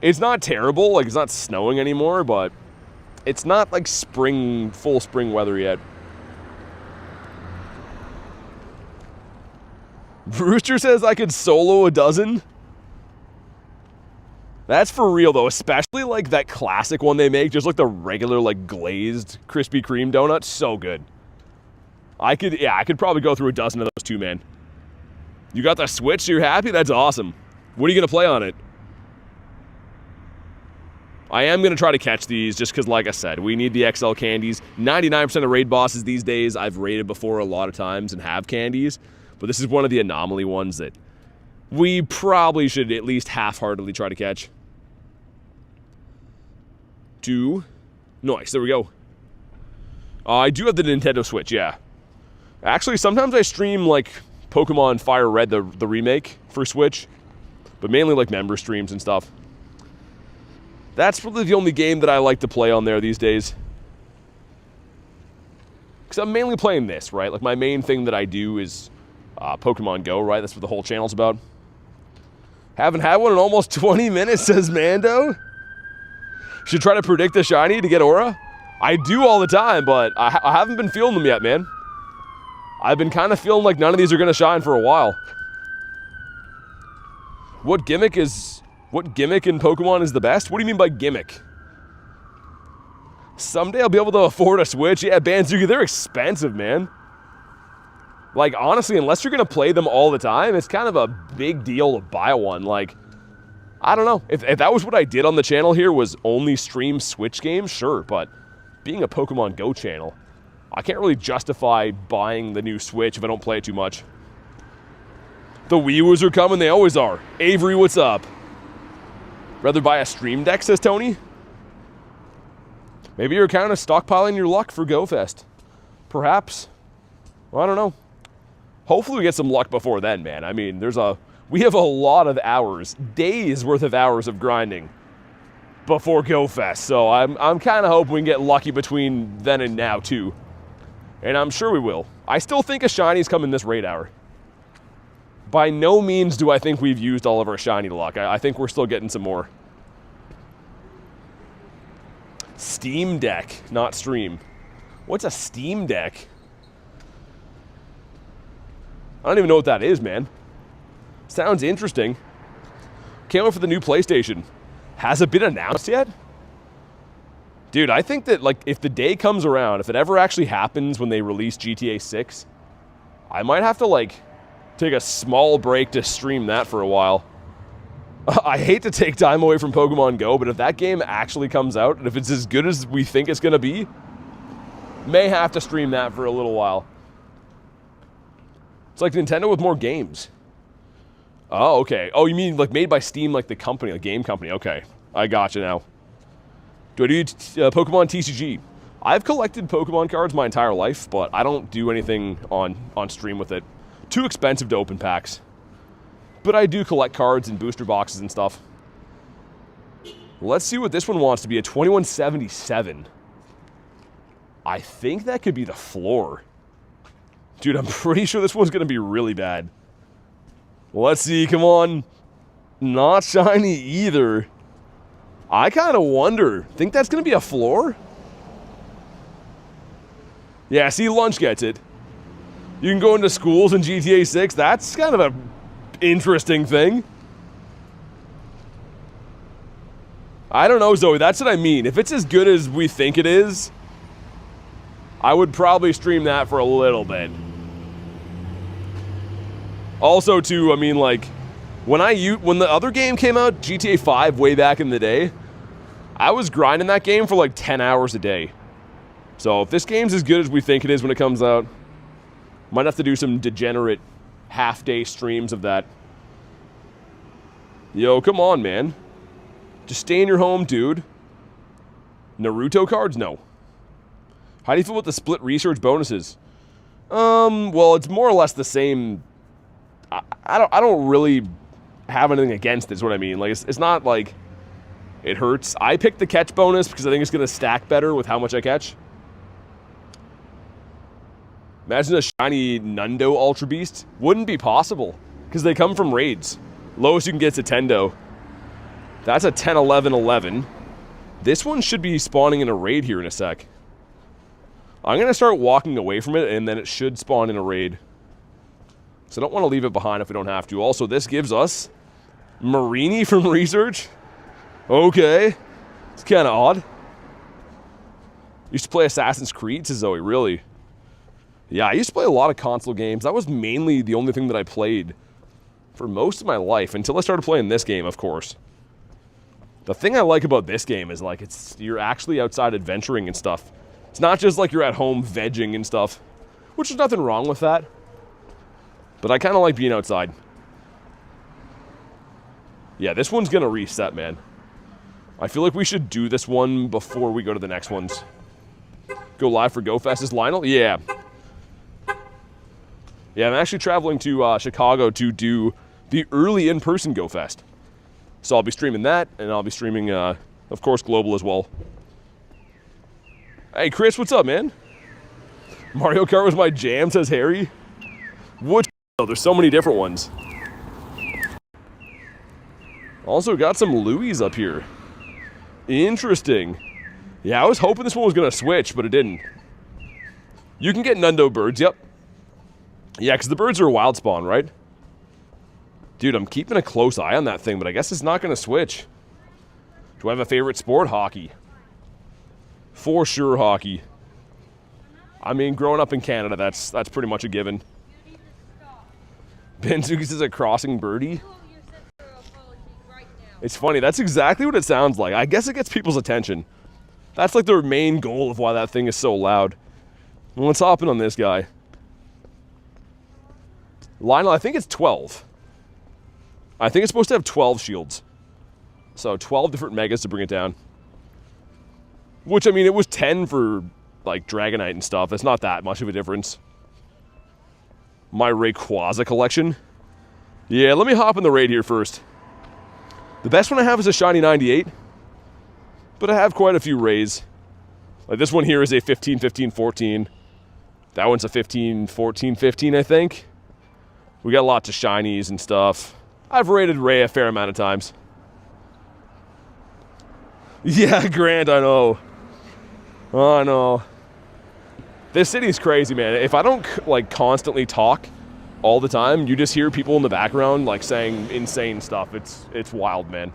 It's not terrible, like it's not snowing anymore, but it's not like spring, full spring weather yet. Brewster says I could solo a dozen. That's for real though, especially like that classic one they make, just like the regular like glazed Krispy Kreme donut, so good. I could probably go through a dozen of those too, man. You got the Switch, so you're happy? That's awesome. What are you gonna play on it? I am gonna try to catch these just because, like I said, we need the XL candies. 99% of raid bosses these days I've raided before a lot of times and have candies, but this is one of the anomaly ones that we probably should at least half-heartedly try to catch. 2. Nice, there we go. I do have the Nintendo Switch, yeah. Actually, sometimes I stream, like, Pokemon Fire Red, the remake for Switch, but mainly, like, member streams and stuff. That's probably the only game that I like to play on there these days. Because I'm mainly playing this, right? Like, my main thing that I do is Pokemon GO, right? That's what the whole channel's about. Haven't had one in almost 20 minutes, says Mando. Should try to predict the shiny to get Aura. I do all the time, but I haven't been feeling them yet, man. I've been kind of feeling like none of these are going to shine for a while. What gimmick in Pokemon is the best? What do you mean by gimmick? Someday I'll be able to afford a Switch. Yeah, Banzuki, they're expensive, man. Like, honestly, unless you're going to play them all the time, it's kind of a big deal to buy one. Like, I don't know. If that was what I did on the channel here, was only stream Switch games, sure. But being a Pokemon GO channel, I can't really justify buying the new Switch if I don't play it too much. The Wii U's are coming. They always are. Avery, what's up? Rather buy a Stream Deck, says Tony? Maybe you're kind of stockpiling your luck for GoFest. Perhaps. Well, I don't know. Hopefully we get some luck before then, man. I mean, we have a lot of hours, days worth of hours of grinding before GoFest. So I'm kind of hoping we can get lucky between then and now too. And I'm sure we will. I still think a shiny's coming this raid hour. By no means do I think we've used all of our shiny luck. I think we're still getting some more. Steam Deck, not stream. What's a Steam Deck? I don't even know what that is, man. Sounds interesting. Can't wait for the new PlayStation. Has it been announced yet? Dude, I think that, like, if the day comes around, if it ever actually happens when they release GTA 6, I might have to, like, take a small break to stream that for a while. I hate to take time away from Pokemon GO, but if that game actually comes out, and if it's as good as we think it's going to be, may have to stream that for a little while. It's like Nintendo with more games. Oh, okay. Oh, you mean like made by Steam, like the company, the game company. Okay, I gotcha now. Do I do Pokemon TCG? I've collected Pokemon cards my entire life, but I don't do anything on stream with it. Too expensive to open packs. But I do collect cards and booster boxes and stuff. Let's see what this one wants to be, a 2177. I think that could be the floor. Dude, I'm pretty sure this one's going to be really bad. Let's see, come on. Not shiny either. I kind of wonder. Think that's going to be a floor? Yeah, see, Lunch gets it. You can go into schools in GTA 6. That's kind of an interesting thing. I don't know, Zoe. That's what I mean. If it's as good as we think it is, I would probably stream that for a little bit. Also, too, I mean, like, when the other game came out, GTA 5, way back in the day, I was grinding that game for like 10 hours a day. So if this game's as good as we think it is when it comes out, might have to do some degenerate half-day streams of that. Yo, come on, man. Just stay in your home, dude. Naruto cards? No. How do you feel about the split research bonuses? Well, it's more or less the same. I don't really have anything against it, is what I mean. Like, it's not like it hurts. I picked the catch bonus because I think it's going to stack better with how much I catch. Imagine a shiny Nundo Ultra Beast. Wouldn't be possible because they come from raids. Lowest you can get is a Tendo. That's a 10, 11, 11. This one should be spawning in a raid here in a sec. I'm going to start walking away from it, and then it should spawn in a raid. So I don't want to leave it behind if we don't have to. Also, this gives us Marini from Research. Okay. It's kind of odd. Used to play Assassin's Creed, says Zoe. Really? Yeah, I used to play a lot of console games. That was mainly the only thing that I played for most of my life, until I started playing this game, of course. The thing I like about this game is, like, you're actually outside adventuring and stuff. It's not just like you're at home vegging and stuff, which is nothing wrong with that. But I kind of like being outside. Yeah, this one's going to reset, man. I feel like we should do this one before we go to the next ones. Go live for GoFest. Is Lionel? Yeah. Yeah, I'm actually traveling to Chicago to do the early in-person GoFest. So I'll be streaming that, and I'll be streaming, of course, Global as well. Hey, Chris, what's up, man? Mario Kart was my jam, says Harry. Which? Oh, there's so many different ones. Also got some Louis up here. Interesting. Yeah, I was hoping this one was going to switch, but it didn't. You can get Nundo birds, yep. Yeah, because the birds are a wild spawn, right? Dude, I'm keeping a close eye on that thing, but I guess it's not going to switch. Do I have a favorite sport? Hockey. For sure, hockey. I mean, growing up in Canada, that's pretty much a given. Benzuki says a crossing birdie. It's funny, that's exactly what it sounds like. I guess it gets people's attention. That's like the main goal of why that thing is so loud. Well, let's hop in on this guy. Lionel, I think it's 12. I think it's supposed to have 12 shields. So 12 different megas to bring it down. Which, I mean, it was 10 for, like, Dragonite and stuff. It's not that much of a difference. My Rayquaza collection. Yeah, let me hop in the raid here first. The best one I have is a shiny 98. But I have quite a few rays. Like, this one here is a 15, 15, 14. That one's a 15, 14, 15, I think. We got lots of shinies and stuff. I've raided Ray a fair amount of times. Yeah, Grant, I know. Oh, I know. This city's crazy, man. If I don't, like, constantly talk all the time, you just hear people in the background, like, saying insane stuff. It's wild, man.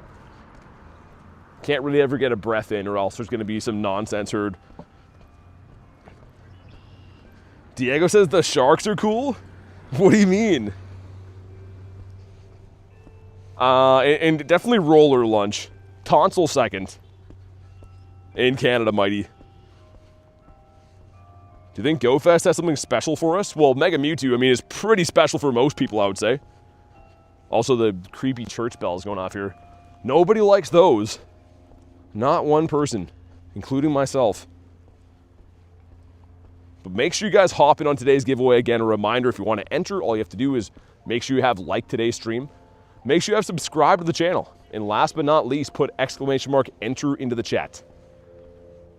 Can't really ever get a breath in, or else there's going to be some nonsense heard. Diego says the sharks are cool? What do you mean? And definitely roller lunch. Tonsil second. In Canada, Mighty. Do you think GoFest has something special for us? Well, Mega Mewtwo, I mean, is pretty special for most people, I would say. Also, the creepy church bells going off here. Nobody likes those. Not one person, including myself. But make sure you guys hop in on today's giveaway. Again, a reminder, if you want to enter, all you have to do is make sure you have liked today's stream. Make sure you have subscribed to the channel. And last but not least, put !enter into the chat.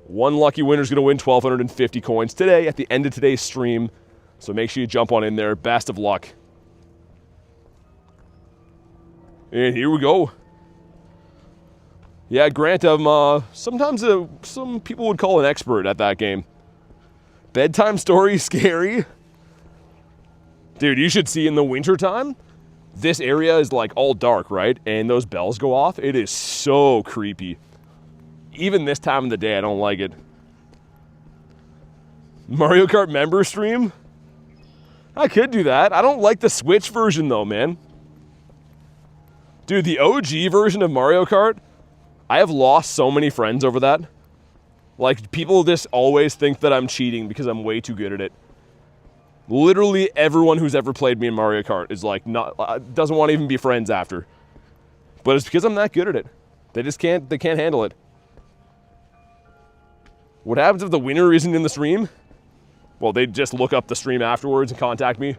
One lucky winner is going to win 1,250 coins today at the end of today's stream. So make sure you jump on in there. Best of luck. And here we go. Yeah, Grant, sometimes some people would call an expert at that game. Bedtime story, scary. Dude, you should see in the wintertime, this area is like all dark, right? And those bells go off. It is so creepy. Even this time of the day, I don't like it. Mario Kart member stream? I could do that. I don't like the Switch version though, man. Dude, the OG version of Mario Kart, I have lost so many friends over that. Like, people just always think that I'm cheating because I'm way too good at it. Literally everyone who's ever played me in Mario Kart is like, doesn't want to even be friends after. But it's because I'm that good at it. They just can't handle it. What happens if the winner isn't in the stream? Well, they just look up the stream afterwards and contact me.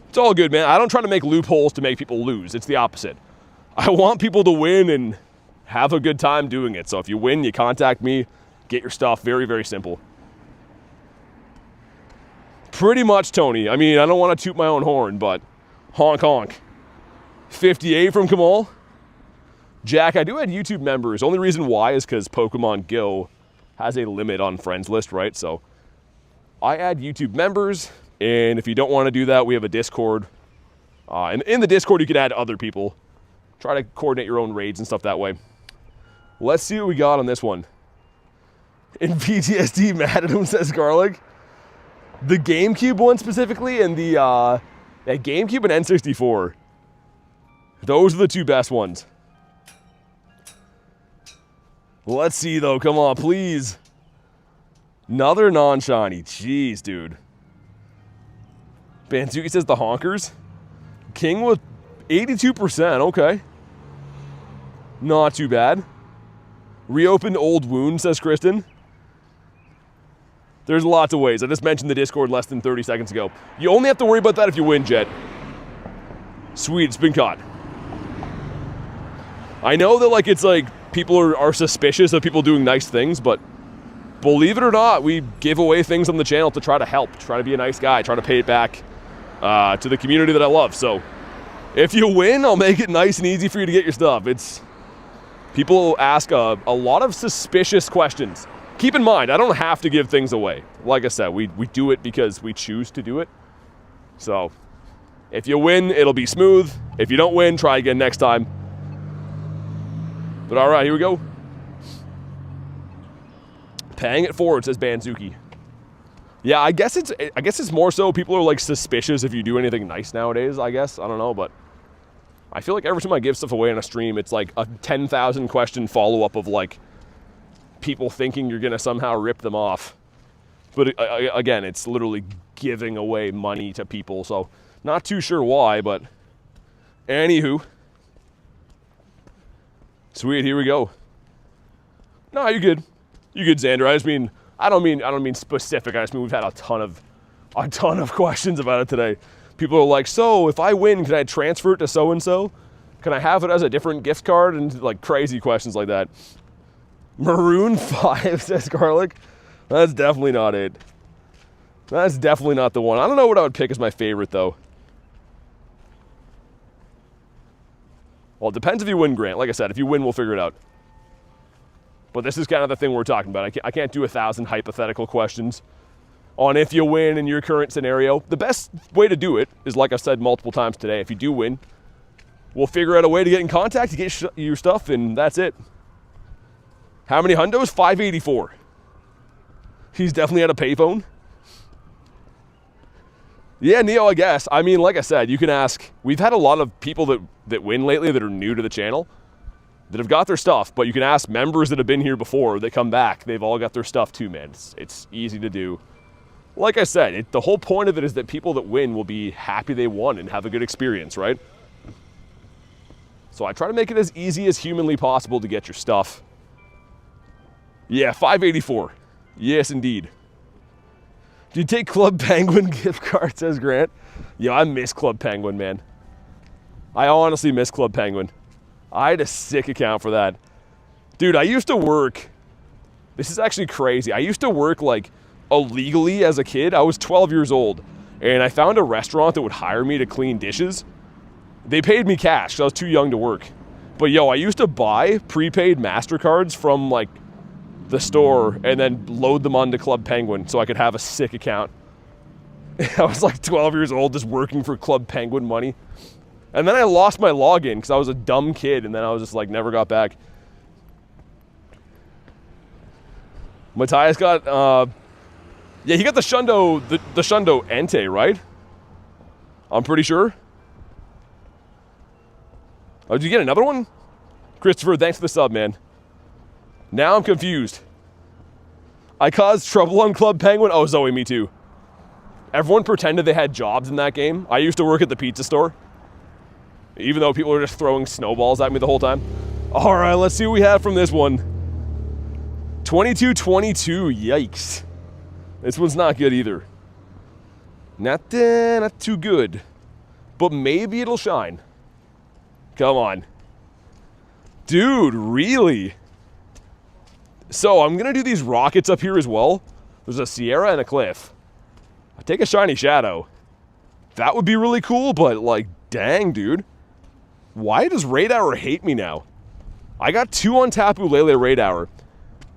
It's all good, man. I don't try to make loopholes to make people lose. It's the opposite. I want people to win and have a good time doing it. So if you win, you contact me, get your stuff. Very, very simple. Pretty much, Tony. I mean, I don't want to toot my own horn, but honk honk. 58 from Kamal. Jack, I do add YouTube members. Only reason why is because Pokemon GO has a limit on friends list, right? So I add YouTube members, and if you don't want to do that, we have a Discord. And in the Discord, you can add other people. Try to coordinate your own raids and stuff that way. Let's see what we got on this one. In PTSD, mad at him, says Garlic. The GameCube one specifically, and the GameCube and N64. Those are the two best ones. Let's see, though. Come on, please. Another non-shiny. Jeez, dude. Banzuki says the honkers. King with 82%. Okay. Not too bad. Reopened old wound, says Kristen. There's lots of ways. I just mentioned the Discord less than 30 seconds ago. You only have to worry about that if you win, Jet. Sweet, it's been caught. I know that, like, it's like people are suspicious of people doing nice things, but believe it or not, we give away things on the channel to try to help, try to be a nice guy, try to pay it back to the community that I love. So if you win, I'll make it nice and easy for you to get your stuff. People ask a lot of suspicious questions. Keep in mind, I don't have to give things away. Like I said, we do it because we choose to do it. So if you win, it'll be smooth. If you don't win, try again next time. But all right, here we go. Paying it forward, says Banzuki. Yeah, I guess it's more so people are like suspicious if you do anything nice nowadays, I guess. I don't know, but I feel like every time I give stuff away on a stream, it's like a 10,000 question follow-up of like people thinking you're going to somehow rip them off. But again, it's literally giving away money to people, so not too sure why, but anywho. Sweet, here we go. No, you're good. You're good, Xander. I don't mean specific. I just mean we've had a ton of questions about it today. People are like, so if I win, can I transfer it to so-and-so? Can I have it as a different gift card? And like crazy questions like that. Maroon 5, says Garlic. That's definitely not it. That's definitely not the one. I don't know what I would pick as my favorite, though. Well, it depends if you win, Grant. Like I said, if you win, we'll figure it out. But this is kind of the thing we're talking about. I can't do 1,000 hypothetical questions on if you win in your current scenario. The best way to do it is, like I've said multiple times today, if you do win, we'll figure out a way to get in contact to get your stuff, and that's it. How many hundos? 584. He's definitely at a payphone. Yeah, Neo, I guess. I mean, like I said, you can ask. We've had a lot of people that win lately that are new to the channel that have got their stuff, but you can ask members that have been here before that come back. They've all got their stuff too, man. It's easy to do. Like I said, the whole point of it is that people that win will be happy they won and have a good experience, right? So I try to make it as easy as humanly possible to get your stuff. Yeah, 584. Yes, indeed. Do you take Club Penguin gift card, says Grant? Yo, I miss Club Penguin, man. I honestly miss Club Penguin. I had a sick account for that. Dude, I used to work. This is actually crazy. I used to work like illegally as a kid. I was 12 years old, and I found a restaurant that would hire me to clean dishes. They paid me cash, so I was too young to work. But yo, I used to buy prepaid MasterCards from like the store and then load them onto Club Penguin so I could have a sick account. I was like 12 years old just working for Club Penguin money. And then I lost my login because I was a dumb kid, and then I was just like never got back. Matthias got yeah, he got the Shundo the Shundo Entei, right? I'm pretty sure. Oh, did you get another one? Christopher, thanks for the sub, man. Now I'm confused. I caused trouble on Club Penguin? Oh, Zoe, me too. Everyone pretended they had jobs in that game. I used to work at the pizza store, even though people were just throwing snowballs at me the whole time. All right, let's see what we have from this one. 22-22, yikes. This one's not good either. Not too good. But maybe it'll shine. Come on. Dude, really? So I'm gonna do these rockets up here as well. There's a Sierra and a Cliff. I take a shiny Shadow. That would be really cool, but like, dang, dude. Why does Raid Hour hate me now? I got 2 on Tapu Lele Raid Hour,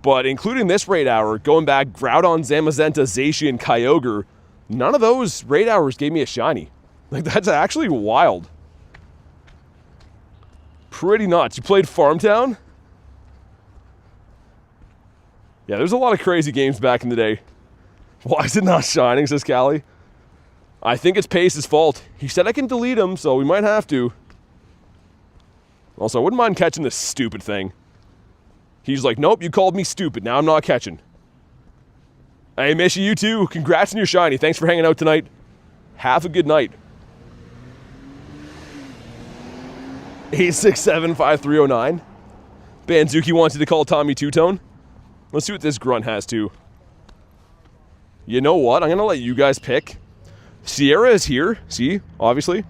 but including this Raid Hour, going back, Groudon, Zamazenta, Zacian, Kyogre, none of those Raid Hours gave me a shiny. Like, that's actually wild. Pretty nuts. You played Farmtown? Yeah, there's a lot of crazy games back in the day. Why is it not shining, says Callie. I think it's Pace's fault. He said I can delete him, so we might have to. Also, I wouldn't mind catching this stupid thing. He's like, nope, you called me stupid. Now I'm not catching. Hey, Mishy, you too. Congrats on your shiny. Thanks for hanging out tonight. Have a good night. 867-5309. Banzuki wanted to call Tommy Two-Tone. Let's see what this grunt has too. You know what? I'm going to let you guys pick. Sierra is here. See? Obviously.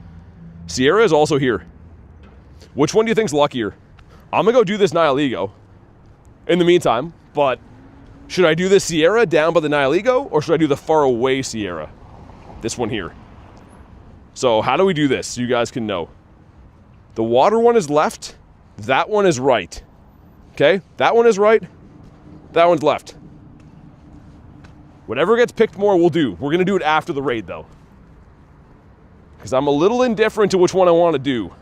Sierra is also here. Which one do you think's luckier? I'm going to go do this Nihilego in the meantime, but should I do this Sierra down by the Nihilego, or should I do the far away Sierra? This one here. So how do we do this so you guys can know? The water one is left. That one is right. Okay? That one is right. That one's left. Whatever gets picked more, we'll do. We're going to do it after the raid, though. Because I'm a little indifferent to which one I want to do.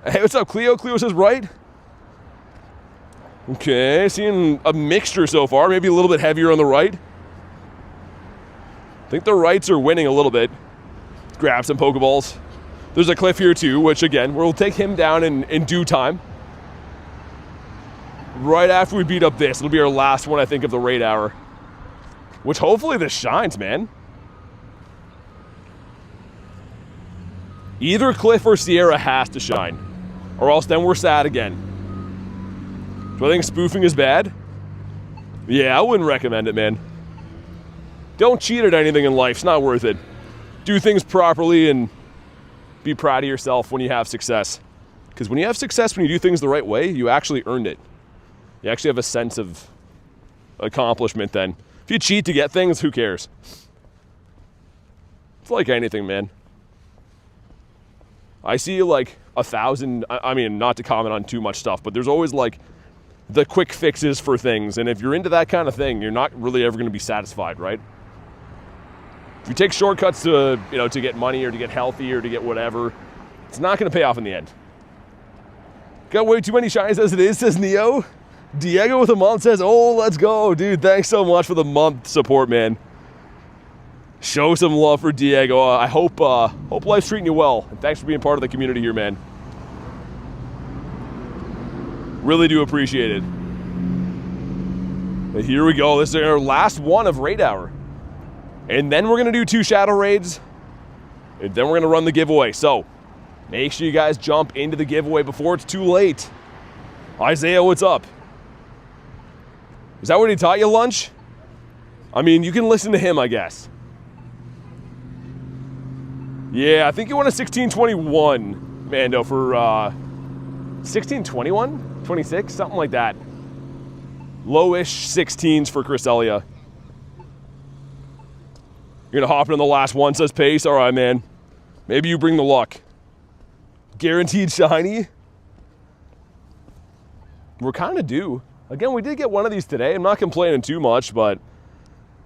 Hey, what's up, Cleo? Cleo says right. Okay, seeing a mixture so far. Maybe a little bit heavier on the right. I think the rights are winning a little bit. Grab some Pokeballs. There's a Cliff here too, which again, we'll take him down in due time. Right after we beat up this, it'll be our last one, I think, of the Raid Hour. Which hopefully this shines, man. Either Cliff or Sierra has to shine. Or else then we're sad again. Do I think spoofing is bad? Yeah, I wouldn't recommend it, man. Don't cheat at anything in life. It's not worth it. Do things properly and be proud of yourself when you have success. Because when you have success, when you do things the right way, you actually earned it. You actually have a sense of accomplishment then. If you cheat to get things, who cares? It's like anything, man. I see like 1,000, I mean, not to comment on too much stuff, but there's always like the quick fixes for things. And if you're into that kind of thing, you're not really ever going to be satisfied, right? If you take shortcuts to, you know, to get money or to get healthy or to get whatever, it's not going to pay off in the end. Got way too many shinies as it is, says Neo. Diego with a month says, oh, let's go. Dude, thanks so much for the month support, man. Show some love for Diego. I hope life's treating you well. And thanks for being part of the community here, man. Really do appreciate it. But here we go. This is our last one of Raid Hour. And then we're going to do 2 Shadow Raids. And then we're going to run the giveaway. So, make sure you guys jump into the giveaway before it's too late. Isaiah, what's up? Is that what he taught you, lunch? I mean, you can listen to him, I guess. Yeah, I think you won a 1621, Mando, for 1621? 26? Something like that. Lowish 16s for Cresselia. You're going to hop in on the last one, says Pace. All right, man. Maybe you bring the luck. Guaranteed shiny? We're kind of due. Again, we did get one of these today. I'm not complaining too much, but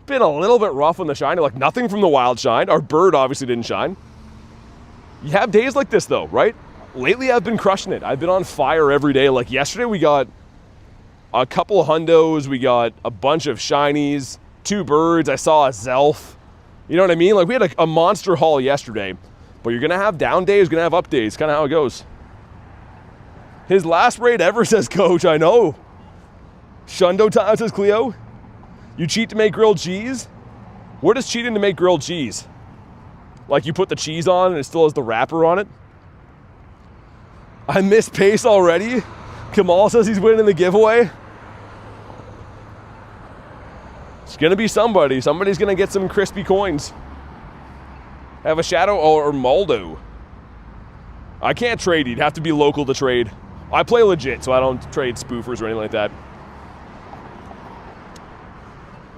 been a little bit rough on the shiny. Like, nothing from the wild shine. Our bird obviously didn't shine. You have days like this, though, right? Lately, I've been crushing it. I've been on fire every day. Like, yesterday, we got a couple of hundos. We got a bunch of shinies, 2 birds. I saw a Zelf. You know what I mean? Like, we had a monster haul yesterday. But you're going to have down days, going to have up days. Kind of how it goes. His last raid ever, says Coach. I know. Shundo time, says Cleo. You cheat to make grilled cheese? What is cheating to make grilled cheese? Like, you put the cheese on and it still has the wrapper on it? I missed pace already. Kamal says he's winning the giveaway. It's gonna be somebody. Somebody's gonna get some crispy coins. Have a Shadow or Maldo. I can't trade. You'd have to be local to trade. I play legit, so I don't trade spoofers or anything like that.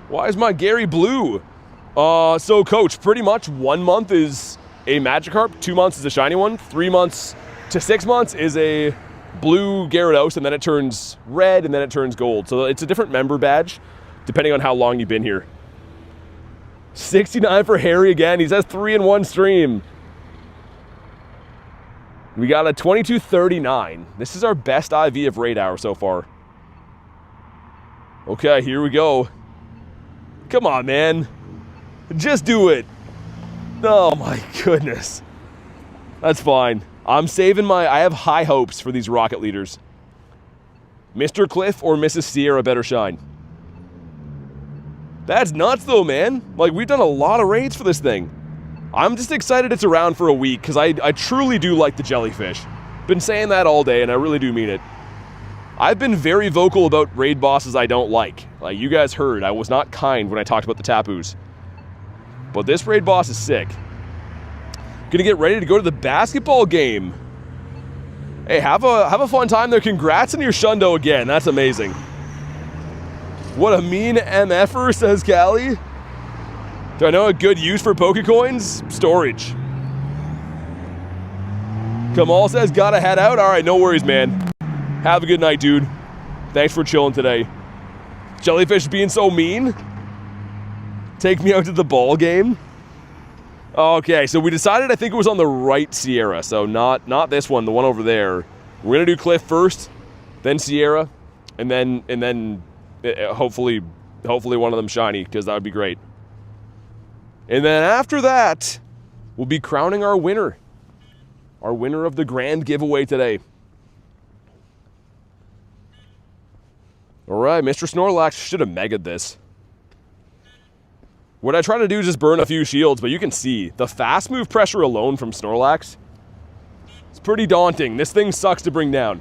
Why is my Gary blue? So coach, pretty much 1 month is a Magikarp, 2 months is a shiny one, 3 months to 6 months is a blue Gyarados, and then it turns red, and then it turns gold. So it's a different member badge, depending on how long you've been here. 69 for Harry again. He says 3 in 1 stream. We got a 2239. This is our best IV of Raid Hour so far. Okay, here we go. Come on, man. Just do it. Oh my goodness. That's fine. I'm saving I have high hopes for these rocket leaders. Mr. Cliff or Mrs. Sierra better shine. That's nuts though, man. Like, we've done a lot of raids for this thing. I'm just excited it's around for a week, because I truly do like the jellyfish. Been saying that all day, and I really do mean it. I've been very vocal about raid bosses I don't like. Like, you guys heard, I was not kind when I talked about the Tapus. But this raid boss is sick. Gonna get ready to go to the basketball game. Hey, have a fun time there. Congrats on your Shundo again. That's amazing. What a mean MFer, says Callie. Do I know a good use for Pokecoins? Storage. Kamal says, gotta head out. All right, no worries, man. Have a good night, dude. Thanks for chilling today. Jellyfish being so mean. Take me out to the ball game. Okay, so we decided, I think it was on the right Sierra, so not this one, the one over there. We're gonna do Cliff first, then Sierra, and then hopefully one of them shiny, because that would be great. And then after that, we'll be crowning our winner of the grand giveaway today. All right, Mr. Snorlax should have megaed this. What I try to do is just burn a few shields, but you can see the fast move pressure alone from Snorlax. It's pretty daunting. This thing sucks to bring down.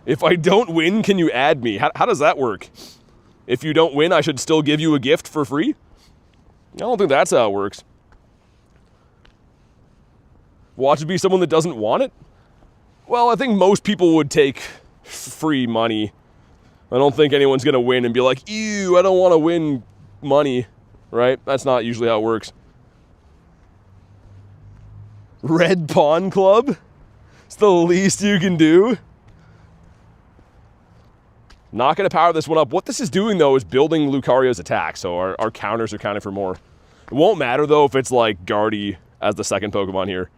If I don't win, can you add me? How does that work? If you don't win, I should still give you a gift for free? I don't think that's how it works. Watch it be someone that doesn't want it? Well, I think most people would take free money. I don't think anyone's going to win and be like, ew, I don't want to win money, right? That's not usually how it works. Red Pawn Club? It's the least you can do. Not going to power this one up. What this is doing, though, is building Lucario's attack, so our counters are counting for more. It won't matter, though, if it's like Guardy as the second Pokemon here.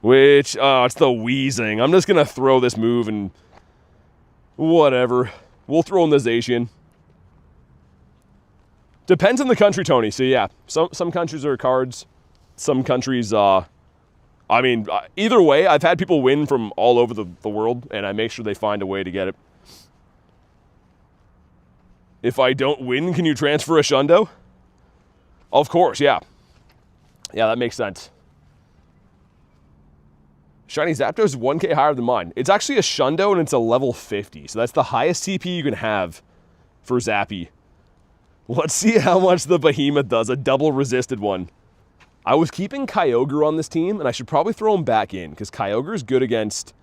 Which, it's the Wheezing. I'm just going to throw this move and whatever. We'll throw in the Zacian. Depends on the country, Tony. So, yeah, some countries are cards. Some countries, I mean, either way, I've had people win from all over the world, and I make sure they find a way to get it. If I don't win, can you transfer a Shundo? Of course, yeah. Yeah, that makes sense. Shiny Zapdos is 1k higher than mine. It's actually a Shundo and it's a level 50. So that's the highest TP you can have for Zappy. Let's see how much the Behemoth does. A double resisted one. I was keeping Kyogre on this team, and I should probably throw him back in, because Kyogre is good against,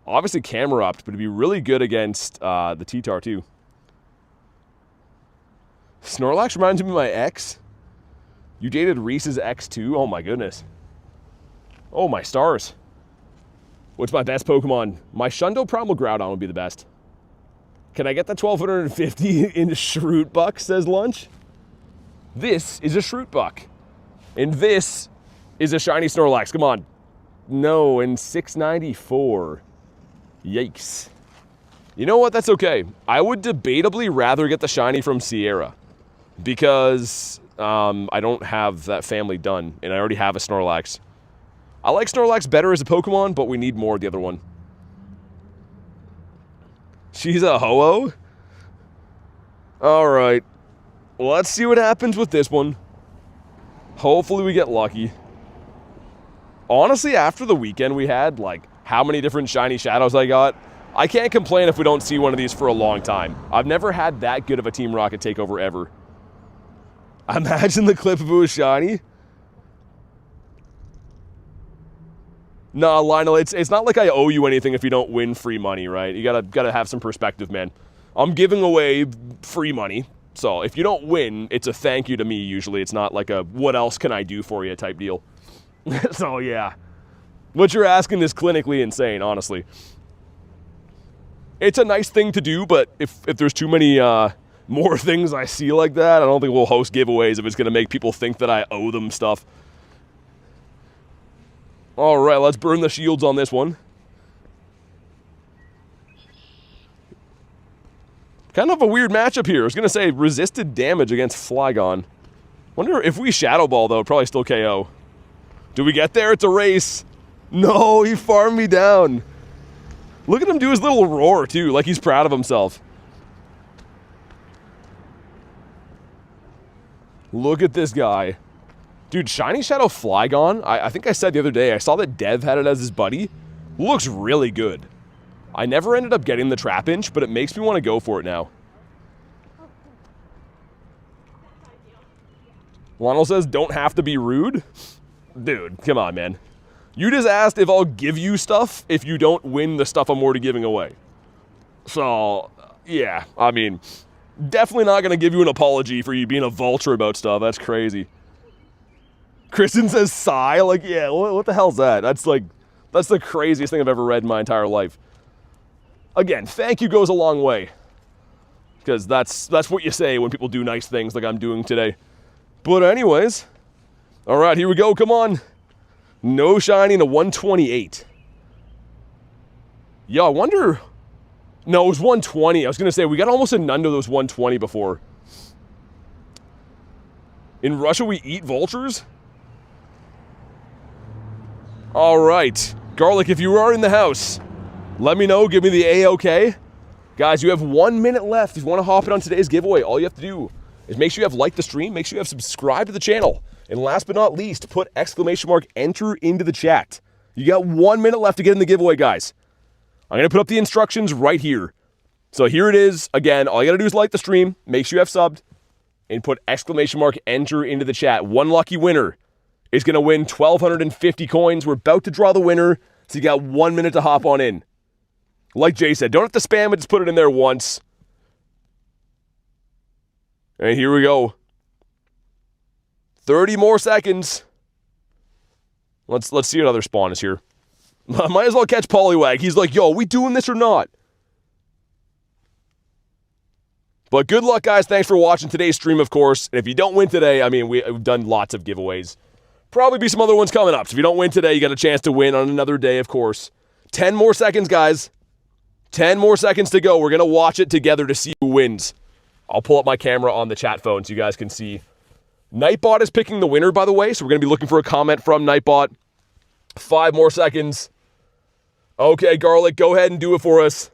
obviously, Camerupt, but it'd be really good against the T-Tar, too. Snorlax reminds me of my ex. You dated Reese's ex, too? Oh, my goodness. Oh, my stars. What's my best Pokemon? My Shundo Primal Groudon would be the best. Can I get the 1250 in Shrootbuck, says Lunch? This is a Shrootbuck. And this is a shiny Snorlax. Come on. No, and 694. Yikes. You know what? That's okay. I would debatably rather get the shiny from Sierra, because I don't have that family done, and I already have a Snorlax. I like Snorlax better as a Pokemon, but we need more of the other one. She's a Ho-Oh? All right. Well, let's see what happens with this one. Hopefully we get lucky. honestly, after the weekend we had, like, how many different shiny shadows I got, I can't complain if we don't see one of these for a long time. I've never had that good of a Team Rocket takeover ever. Imagine the clip if it was shiny. Nah, Lionel, it's not like I owe you anything if you don't win free money, right? You gotta have some perspective, man. I'm giving away free money, so if you don't win, it's a thank you to me usually. It's not like a what else can I do for you type deal. So yeah, what you're asking is clinically insane, honestly. It's a nice thing to do, but if there's too many more things I see like that, I don't think we'll host giveaways if it's gonna make people think that I owe them stuff. All right, let's burn the shields on this one. Kind of a weird matchup here. I was going to say resisted damage against Flygon. Wonder if we Shadow Ball, though, probably still KO. Do we get there? It's a race. No, he farmed me down. Look at him do his little roar, too, like he's proud of himself. Look at this guy. Dude, Shiny Shadow Flygon, I think I said the other day, I saw that Dev had it as his buddy. Looks really good. I never ended up getting the Trap Inch, but it makes me want to go for it now. Lionel says, don't have to be rude. Dude, come on, man. You just asked if I'll give you stuff if you don't win the stuff I'm already giving away. So, yeah, I mean, definitely not going to give you an apology for you being a vulture about stuff. That's crazy. Kristen says sigh, like, yeah, what the hell's that? That's the craziest thing I've ever read in my entire life. Again, thank you goes a long way. Because that's what you say when people do nice things like I'm doing today. But anyways, all right, here we go, come on. No shiny, a 128. Yeah, I wonder, no, it was 120. I was going to say, we got almost a none to those 120 before. In Russia, we eat vultures? All right, Garlic, if you are in the house, let me know, give me the A-OK. Guys, you have 1 minute left. If you want to hop in on today's giveaway, all you have to do is make sure you have liked the stream, make sure you have subscribed to the channel, and last but not least, put exclamation mark enter into the chat. You got 1 minute left to get in the giveaway, guys. I'm going to put up the instructions right here. So here it is. Again, all you got to do is like the stream, make sure you have subbed, and put exclamation mark enter into the chat. One lucky winner is going to win 1,250 coins. We're about to draw the winner, so you got 1 minute to hop on in. Like Jay said, don't have to spam it, just put it in there once. And here we go. 30 more seconds. Let's see what other spawn is here. Might as well catch Poliwag. He's like, yo, are we doing this or not? But good luck, guys. Thanks for watching today's stream, of course. And if you don't win today, I mean, we've done lots of giveaways. Probably be some other ones coming up. So if you don't win today, you got a chance to win on another day, of course. 10 more seconds, guys. 10 more seconds to go. We're going to watch it together to see who wins. I'll pull up my camera on the chat phone so you guys can see. Nightbot is picking the winner, by the way, so we're going to be looking for a comment from Nightbot. 5 more seconds. Okay, Garlic, go ahead and do it for us.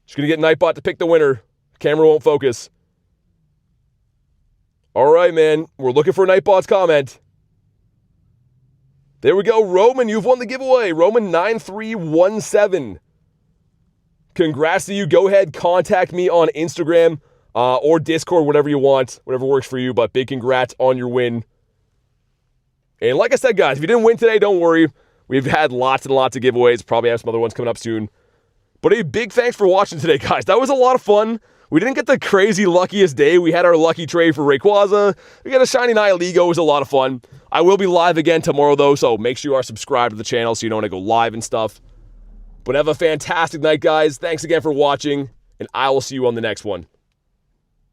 Just going to get Nightbot to pick the winner. Camera won't focus. All right, man. We're looking for Nightbot's comment. There we go. Roman, you've won the giveaway. Roman9317. Congrats to you. Go ahead, contact me on Instagram or Discord, whatever you want, whatever works for you. But big congrats on your win. And like I said, guys, if you didn't win today, don't worry. We've had lots and lots of giveaways. Probably have some other ones coming up soon. But a big thanks for watching today, guys. That was a lot of fun. We didn't get the crazy luckiest day. We had our lucky trade for Rayquaza. We got a shiny Nihilego. It was a lot of fun. I will be live again tomorrow, though, so make sure you are subscribed to the channel so you know when I go live and stuff. But have a fantastic night, guys. Thanks again for watching, and I will see you on the next one.